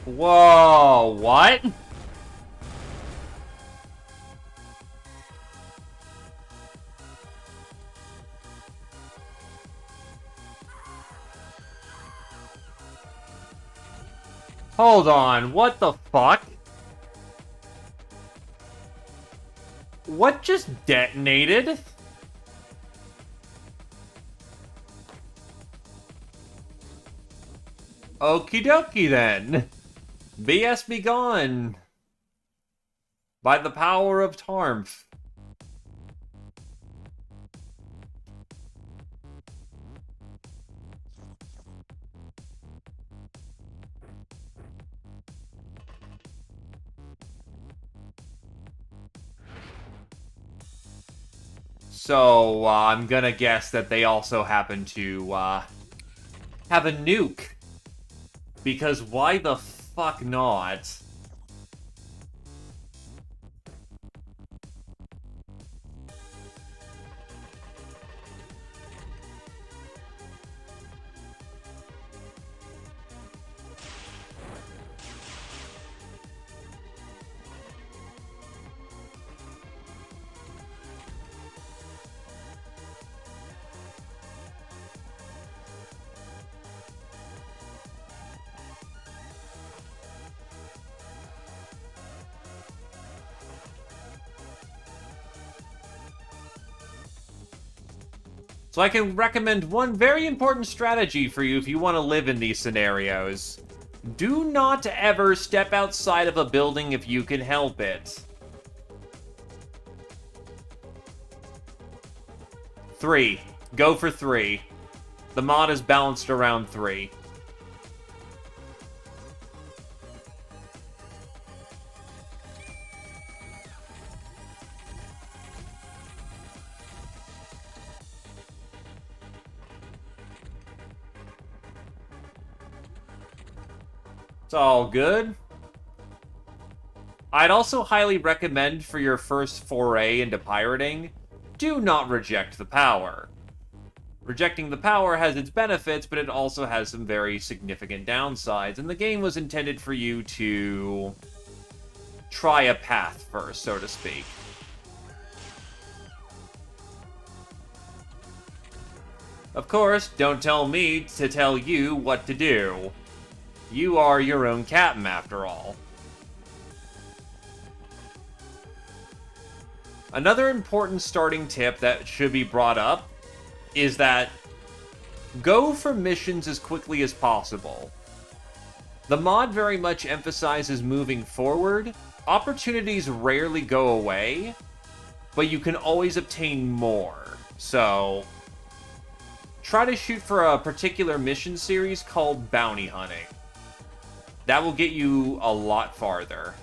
Whoa, what? Hold on, what the fuck? What just detonated? Okie dokie then. BS be gone. By the power of Tarmf. So, I'm gonna guess that they also happen to, have a nuke. Because why the fuck not? So I can recommend one very important strategy for you if you want to live in these scenarios. Do not ever step outside of a building if you can help it. 3. Go for 3. The mod is balanced around 3. It's all good. I'd also highly recommend for your first foray into pirating, do not reject the power. Rejecting the power has its benefits, but it also has some very significant downsides, and the game was intended for you to try a path first, so to speak. Of course, don't tell me to tell you what to do. You are your own captain, after all. Another important starting tip that should be brought up is that go for missions as quickly as possible. The mod very much emphasizes moving forward. Opportunities rarely go away, but you can always obtain more. So, try to shoot for a particular mission series called bounty hunting. That will get you a lot farther.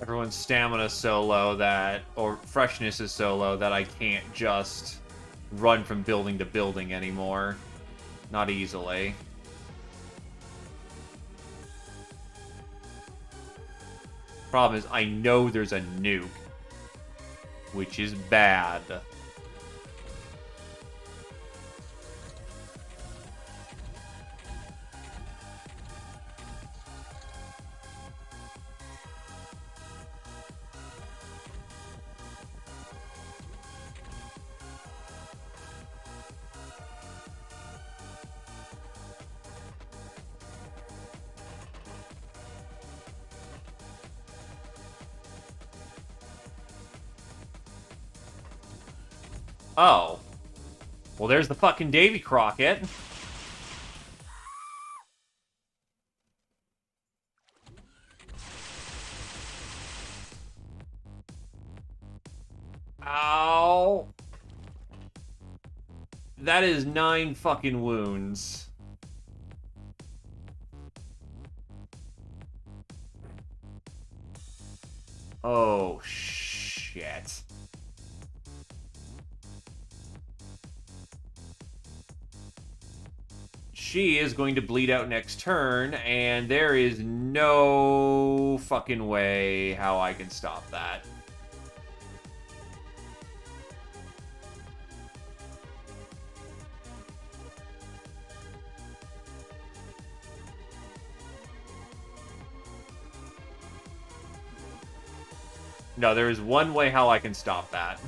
Everyone's stamina is so low that, or freshness is so low that I can't just run from building to building anymore. Not easily. Problem is, I know there's a nuke, which is bad. Oh. Well, there's the fucking Davy Crockett. Ow. That is 9 fucking wounds. Oh, shit. She is going to bleed out next turn, and there is no fucking way how I can stop that. No, there is one way how I can stop that.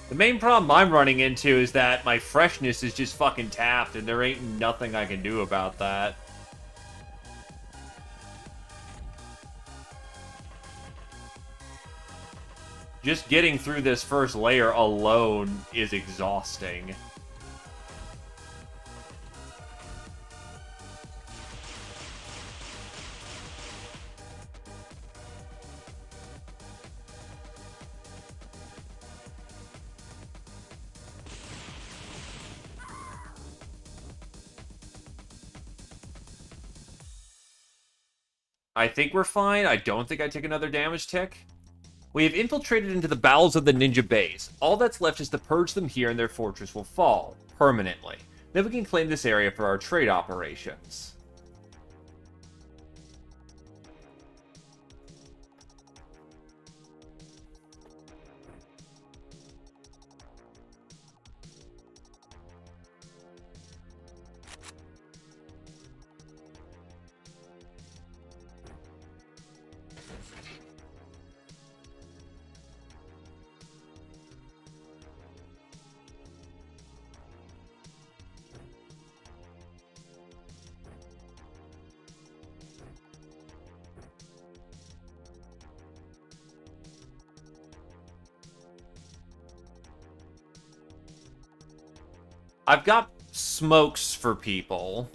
The main problem I'm running into is that my freshness is just fucking tapped, and there ain't nothing I can do about that. Just getting through this first layer alone is exhausting. I think we're fine. I don't think I take another damage tick. We have infiltrated into the bowels of the ninja base. All that's left is to purge them here and their fortress will fall. Permanently. Then we can claim this area for our trade operations. I've got smokes for people.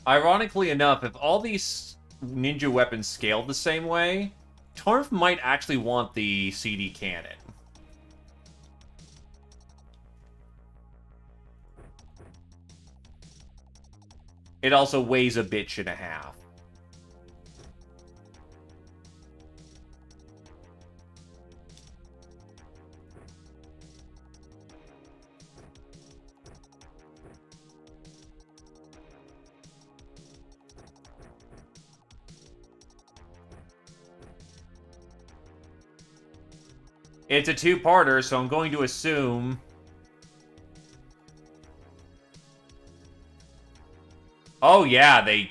Ironically enough, if all these ninja weapons scaled the same way, Torf might actually want the CD cannon. It also weighs a bitch and a half. It's a two-parter, so I'm going to assume... Oh yeah, they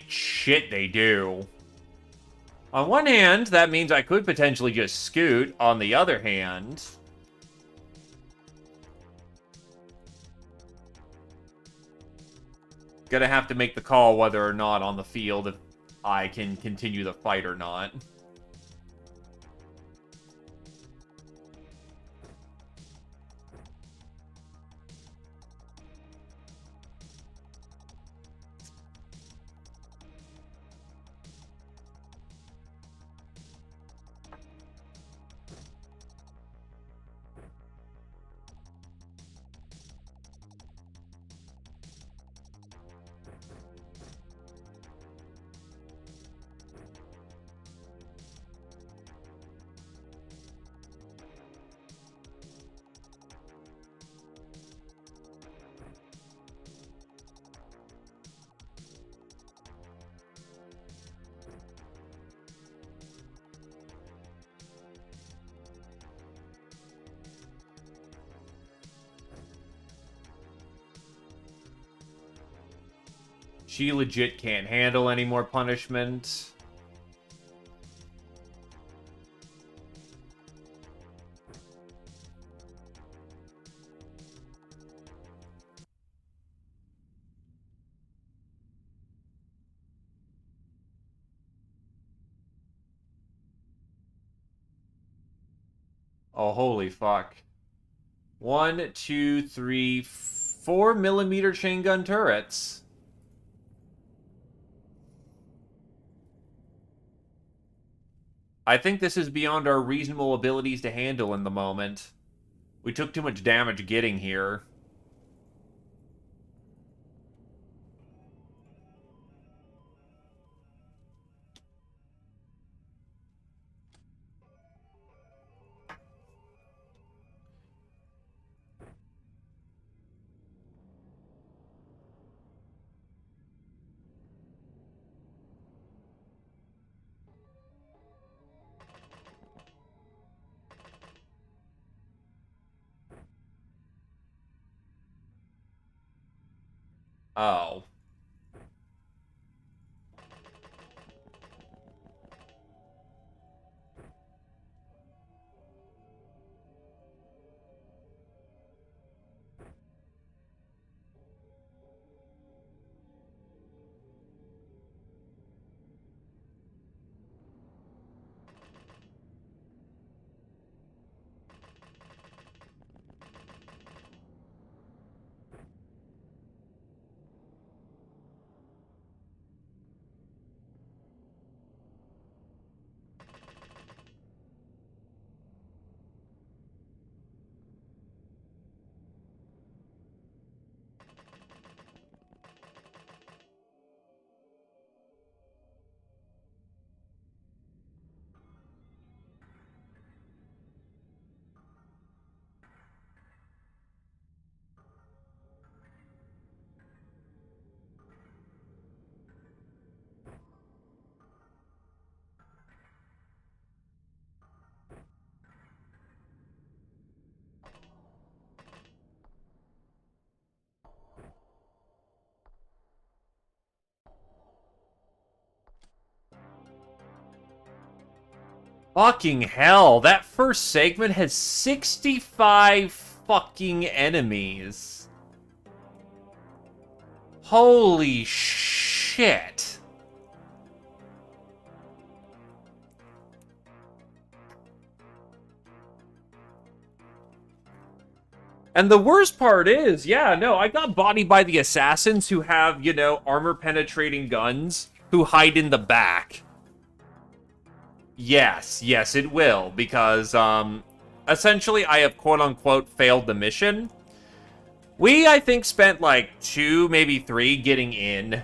do. On one hand, that means I could potentially just scoot. On the other hand... Gonna have to make the call whether or not on the field if I can continue the fight or not. She legit can't handle any more punishment. Oh, holy fuck. 1, 2, 3, 4 millimeter chain gun turrets. I think this is beyond our reasonable abilities to handle in the moment. We took too much damage getting here. Oh. Fucking hell, that first segment has 65 fucking enemies. Holy shit. And the worst part is, yeah, no, I got bodied by the assassins who have, you know, armor-penetrating guns who hide in the back. Yes, yes, it will, because, essentially I have quote-unquote failed the mission. We, I think, spent like 2, maybe 3 getting in.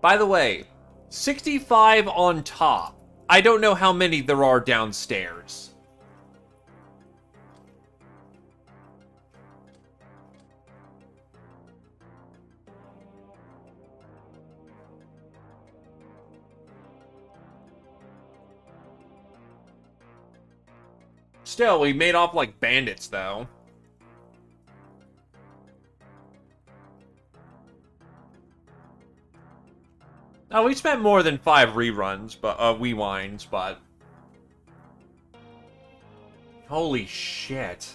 By the way, 65 on top. I don't know how many there are downstairs. Still, we made off like bandits, though. Oh, we spent more than 5 reruns, but, rewinds, but... Holy shit.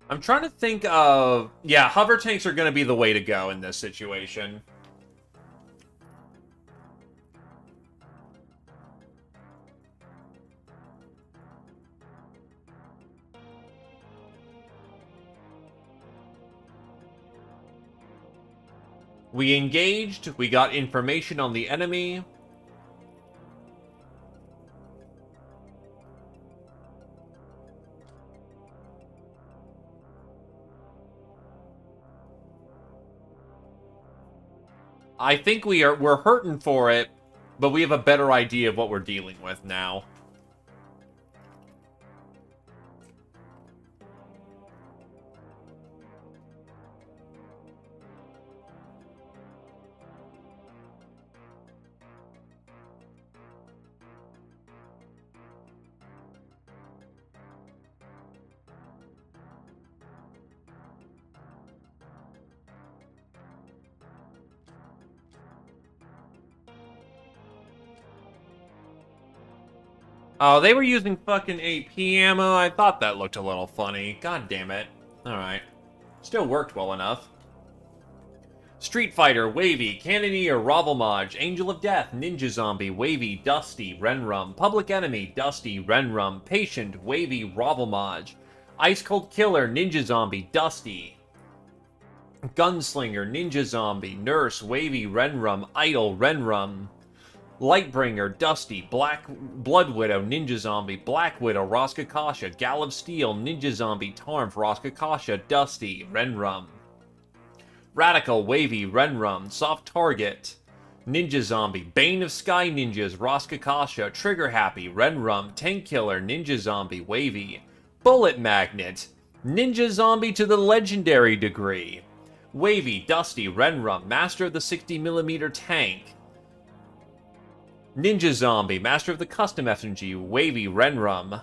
I'm trying to think of... Yeah, hover tanks are going to be the way to go in this situation. We engaged, we got information on the enemy. I think we're hurting for it, but we have a better idea of what we're dealing with now. Oh, they were using fucking AP ammo? I thought that looked a little funny. God damn it. Alright. Still worked well enough. Street Fighter, Wavy, Cannoneer, Ravelmaj, Angel of Death, Ninja Zombie, Wavy, Dusty, Renrum, Public Enemy, Dusty, Renrum, Patient, Wavy, Ravelmaj, Ice Cold Killer, Ninja Zombie, Dusty, Gunslinger, Ninja Zombie, Nurse, Wavy, Renrum, Idol, Renrum, Lightbringer, Dusty, Black Blood Widow, Ninja Zombie, Black Widow, Roskakasha, Gal of Steel, Ninja Zombie, Tarnf, Roskakasha, Dusty, Renrum. Radical, Wavy, Renrum, Soft Target, Ninja Zombie, Bane of Sky Ninjas, Roskakasha, Trigger Happy, Renrum, Tank Killer, Ninja Zombie, Wavy, Bullet Magnet, Ninja Zombie to the legendary degree, Wavy, Dusty, Renrum, Master of the 60mm tank, Ninja Zombie, Master of the Custom FMG, Wavy, Renrum.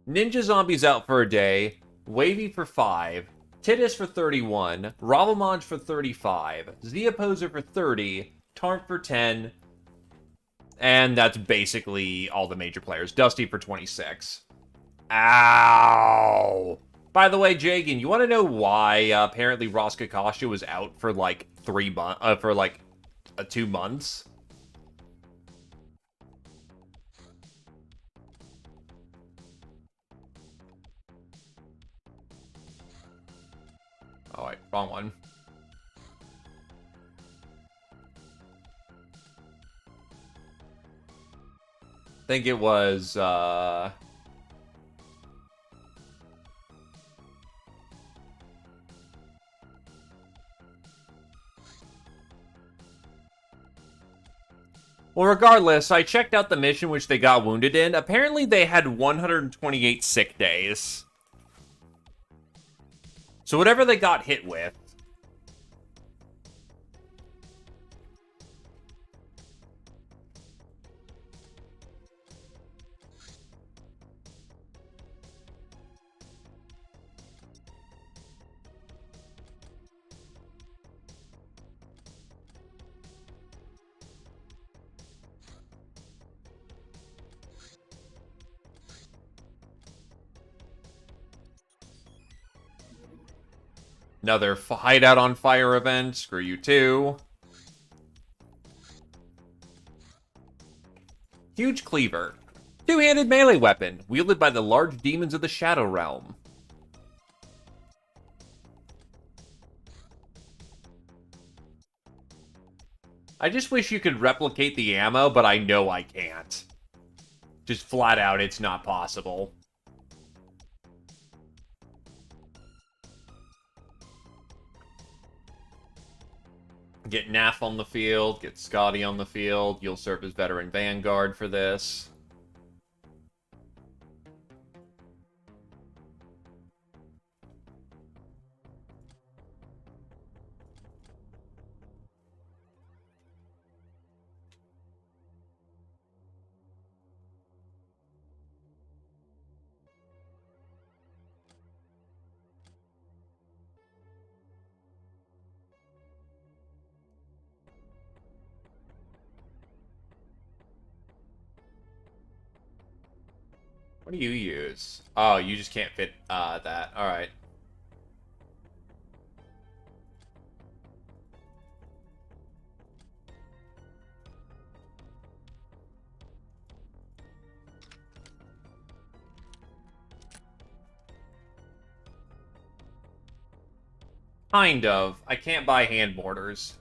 Ninja Zombie's out for a day, Wavy for 5, Titus for 31, Ravelmaj for 35, Zeoposer for 30, Tarnt for 10, and that's basically all the major players. Dusty for 26. Ow! By the way, Jagan, you want to know why apparently Roskakasha was out for like 3 months, for like 2 months? Oh wait, wrong one. I think it was, Well, regardless, I checked out the mission which they got wounded in. Apparently, they had 128 sick days. So whatever they got hit with. Another hideout on fire event. Screw you too. Huge Cleaver. Two-handed melee weapon, wielded by the large demons of the Shadow Realm. I just wish you could replicate the ammo, but I know I can't. Just flat out, it's not possible. Get Naff on the field, get Scotty on the field. You'll serve as veteran Vanguard for this. What do you use? Oh, you just can't fit that. Alright. Kind of. I can't buy hand mortars.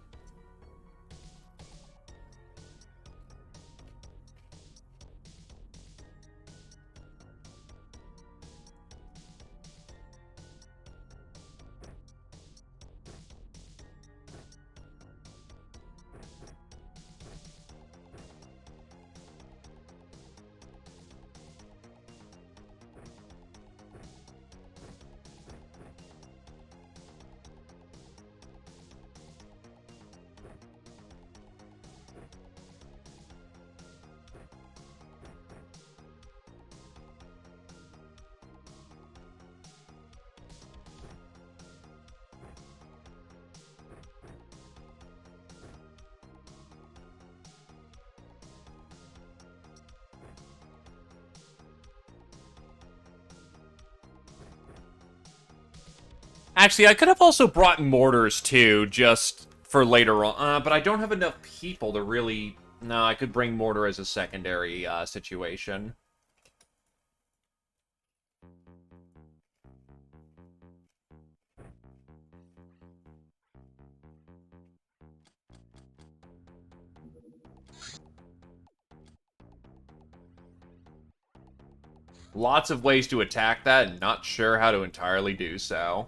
Actually, I could have also brought mortars, too, just for later on. But I don't have enough people to really... No, I could bring mortar as a secondary situation. Lots of ways to attack that, and not sure how to entirely do so.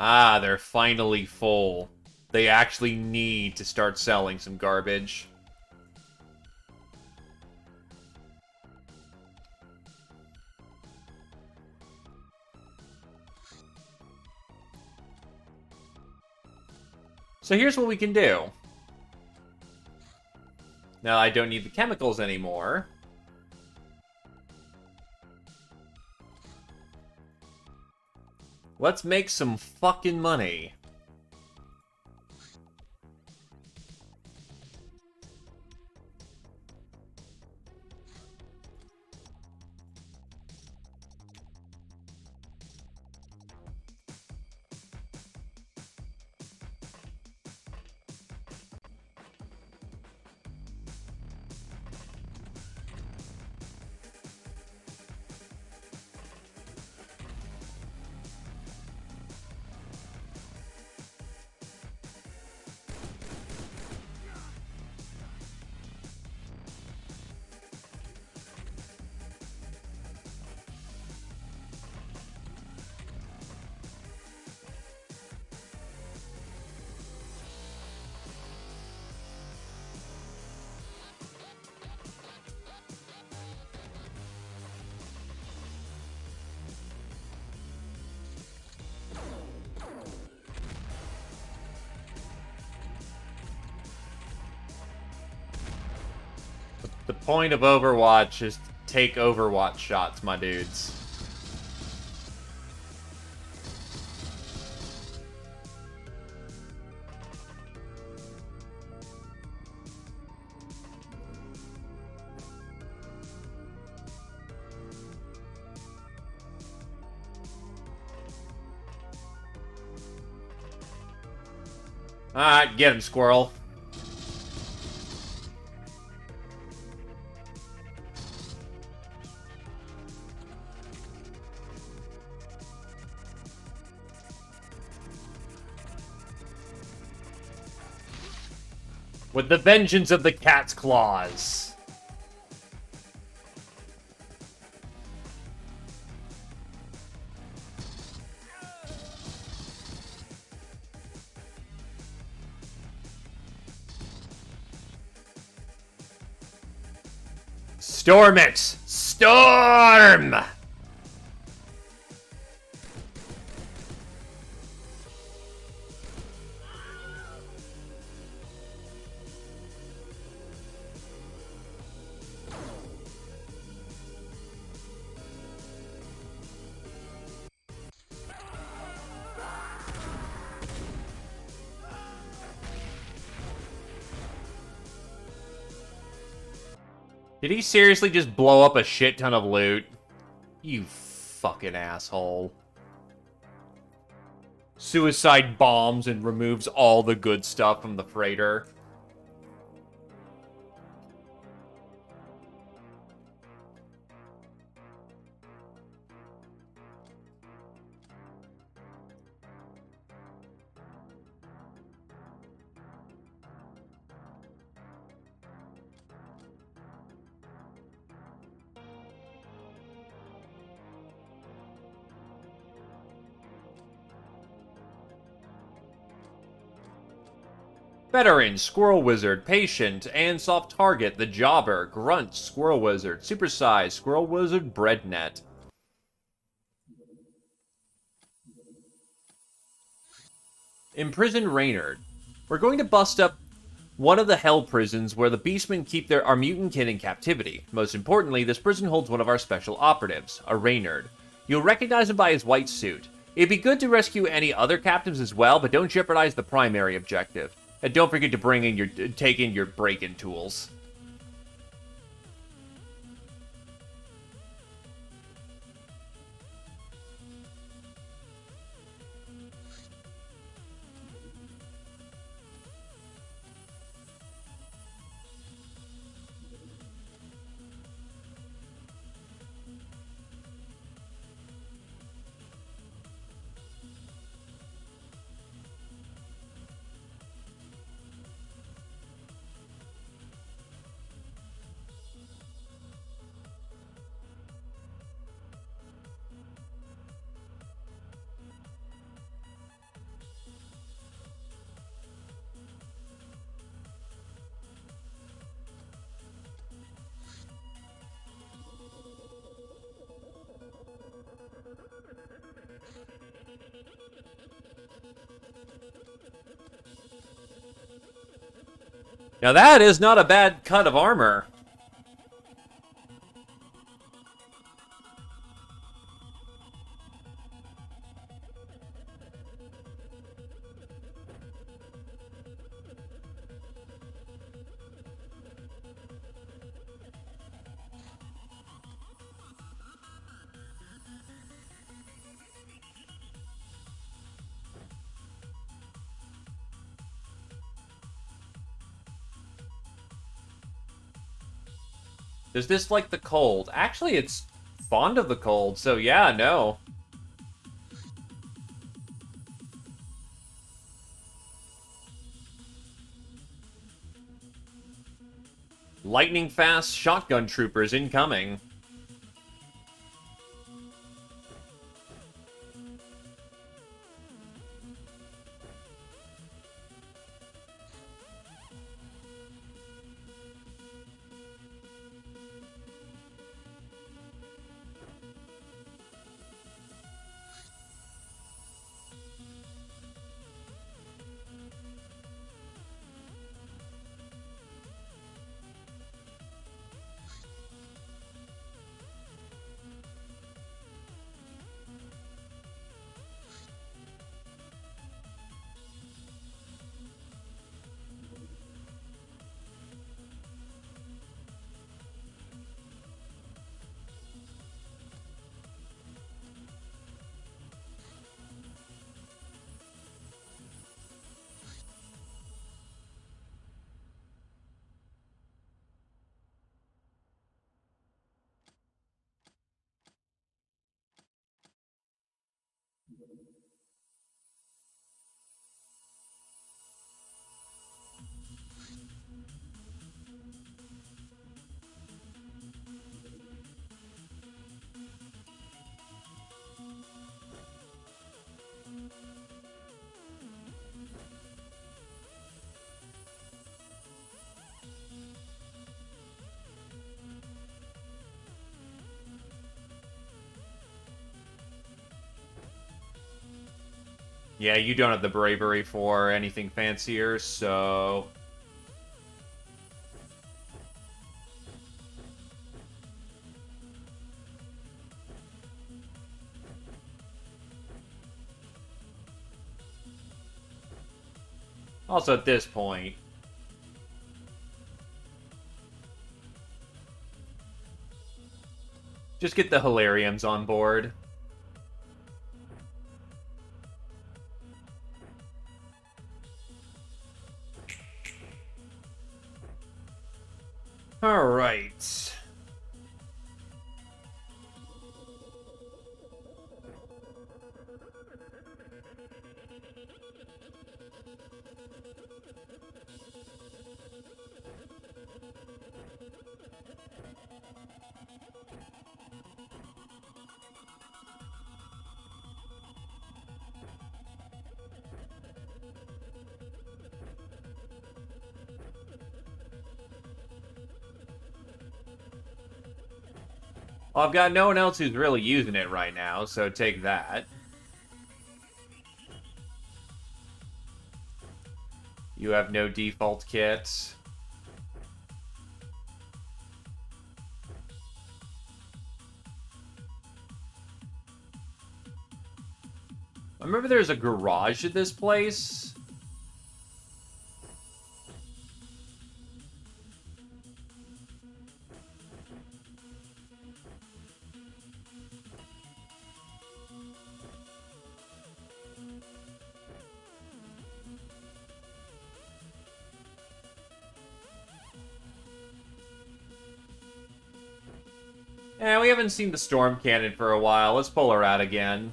Ah, they're finally full. They actually need to start selling some garbage. So here's what we can do. Now I don't need the chemicals anymore. Let's make some fucking money. The point of Overwatch is to take Overwatch shots, my dudes. Alright, get him, squirrel. With the vengeance of the cat's claws. Storm it! Storm! Did he seriously just blow up a shit ton of loot? You fucking asshole. Suicide bombs and removes all the good stuff from the freighter. Veteran, Squirrel Wizard, Patient, and Soft Target, the Jobber, Grunt, Squirrel Wizard, Supersize, Squirrel Wizard, Breadnet. Imprison Reynard. We're going to bust up one of the hell prisons where the Beastmen keep our mutant kid in captivity. Most importantly, this prison holds one of our special operatives, a Reynard. You'll recognize him by his white suit. It'd be good to rescue any other captives as well, but don't jeopardize the primary objective. And don't forget to take in your break-in tools. Now that is not a bad cut of armor. Does this like the cold? Actually, it's fond of the cold, so yeah, no. Lightning fast shotgun troopers incoming. Yeah, you don't have the bravery for anything fancier, so... Also, at this point... just get the Hilariums on board. Alright. Well, I've got no one else who's really using it right now, so take that. You have no default kits. I remember there's a garage at this place. Eh, we haven't seen the storm cannon for a while. Let's pull her out again.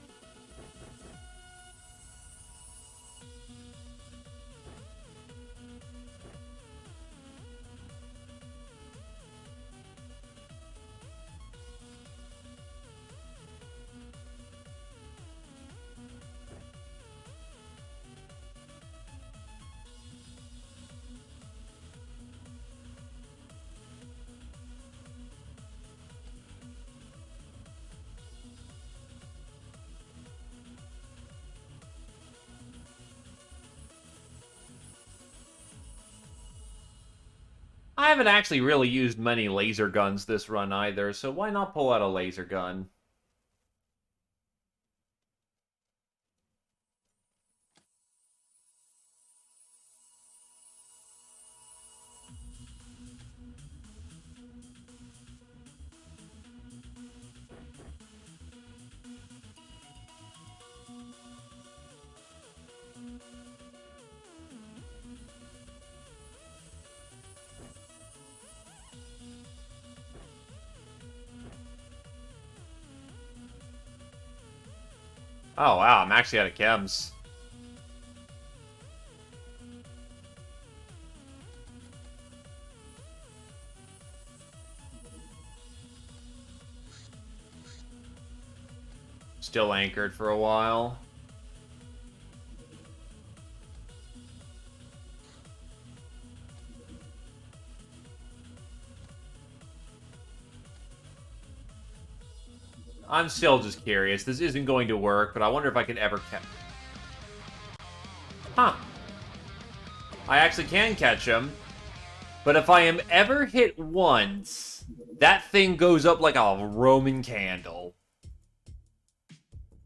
I haven't actually really used many laser guns this run either, so why not pull out a laser gun? Oh wow, I'm actually out of chems. Still anchored for a while. I'm still just curious. This isn't going to work, but I wonder if I could ever catch... Huh. I actually can catch him. But if I am ever hit once, that thing goes up like a Roman candle.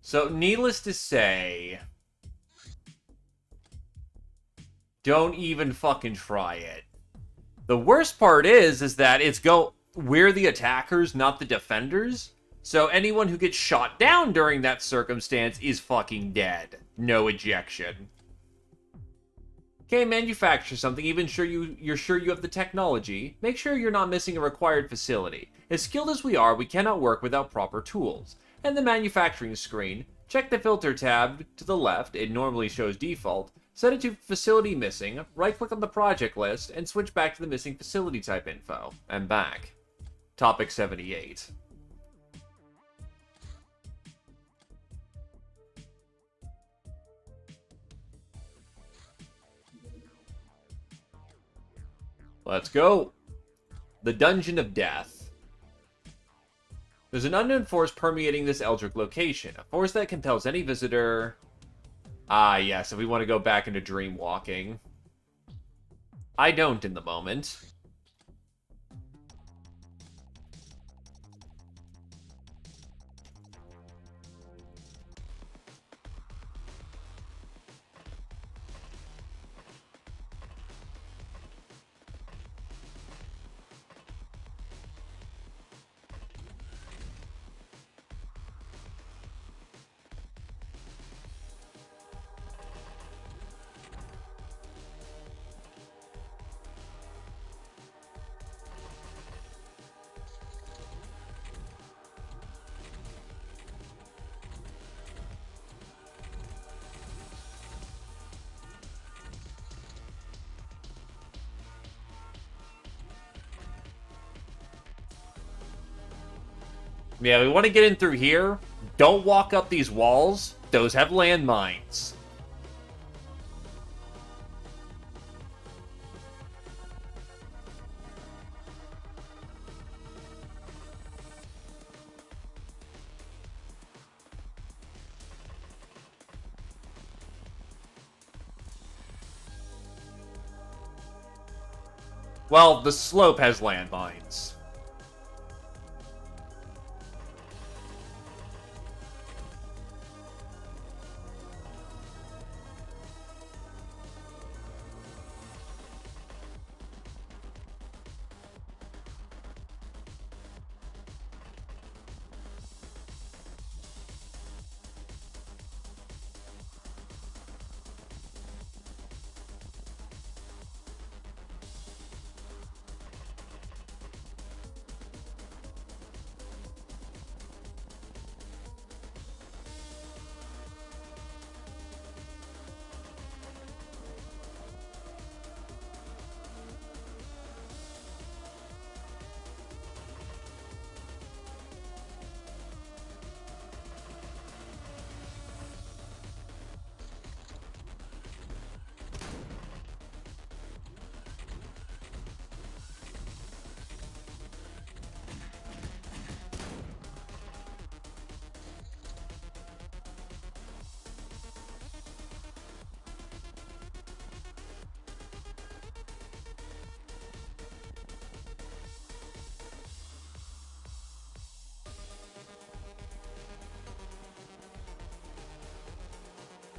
So, needless to say... Don't even fucking try it. The worst part is that we're the attackers, not the defenders. So anyone who gets shot down during that circumstance is fucking dead. No ejection. Can't manufacture something, even you're sure you have the technology. Make sure you're not missing a required facility. As skilled as we are, we cannot work without proper tools. And the manufacturing screen, check the filter tab to the left, it normally shows default. Set it to facility missing, right-click on the project list, and switch back to the missing facility type info. And back. Topic 78. Let's go. The Dungeon of Death. There's an unknown force permeating this Eldritch location. A force that compels any visitor... Ah, yes, if we want to go back into dream walking. I don't in the moment. Yeah, we want to get in through here. Don't walk up these walls. Those have landmines. Well, the slope has landmines.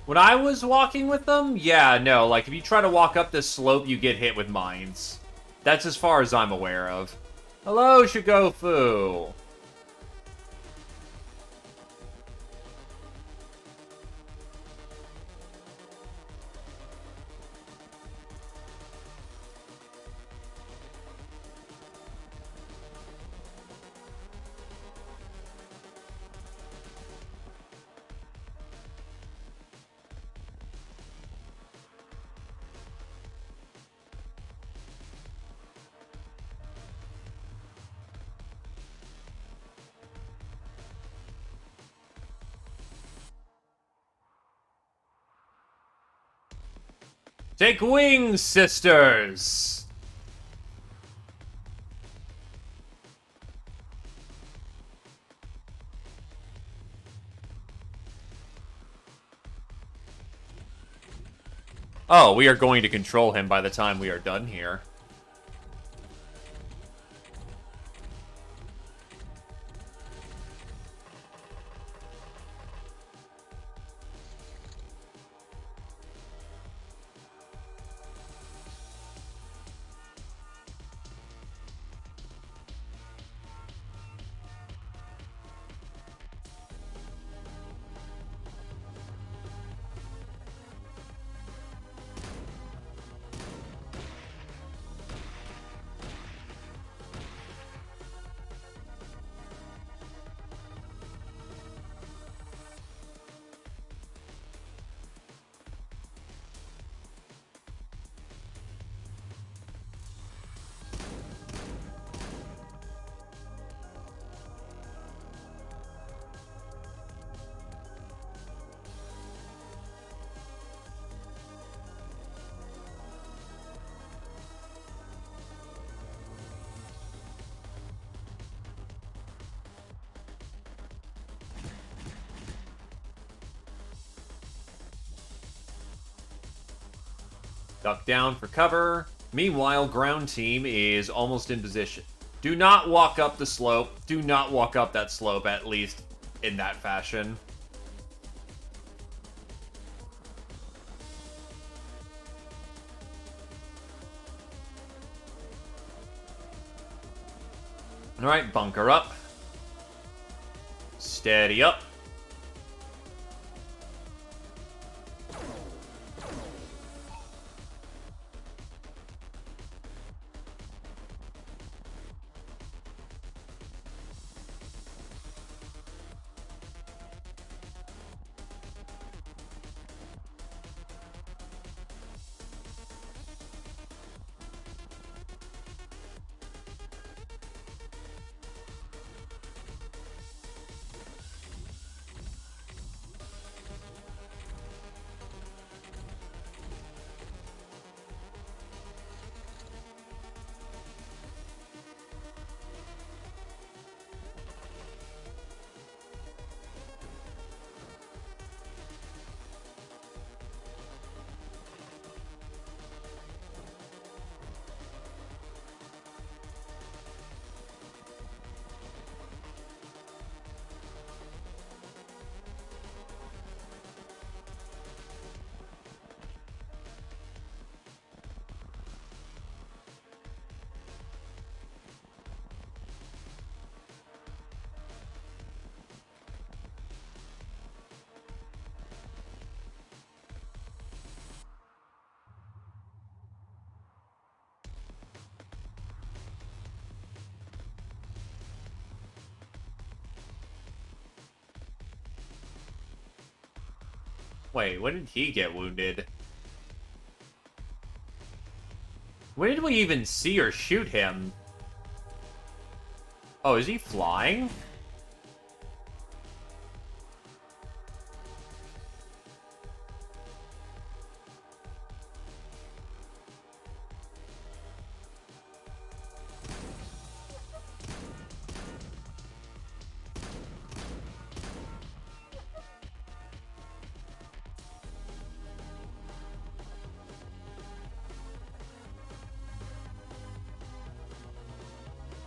When I was walking with them, yeah, no, like, if you try to walk up this slope, you get hit with mines. That's as far as I'm aware of. Hello, Shigofu! Take wings, sisters! Oh, we are going to control him by the time we are done here. Duck down for cover. Meanwhile, ground team is almost in position. Do not walk up the slope. Do not walk up that slope, at least in that fashion. Alright, bunker up. Steady up. Wait, when did he get wounded? When did we even see or shoot him? Oh, is he flying?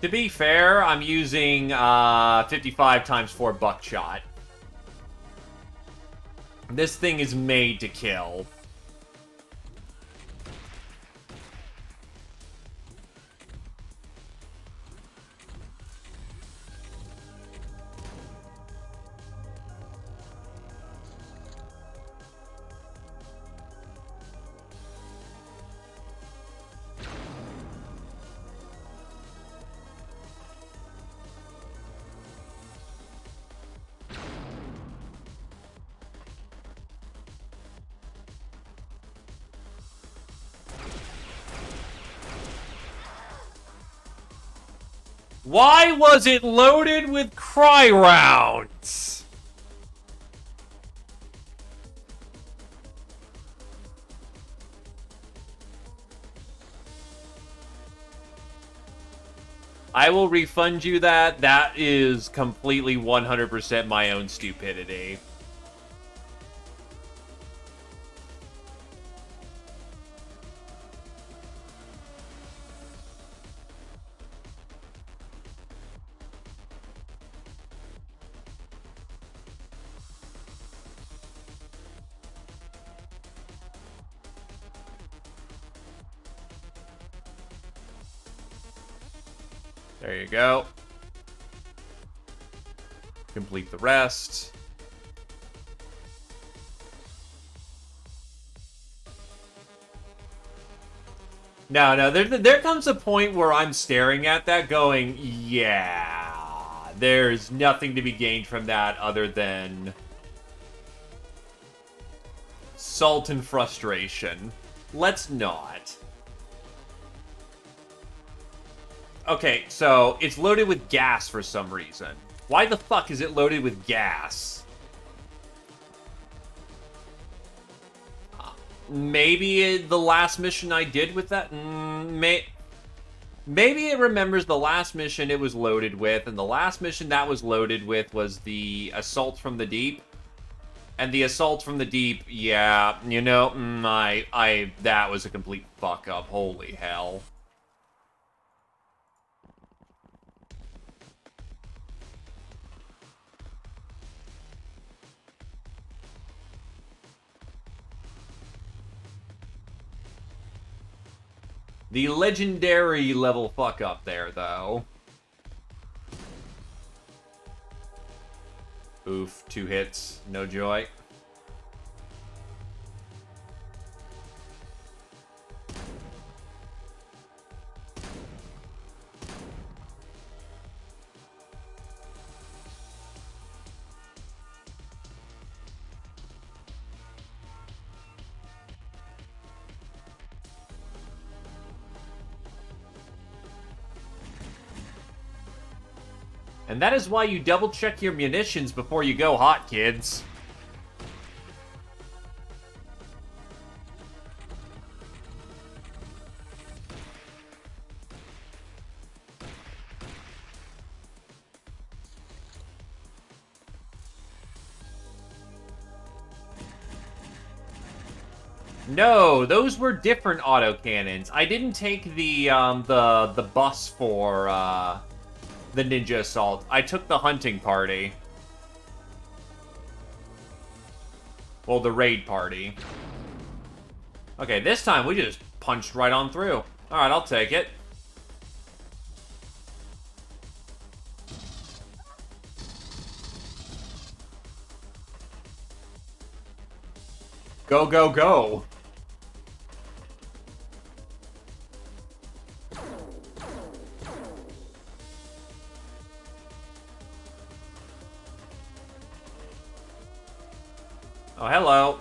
To be fair, I'm using 55 times 4 buckshot. This thing is made to kill. Why was it loaded with cry rounds? I will refund you that. That is completely 100% my own stupidity. There you go. Complete the rest. No, there comes a point where I'm staring at that going, yeah, there's nothing to be gained from that other than salt and frustration. Let's not. Okay, so it's loaded with gas for some reason. Why the fuck is it loaded with gas? Maybe the last mission I did with that... maybe it remembers the last mission it was loaded with, and the last mission that was loaded with was the Assault from the Deep. And the Assault from the Deep, yeah, you know, that was a complete fuck up. Holy hell. The legendary level fuck up there, though. Oof, 2 hits, no joy. And that is why you double check your munitions before you go hot, kids. No, those were different autocannons. I didn't take the bus for the Ninja Assault. I took the hunting party. Well, the raid party. Okay, this time we just punched right on through. Alright, I'll take it. Go, go, go. Oh, hello.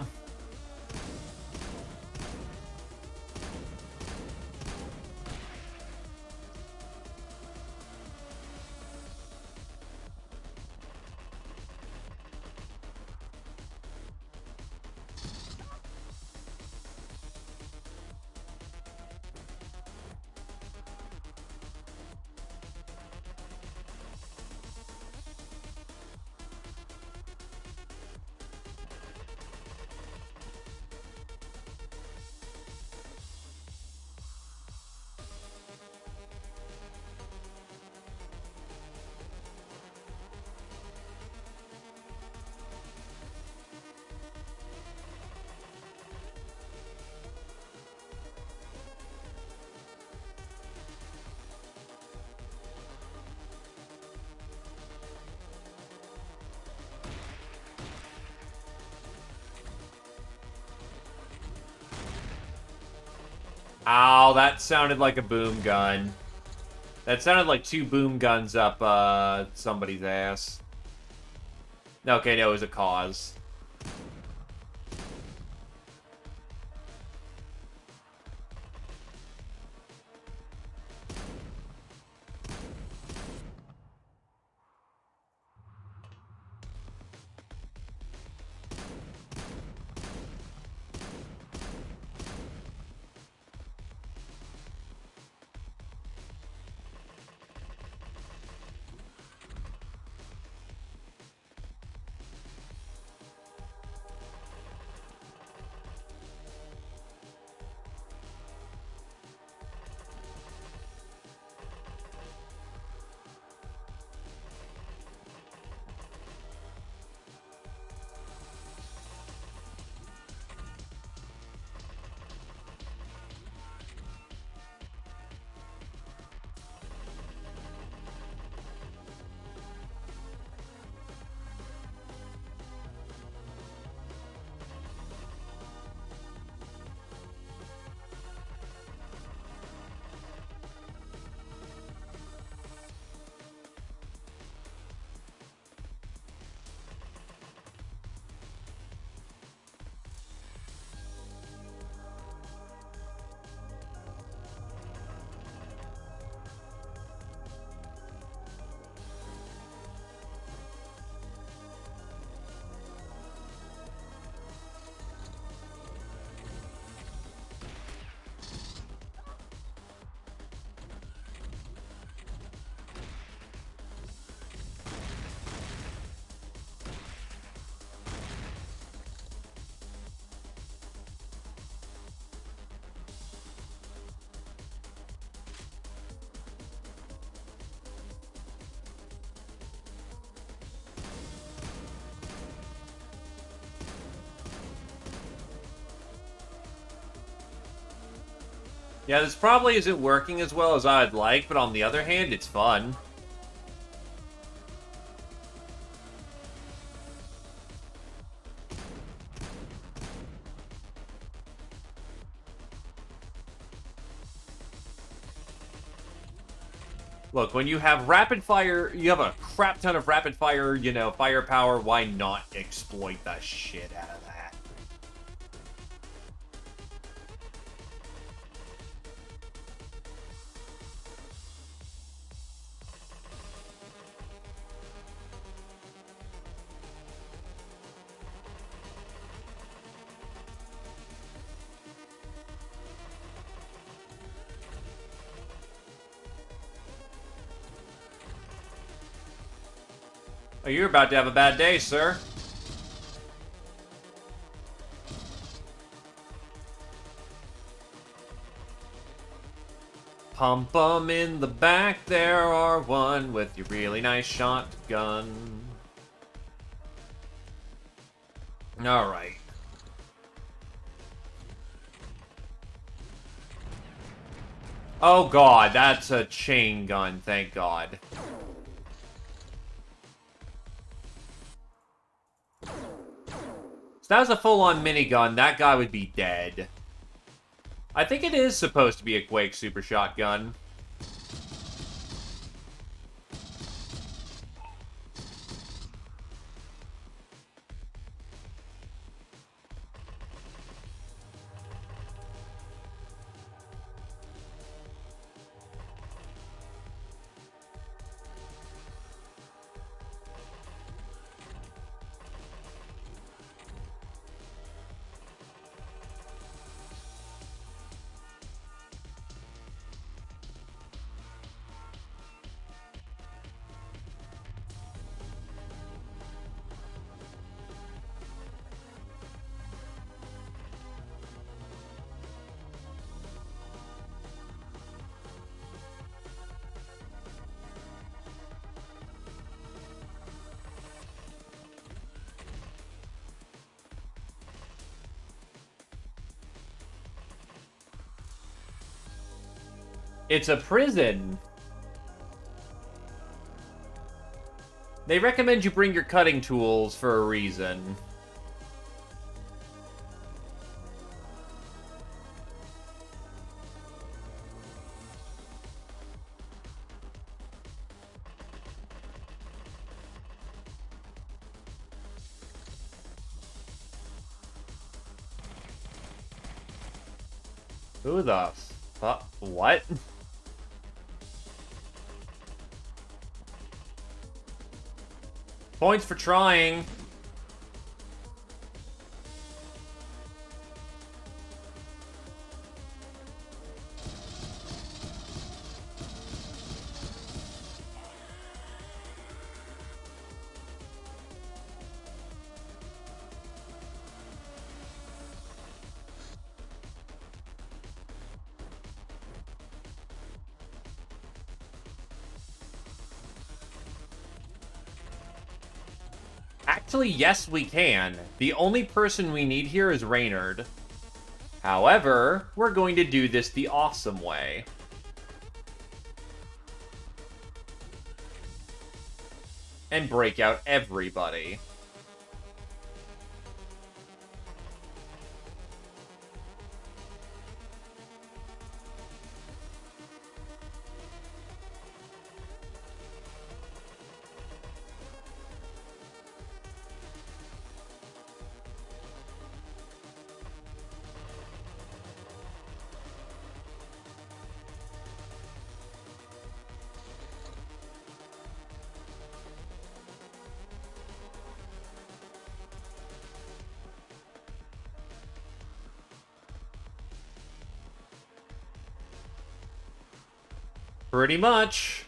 Ow, that sounded like a boom gun. That sounded like 2 boom guns up, somebody's ass. Okay, no, it was a cause. Yeah, this probably isn't working as well as I'd like, but on the other hand, it's fun. Look, when you have rapid fire, you have a crap ton of rapid fire, you know, firepower, why not exploit the shit out of that? Oh, you're about to have a bad day, sir. Pump 'em in the back, there are one with your really nice shotgun. Alright. Oh god, that's a chain gun, thank god. If that was a full-on minigun, that guy would be dead. I think it is supposed to be a Quake Super Shotgun. It's a prison. They recommend you bring your cutting tools for a reason. Who the fuck? What? Points for trying. Actually, yes, we can. The only person we need here is Reynard. However, we're going to do this the awesome way. And break out everybody. Pretty much.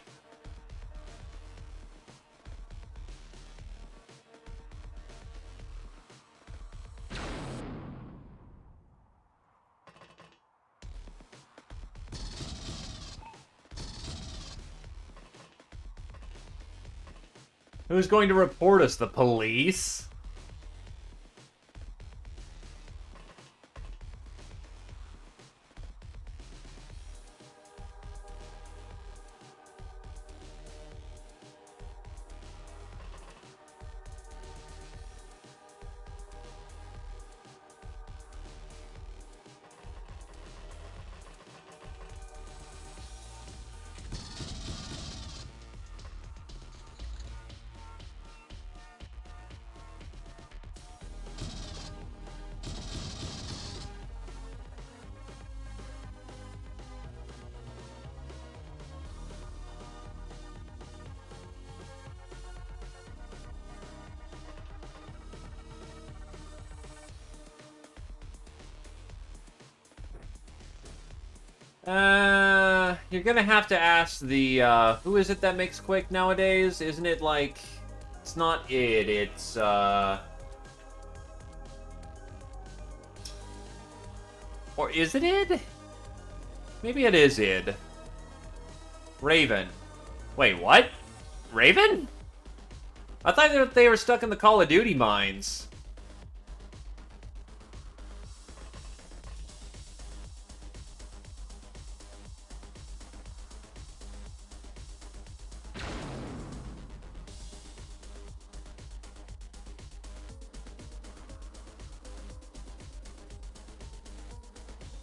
Who's going to report us? The police? You're gonna have to ask the, who is it that makes Quake nowadays? Isn't it like... It's not id, it's, Or is it id? Maybe it is id. Raven. Wait, what? Raven? I thought that they were stuck in the Call of Duty mines.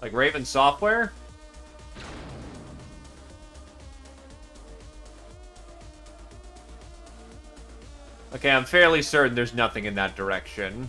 Like Raven Software? Okay, I'm fairly certain there's nothing in that direction.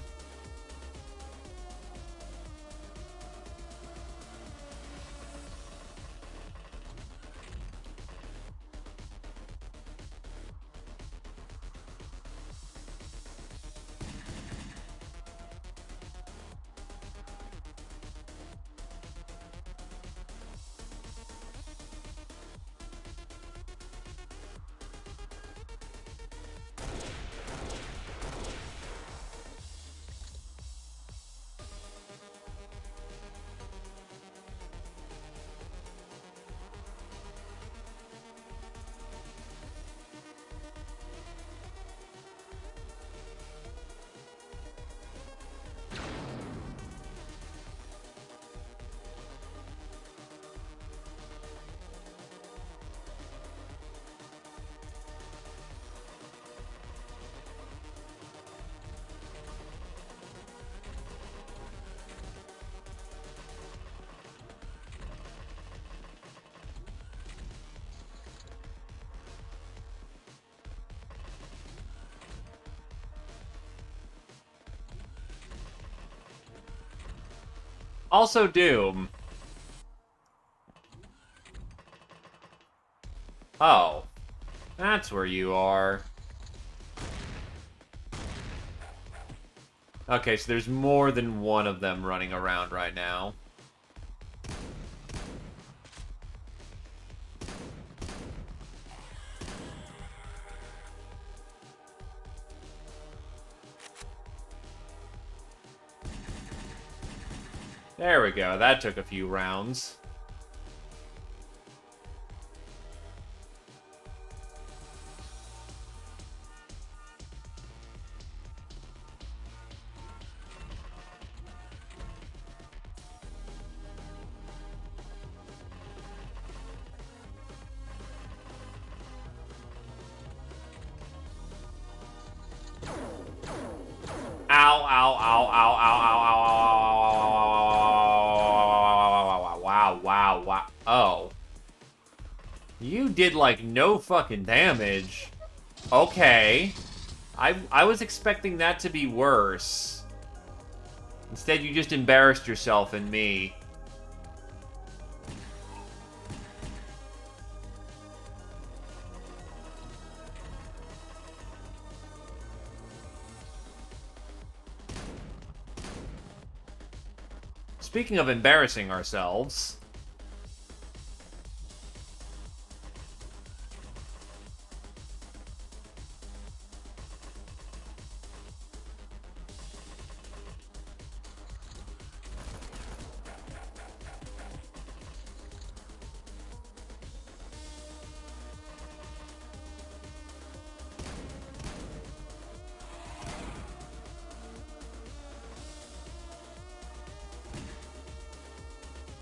Also Doom. Oh. That's where you are. Okay, so there's more than one of them running around right now. There we go. That took a few rounds. Ow, ow, ow, ow, ow, ow, ow, ow, ow, ow, wow, wow, wow. Oh. You did, like, no fucking damage. Okay. I was expecting that to be worse. Instead, you just embarrassed yourself and me. Speaking of embarrassing ourselves...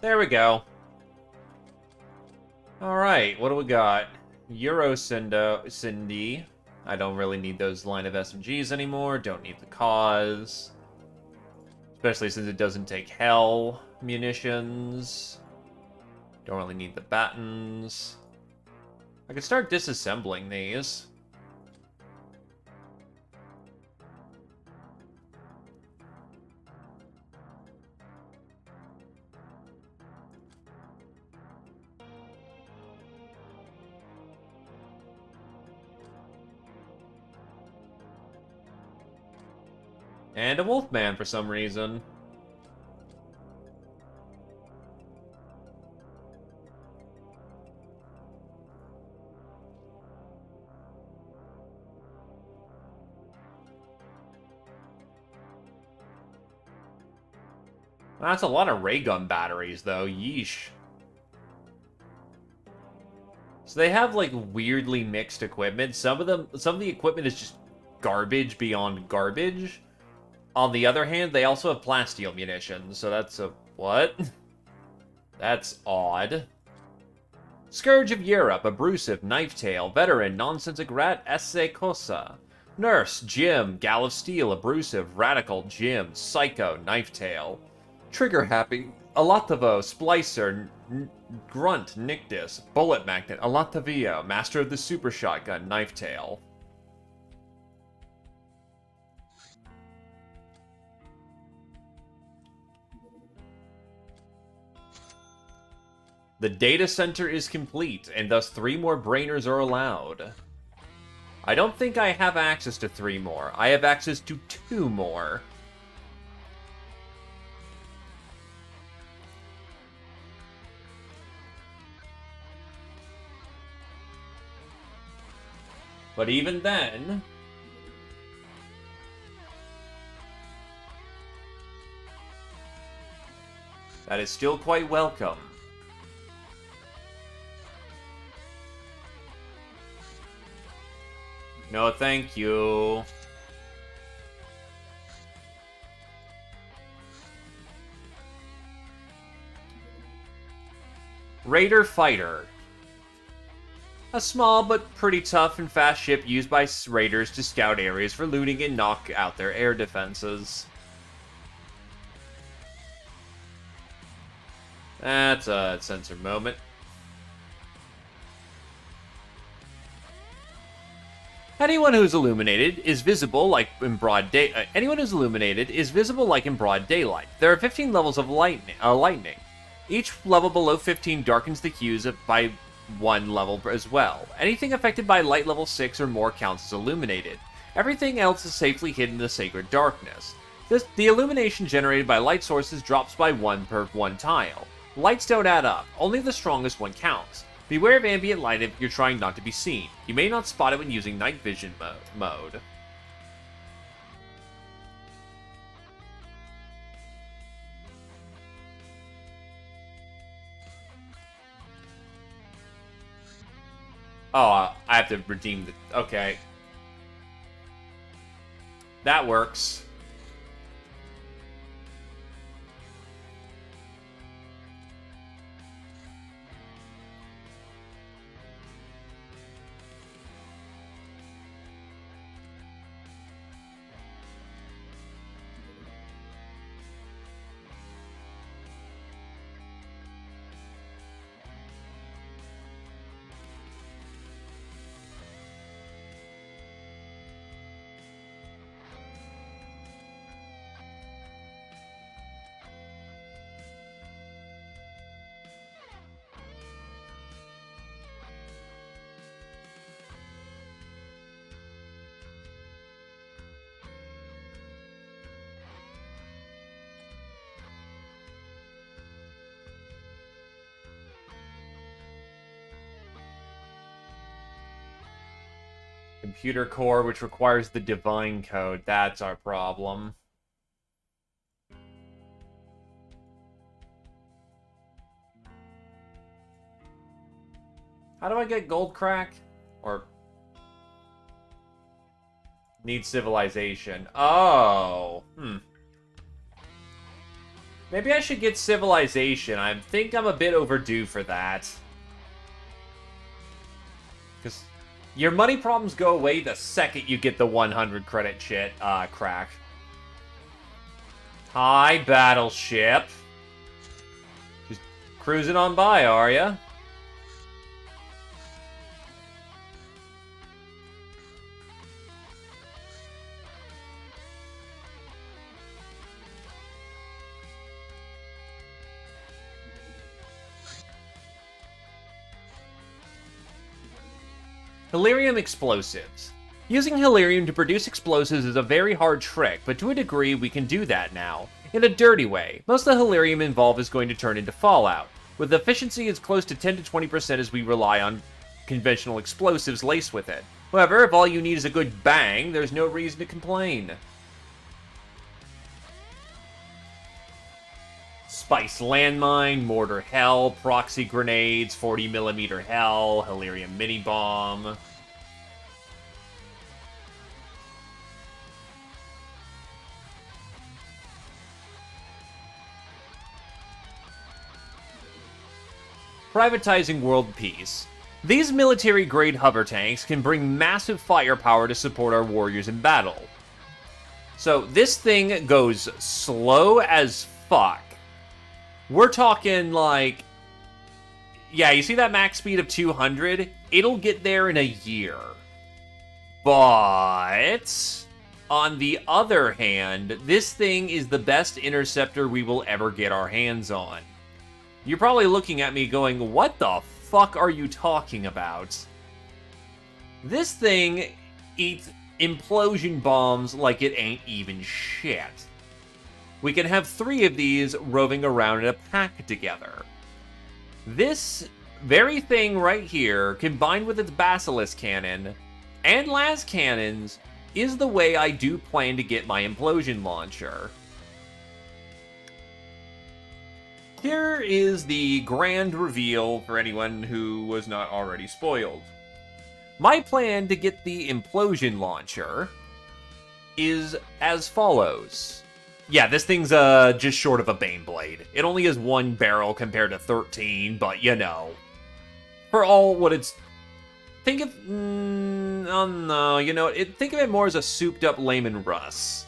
There we go. Alright, what do we got? Cindy. I don't really need those line of SMGs anymore. Don't need the cause. Especially since it doesn't take hell munitions. Don't really need the battens. I could start disassembling these. And a wolfman for some reason. That's a lot of ray gun batteries, though. Yeesh. So they have, like, weirdly mixed equipment. Some of the equipment is just garbage beyond garbage. On the other hand, they also have plasteel munitions, so that's a... what? That's odd. Scourge of Europe, Abrasive, Knifetail, Veteran, Nonsensic Rat, Esse Cosa. Nurse, Jim, Gal of Steel, Abrasive, Radical, Jim, Psycho, Knifetail. Trigger Happy, Alatovo, Splicer, Grunt, Nictus, Bullet Magnet, Alatavio, Master of the Super Shotgun, Knifetail. The data center is complete, and thus 3 more brainers are allowed. I don't think I have access to 3 more. I have access to 2 more. But even then... that is still quite welcome. No, thank you. Raider Fighter. A small but pretty tough and fast ship used by raiders to scout areas for looting and knock out their air defenses. That's a censored moment. Anyone who's illuminated is visible like in broad day. Anyone who's illuminated is visible like in broad daylight. There are 15 levels of lightning. Each level below 15 darkens the hues by 1 level as well. Anything affected by light level 6 or more counts as illuminated. Everything else is safely hidden in the sacred darkness. The illumination generated by light sources drops by 1 per 1 tile. Lights don't add up, only the strongest one counts. Beware of ambient light if you're trying not to be seen. You may not spot it when using night vision mode. Oh, I have to redeem the... Okay. That works. Computer core, which requires the divine code. That's our problem. How do I get gold crack? Or... need civilization. Oh. Maybe I should get civilization. I think I'm a bit overdue for that. Because... your money problems go away the second you get the 100 credit crack. Hi, battleship. Just cruising on by, are ya? Helium explosives. Using helium to produce explosives is a very hard trick, but to a degree we can do that now. In a dirty way. Most of the helium involved is going to turn into fallout, with efficiency as close to 10 to 20% as we rely on conventional explosives laced with it. However, if all you need is a good bang, there's no reason to complain. Spice landmine, mortar hell, proxy grenades, 40mm hell, helium mini bomb. Privatizing world peace. These military-grade hover tanks can bring massive firepower to support our warriors in battle. So this thing goes slow as fuck. We're talking like... yeah, you see that max speed of 200? It'll get there in a year. But... on the other hand, this thing is the best interceptor we will ever get our hands on. You're probably looking at me going, what the fuck are you talking about? This thing eats implosion bombs like it ain't even shit. We can have 3 of these roving around in a pack together. This very thing right here, combined with its Basilisk cannon and las cannons, is the way I do plan to get my implosion launcher. Here is the grand reveal for anyone who was not already spoiled. My plan to get the implosion launcher is as follows. Yeah, this thing's just short of a Baneblade. It only has 1 barrel compared to 13, but you know. For all what it's... think of... oh no, you know, think of it more as a souped-up Layman Russ.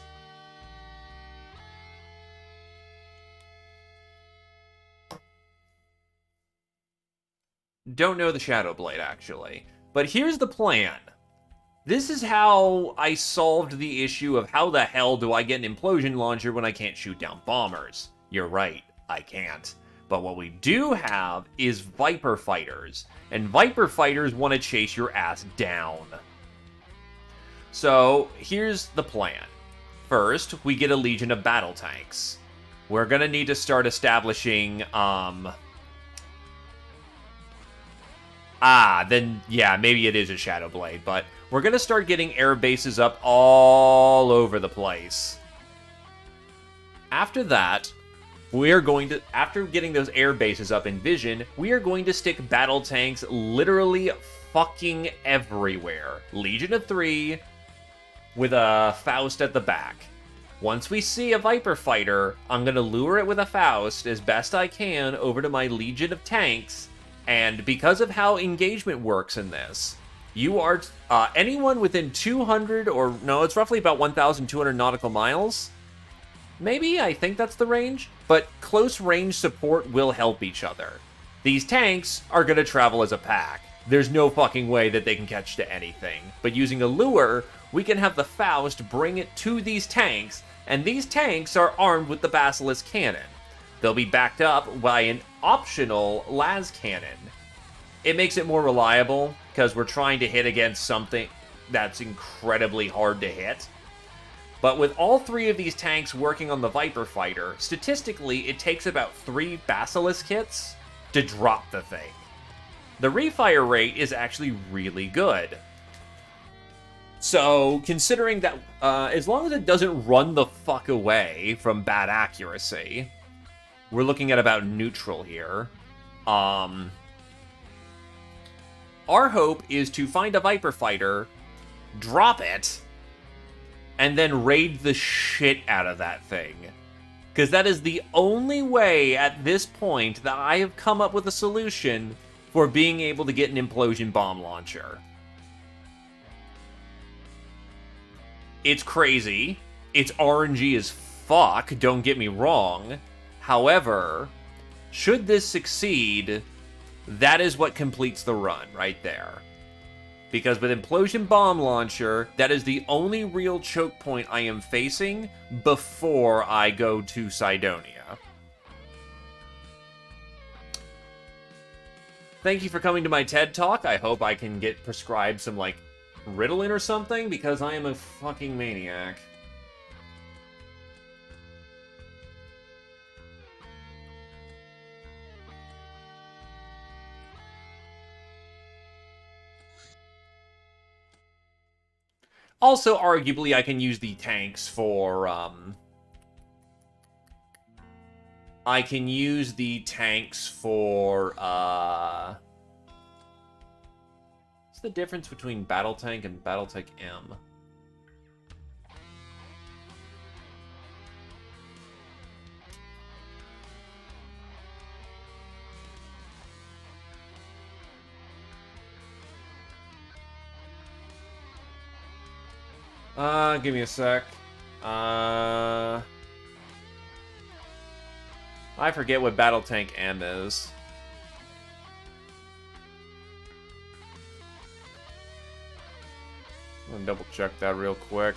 Don't know the Shadow Blade, actually. But here's the plan. This is how I solved the issue of how the hell do I get an implosion launcher when I can't shoot down bombers. You're right, I can't. But what we do have is Viper Fighters, and Viper Fighters want to chase your ass down. So, here's the plan. First, we get a Legion of Battle Tanks. We're gonna need to start establishing, then, yeah, maybe it is a Shadow Blade, but we're gonna start getting air bases up all over the place. After that, after getting those air bases up in Vision, we are going to stick battle tanks literally fucking everywhere. Legion of 3 with a Faust at the back. Once we see a Viper Fighter, I'm going to lure it with a Faust as best I can over to my Legion of Tanks, and because of how engagement works in this, you are, anyone within 200, or no, it's roughly about 1,200 nautical miles. Maybe, I think that's the range, but close range support will help each other. These tanks are going to travel as a pack. There's no fucking way that they can catch to anything. But using a lure, we can have the Faust bring it to these tanks, and these tanks are armed with the Basilisk Cannon. They'll be backed up by an optional las cannon. It makes it more reliable, because we're trying to hit against something that's incredibly hard to hit. But with all three of these tanks working on the Viper Fighter, statistically, it takes about 3 Basilisk hits to drop the thing. The refire rate is actually really good. So, considering that, as long as it doesn't run the fuck away from bad accuracy, we're looking at about neutral here. Our hope is to find a Viper Fighter, drop it, and then raid the shit out of that thing. Because that is the only way at this point that I have come up with a solution for being able to get an implosion bomb launcher. It's crazy. It's RNG as fuck, don't get me wrong. However, should this succeed, that is what completes the run right there. Because with Implosion Bomb Launcher, that is the only real choke point I am facing before I go to Cydonia. Thank you for coming to my TED Talk. I hope I can get prescribed some, like, Ritalin or something, because I am a fucking maniac. Also, arguably, I can use the tanks for, I can use the tanks for, what's the difference between Battle Tank and Battle Tank M? Give me a sec. I forget what Battle Tank M is. I'm gonna double check that real quick.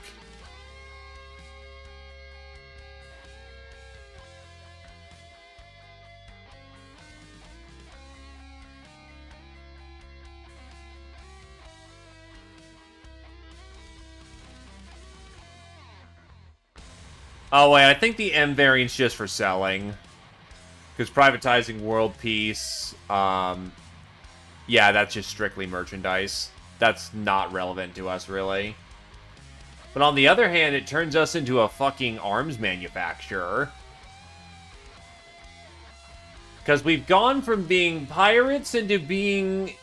Oh wait, I think the M variant's just for selling. Because privatizing world peace, yeah, that's just strictly merchandise. That's not relevant to us, really. But on the other hand, it turns us into a fucking arms manufacturer. Because we've gone from being pirates into being...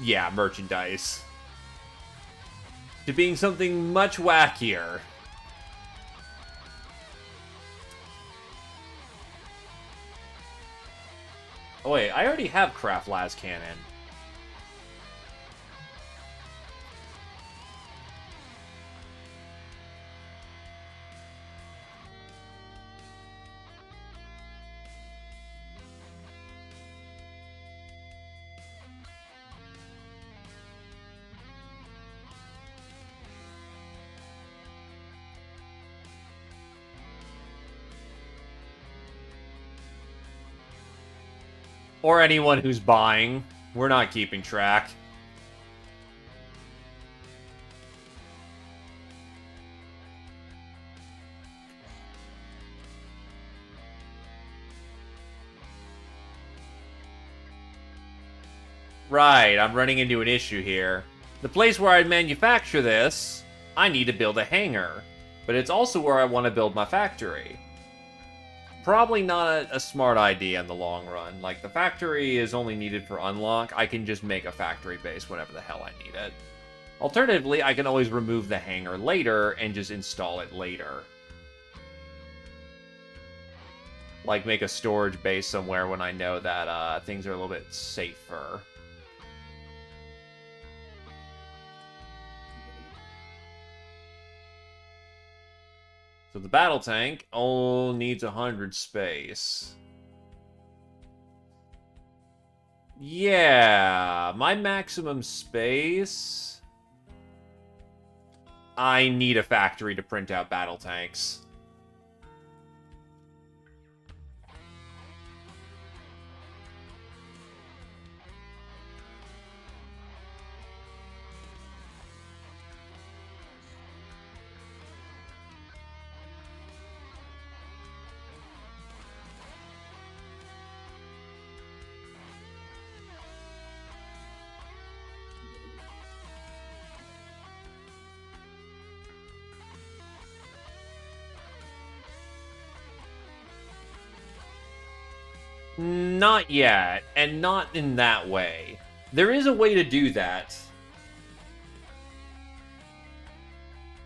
yeah, merchandise. To being something much wackier. Oh wait, I already have Craft Las Cannon. Or anyone who's buying. We're not keeping track. Right, I'm running into an issue here. The place where I manufacture this, I need to build a hangar. But it's also where I want to build my factory. Probably not a smart idea in the long run. Like, the factory is only needed for unlock. I can just make a factory base whenever the hell I need it. Alternatively, I can always remove the hangar later and just install it later. Like, make a storage base somewhere when I know that things are a little bit safer. So the battle tank only needs 100 space. Yeah, my maximum space... I need a factory to print out battle tanks. Not yet, and not in that way. There is a way to do that.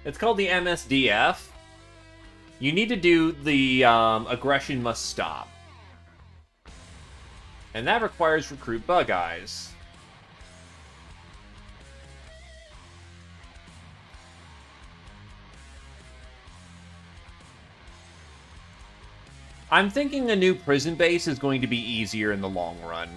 It's called the MSDF. You need to do the aggression must stop. And that requires recruit bug eyes. I'm thinking a new prison base is going to be easier in the long run.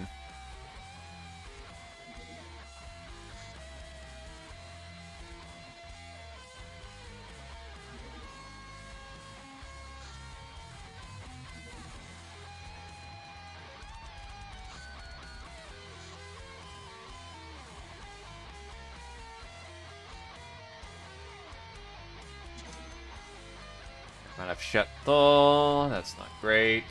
Might have shut though. That's not great.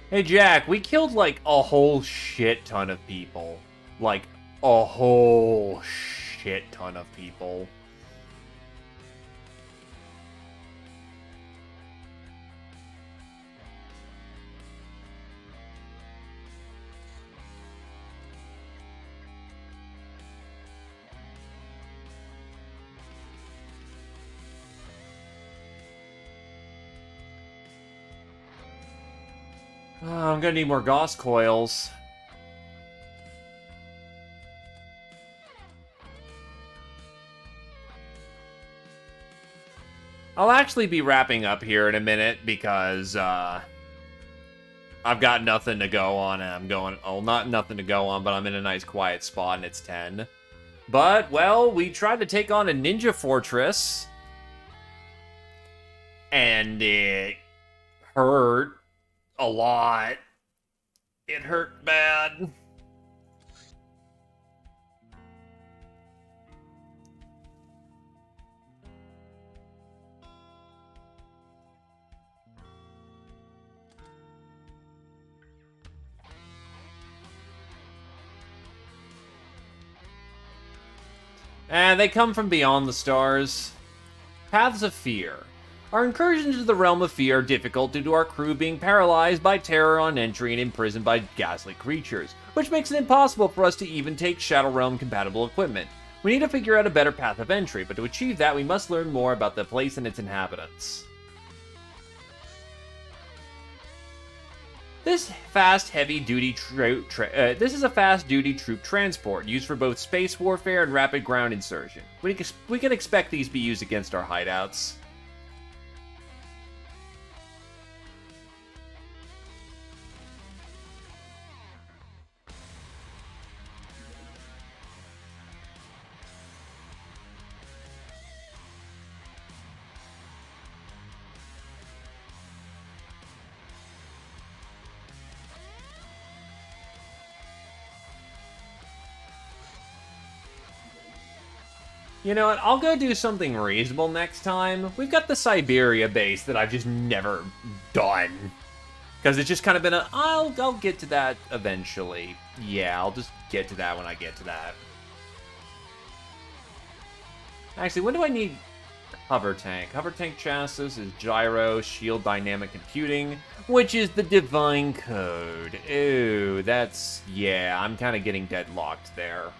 Hey Jack, we killed like a whole shit ton of people. Like a whole shit ton of people. I'm gonna need more Gauss coils. I'll actually be wrapping up here in a minute because I've got nothing to go on and I'm going... Oh, not nothing to go on, but I'm in a nice quiet spot and it's 10. But, well, we tried to take on a ninja fortress. And it hurt a lot. It hurt bad. And they come from beyond the stars. Paths of Fear. Our incursions into the realm of fear are difficult due to our crew being paralyzed by terror on entry and imprisoned by ghastly creatures, which makes it impossible for us to even take Shadow Realm compatible equipment. We need to figure out a better path of entry, but to achieve that we must learn more about the place and its inhabitants. This is a fast-duty troop transport used for both space warfare and rapid ground insertion. We can expect these be used against our hideouts. You know what? I'll go do something reasonable next time. We've got the Siberia base that I've just never done. Because it's just kind of been a, I'll get to that eventually. Yeah, I'll just get to that when I get to that. Actually, when do I need hover tank? Hover tank chassis is gyro, shield dynamic computing, which is the divine code. Ooh, that's, yeah, I'm kind of getting deadlocked there.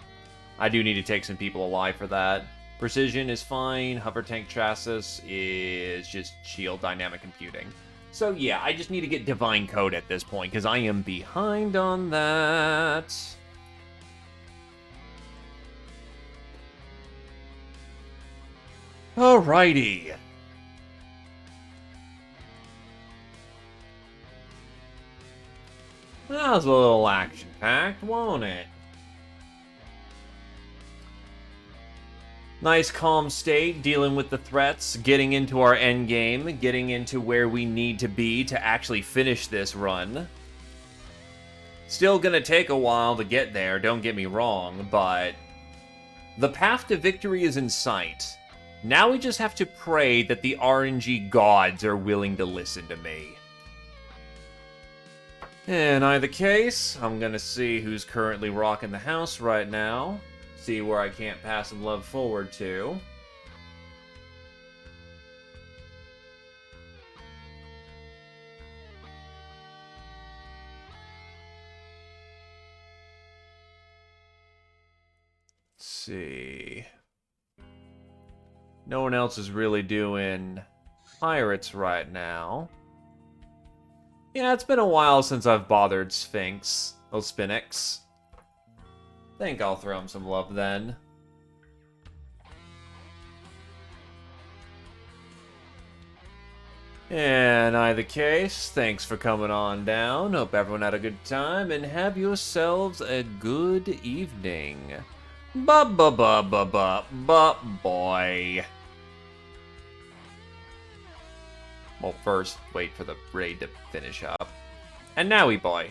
I do need to take some people alive for that. Precision is fine. Hover tank chassis is just shield dynamic computing. So yeah, I just need to get divine code at this point, because I am behind on that. Alrighty. That was a little action-packed, won't it? Nice calm state, dealing with the threats, getting into our endgame, getting into where we need to be to actually finish this run. Still gonna take a while to get there, don't get me wrong, but the path to victory is in sight. Now we just have to pray that the RNG gods are willing to listen to me. In either case, I'm gonna see who's currently rocking the house right now. See where I can't pass some love forward to. Let's see. No one else is really doing pirates right now. Yeah, it's been a while since I've bothered Sphinx. Oh, Spinix. Think I'll throw him some love then. In either case, thanks for coming on down. Hope everyone had a good time, and have yourselves a good evening. Boy. Well, first, wait for the raid to finish up. And now we boy.